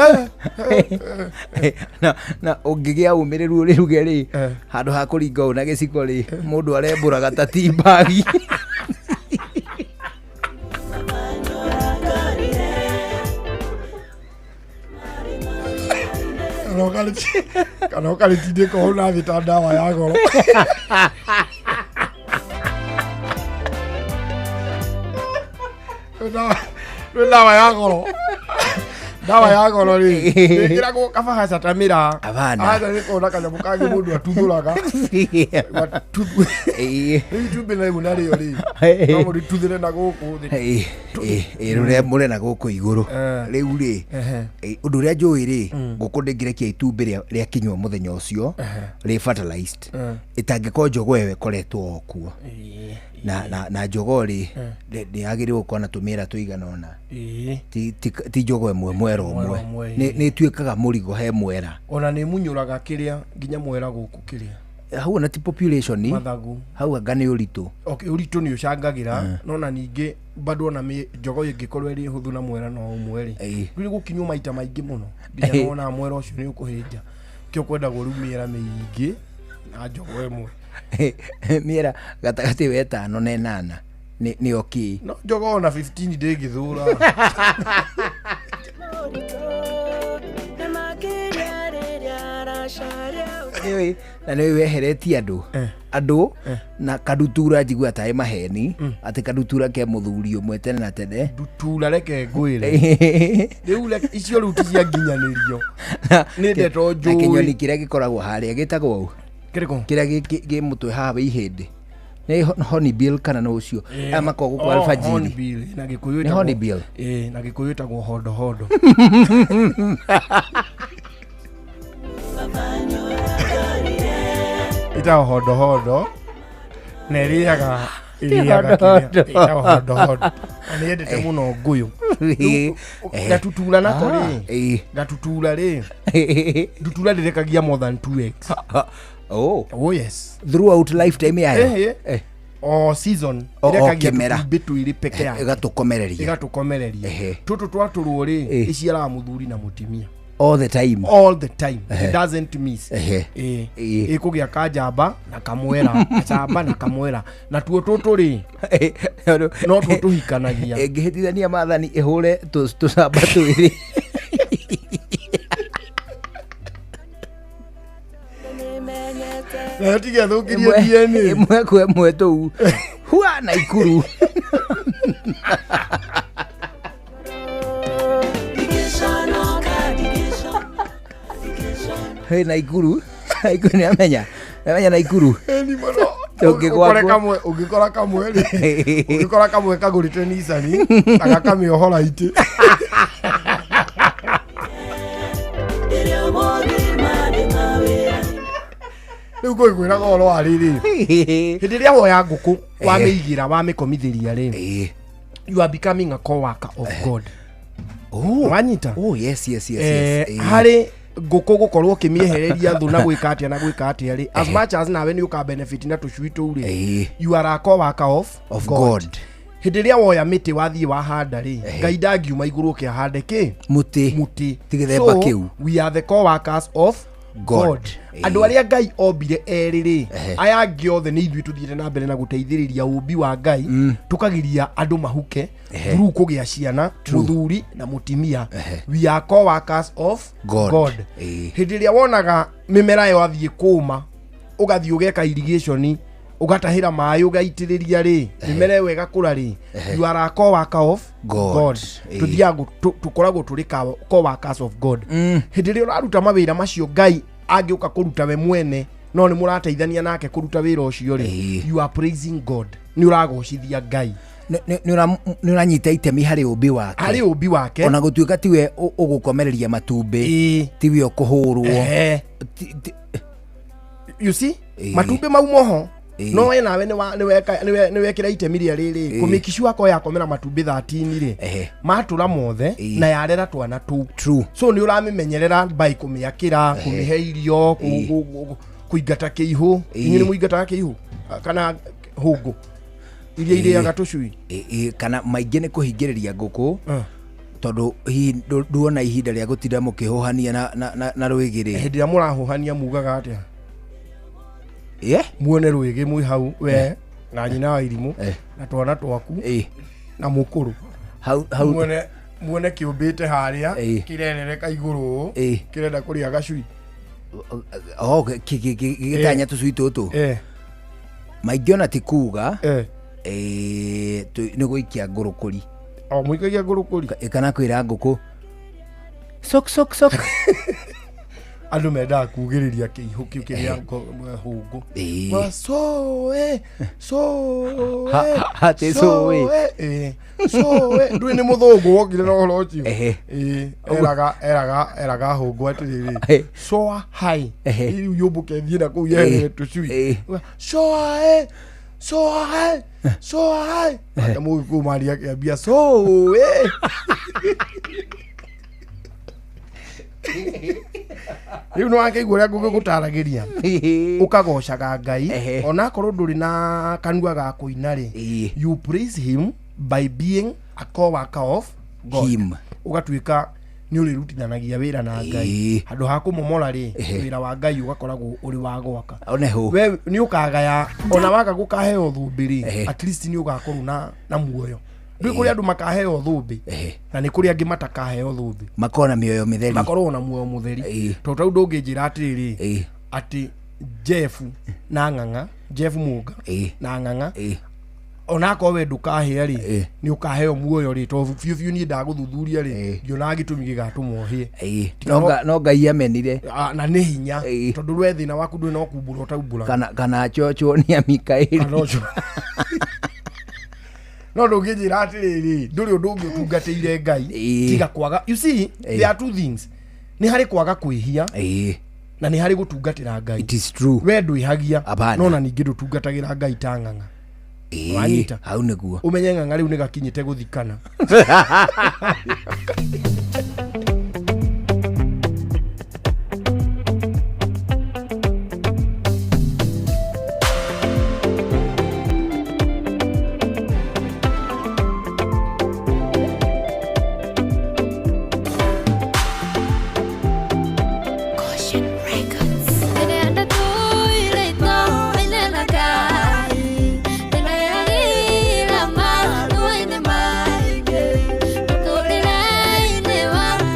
[SPEAKER 10] na ũngĩgĩa ũmĩrĩru ũrĩruge rĩ handũ ha kũringa ũna gĩciko rĩ mũndũ arembũraga ta timbagi.
[SPEAKER 7] kana ũkarĩtindĩka ũũ na thĩ ta ndawa ya goro. Ndawa ya goro ndawa ya goro rĩ ĩragwo kabahaca ta mĩra aca nĩ kona kanyamũ kangĩ mũndũ atuthũraga itumbĩ na rĩmwe narĩo rĩ no mũrĩtuthĩre na gũkũ thĩ
[SPEAKER 10] rũrĩa mũre na gũkũ igũrũ rĩu rĩ ũndũ ũrĩa njũĩ rĩ ngũkũ ndĩngĩrekia itumbĩ rĩa kinywa mũthenya ũcio rĩ fertilized ĩtangĩkorwo Njogoo ĩyo ĩkoretwo okuo na Njogoo rĩ nĩagĩrĩirwo gũkorwo na tũmĩra tũigana ũna ti Njogoo ĩmwe mwera ũmwe nĩ ĩtuĩkaga mũrigo he mwera
[SPEAKER 7] ona nĩ munyũraga kĩrĩa nginya mwera gũkũ kĩrĩa
[SPEAKER 10] hau na ti population hau anga nĩ ũritũ
[SPEAKER 7] ũritũ nĩ ũcangagĩra no na ningĩ bado ona Njogoo ĩngĩkorwo ĩrĩ hũthũ na mwera no ũmwe rĩ nĩ gũkinywo maita maingĩ mũno nginya wona mwera ũcio nĩ ũkũhĩnja kĩo kwendagwo rĩu mĩera mĩingĩ na Njogoo ĩmwe
[SPEAKER 10] mĩera gatagatĩ wa 5 na 8 nĩ okay
[SPEAKER 7] no Njogoo na 15 ndĩngĩthũra.
[SPEAKER 10] Na nĩ weheretie andũ na kadutura njigua taĩ maheni atĩ kadutura ke mũthuri ũmwe tene na tene
[SPEAKER 7] ndutura reke ngwĩre rĩu icio rĩu ti cia nginyanĩrio nĩ ndeto njũĩ
[SPEAKER 10] na kĩnyoni kĩrĩa gĩkoragwo harĩa gĩtagwo kĩrĩa gĩ mũtwe haha ihĩndĩ nĩ hornbill kana no ũcio aya makoragwo kwa alfajiri
[SPEAKER 7] na gĩkũyũ
[SPEAKER 10] nĩ hornbill
[SPEAKER 7] na gĩkũyũ ĩtagwo hondo ĩtagwo hondo na ĩrĩaga hondo na nĩ endete mũno ngũyũ gatutura nako rĩ gatutura rĩ ndutura ndĩrekagia more than 2 eggs. Oh yes,
[SPEAKER 10] throughout lifetime yayo
[SPEAKER 7] o season irekagia tumbĩ twĩrĩ peke yake
[SPEAKER 10] igatukomereria
[SPEAKER 7] tũtũ twatũrwo rĩ iciaraga mũthuri na mũtumia
[SPEAKER 10] all the time
[SPEAKER 7] it doesn't miss ĩkũgĩa kanjamba na kamwera kachamba na kamwera na tuo tũtũ rĩ no tũhikanagia
[SPEAKER 10] ĩngĩhĩtithania maathani ĩhũre tũcamba twĩrĩ
[SPEAKER 7] na tiga thũkirie DNA
[SPEAKER 10] ĩmwe kwa ĩmwe tũu hua na ikuru hey Naikuru nĩamenya Naikuru
[SPEAKER 7] ungikora kamwe kagurite Nissan agakamiohora iti Riu kwira goro wa riri hindi ria woya nguku wa miigira wa mikomithiria ri you are becoming a co-worker of God. Wanyita
[SPEAKER 10] yes.
[SPEAKER 7] Hari nguku gukorwo kimiehereria thu na gwika atia ri as much as nawe ni uka benefit na tucui tu ri you are a co-worker of God. Hindi ria woya miti wathie wa handa ri Ngai ndangiuma iguru ke hande ki muti
[SPEAKER 10] tigithemba kiu.
[SPEAKER 7] We are the co-workers of God. Andu aria Ngai ombire eriri aya giothe ni ithui tuthiete na mbere na guteithiriria umbi wa Ngai tukagiria andu mahuke through kugia ciana muthuri na mutimia. We are co-workers of God. Hindi ria wonaga mimera yo athie kuma ugathie ugeka irrigation ugatahira mai ugaitiriria ri mimera yo igakura ri you are a co-worker of God. Tuthiago tukoragwo turi co-workers of God. Hindi ria uraruta mawira macio Ngai angiuka kuruta we mwene no ni murateithania nake kuruta wira ucio ri you are praising God. Ni uragocithia Ngai,
[SPEAKER 10] ni uranyita itemi hari ubi wake ona gutuika tiwe ugukomereria matumbi tiwe ukuhurwo you see matumbi mau moho no we nawe ni wekira itemi ria riri kumikishu ako yakomera matumbi 13 ri matura mothe na yarera twana tu so ni uramimenyerera by kumiakira kumihe irio kuigata kiihu ni muigata kiihu kana hugo iria agatucui kana maingi ni kuhingiriria nguku tondu nduona ihinda ria gutira mukihuhania na rwigiri
[SPEAKER 7] hindi ria murahuhania mugaga atia muone rwigi mwi hau we na nyina wa irimu na twana twaku na mukuru
[SPEAKER 10] hau
[SPEAKER 7] muone kiumbite haria kirerereka iguru kirenda kuria gacui
[SPEAKER 10] gitanya tucui tutu maingi ona tikuga ni guikia ngurukuri
[SPEAKER 7] muikagia ngurukuri
[SPEAKER 10] kana kwira nguku sok
[SPEAKER 7] andu menda kugiriria kiihu kiu kiria hungu ndui ni muthungu wokire na horo ucio eraga hungu atiriri soa hai iu yumbuke thie na kuu yehere tucui soa hai akamu kumaria kiambia riu no akaigua ria ngugutaragiria ukagocaga Ngai ona korwo nduri na kanua ga kuina ri you praise him by being a co-worker of God. Ugatuika ni urirutithanagia wira na Ngai handu ha kumomora ri wira wa Ngai ugakoragwo uri wa gwaka we ni ukagaya ona waka gukaheo thumbiri at least ni ugakorwo na muoyo ndui kuri andu makaheo thumbi na ni kuri angi matakaheo thumbi
[SPEAKER 10] makona mioyo mitheri
[SPEAKER 7] makorwo na muoyo mutheri to tau ndungijira atiriri ati Jeff na Ng'ang'a Jeff Muga na Ng'ang'a ona ko we ndukahia ri ni ukaheo muoyo ri to fiu ni ndaguthuthuria ri ndiona gitumi gigatumohie
[SPEAKER 10] no Ngai amenire
[SPEAKER 7] na ni hinya tondu rwe thina waku ndui no kumbura utaubura
[SPEAKER 10] kana chocho ni Mikaeli
[SPEAKER 7] no ndungijira atiriri nduri undu ungi utungateire Ngai tiga kwaga you see there are two things ni hari kwaga kwihia na ni hari gutungatira Ngai.
[SPEAKER 10] It is true
[SPEAKER 7] we ndwihagia no na ningi ndutungatagira Ngai ta Ng'ang'a wanyita
[SPEAKER 10] hau niguo
[SPEAKER 7] umenye Ng'ang'a riu ni gakinyite guthikana
[SPEAKER 4] Wa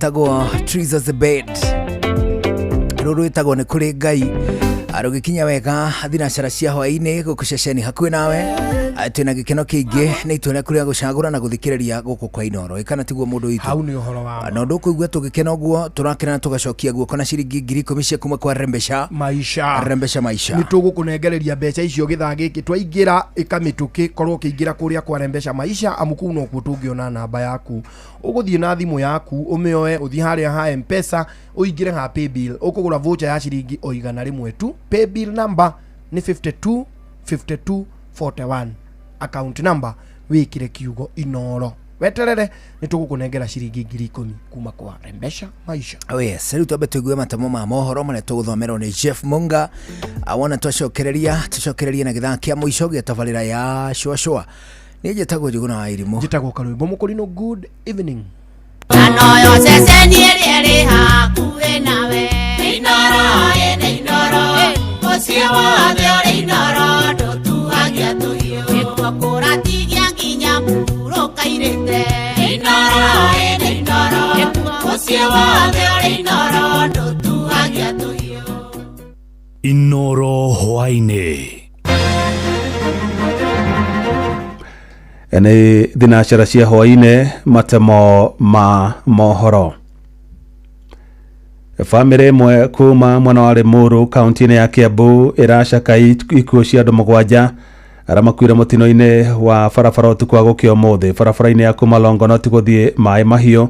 [SPEAKER 10] rwetagwo Trees of the Bed rwetagwo nĩ kũrĩ Ngai arugikinya wega thinacara cia hwaini gukuceceni hakuhi nawe twina gikeno kiingi ni itwene kuria gucagura na guthikiriria guku kwa Inoro ikana tiguo mundu witu
[SPEAKER 7] hau ni uhoro wa
[SPEAKER 10] no ndukuigua tugikena guo turakena na tugacokia guo kona ciringi 10,000 kuma kwa Rembesha maisha
[SPEAKER 7] ni tugukunengereria mbeca icio githaa giki twaingira ikamituki korwo kiingira kuria kwa Rembesha maisha amuku no kuo tungiona namba yaku uguthie na thimu yaku umioe uthi haria ha M-Pesa uingire ha paybill ukugura voucher ya ciringi o igana rimwe tu paybill number ni 525241 account number wikire kiugo Inoro weterere nitugukunengera ciringi 10,000 kuma kwa Rembesha maisha.
[SPEAKER 10] Oh yes, riu twabe tuigue matamo ma mohoro mane tuguthomerwo ni Jeff Munga awona tucokereria na githaa kia muico gitabarira ya shwa ni jetagwo Njuguna wa Irimu
[SPEAKER 7] jetagwo Karwimbo Mukurino. Good evening.
[SPEAKER 4] Anoyo seseni eri hakuhe nawe Inoro ene Inoro osie wothe ori Inoro ndutuhagia tuhio ekwa tigia nginya mburo kairite Inoro ene Inoro osie wothe ori Inoro ndutuhagia tuhio
[SPEAKER 17] Inoro hwaine
[SPEAKER 3] ene thinashara cia hwaine matemo ma mohoro. Family imwe kuma mwana wa Limuru kaunti-ini ya Kiambu iracaka ikuo cia andu 7 aria makuire mutino-ini wa barabara utuku wa gukio muthi barabara-ini ya kuma Longonot guthie Mai Mahiu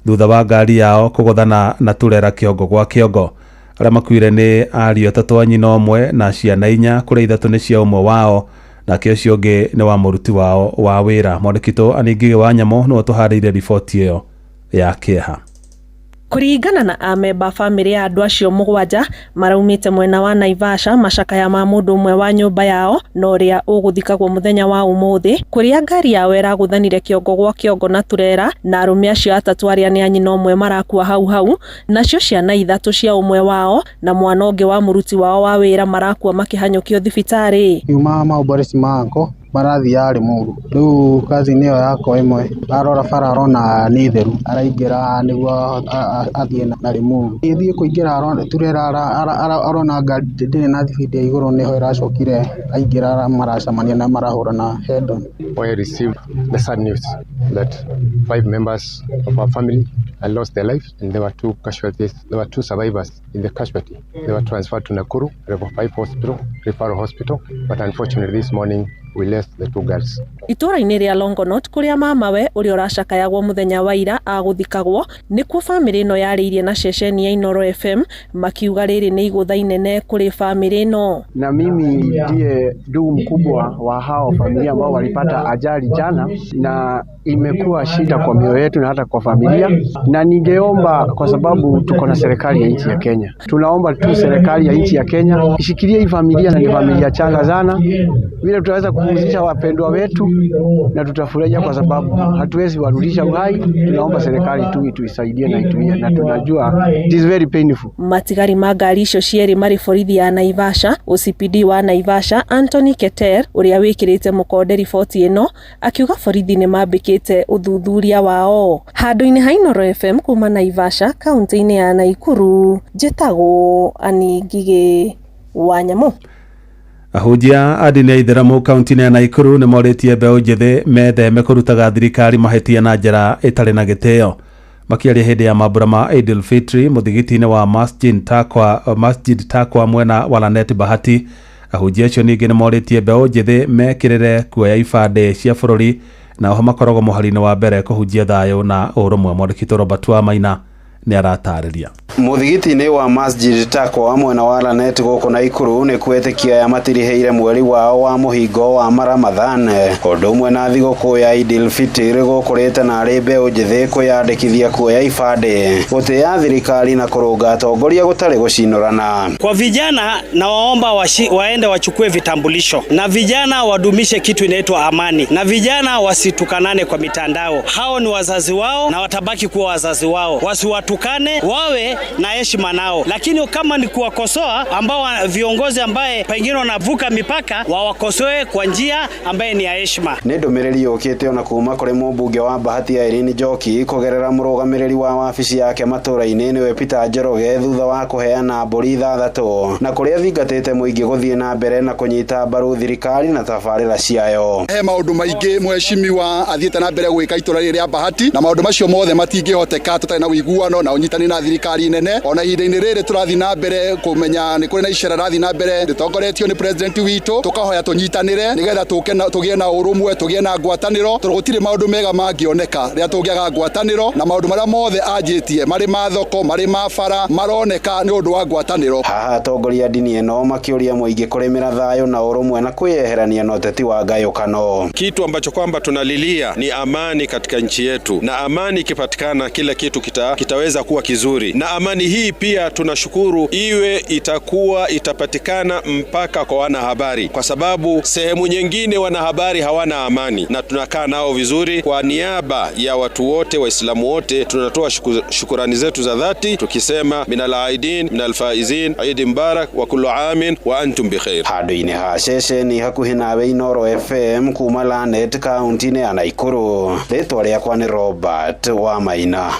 [SPEAKER 3] thutha wa ngari yao kugothana na turera kiongo gwa kiongo. Aria makuire ni ariũ 3 a nyina ũmwe na ciana 4 kuria 3 ni cia ũmwe wao na kio cio ngi ni wa muruti wao wa wira. Mwandĩkitwo Aningige wa Nyamo no tuharĩire riboti iyo ya kieha.
[SPEAKER 11] Kuringana na amemba family ya andu acio 7 maraumite mwena wa Naivasha macakaya ma mundu umwe wa nyumba yao no ria uguthikagwo muthenya wa umuthi kuria ngari yao iraguthanire kiongo gwa kiongo na turera na arume acio 3 aria ni anyina umwe marakua hau nacio ciana 3 cia umwe wao na mwana ungi wa muruti wao wa wira marakua makihanyukio thibitari.
[SPEAKER 21] Yuma maũboreci mako marathi ya Limuru riu kazi niyo yako imwe arora bara arona ni theru araingira niguo athie na Limuru ithie kuingira arona turera arona ngari ndine na thibidi ya iguru niho iracokire aingira maracamania na marahura na head on.
[SPEAKER 22] I received the sad news that 5 members of our family had lost their lives and there were 2 casualties. There were 2 survivors in the casualty. They were transferred to Nakuru Level 5 Hospital, Referral Hospital, but unfortunately this morning we lost the 2 girls.
[SPEAKER 11] Itura-ini ria Longonot kuria mamawe uri uracakayagwo muthenya wa ira aguthikagwo nikuo family ino yariirie na ceceni ya Inoro FM makiuga riri ni igutha inene kuri family ino.
[SPEAKER 21] Na mimi ndiye ndugu mkubwa wa hao familia ambao walipata ajali jana, na imekuwa shida kwa mioyo yetu na hata kwa familia, na ningeomba kwa sababu tuko na serikali ya nchi ya Kenya, tunaomba tu serikali ya nchi ya Kenya ishikilie hii familia, na ni familia changa sana, vile tutaweza kupumzisha wapendwa wetu na tutafurahia, kwa sababu hatuwezi warudisha uhai. Tunaomba serikali tu ituisaidie na tunajua it is very painful.
[SPEAKER 11] Matigari magari icio cieri mari borithi ya Naivasha OCPD wa Naivasha Anthony Keter uria wikirite mukonde riboti ino akiuga borithi ni mambikite uthuthuria wao. Handu-ini ha Inoro FM kuma Naivasha kaunti-ini ya Naikuru jetagwo Aningige wa Nyamo.
[SPEAKER 3] Ahujia adini ya itheramu kaunti-ini ya Naikuru ni moritie mbeũ njĩthĩ metheme kũrutaga thirikari mahetia na njĩra ĩtarĩ na gĩtĩo. Makiaria hĩndĩ ya mambura ma Eid al-Fitr muthigiti-ini wa Masjid Takwa mwena wa Lanet Bahati. Ahujia acio ningĩ ni moritie mbeũ njĩthĩ mekĩrĩre kuoya ibandĩ cia bũrũri na oho makoragwo mũhari-inĩ wa mbere kũhunjia thayũ na ũrũmwe. Mwandĩkitwo Robert wa Maina ni aratarĩria.
[SPEAKER 23] Muthigiti-ini wa Masjid Takwa mwena wa Lanet guku Naikuru ni kwetikia ya matiriheire mweri wao wa muhingo wa Ramadhan undu umwe na thigũkũ ya Eid al-Fitr gukurite na arĩ mbeũ njĩthĩ kwiyandĩkithia kuoya ibandĩ gũtĩa thirikari na kũrũnga atongoria gũtarĩ gũcinũrana.
[SPEAKER 26] Kwa vijana na waomba waende wachukue vitambulisho, na vijana wadumishe kitu inaitwa amani, na vijana wasitukanane kwa mitandao. Hao ni wazazi wao na watabaki kuwa wazazi wao, wasiwatu wasiwatukane, wawe na heshima nao, lakini kama ni kuwakosoa ambao viongozi ambaye pengine wanavuka mipaka, wawakosoe kwa njia ambaye ni ya heshima.
[SPEAKER 23] Nĩ ndũmĩrĩri yũkĩte ona kuma kũrĩ mũmbunge wa Bahati ya Irene Njoki kũgerera mũrũgamĩrĩri wa wabici yake matũra-inĩ nĩwe Peter Njoroge thutha wa kũheana mbũri 6 na kũrĩa thingatĩte mũingĩ gũthiĩ na mbere na kũnyita mbaru thirikari na tabarĩra ciayo.
[SPEAKER 1] He maũndũ maingĩ mheshimiwa athiĩte na mbere gwĩka itũra rĩrĩ rĩa Bahati, na maũndũ macio mothe matingĩhoteka tũtarĩ na ũiguano na ũnyitani na thirikari nene. Ona ihinda-inĩ rĩrĩ tũrathiĩ na mbere kũmenya nĩ kũrĩ na icera rathiĩ na mbere rĩtongoretio nĩ president witũ, tũkahoya tũnyitanĩre nĩgetha tũgĩe na ũrũmwe, tũgĩe na ngwatanĩro, tondũ gũtirĩ maũndũ mega mangĩoneka rĩrĩa tũngĩaga ngwatanĩro, na maũndũ marĩa mothe anjĩtie marĩ ma thoko marĩ ma bara maroneka nĩ ũndũ wa ngwatanĩro.
[SPEAKER 23] Haha atongoria ndini ĩno makĩũria mũingĩ kũrĩmĩra thayũ na ũrũmwe na kwĩyeherania na ũteti wa ngayũkano.
[SPEAKER 5] Kitu ambacho kwamba tunalilia ni amani katika nchi yetu, na amani ikipatikana kila kitu kitaweza kuwa kizuri, na amani hii pia tunashukuru itapatikana mpaka kwa wanahabari, kwa sababu sehemu nyingine wanahabari hawana amani, na tunakaa nao vizuri. Kwa niaba ya watu wote, Waislamu wote, tunatoa shukurani zetu za dhati tukisema minal aidin minal faizin, Eid Mubarak wa kullu amin wa antum bikhair.
[SPEAKER 23] Handũ-inĩ ha ceceni hakuhĩ nawe Inooro FM kuma Lanet kaunti-inĩ ya Naikuru, rĩtwa rĩakwa nĩ Robert wa Maina.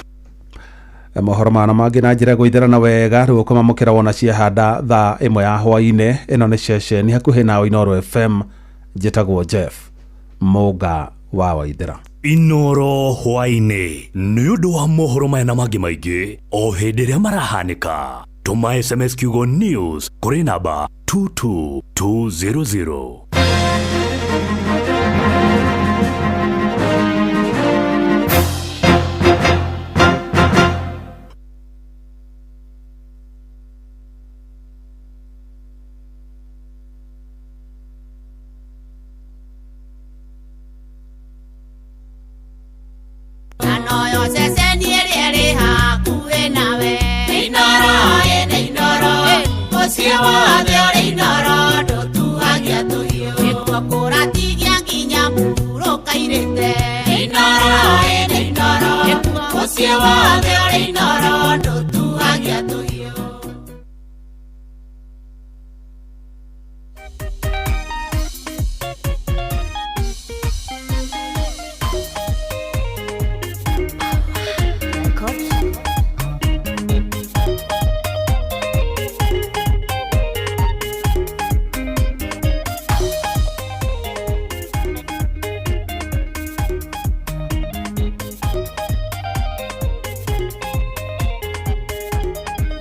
[SPEAKER 3] Mohoro mana mangĩ na njĩra gũithĩrana wega rĩu kũmamũkĩra wona ciahanda thaa 1 ya hwaĩ-inĩ. Ĩno nĩ ceceni hakuhĩ nawe Inooro FM, njĩtagwo Jeff Mũga wa Waithĩra.
[SPEAKER 6] Inooro hwaĩ-inĩ nĩ ũndũ wa mohoro maya na mangĩ maingĩ o hĩndĩ ĩrĩa marahanĩka. Tũma SMS kiugo news kũrĩ namba 22200.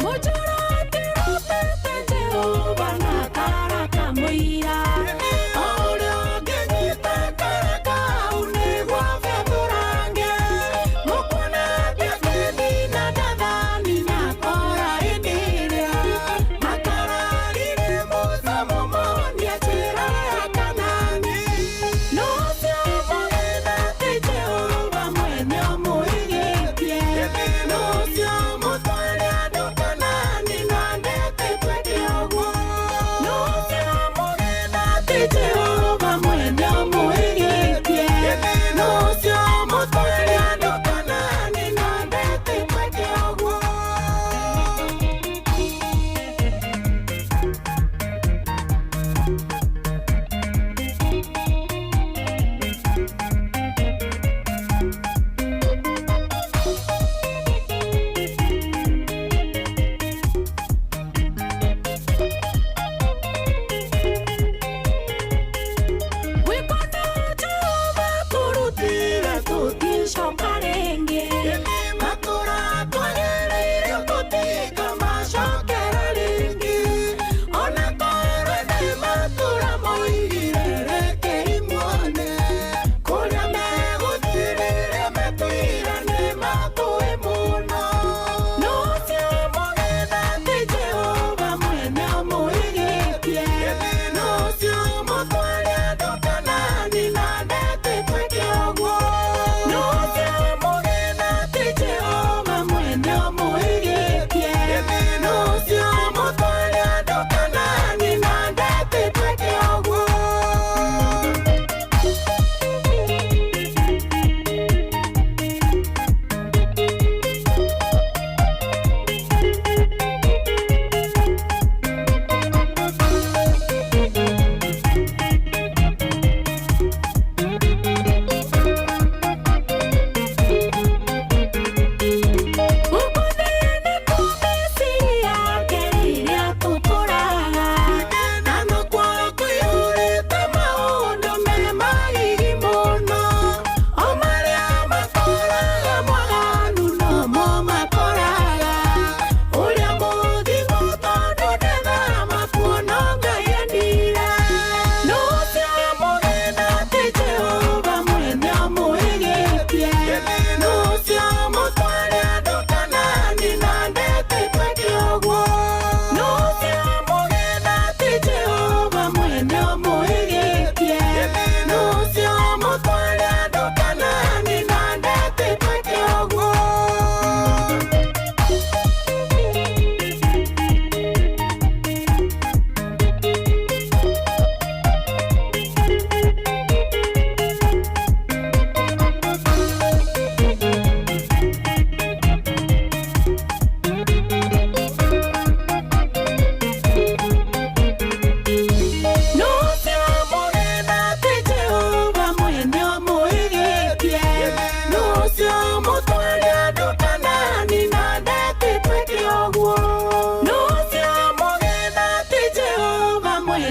[SPEAKER 4] Mojara, te rope, te jehova na karaka moi.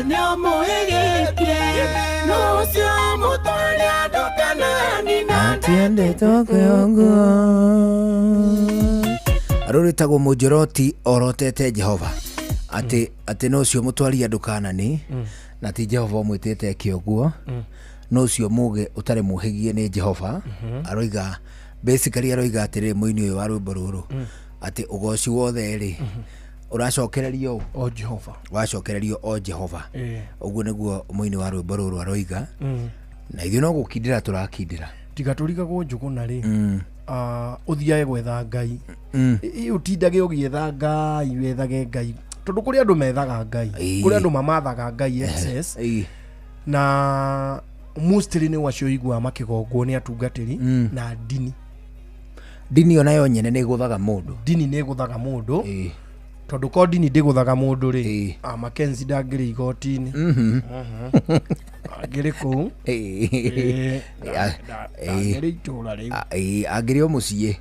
[SPEAKER 4] nyo muigitie nucio mutwaria ndukana nina
[SPEAKER 10] tiende tokiongo aroretagwo Mujoroti orotete Jehova ati no cio mutwaria ndukana ni na ti Jehova mwitete kioguo no cio muge utare muhigie ni Jehova aroiga basically aroiga atiri muini uyu wa rwimbo ruru ati ugoci wothe ri uracokererio
[SPEAKER 7] o Jehova
[SPEAKER 10] wacokererio o Jehova uguo niguo muini wa rwimbo ruru aroiga na ithuĩ no gũkindĩra tũrakindĩra
[SPEAKER 7] tiga tũrigagwo njũgũna rĩ ũthiage gwetha Ngai ũtindage ũgĩetha Ngai wethage Ngai tondũ kũrĩ andũ methaga Ngai kũrĩ andũ mamathaga Ngai excess na mostly nĩ wacio igua makĩgongwo nĩ atungatĩri na ndini onayo nyene nĩ gũthaga mũndũ ndini nĩ gũthaga mũndũ tondũ ko ndini ndĩgũthaga mũndũ rĩ Mackenzie ndangĩrĩ igoti-inĩ agĩrĩ kũu agĩrĩ itũra rĩu
[SPEAKER 10] agĩrĩ o mũciĩ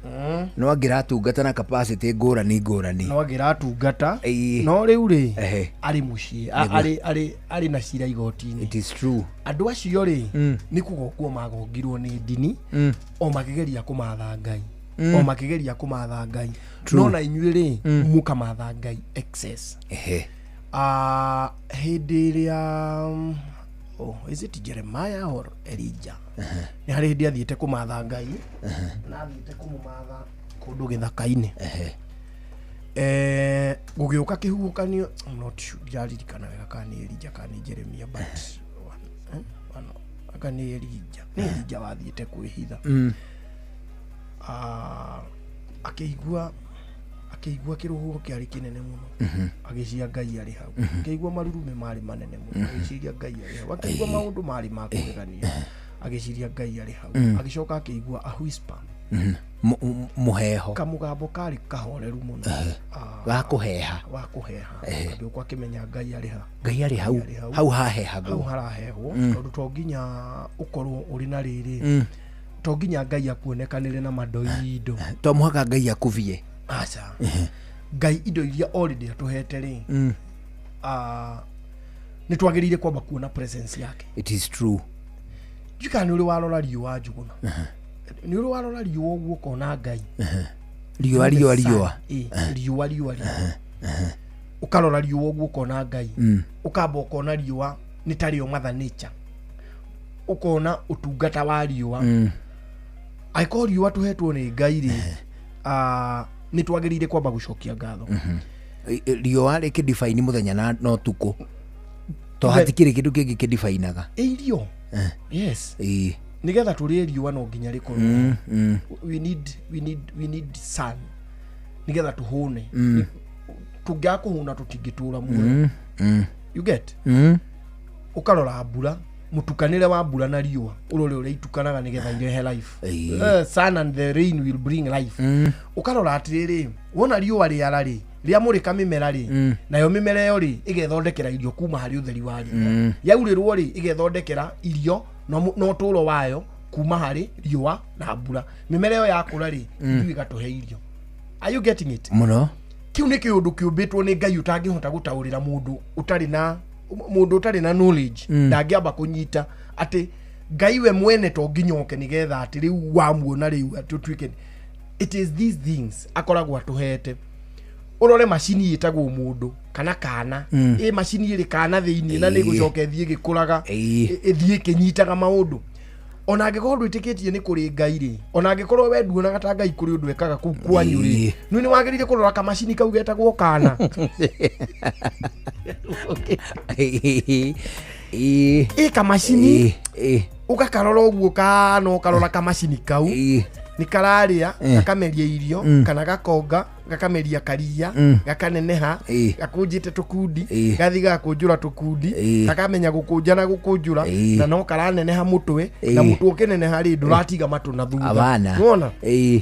[SPEAKER 10] no angĩratungata na capacity ngũrani
[SPEAKER 7] no angĩratungata no rĩu rĩ arĩ mũciĩ arĩ na cira igoti-inĩ.
[SPEAKER 10] It is true.
[SPEAKER 7] Andũ acio rĩ nĩ kũgongwo magongirwo nĩ ndini o makĩgeria kũmatha Ngai o makĩgeria kũmatha Ngai no na inyuĩ rĩ mũkamatha Ngai excess hĩndĩ ĩrĩa is it Jeremiah or Elijah nĩ harĩ hĩndĩ athiĩte kũmatha Ngai na athiĩte kũmũmatha kũndũ gĩthaka-inĩ gũgĩũka kĩhuhũkanio I'm not sure ndirarikana wega kana nĩ Elijah kana nĩ Jeremiah but aka nĩ Elijah wathiĩte kwĩhitha akĩigua kĩrũhuho kĩarĩ kĩnene mũno agĩcia Ngai arĩ hau akĩigua marurume marĩ manene mũno agĩciria Ngai arĩ hau akĩigua maũndũ marĩ ma kũgegania agĩciria Ngai arĩ hau agĩcoka akĩigua a whisper
[SPEAKER 10] muheho
[SPEAKER 7] kamũgambo karĩ kahoreru mũno
[SPEAKER 10] wa kũheha
[SPEAKER 7] agĩũka akĩmenya Ngai
[SPEAKER 10] arĩ hau hahehagwo
[SPEAKER 7] harahehwo tondũ to nginya ũkorwo ũrĩ na rĩrĩ to nginya Ngai akuonekanĩre na madoido
[SPEAKER 10] to mũhaka Ngai akuvie
[SPEAKER 7] aca Ngai indo iria already atuhete rĩ nĩ twagĩrĩire kwamba kuona presence yake.
[SPEAKER 10] It is true.
[SPEAKER 7] Jika nĩ ũrĩ warora riũa njũgũna nĩ ũrĩ warora riũa ũguo kona Ngai riũa ũkarora riũa ũguo kona Ngai ũkamba ũkona riũa nĩ tarĩo mother nature ũkona ũtungata wa riũa aiko riũa tuhetwo nĩ Ngai rĩ nĩ twagĩrĩire kwamba gũcokia ngatho
[SPEAKER 10] riũa rĩkĩdefine mũthenya na no tuko to hatikĩrĩ kĩndũ kĩngĩ kĩdefineaga
[SPEAKER 7] irio yes nigetha tũrĩe riũa no nginya rĩkorwo we need sun nigetha tũhũne tũngĩaga kũhũna tũtingĩtũra muoyo you get ũkarora mbura mutukanĩre wa mbura na riũa ũrore itukanaga nigetha irehe life sun and the rain will bring life ũkarora atĩrĩrĩ wona riũa rĩara rĩ rĩa mũrĩka mĩmera rĩ nayo mĩmera ĩyo rĩ ĩgethondekera irio kuma harĩ ũtheri wa riũa yaurĩrwo rĩ ĩgethondekera irio no tũro wayo kuma harĩ riũa na mbura mĩmera ĩyo yakũra rĩ ithuĩ ĩgatũhe irio. Are you getting it?
[SPEAKER 10] Mũno
[SPEAKER 7] kiu nĩ kĩũndũ kĩũmbĩtwo nĩ Ngai ũtangĩhota gũtaũrĩra mũndũ ũtarĩ na knowledge ndangĩamba kũnyita atĩ Ngai we mwene to nginyoke nigetha atĩ rĩu wamuona rĩu atũtuĩke. It is these things akoragwo atũhete. Ũrore macini ĩtagwo mũndũ kana macini ĩrĩ kana thĩinĩ na nĩ gũcoka ĩthiĩ gĩkũraga ĩthiĩ kĩnyitaga maũndũ ona angĩkorwo ndwĩtĩkĩtie nĩ kũrĩ Ngai rĩ ona angĩkorwo we nduonaga ta Ngai kũrĩ ũndũ ekaga kũu kwanyu rĩ nĩ wagĩrĩire kũrora kamacini kau getagwo kana kamacini ũgakarora ũguo kana ũkarora kamacini kau ni kararĩa gakameria irio kana gakonga gakameria karia gakaneneha gakũnjĩte tũkundi gathi gakũnjũra tũkundi gakamenya gũkũnja na gũkũnjũra na no karaneneha mũtwe na mũtwe ũkĩneneha rĩ ndũratiga matũ na thutha unaona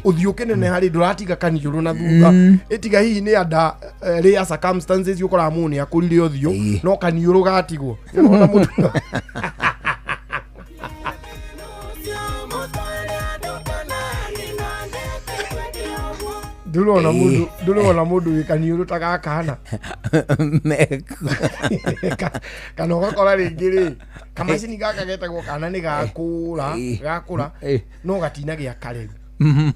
[SPEAKER 7] ũthiũ ũkĩneneha rĩ ndũratiga kaniũrũ na thutha ĩtiga hihi nĩ anda rare circumstances ũkoraga mũndũ nĩ akũrire ũthiũ no kaniũrũ gatigwo unaona mũtwe ndurona mundu wikaniũrũ ta gakana kana ugakora ringi ri kamacini gaka getagwo kana ni gakura no gatina gya kareru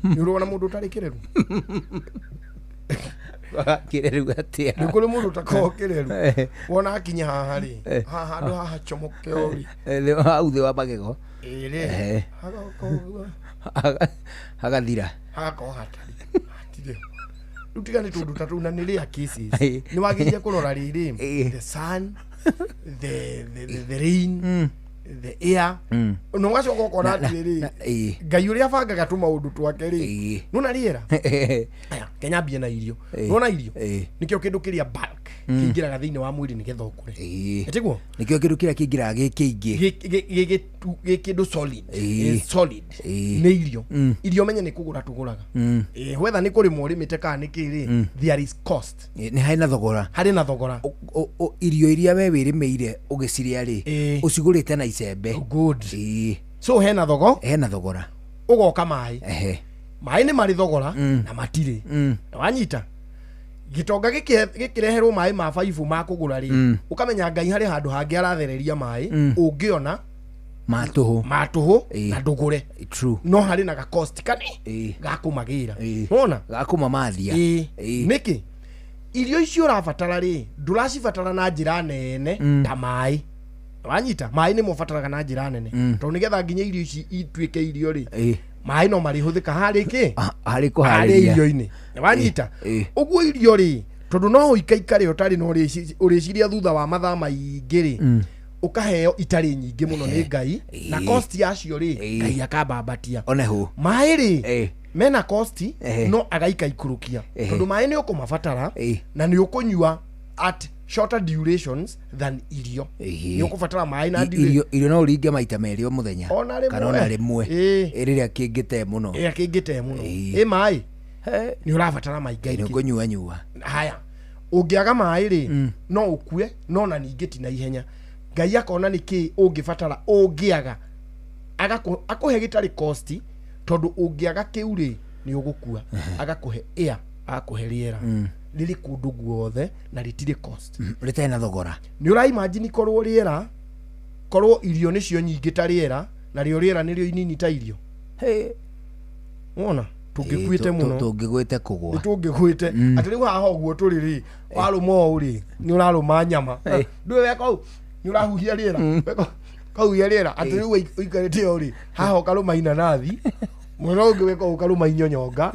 [SPEAKER 7] ni urona mundu utari kireru
[SPEAKER 10] kireru atia
[SPEAKER 7] ni kuri mundu utako kireru wona akinya haha ri haha ndo haha chomoke ori
[SPEAKER 10] authi wa magego hagathira
[SPEAKER 7] hakohatari atire utigane tundu tatu na nilia cases ni wagiye kurora riri the sun the rain the air no gacio gokora riri ngai uria banga gatuma undu twake ri nuna riera Kenya bia na irio nona irio nikio kindu kiria bulk kingiraga thiini wa mwiri nigetha ukure etiguo
[SPEAKER 10] nikio kindu kiria kingiraga gikingi
[SPEAKER 7] kindu solid solid ni irio irio menye ni kugura tuguraga whether ni kuri muri miteka ni kiri there is cost
[SPEAKER 10] ni haina thogora irio iria we wirimeire ugiciria ri ucigurite na icembe
[SPEAKER 7] good so hena thogora ugoka mai mai ni mari thogora na matire wanyita gitonga gikireherwo mai ma 5 ma kugura ri ukamenya ngai hari handu hangi arathereria mai ungiona
[SPEAKER 10] matuhu
[SPEAKER 7] na ndugure
[SPEAKER 10] true
[SPEAKER 7] no hari na ga cost kani gakumagira wona
[SPEAKER 10] gakumamathia
[SPEAKER 7] niki irio icio urabatara ri nduracibatara na njira nene ta mai wanyita mai ni mubataraga na njira nene to nigetha nginya irio ici ituike irio ri mai no mari huthika hari ki
[SPEAKER 10] hari kuhariria
[SPEAKER 7] irio-ini wanyita uguo irio ri tondu no uikaikare utari no uriciria thutha wa mathaa maingi ri ukaheo itari nyingi muno ni ngai na cost yacio ri ngai akabambatia
[SPEAKER 10] onehu
[SPEAKER 7] mai ri mena cost no agaika ikurukia tondu mai ni ukumabatara na ni ukunyua at shorter durations than irio ni ukubatara mai na
[SPEAKER 10] irio no uringe maita meri o muthenya kana ona rimwe riria kingite muno
[SPEAKER 7] mai ni urabatara mai ngai
[SPEAKER 10] ni ukunyua
[SPEAKER 7] haya ungiaga mai ri no ukue no na ningi ti na ihenya ngai akona niki ungibatara ungiaga akuhe gitari cost tondu ungiaga kiu ri ni ugukua agakuhe air akuhe riera riri kundu guothe na ritire cost
[SPEAKER 10] ritena thogora
[SPEAKER 7] ni ura imagine korwo riera korwo irio nicio nyingi ta riera na rio riera nirio inini ta irio wona tungikuite muno
[SPEAKER 10] tungigwite kugwa
[SPEAKER 7] tungigwite ati riu haha oguo turi ri warumo uri ni uraruma nyama ndwe weko ni urahuhia riera kauhia riera ati riu uikarite uri haha ukaruma inanathi mwero ungi weko ukaruma inyonyonga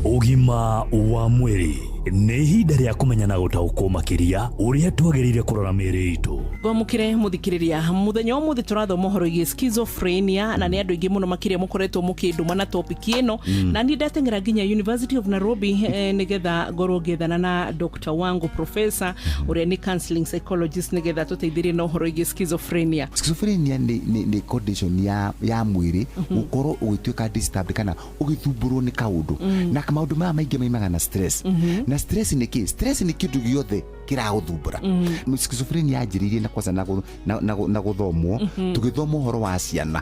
[SPEAKER 6] Ugima wa mwiri nĩ ihinda rĩa kũmenya na gũtaũkwo makĩria ũrĩa twagĩrĩire kũrora mĩĩrĩ itũ.
[SPEAKER 9] Gwamũkĩre mũthikĩrĩria mũthenya wa mũthĩ tũrathoma ũhoro wĩgiĩ schizophrenia na nĩ andũ aingĩ mũno makĩria mũkoretwo mũkĩndũma na topic ĩno na niĩ ndateng'era nginya University of Nairobi nĩgetha ngorwo ngĩethana na Dr. Wangu professor ũrĩa nĩ counseling psychologist nĩgetha tũteithĩrie na ũhoro wĩgiĩ schizophrenia.
[SPEAKER 14] Schizophrenia nĩ condition ya mwĩrĩ gũkorwo ũgĩtuĩka disturbed kana ũgĩthumbũrwo nĩ kaũndũ na maũndũ maya maingĩ maimaga na stress na stress ni ki stress ni kindu giothe kiraguthumbura schizophrenia yanjiririe na kwanza na guthomwo tugithomwo horo wa ciana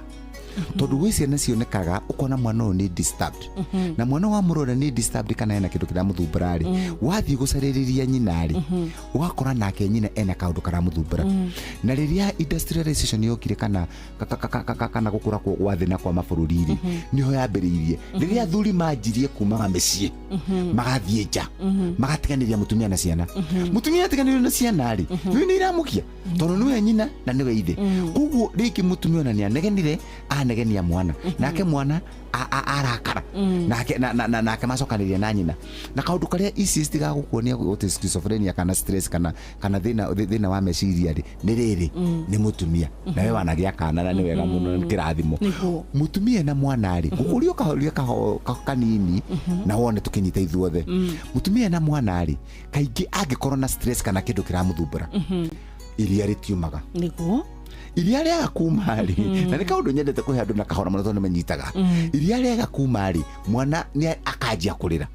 [SPEAKER 14] tondu gwi ciana cionekaga ukona mwana uyu ni disturbed na mwana wa murora ni disturbed kana ena kindu kiramuthumbura ri wathii gucaririria nyina ri ugakora nake nyina ena kaundu karamuthumbura na riria industrialization yokire kana gukura kwa thina kwa mabururi ri niho yambiriirie riria athuri manjirie kumaga micii magathie nja magatiganiria mutumia na ciana mutumia atiganirio na ciana ri ni iramukia tondu niwe nyina na niwe ithe kuguo riki mutumia na nianegenire anegenia mwana nake mwana arakara nake macokaniria na nyina na kaundu karia easiest ga gukuonia uti schizophrenia kana stress kana thina wa meciria ri ni riri ni mutumia na we wanagia kana na ni wega muno kirathimo mutumia na mwana ri gukurio kahoria kanini na wone tukinyita ithuothe mutumia na mwana ri kaingi angikorwo na stress kana kindu kiramuthumbura iria ritiumaga
[SPEAKER 9] niguo
[SPEAKER 14] iria rĩaga kumari na nĩ kaũndũ nyendete kũhe andũ na kahora mũno tondũ manyitaga iria rĩaga kumari mwana nĩ akanjia kũrĩra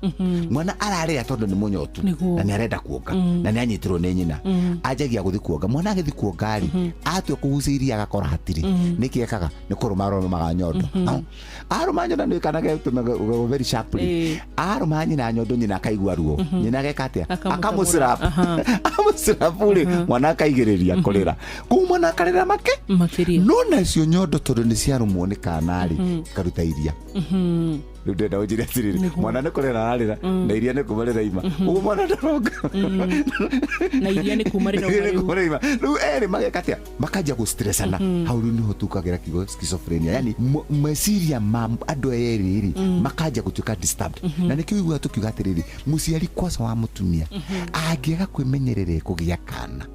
[SPEAKER 14] mwana ararĩra tondũ nĩ mũnyotu na nĩ arenda kuonga na nĩ anyitirwo nĩ nyina anjagia gũthi kuonga mwana agĩthi kuonga atua kũgucia iria agakora hatirĩ nĩkĩ ekaga nĩ kũrũma nyondo arũma nyondo nĩ kana gĩtũmaga very sharply arũma nyina nyondo nyina akaigua ruo nyina ageka atĩa akamuslap mwana akaigĩrĩria kũrĩra kũu mwana akarĩra makĩria no nacio nyondo tondũ nĩ ciarũmwo nĩ kanarĩ karuta iria rĩu ndenda ũnjĩre atĩrĩrĩ mwana nĩ kũrĩra ararĩra na iria nĩ kumarĩra ima ũguo mwana ndaronga
[SPEAKER 9] na iria nĩ kumarĩra
[SPEAKER 14] rĩu erĩ mageka atĩa makanjia gũstressana hau rĩu nĩho tukagĩra kiugo schizophrenia yani meciria ma andũ erĩ makanjia gũtuĩka disturbed na nĩkĩo igua tukiuga atĩrĩrĩ mũciari kwaca wa mũtumia angĩaga kwĩmenyerera kũgĩa kana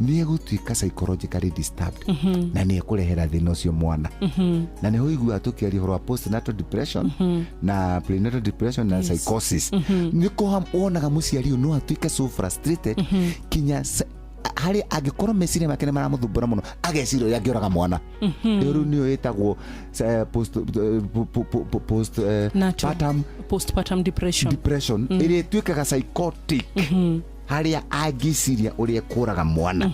[SPEAKER 14] nĩ egũtuĩka psychologically disturbed na nĩ ekũrehera thĩna ũcio mwana na nĩho igua tukiaria ũhoro wa postnatal depression na prenatal depression na psychosis nĩko wonaga mũciari ũyũ no atuĩke so frustrated kinya harĩ angĩkorwo meciria make nĩ maramũthumbũra mũno ageciria ũrĩa angĩũraga mwana rĩu nĩyo ĩtagwo
[SPEAKER 9] postpartum depression
[SPEAKER 14] ĩrĩa ĩtuĩkaga psychotic harĩa angĩciria ũrĩa ekũraga mwana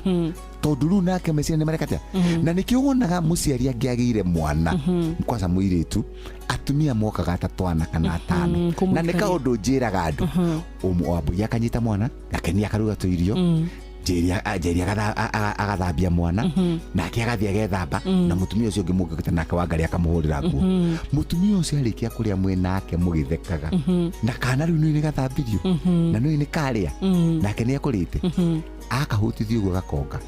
[SPEAKER 14] tondũ rĩu nake meciria nĩ marekatia na nĩkĩo wonaga mũciari angĩagĩire mwana kwanza mũirĩtu atumia mokaga ta twana kana atano na nĩ kaũndũ njĩraga andũ wambũi akanyita mwana akenia akaruga tũirio Njeri agathambia mwana nake agathia gethamba na mutumia ũcio ũngĩ mũngĩkĩte nake wangarĩ akamũhũrĩra nguo mutumia ũcio arĩkia kũrĩa nake mũgĩthekaga na kana rĩu nĩ gathambirio na nĩ karĩa nake nĩ ekũrĩte akahutithio ũguo gakonga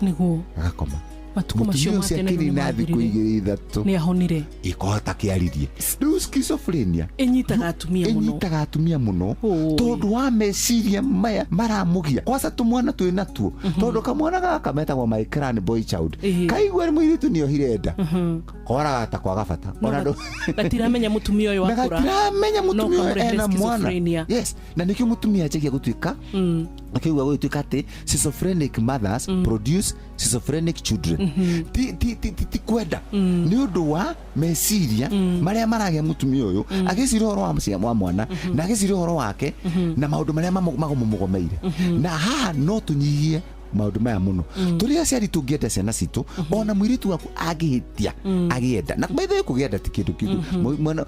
[SPEAKER 14] agakoma
[SPEAKER 9] matuko macio
[SPEAKER 14] matene na thikũ igĩrĩ ithatũ
[SPEAKER 9] nĩ ahonire
[SPEAKER 14] ikota kĩaririe rĩu schizophrenia
[SPEAKER 9] enyitaga
[SPEAKER 14] atumia mũno tondũ wa meciria maya maramũgia kwanza tũmwana twĩ natuo tondũ kamwana gaka metagwo my clan boy child kaigua nĩ mũirĩtu nĩ ohire nda koraga ta kwaga bata ona ndũ
[SPEAKER 9] gatiramenya mũtumia ũyũ wakũra
[SPEAKER 14] gatiramenya mũtumia ũyũ ena mwana yes na nĩkĩo mũtumia ajagia gũtuĩka akĩigua gũtuĩka atĩ schizophrenic mothers produce schizophrenic children ti kwenda nĩ ũndũ wa meciria marĩa maragĩa mũtumia ũyũ agĩciria ũhoro wa mwana na agĩciria ũhoro wake na maũndũ marĩa magũmũgomeire na haha no tũnyihie maũndũ maya mũno tũrĩa aciari tũngĩenda ciana citũ ona mũirĩtu waku angĩhĩtia agĩenda na by the way kũgĩenda ti kĩndũ kĩũru mwana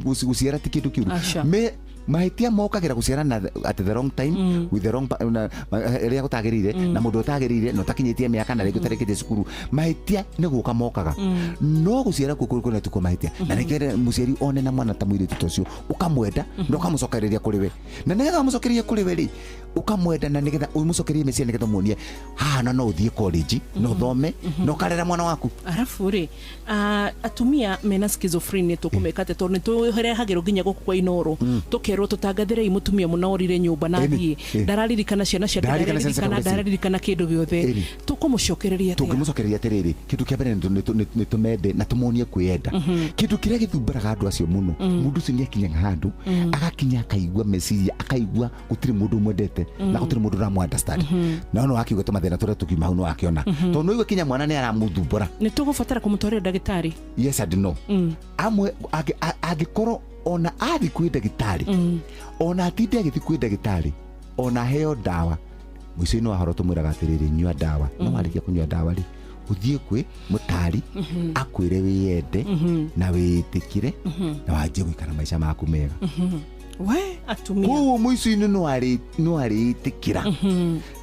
[SPEAKER 14] gũciara ti kĩndũ kĩũru mahĩtia mokagĩra gũciarana at the wrong time with the wrong ĩrĩa gũtagĩrĩire na mũndũ ũtagĩrĩire na ũtakinyĩtie mĩaka na rĩngĩ ũtarĩkĩtie cukuru mahĩtia nĩ gũka mokaga no gũciara kũkũrĩkũ na tuko mahĩtia na nĩkĩo mũciari one na mwana ta mũirĩtu tũcio ũkamwenda na ũkamũcokereria kũrĩ we na nĩgetha ũmũcokererie kũrĩ we rĩ ũkamwenda na nĩgetha ũmũcokererie meciria nĩgetha muonie hana no ũthiĩ college no thome no karera mwana waku
[SPEAKER 9] arafu rĩ atumia mena schizophrenia tũkũmekate tondũ nĩ tũrehagĩrwo nginya gũkũ kwa inoro tũkerwo tũtangathĩre mũtumia mũna orire nyũmba na thiĩ ndararirikana ciana cia ndararirikana kĩndũ gĩothe tũkũmũcokereria
[SPEAKER 14] atĩrĩrĩ kĩndũ kĩa mbere nĩ tũmende na tũmonie kwĩenda kĩndũ kĩrĩa gĩthumbũraga andũ acio mũno mũndũ ũcio nĩ akinyaga handũ agakinya akaigua meciria akaigua gũtirĩ mũndũ mwendete na gũtirĩ mũndũ ũramũ understand na no akiuga tũmathĩna tũrĩa tũkiuma hau no akĩona tondũ no kinya mwana nĩ aramũthumbũra
[SPEAKER 9] nĩ tũgũbatara kũmũtwarĩra ndagĩtarĩ
[SPEAKER 14] yes and no amwe angĩkorwo ona athi kwĩ ndagĩtarĩ ona atinde agĩthi kwĩ ndagĩtarĩ ona heo ndawa mũico-inĩ wa horo tũmwĩraga atĩrĩrĩ nyua ndawa no warĩkia kũnyua ndawa rĩ ũthiĩ kwĩ mũtari akwĩre wĩyende na wĩtĩkĩre na wanjie gũikara maica maku mega
[SPEAKER 9] we atumia
[SPEAKER 14] koguo mũico-inĩ no arĩtĩkĩra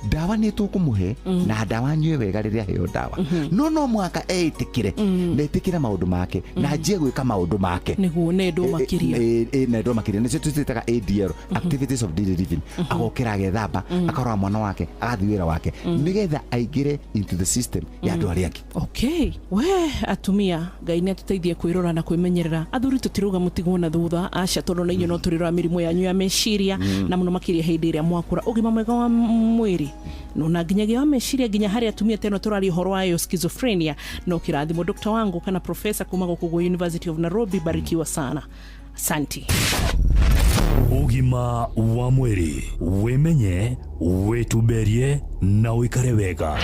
[SPEAKER 14] ndawa nĩ tũkũmũhe na ndawa anyue wega rĩrĩa heo ndawa no mwaka etĩkĩre na etĩkĩre maũndũ make na anjie gwĩka maũndũ make
[SPEAKER 9] nĩguo nendwo
[SPEAKER 14] makĩria nĩcio tũĩtaga ADL activities of daily living agokĩra agethamba akarora mwana wake agathiĩ wĩra wake nĩgetha aingĩre into the system ya andũ arĩa angĩ
[SPEAKER 9] okay we atumia Ngai nĩ atũteithie kwĩrora na kwĩmenyerera athuri tũtirauga mũtigwo na thutha aca tondũ na inyuĩ no tũrĩrora mĩrimũ yanyu ya meciria na mũno makĩria hĩndĩ ĩrĩa mwakũra ũgima mwega wa mwĩrĩ no na nginyagia wa meciria nginya harĩa atumia teno tũrari ũhoro wayo schizophrenia no kĩrathimo Dr. wangu kana professor kuma gũkũ University of Nairobi barikiwa sana asante
[SPEAKER 6] ũgima wa mwĩrĩ wĩmenye wĩtumberie na ũikare wega.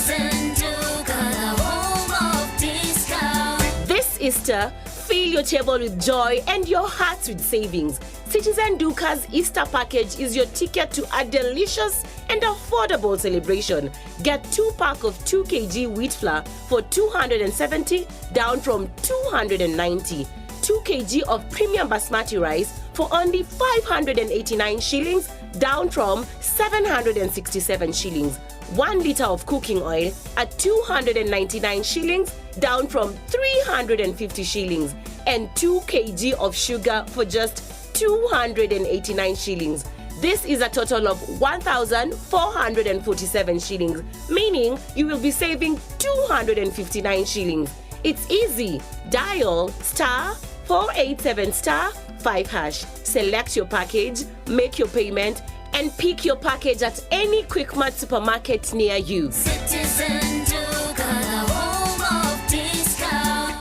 [SPEAKER 4] Citizen Duka, the home of discount.
[SPEAKER 12] This Easter, fill your table with joy and your hearts with savings. Citizen Duka's Easter package is your ticket to a delicious and affordable celebration. Get 2-pack of 2 kg wheat flour for 270, down from 290. 2 kg of premium basmati rice for only 589 shillings, down from 767 shillings. 1 liter of cooking oil at 299 shillings, down from 350 shillings. And 2 kg of sugar for just 289 shillings. This is a total of 1,447 shillings, meaning you will be saving 259 shillings. It's easy. Dial *487*5#. Select your package, make your payment, and pick your package at any Quickmart supermarket near you.
[SPEAKER 4] Citizen Duka, the home of discount.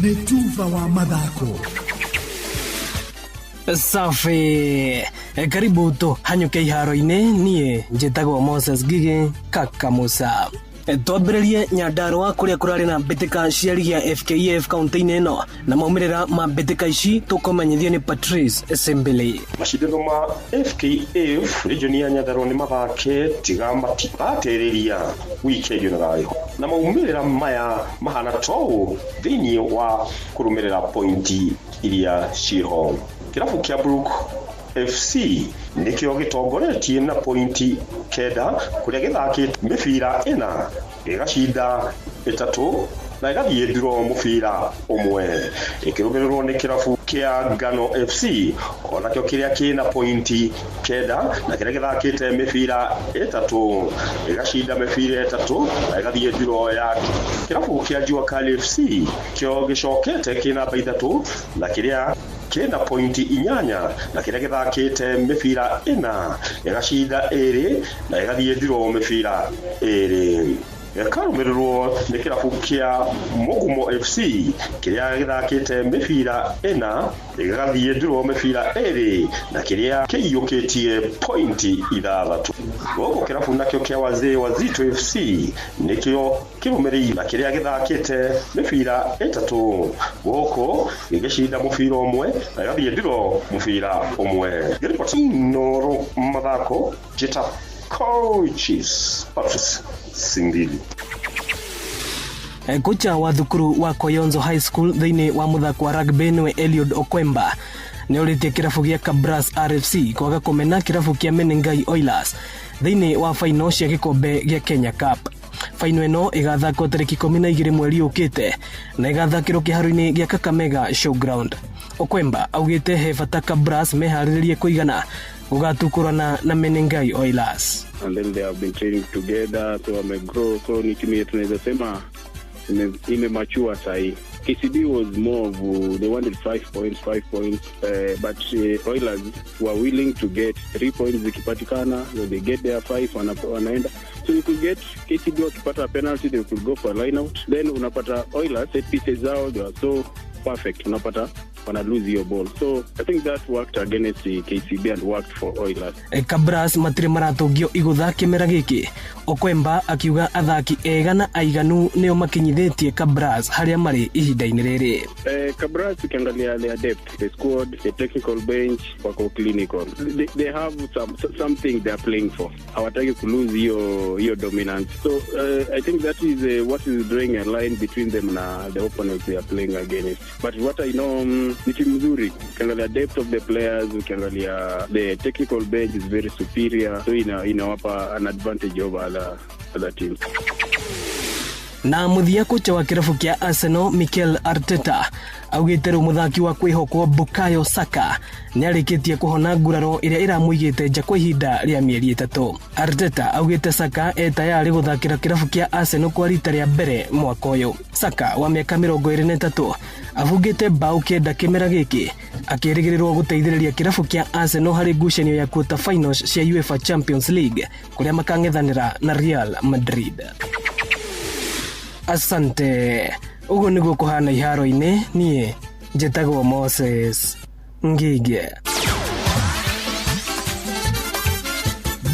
[SPEAKER 15] Netuva wa mathako.
[SPEAKER 16] Safi. Karibu tu hanyuke iharo-ini nie njitagwo Moses Gigi Kakamusa. Twambĩrĩrie Nyandarua kũrĩa kũrarĩ na mbĩtĩka cia ligi ya FKF kaunti-inĩ ĩno na maumĩrĩra ma mbĩtĩka ici tũkũmenyithio nĩ Patrice Sembele.
[SPEAKER 19] Mashindano ma FKF region ya Nyandarua nĩ mathake tiga matiratĩrĩria weekend ĩno gariho na maumĩrĩra maya mahana toũ thĩinĩ wa kũrũmĩrĩra pointi iria ciĩho. Kĩrabu kĩa Brook FC nikio gitongoretie na pointi kenda kuria githakite mibira ina gigacinda 3 na igathie ndiro mubira umwe ikirumirwo ni kirabu kia Ngano FC onakio kiria kina pointi kenda na kiria githakite mibira 3 igacinda mibira 3 na igathie ndiro ya kirabu kia Jua Kali FC kio gicokete kina 3 na kiria kenda pointi 8 na kiria githakite mibira 4 igacinda 2 na igathie ndiro mibira 2 Karumirwo ni kirabu kia Mugumo FC kiria githakite mibira 4 igathie ndiro mibira 2 na kiria kiyukitie pointi 6. Goko kirabu nakio kia Wazee Wazito FC nikio kirumirire na kiria githakite mibira 3 goko gigishinda mubira umwe na igathie ndiro mubira umwe. Noro mathako jita coaches Patrice Singili.
[SPEAKER 16] Kocha wa thukuru wa Koyonzo High School thĩinĩ wa mũthako wa rugby nĩwe Eliud Okwemba nĩoritie kĩrabu gĩa Kabras RFC kwaga kũmena kĩrabu kĩa Menengai Oilers thĩinĩ wa final cia gĩkombe gĩa Kenya Cup. Final ĩno ĩgathakwo tarĩki 12 mweri ũkĩte na ĩgathakĩrwo kĩharo-inĩ gĩa Kakamega Showground. Okwemba augĩte he bata Kabras meharĩrĩrie kũigana gũgatukũrana na Menengai Oilers.
[SPEAKER 24] And then they have been training together, so grow, so ni timu yetu tunaweza sema imemature sahi. KCB was more of they wanted 5 points, but Oilers were willing to get 3 points zikipatikana, when they get their 5 wanaenda. So you could get KCB wakipata a penalty, they could go for a line out. Then unapata Oilers set pieces out, they are so perfect, unapata wana lose your ball. So I think that worked against the KCB and worked for Oilers.
[SPEAKER 16] Kabras matire maratungio igutha kimera giki. Okwemba akiuga athaki ega na aiganu nio makinyithitie Kabras haria mari ihinda-ini riri.
[SPEAKER 24] Kabras ukiangalia their depth, the squad, the technical bench, wako clinical. They have something they are playing for. Hawataki to lose your dominance. So I think that is what is drawing a line between them na the opponents they are playing against. But what I know ni timu nzuri. Ukiangalia depth of the players, ukiangalia the technical bench is very superior. So inawapa an advantage over other teams.
[SPEAKER 16] Na muthia kocha wa kirabu kia Arsenal Mikel Arteta augite ru muthaki wa kwihokwo Bukayo Saka niarikitie kuhona nguraro iria iramuigite nja kwa ihinda ria mieri 3. Arteta augite Saka tayari guthakira kirabu kia Arsenal kwa rita ria mbere mwaka uyu. Saka wa miaka 23 avugite bao kenda kimera giki akirigirirwo guteithiriria kirabu kia Arsenal hari ngucanio ya quarter finals cia UEFA Champions League kuria makang'ethanira na Real Madrid. Asante. Ugo niguo kuhana iharo-ini nie njitagwo Moses Ngige.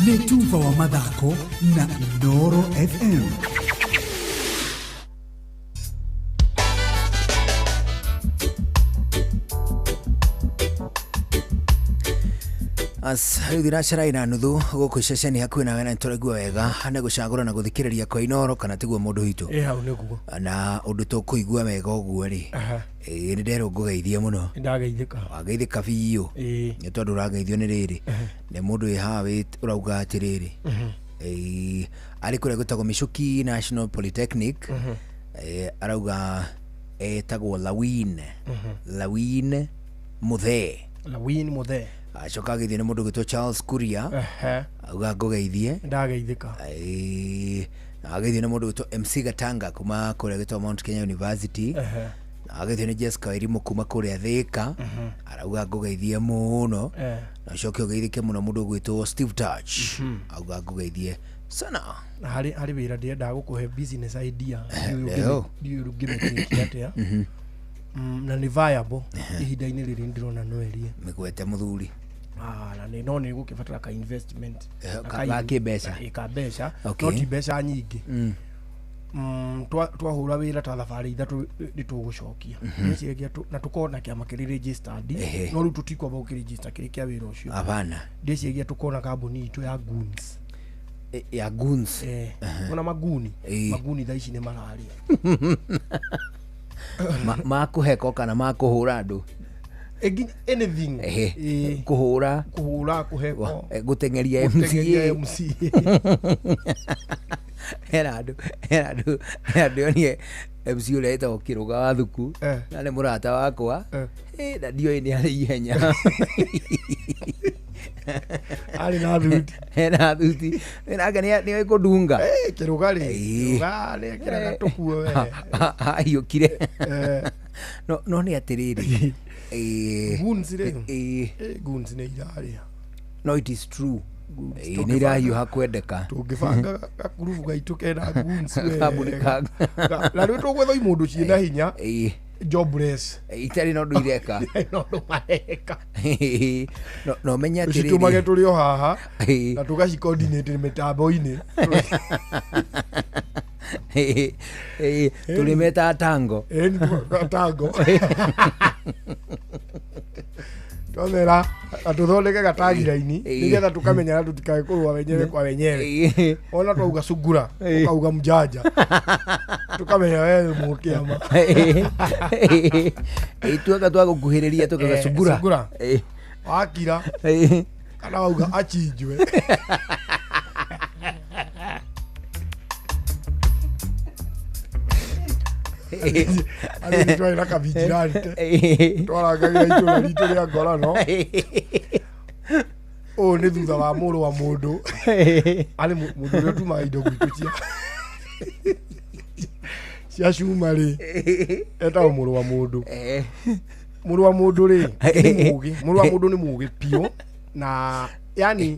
[SPEAKER 15] nĩ Tuva wa mathako na Inooro FM.
[SPEAKER 10] As thiracera ina nuthu guku ceceni hakuhi nawe na nitũraigua wega na gucagũra na guthikĩrĩria kwa Inooro kana tiguo mũndũ witũ
[SPEAKER 7] hau nĩguo
[SPEAKER 10] na ũndũ tũkũigua wega ũguo rĩ nĩ nderwo ngũgeithie mũno
[SPEAKER 7] ndageithĩka
[SPEAKER 10] wageithĩka biũ nĩ tondũ ũrageithio nĩ rĩrĩ nĩ mũndũ wĩ haha ũrauga atĩrĩrĩ arĩ kũrĩa gwĩtagwo Michuki National Polytechnic arauga etagwo Lawin Muthee acoka agithie nĩ mũndũ gwĩtwo Charles Kuria auga ngũgeithie
[SPEAKER 7] ndageithĩka
[SPEAKER 10] agithie nĩ mũndũ gwĩtwo MC Gatanga kuma kũrĩa gwĩtwo Mount Kenya University agithie nĩ Jessica Wairimu kuma kũrĩa Thika arauga ngũgeithie mũno na acoke ũgeithĩke mũno mũndũ gwĩtwo Steve Touch auga ngũgeithie sana
[SPEAKER 7] hari wĩra ndĩrenda gũkũhe business idea ndiũrũngĩmĩkĩkia atĩa na nĩ viable ihinda-inĩ rĩrĩ ndĩrona no erie
[SPEAKER 10] mĩgwete mũthuri
[SPEAKER 7] na no nĩ gũkĩbatara ka investment
[SPEAKER 10] ka kĩmbeca
[SPEAKER 7] no ti mbeca nyingĩ twahũra wĩra ta thabarĩ ithatũ nĩtũgũcokia na tũkorwo na kĩama kĩrĩ registered no rĩu tũtikwamba gũkĩregister kĩrĩ kĩa wĩra ũcio
[SPEAKER 10] hapana
[SPEAKER 7] ndĩciria tũkorwo na kambuni itũ ya
[SPEAKER 10] goons
[SPEAKER 7] ona maguni thaa ici nĩ mararia
[SPEAKER 10] makũheko kana makũhũra andũ
[SPEAKER 7] anything
[SPEAKER 10] kuhura
[SPEAKER 7] kuheko
[SPEAKER 10] guteng'eria MC era andu nie MC ule etagwo Kiruga wa thuku na nĩ mũrata wakwa na ndiũĩ nĩ arĩ ihenya
[SPEAKER 7] ari na thuti
[SPEAKER 10] nake nĩ kũndunga
[SPEAKER 7] Kiruga nĩ kĩraga tũkuo we
[SPEAKER 10] aiyũkire no nĩ atĩrĩrĩ
[SPEAKER 7] goons nĩ iraria
[SPEAKER 10] no it is true nĩ irahiũha kwendeka
[SPEAKER 7] tũngĩbanga gakurubu gaitũ kena goons we na rĩu tũgwetha mũndũ ciĩna hinya jobless
[SPEAKER 10] itarĩ na ũndũ ireka no menya atĩrĩrĩ
[SPEAKER 7] tũtumage tũrĩ o haha na tũgaci-coordinate mĩtambo-inĩ
[SPEAKER 10] tũrĩ meta tango
[SPEAKER 7] twamera atũthondeke gatagiraini nĩgetha tũkamenya tũtikae kũrũa wenyewe kwa wenyewe ona twauga sungura tukauga mjanja tukamenya wewe mũkĩama
[SPEAKER 10] tuaga twagũkuhĩrĩria tukaga sungura
[SPEAKER 7] wakira kana wauga achinjwe ari twai na vigilante twaragagira itũra ritũ rĩa ngorano nĩ thutha wa mũrũ wa mũndũ arĩ mũndũ ũrĩa tumaga indo gwitũ cia cuma rĩ etagwo mũrũ wa mũndũ mũrũ wa mũndũ rĩ mũrũ wa mũndũ nĩ mũgĩ piũ na yani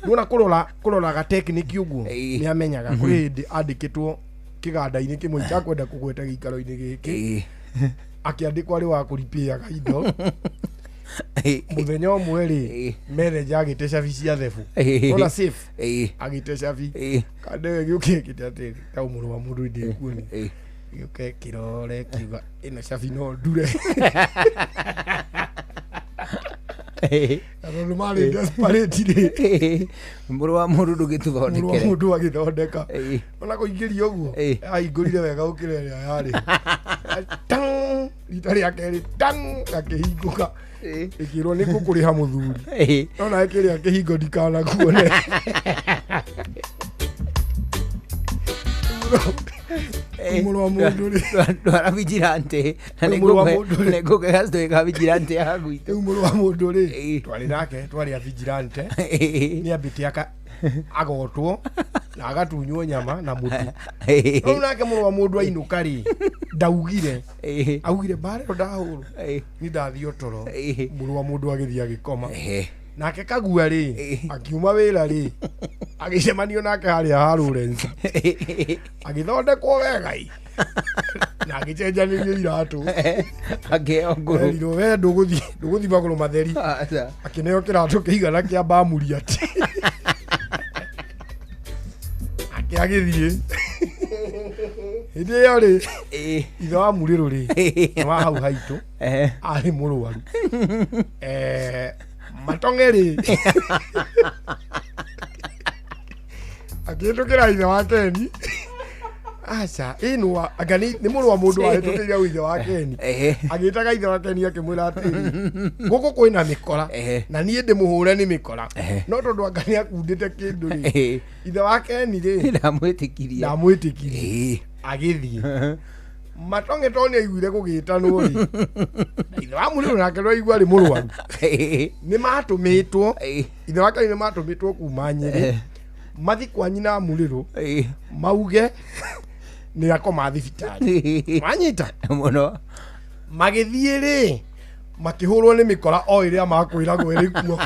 [SPEAKER 7] ndona kũrora ga tekniki ũguo nĩ amenyaga kũrĩ hĩndĩ andĩkĩtwo kĩganda-inĩ kĩmwe kĩa kwenda kũgweta gĩikaro-inĩ gĩkĩ akĩandĩkwo arĩ wa kũripiaga indo mũthenya ũmwe rĩ manager agĩte cabi cia thebu ona safe agĩte cabi kandewe gĩũkĩte atĩrĩ ta mũrũ wa mũndũ ndĩkuoni gĩũke kĩrore kiuga ĩno cabi no ndure Aronu mari desperate rĩ
[SPEAKER 10] mũrũ wa mũndũ ndũgĩtũthondekere
[SPEAKER 7] mũrũ wa mũndũ agĩthondeka ona kũingĩria ũguo ahingũrire wega gũkĩra ĩrĩa yarĩ rita rĩa kerĩ akĩhingũka ĩkĩrwo nĩ kũkũrĩha mũthuri ona kĩrĩa kĩhingo ndikanakuone mũrũ wa mũndũ rĩ
[SPEAKER 10] ndwara vigilante nĩ ngũkĩga citũĩka vigilante ya gwitũ
[SPEAKER 7] mũrũ wa mũndũ rĩ twarĩ nake twarĩ a vigilante nĩ ambĩte agotwo na agatunywo nyama na mũtu no nake mũrũ wa mũndũ ainũka rĩ ndaugire augire mbarero ndahũrwo nĩ ndathiĩ toro mũrũ wa mũndũ agĩthiĩ agĩkoma nake kagua rĩ akiuma wĩra rĩ agĩcemanio nake harĩa ha Lawrence agĩthondekwo wega na agĩcenjanĩrio iratũ
[SPEAKER 10] akĩheo ngũrũ
[SPEAKER 7] we ndũgũthiĩ magũrũ matheri akĩneo kĩratũ kĩigana kĩa Bamuriat Kiagithie. Ide yore. Ithe wa Muliro ri. Wa hau haitu. Ari mũrwaru. Matongeri. Agĩtũkĩra ithe wa Keni. Acha, ĩno agani nĩ mũrũ wa mũndũ ahĩtũkĩire ithe wa Keni. Agĩtaga ithe wa Keni akĩmwĩra atĩrĩ, gũkũ kwĩna mĩkora na niĩ ndĩmũhũre nĩ mĩkora. No tondũ agani akundĩte kĩndũ rĩ. Ithe wa Keni rĩ. Ndamwĩtĩkirie. Agĩthiĩ. Matonge toni aiguire gũgĩtanwo rĩ. Ithe wa Muliro nake no aigua arĩ mũrwaru. Nĩ matũmĩtwo. Ithe wa Keni nĩ matũmĩtwo kuma Nyĩrĩ. Mathi kwa nyina Muliro. Mauge nĩ akoma thibitarĩ. Wanyita mũno. Magĩthiĩ rĩ, makĩhũrwo nĩ mĩkora o ĩrĩa makwĩragwo ĩrĩ kuo.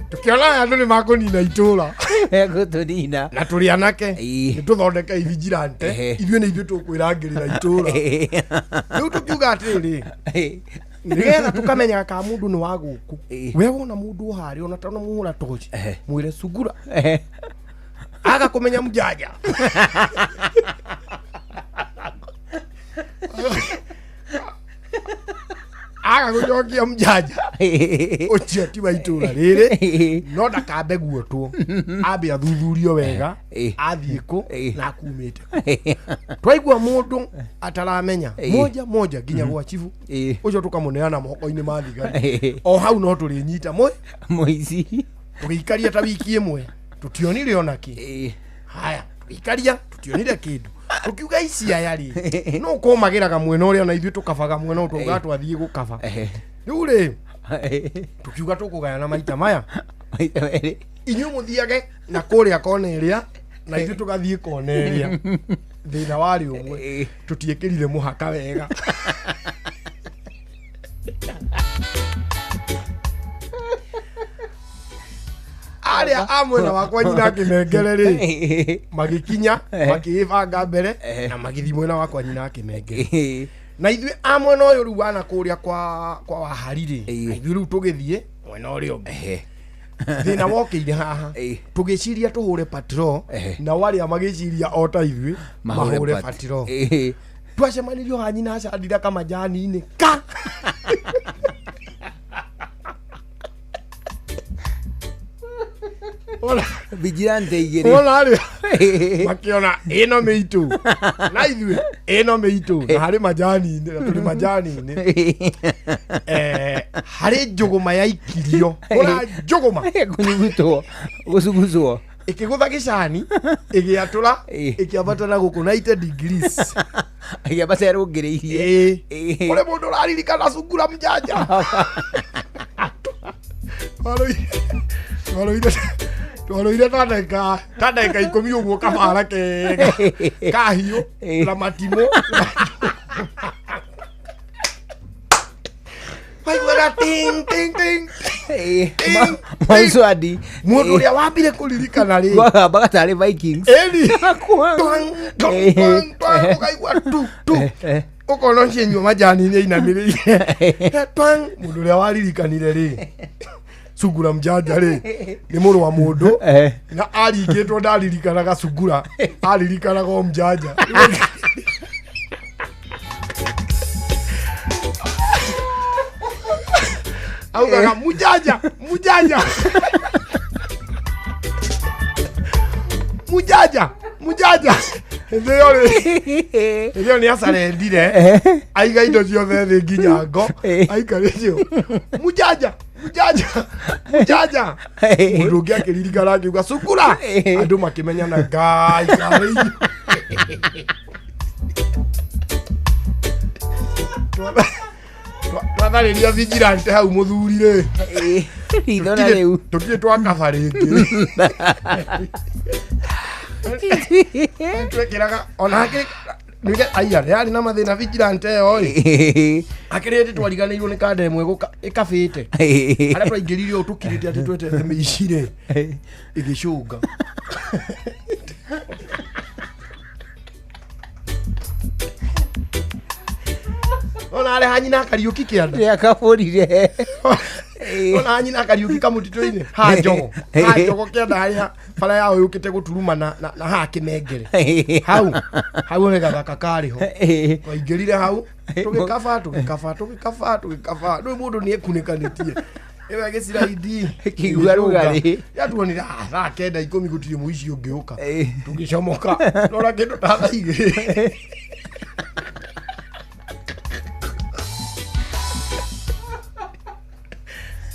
[SPEAKER 7] Tukiona andũ nĩ makũnina itũũra.
[SPEAKER 10] Gũtũnina.
[SPEAKER 7] Na tũrĩ anake. Nĩ tũthondeka vigilante. Ithuĩ nĩ ithuĩ tũkwĩrangĩrĩra itũũra. Rĩu tũkiuga atĩrĩ. Nĩgetha tũkamenya ka mũndũ nĩ wa gũkũ. We wona mũndũ harĩ ona tano mũhũra toci. Mwĩre Sugura. Aga kũmenya Mjanja. Aga gũcokia Mjanja. Ũcio ti wa itũũra rĩrĩ. No ndakambe guotwo. Ambe athuthurio wega. Athiĩ kũ na akumĩte. Twaigua mũndũ ataramenya moja moja nginya gwa chifu. Ũcio tũkamũneana moko-inĩ ma thigari. O hau no tũrĩnyita mũici. Tũgĩikaria ta wiki ĩmwe. Tutionire ona kĩ. Haya, tũgĩikaria tutionire kĩndũ. Tukiuga ici aya rĩ. No komagĩraga mwena ũrĩa na ithuĩ tũkabaga mwena ũtũ tũga twathiĩ gũkaba. Rĩu rĩ. Tukiuga tũkũgayana maita maya. Maita merĩ. Inyuĩ mũthiage na kũrĩa kona ĩrĩa na ithuĩ tũgathiĩ kona ĩrĩa. Thĩna warĩ ũmwe. Tũtiĩkĩrire mũhaka wega. Aria amwena wakwa nyina Kĩmengere rĩ. Magĩkinya, makĩbanga mbere na magĩthi mwena wakwa nyina Kĩmengere. Na ithuĩ amwena ũyũ rĩu wana kũrĩa kwa Wahari rĩ. Ithuĩ rĩu tũgĩthiĩ mwena ũrĩa ũngĩ. Thĩna wokĩire haha. Tũgĩciria tũhũre patrol na warĩa magĩciria o ta ithuĩ mahũre patrol. Twacemanirio ha nyina acandira kamajani-inĩ ka.
[SPEAKER 10] Vigilante igĩrĩ.
[SPEAKER 7] Ona rĩ. Makiona ĩno mĩitũ. Na ithuĩ ĩno mĩitũ. Na harĩ majani-inĩ, na tũrĩ majani-inĩ. Harĩ njũgũma yaikirio. Ona njũgũma.
[SPEAKER 10] Kũnyugutwo. Gũcuguswo.
[SPEAKER 7] Ĩkĩgũtha gĩcani, ĩgĩatũra, ĩkĩambatana gũkũ 90 degrees.
[SPEAKER 10] Ĩkĩambata yarũngĩrĩirie.
[SPEAKER 7] Kũrĩ mũndũ ũraririkana Sugura Mjanja. Twaroire ta ndagĩka 10 ũguo kabara kega. Kahiũ na matimũ. Waiguaga ting ting ting.
[SPEAKER 10] Mauswadi.
[SPEAKER 7] Mũndũ ũrĩa wambire kũririkana rĩ.
[SPEAKER 10] Wagambaga tarĩ Vikings.
[SPEAKER 7] Ĩni. Ũkaigua tu tu. Ũkona cienyo majani-inĩ inamĩrĩire. Mũndũ ũrĩa waririkanire rĩ. Sugura Mjanja rĩ. Nĩ mũrũ wa mũndũ. Na aringĩtwo ndaririkanaga Sugura. Aririkanaga o Mjanja. Augaga Mjanja. Ndio ni acarendire. Aiga indo ciothe thĩ nginya ngo. Aikarĩcio. Mjanja. Mũndũ ũngĩ akĩririkana akiuga Sugura. Andũ makĩmenyana Ngai karĩ. Twatharĩria vigilante hau mũthuri rĩ.
[SPEAKER 10] Ithona rĩu.
[SPEAKER 7] Tũtirĩ twakaba rĩngĩ. Twekĩraga ona hakĩrĩ nĩge aya yarĩ na mathĩna vigilante ĩyo ĩ. Akĩrĩ hĩndĩ twariganĩirwo nĩ kanda ĩmwe ĩkabĩte. Arĩa twaingĩrire ũũ tũkirĩte atĩ twetete mĩici rĩ. Ĩgĩcũnga. Ona arĩ hanyina Kariuki kĩanda.
[SPEAKER 10] Nĩ akabũrire.
[SPEAKER 7] ona nyina kariuki kamutito-ini ha njogo kenda haria bara yao yukite guturuma na ha kimengere hau ne gathaka kariho waingirire hau tugikaba ndu mundu ni ekunikanĩtie ewe gĩcira idi
[SPEAKER 10] kigua rugari
[SPEAKER 7] yatuonire thaa kenda 10 gutire muici ũngĩũka tũgĩcomoka nora kĩndũ ta thaa igĩrĩ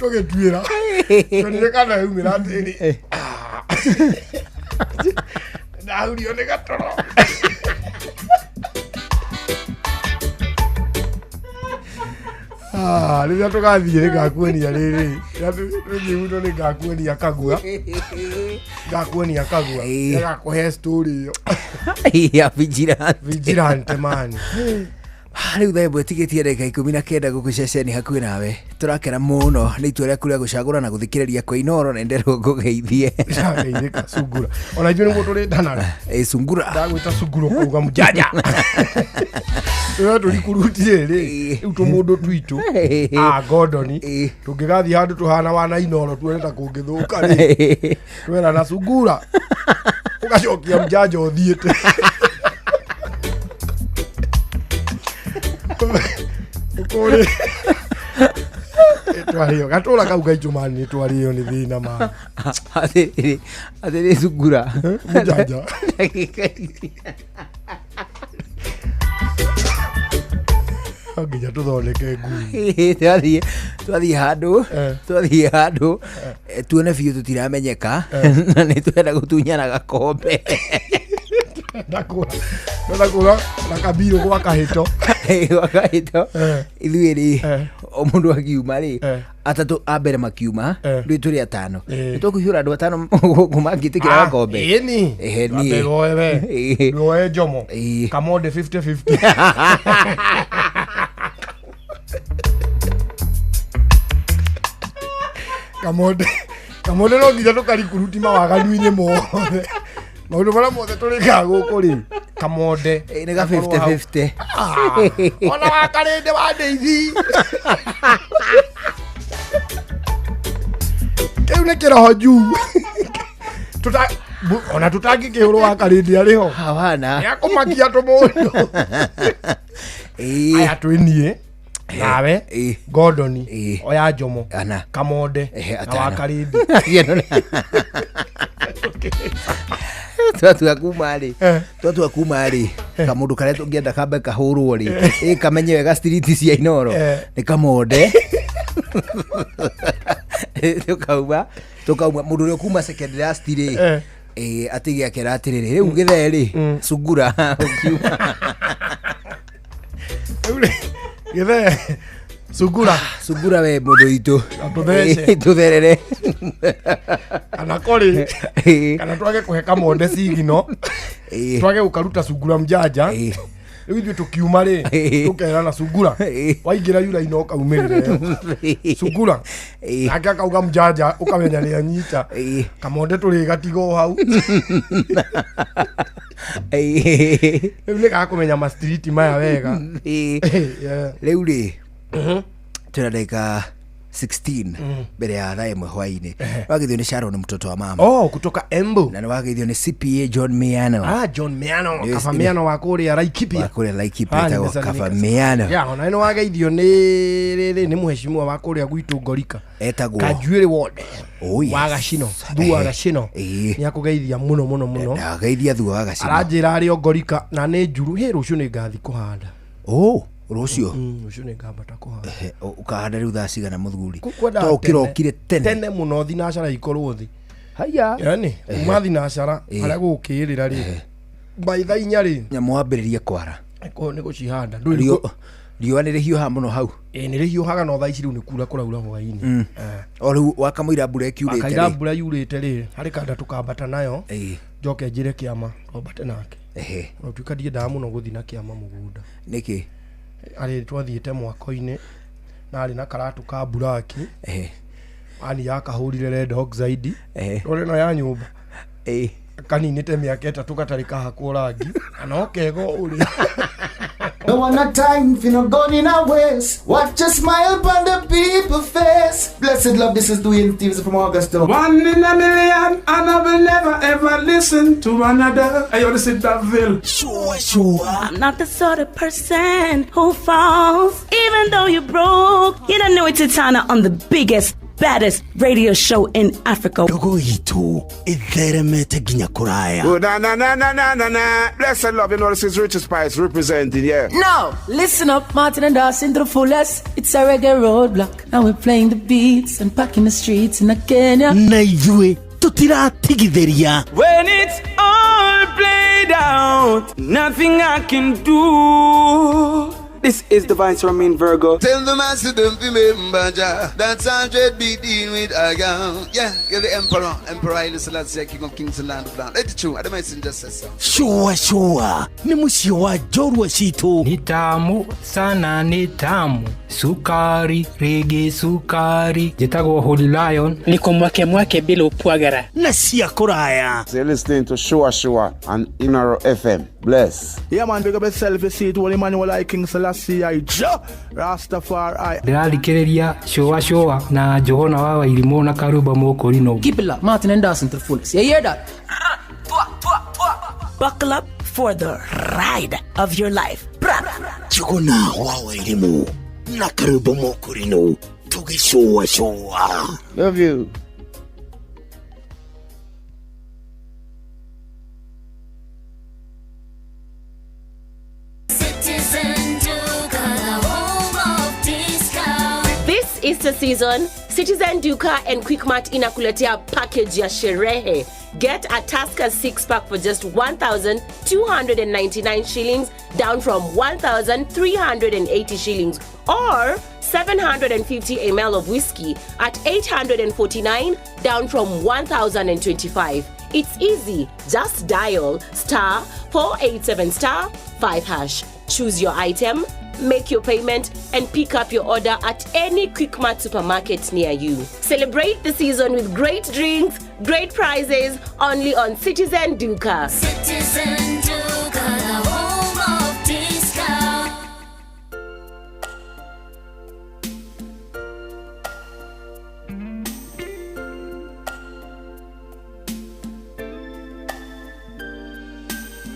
[SPEAKER 7] tũgĩtuĩra tuonire kana yaumĩra atĩrĩ ndahurio nĩ gatoro rĩrĩa tũgathiĩ nĩngakuonia rĩrĩ tũthiĩuno nĩngakuonia kagua nĩgakũhe story ĩyo
[SPEAKER 10] ya
[SPEAKER 7] vigilante man
[SPEAKER 10] rĩu thaa ĩmwe tigĩtie ndagĩka 19 gũkũ ceceni hakuhĩ nawe tũrakena mũno nĩ itua rĩaku rĩa gũcagũra na gũthikĩrĩria kwa Inoro na nderwo ngũgeithie
[SPEAKER 7] geithĩka Sungura ona ithuĩ nĩguo tũrĩndanaga
[SPEAKER 10] Sungura
[SPEAKER 7] ndagwĩta Sungura kuuga mũjanja tũrikurutie rĩu tũmũndũ twitũ Gordon tũngĩgathiĩ handũ tũhana wana Inoro tuone ta kũngĩthũka rĩ twera na Sungura ũgacokia mũjanja ũthiĩte kore etwario gatũra kau gaijumani etwario ni thina ma
[SPEAKER 10] atĩrĩ Sungura
[SPEAKER 7] mũjanja nginya tũthondeke ngui
[SPEAKER 10] twathiĩ handũ tuone biũ tũtiramenyeka na nĩ twenda gũtunyana gakombe
[SPEAKER 7] ndakũra na kabiru kwa kahĩto
[SPEAKER 10] ithuĩ rĩ o mũndũ akiuma rĩ atatũ a mbere makiuma rĩu tũrĩ atano nĩ tũkũhiũra andũ atano mangĩtĩkĩra gakombe
[SPEAKER 7] ĩni roe Jomo Kamode 50-50 Kamode no nginya tũkarikuruti mawaganu-inĩ mothe maũndũ marĩa mothe tũrĩkaga gũkũ rĩ Kamode
[SPEAKER 10] nĩ ga 50-50
[SPEAKER 7] ona wakarĩndĩ wa ndeithi kĩu nĩ kĩroho juu ona tũtangĩkĩhũrwo wakarĩndĩ arĩho
[SPEAKER 10] hawana
[SPEAKER 7] nĩakũmakia tũmũndũ aya twĩniĩ nawe Gordon oya Jomo Kamode na wakarĩndĩ
[SPEAKER 10] twatua kuma rĩ kamũndũ karĩa tũngĩenda kambe kahũrwo rĩ kamenye wega street cia Inoro nĩ Kamode tukauma mũndũ ũrĩa kuma secondary rĩ atĩ gĩakera atĩrĩrĩ rĩu gĩthee rĩ Sungura
[SPEAKER 7] gĩthee Sungura
[SPEAKER 10] we mũndũ witũ tũtherere
[SPEAKER 7] kana kori kana twage kũhe Kamode sigino twage gũkaruta Sungura mjanja rĩu ithuĩ tũkiuma rĩ tũkera na Sungura waingĩra yura ino kaumĩrĩre Sungura nake akauga mjanja ũkamenya nĩ anyita Kamode tũrĩ gatigo hau rĩu nĩ gakũmenya ma street maya wega
[SPEAKER 10] rĩu rĩ tuna dakika 16 mbele ya thaa ĩmwe hwainĩ wagithio nĩ Sharon mtoto wa mama
[SPEAKER 7] kutoka Embu
[SPEAKER 10] na wagithio ni CPA John Miano
[SPEAKER 7] John Miano kaba Miano wa kũrĩa Laikipia
[SPEAKER 10] etagwo kaba Miano
[SPEAKER 7] ona ĩno wageithio nĩ mũheshimiwa wa kũrĩa gwitũ Ngorika
[SPEAKER 10] etagwo
[SPEAKER 7] Kajuĩrĩ Ward wa Gacino thu wa Gacino nĩ akũgeithia mũno
[SPEAKER 10] ndageithia thu wa Gacino
[SPEAKER 7] aranjĩra arĩ Ngorika na nĩ njuru rũciũ nĩ ngathi kũhanda
[SPEAKER 10] rũciũ
[SPEAKER 7] nĩ ngambata kũhanda
[SPEAKER 10] ukahanda rĩu thaa cigana mũthuri
[SPEAKER 7] to
[SPEAKER 10] kĩrokire
[SPEAKER 7] tene mũno thinacara ikorwo thĩ haya yani kuma thinacara harĩa gũkĩrĩra rĩ maitha inya rĩ
[SPEAKER 10] nyamũ wambĩrĩrie kwara
[SPEAKER 7] nĩ gũcihanda
[SPEAKER 10] riũa nĩ rĩhiũha mũno hau
[SPEAKER 7] nĩ rĩhiũhaga no thaa ici rĩu nĩ kura kũraura hwainĩ
[SPEAKER 10] o rĩu wakamũira mbura
[SPEAKER 7] yurĩte rĩ harĩ kanda tũkambata nayo njoke njĩre kĩama rombate nake tuĩka ndiendaga mũno gũthiĩ na kĩama mũgũnda
[SPEAKER 10] nĩkĩ
[SPEAKER 7] arĩ twathiĩte mwako-inĩ na arĩ na karatu ka buraki ani yakahũrire red oxide rore no ya nyũmba kaninĩte mĩaka 3 gatarĩ kahakwo rangi no kego ũrĩ
[SPEAKER 2] No one a time for no gun in a waist. Watch a smile upon the people face. Blessed love, this is Dwayne Stevens from Augusta.
[SPEAKER 8] 1 in a million, and I will never ever listen to another. I want to sit that Ville.
[SPEAKER 13] Sure. I'm not the sort of person who falls. Even though you're broke, you don't know it's Tana on the biggest, baddest radio show in Africa.
[SPEAKER 18] Dogo itu itheremete ginya kuraya.
[SPEAKER 8] Oh, na. Blessed love, you know this is Richard Spice representing, yeah.
[SPEAKER 20] No, listen up, Martin and Dawson to the fullest. It's a reggae roadblock. Now we're playing the beats and packing the streets in Kenya.
[SPEAKER 18] Naijue, tutira tigideria.
[SPEAKER 20] When it's all played out, nothing I can do. This is Divine Sermon Virgo.
[SPEAKER 25] Tell the master don't remember that's 100 beating with a gun. Yeah, you're the emperor. Emperor Haile Selassie, king of kings and land of land. Let it true. I don't mind just say so.
[SPEAKER 18] Sure. Ni musio wa jorwa situ.
[SPEAKER 20] Ni tamu sana, ni tamu. Sukari, reggae sukari. Jitago Holy Lion. Niko mwake bila upwagara.
[SPEAKER 18] Nasia kuraya.
[SPEAKER 8] So you're listening to Shua on Inaro FM. Bless.
[SPEAKER 20] Yeah man, big up yourself. You see it, Holy Emmanuel I King Selassie I Rastafari. Ndalikereria Shua na Johona wawa ilimo na karuba moko rino. Keep it up, Martin and Dawson to the fullest. You hear that?
[SPEAKER 13] Buckle up for the ride of your life.
[SPEAKER 18] Johona wawa ilimo na karuba moko rino. Tuge Shua.
[SPEAKER 8] Love you.
[SPEAKER 12] Easter season, Citizen Duka and Quickmart inakuletea package ya sherehe. Get a Tusker 6-pack for just 1,299 shillings, down from 1,380 shillings, or 750 ml of whiskey at 849, down from 1,025. It's easy. Just dial *487*5#. Choose your item, make your payment, and pick up your order at any Quickmart supermarket near you. Celebrate the season with great drinks, great prizes, only on Citizen Duka.
[SPEAKER 4] Citizen Duka, the home of discount.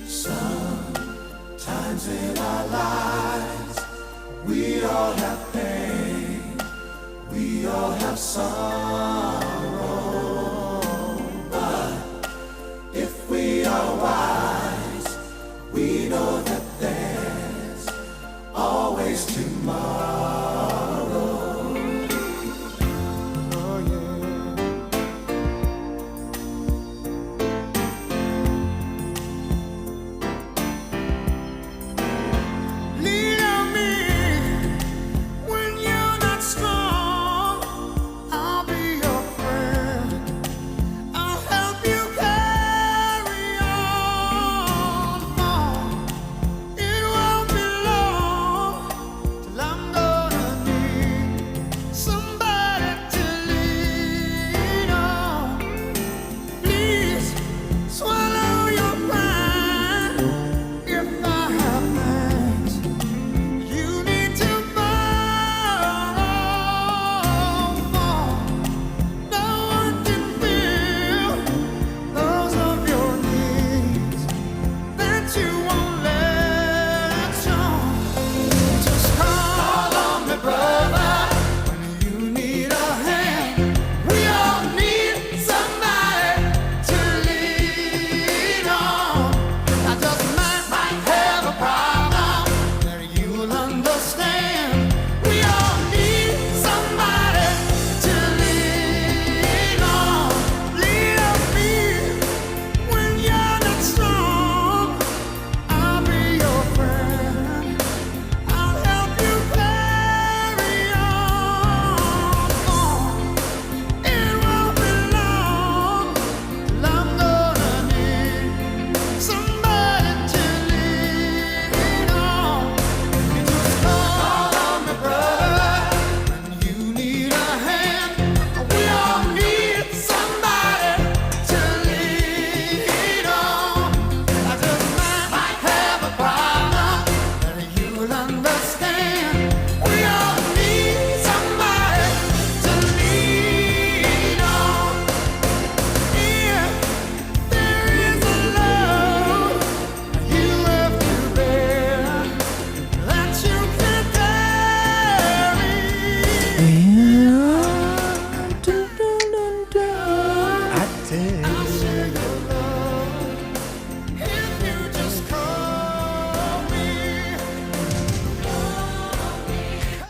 [SPEAKER 2] Sometimes in our lives, we all have pain, we all have sorrow, but if we are wise, we know that there's always tomorrow. Oh yeah. Lean on me when you're not strong. I'll be your friend. I'll help you carry on. It won't be long till I'm gone.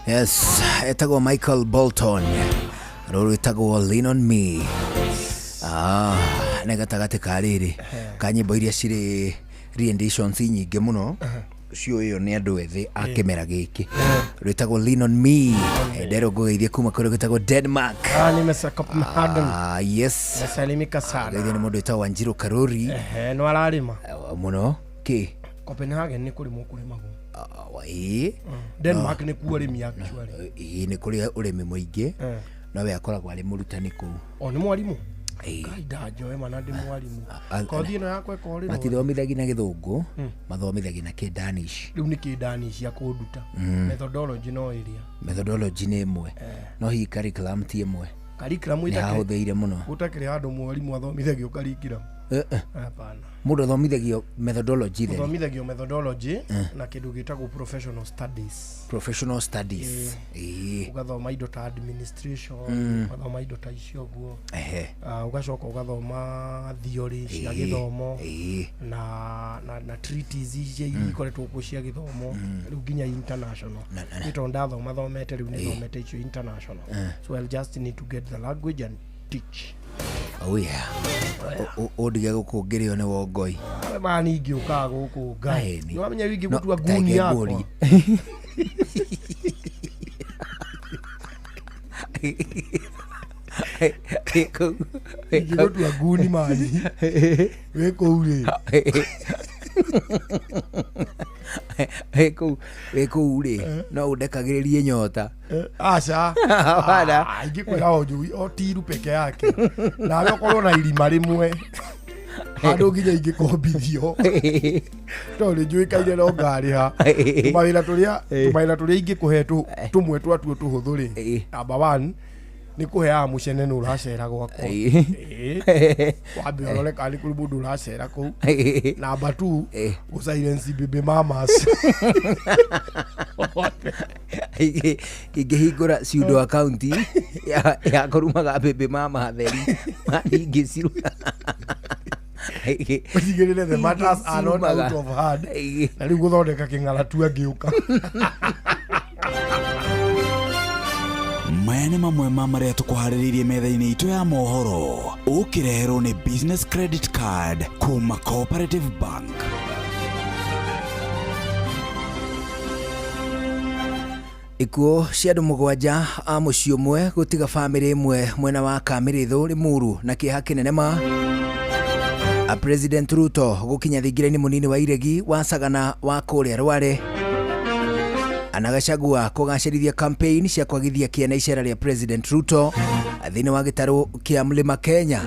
[SPEAKER 10] Yes, etagwo Michael Bolton. Rũrũ etagwo Lean on Me. Nĩ gatagatĩ ka rĩrĩ ka nyĩmbo iria cirĩ renditions nyingĩ mũno ciũĩo nĩ andũ ethĩ a kĩmera gĩkĩ. Rwĩtagwo Lean on Me. Ndero ngũgeithie kuma kũrĩa gwĩtagwo Denmark.
[SPEAKER 7] Nimesa Copenhagen.
[SPEAKER 10] Yes.
[SPEAKER 7] Nasalimika sana.
[SPEAKER 10] Geithie nĩ mũndũ wĩtagwo Wanjiru Karori.
[SPEAKER 7] No ararĩma
[SPEAKER 10] mũno kĩ
[SPEAKER 7] Copenhagen nĩ kũrĩmwo kũrĩmagwo.
[SPEAKER 10] Denmark
[SPEAKER 7] nĩ kuo ũrĩmi actually.
[SPEAKER 10] Nĩ kũrĩa ũrĩmi mũingĩ. Nowe akoragwo arĩ mũrutani kũu.
[SPEAKER 7] Nĩ mwarimũ. Ndajoe mana ndĩ mwarimu. Kothi ĩno yakwa ĩkorĩ.
[SPEAKER 10] Matithomithagia na Gĩthũngũ, mathomithagia na Kĩdanish.
[SPEAKER 7] Rĩu nĩ Kĩdanish ya kũnduta. Methodology no ĩrĩa.
[SPEAKER 10] Methodology nĩ ĩmwe. No hihi curriculum ti ĩmwe.
[SPEAKER 7] Curriculum
[SPEAKER 10] ĩtakĩrĩ mũno.
[SPEAKER 7] Gũtakĩrĩ handũ mwarimũ athomithagio curriculum. Hapana.
[SPEAKER 10] Mũndũ athomithagio methodology then.
[SPEAKER 7] Athomithagio methodology na kĩndũ gĩtagwo professional studies.
[SPEAKER 10] Professional studies.
[SPEAKER 7] Ugathoma indo ta administration, ugathoma indo ta icio guo. Ugacoka ugathoma theory cia gĩthomo na treatises icio ikoretwo kuo cia gĩthomo rĩu nginya international. Nĩ ndathoma thomete rĩu nĩ thomete icio international. So I'll just need to get the language and teach.
[SPEAKER 10] Oh yeah. Odige gũkũngĩrĩo nĩ Wongoi.
[SPEAKER 7] Mani ingĩũkaga gũkũ Ngai. Nĩ wamenya wĩngĩ gũtua nguni yakwa. Ingĩgũtua nguni mani. Wĩkũu rĩ.
[SPEAKER 10] Wĩkũu rĩ. No ũndekagĩrĩrie nyota.
[SPEAKER 7] Aca. Ingĩkwĩra o njui o tiru peke yake. Nawe ũkorwo na irima rĩmwe. Handũ nginya ingĩkombithio. Tondũ njũĩkaine no ngarĩha. Tũmawĩra tũrĩa ingĩkũhe tũmwe twatuo tũhũthũ rĩ. Number 1 nĩ kũheaga mũcene nĩ ũracera gwakwa. Wambe ũrore kana nĩ kũrĩ mũndũ ũracera kũu. Number 2 gũsilence baby mamas.
[SPEAKER 10] Ingĩhingũra pseudo account ya kũrumaga baby mama theri. Ingĩciruta.
[SPEAKER 7] Ũtigĩrĩre the matters are not out of hand. Na rĩu gũthondeka kĩng'aratua ngĩũka.
[SPEAKER 18] Maya nĩ mamwe ma marĩa tũkũharĩrĩirie metha-inĩ itũ ya mohoro. Ũkĩreherwo nĩ business credit card kuma Cooperative Bank.
[SPEAKER 10] Ikuo cia andũ 7 a mũciĩ ũmwe gũtiga bamĩrĩ ĩmwe mwena wa Kamĩrĩthũ Limuru na kĩeha kĩnene ma. President Ruto gũkinya thingira-inĩ mũnini wa iregi wa Sagana wa kũrĩa Rware. Anagachagua kũgacĩrithia campaign cia kwagithia kĩene icera rĩa President Ruto thĩinĩ wa gĩtarũ kĩa Mlima Kenya.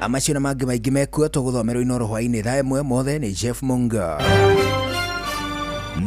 [SPEAKER 10] Amacio na mangĩ maingĩ mekuo tũgũthomerwo Inoro hwainĩ thaa ĩmwe. Mothe nĩ Jeff Munga.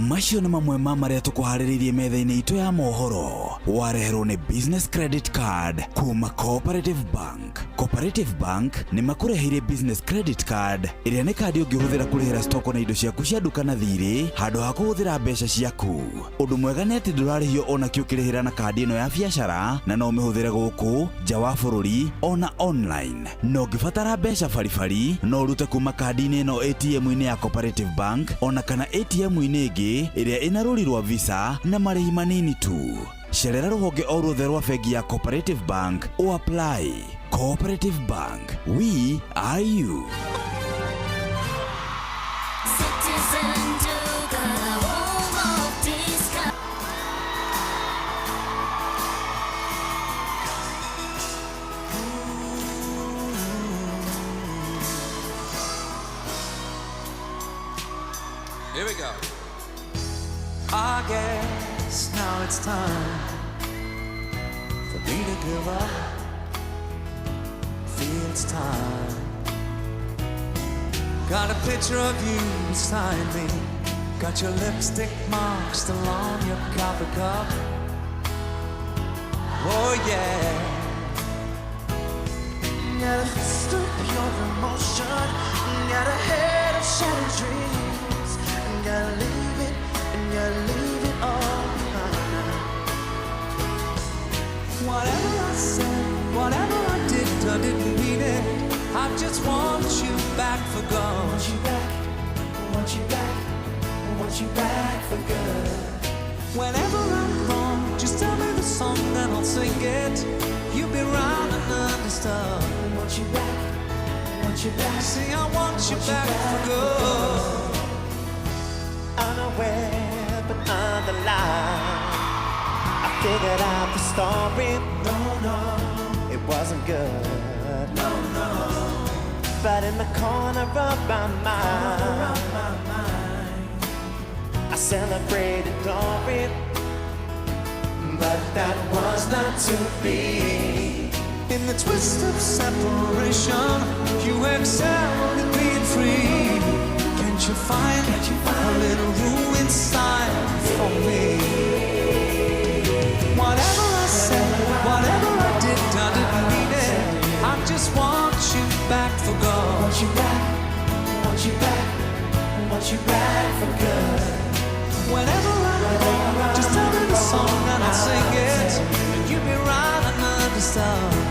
[SPEAKER 18] Macio nĩ mamwe ma marĩa tũkũharĩrĩirie metha-inĩ itũ ya mohoro. Wareherwo nĩ business credit card kuma Cooperative Bank. Cooperative Bank nĩ makũreheire business credit card ĩrĩa nĩ kandi ũngĩhũthĩra kũrĩhĩra stoko na indo ciaku cia nduka na thirĩ handũ ha kũhũthĩra mbeca ciaku. Ũndũ mwega nĩ atĩ ndũrarĩhio ona kĩ ũkĩrĩhĩra na kandi ĩno ya biacara na no ũmĩhũthĩre gũkũ nja wa bũrũri ona online. No ũngĩbatara mbeca baribari no ũrute kuma kandi-inĩ ĩno ATM-inĩ ya Cooperative Bank ona kana ATM-inĩ ĩngĩ ĩrĩa ĩna rũri rwa Visa na marĩhi manini tu. Cerera rũhonge o ruothe rwa bengi ya Cooperative Bank o apply. Cooperative Bank, we are you.
[SPEAKER 4] Citizen Duga, home of discount.
[SPEAKER 1] Here we go. I guess now it's time for me to give up. Feel it's time. Got a picture of you beside me. Got your lipstick mark still on your coffee cup. Oh yeah. Got a fist of pure emotion. Got a head of shattered dreams. And gotta leave it, and gotta leave it all behind. Whatever I said, whatever I didn't mean it. I just want you back for good. I want you back, I want you back, I want you back for good. Whenever I'm wrong, just tell me the song and I'll sing it. You'll be round and understand. I want you back, I want you back. See, I want you back for good. Unaware but underlined, I figured out the story. No, it wasn't good. No. But in the corner of my mind, I celebrated glory. But that was not to be. In the twist of separation, you excelled in being free. Can't you find a little room inside for me? Whatever I said, whatever I did, I didn't mean it. I just want you back for good. I want you back, I want you back, I want you back for good. Whenever I'm wrong, just tell me the song and I'll sing it. And you'll be right and understand.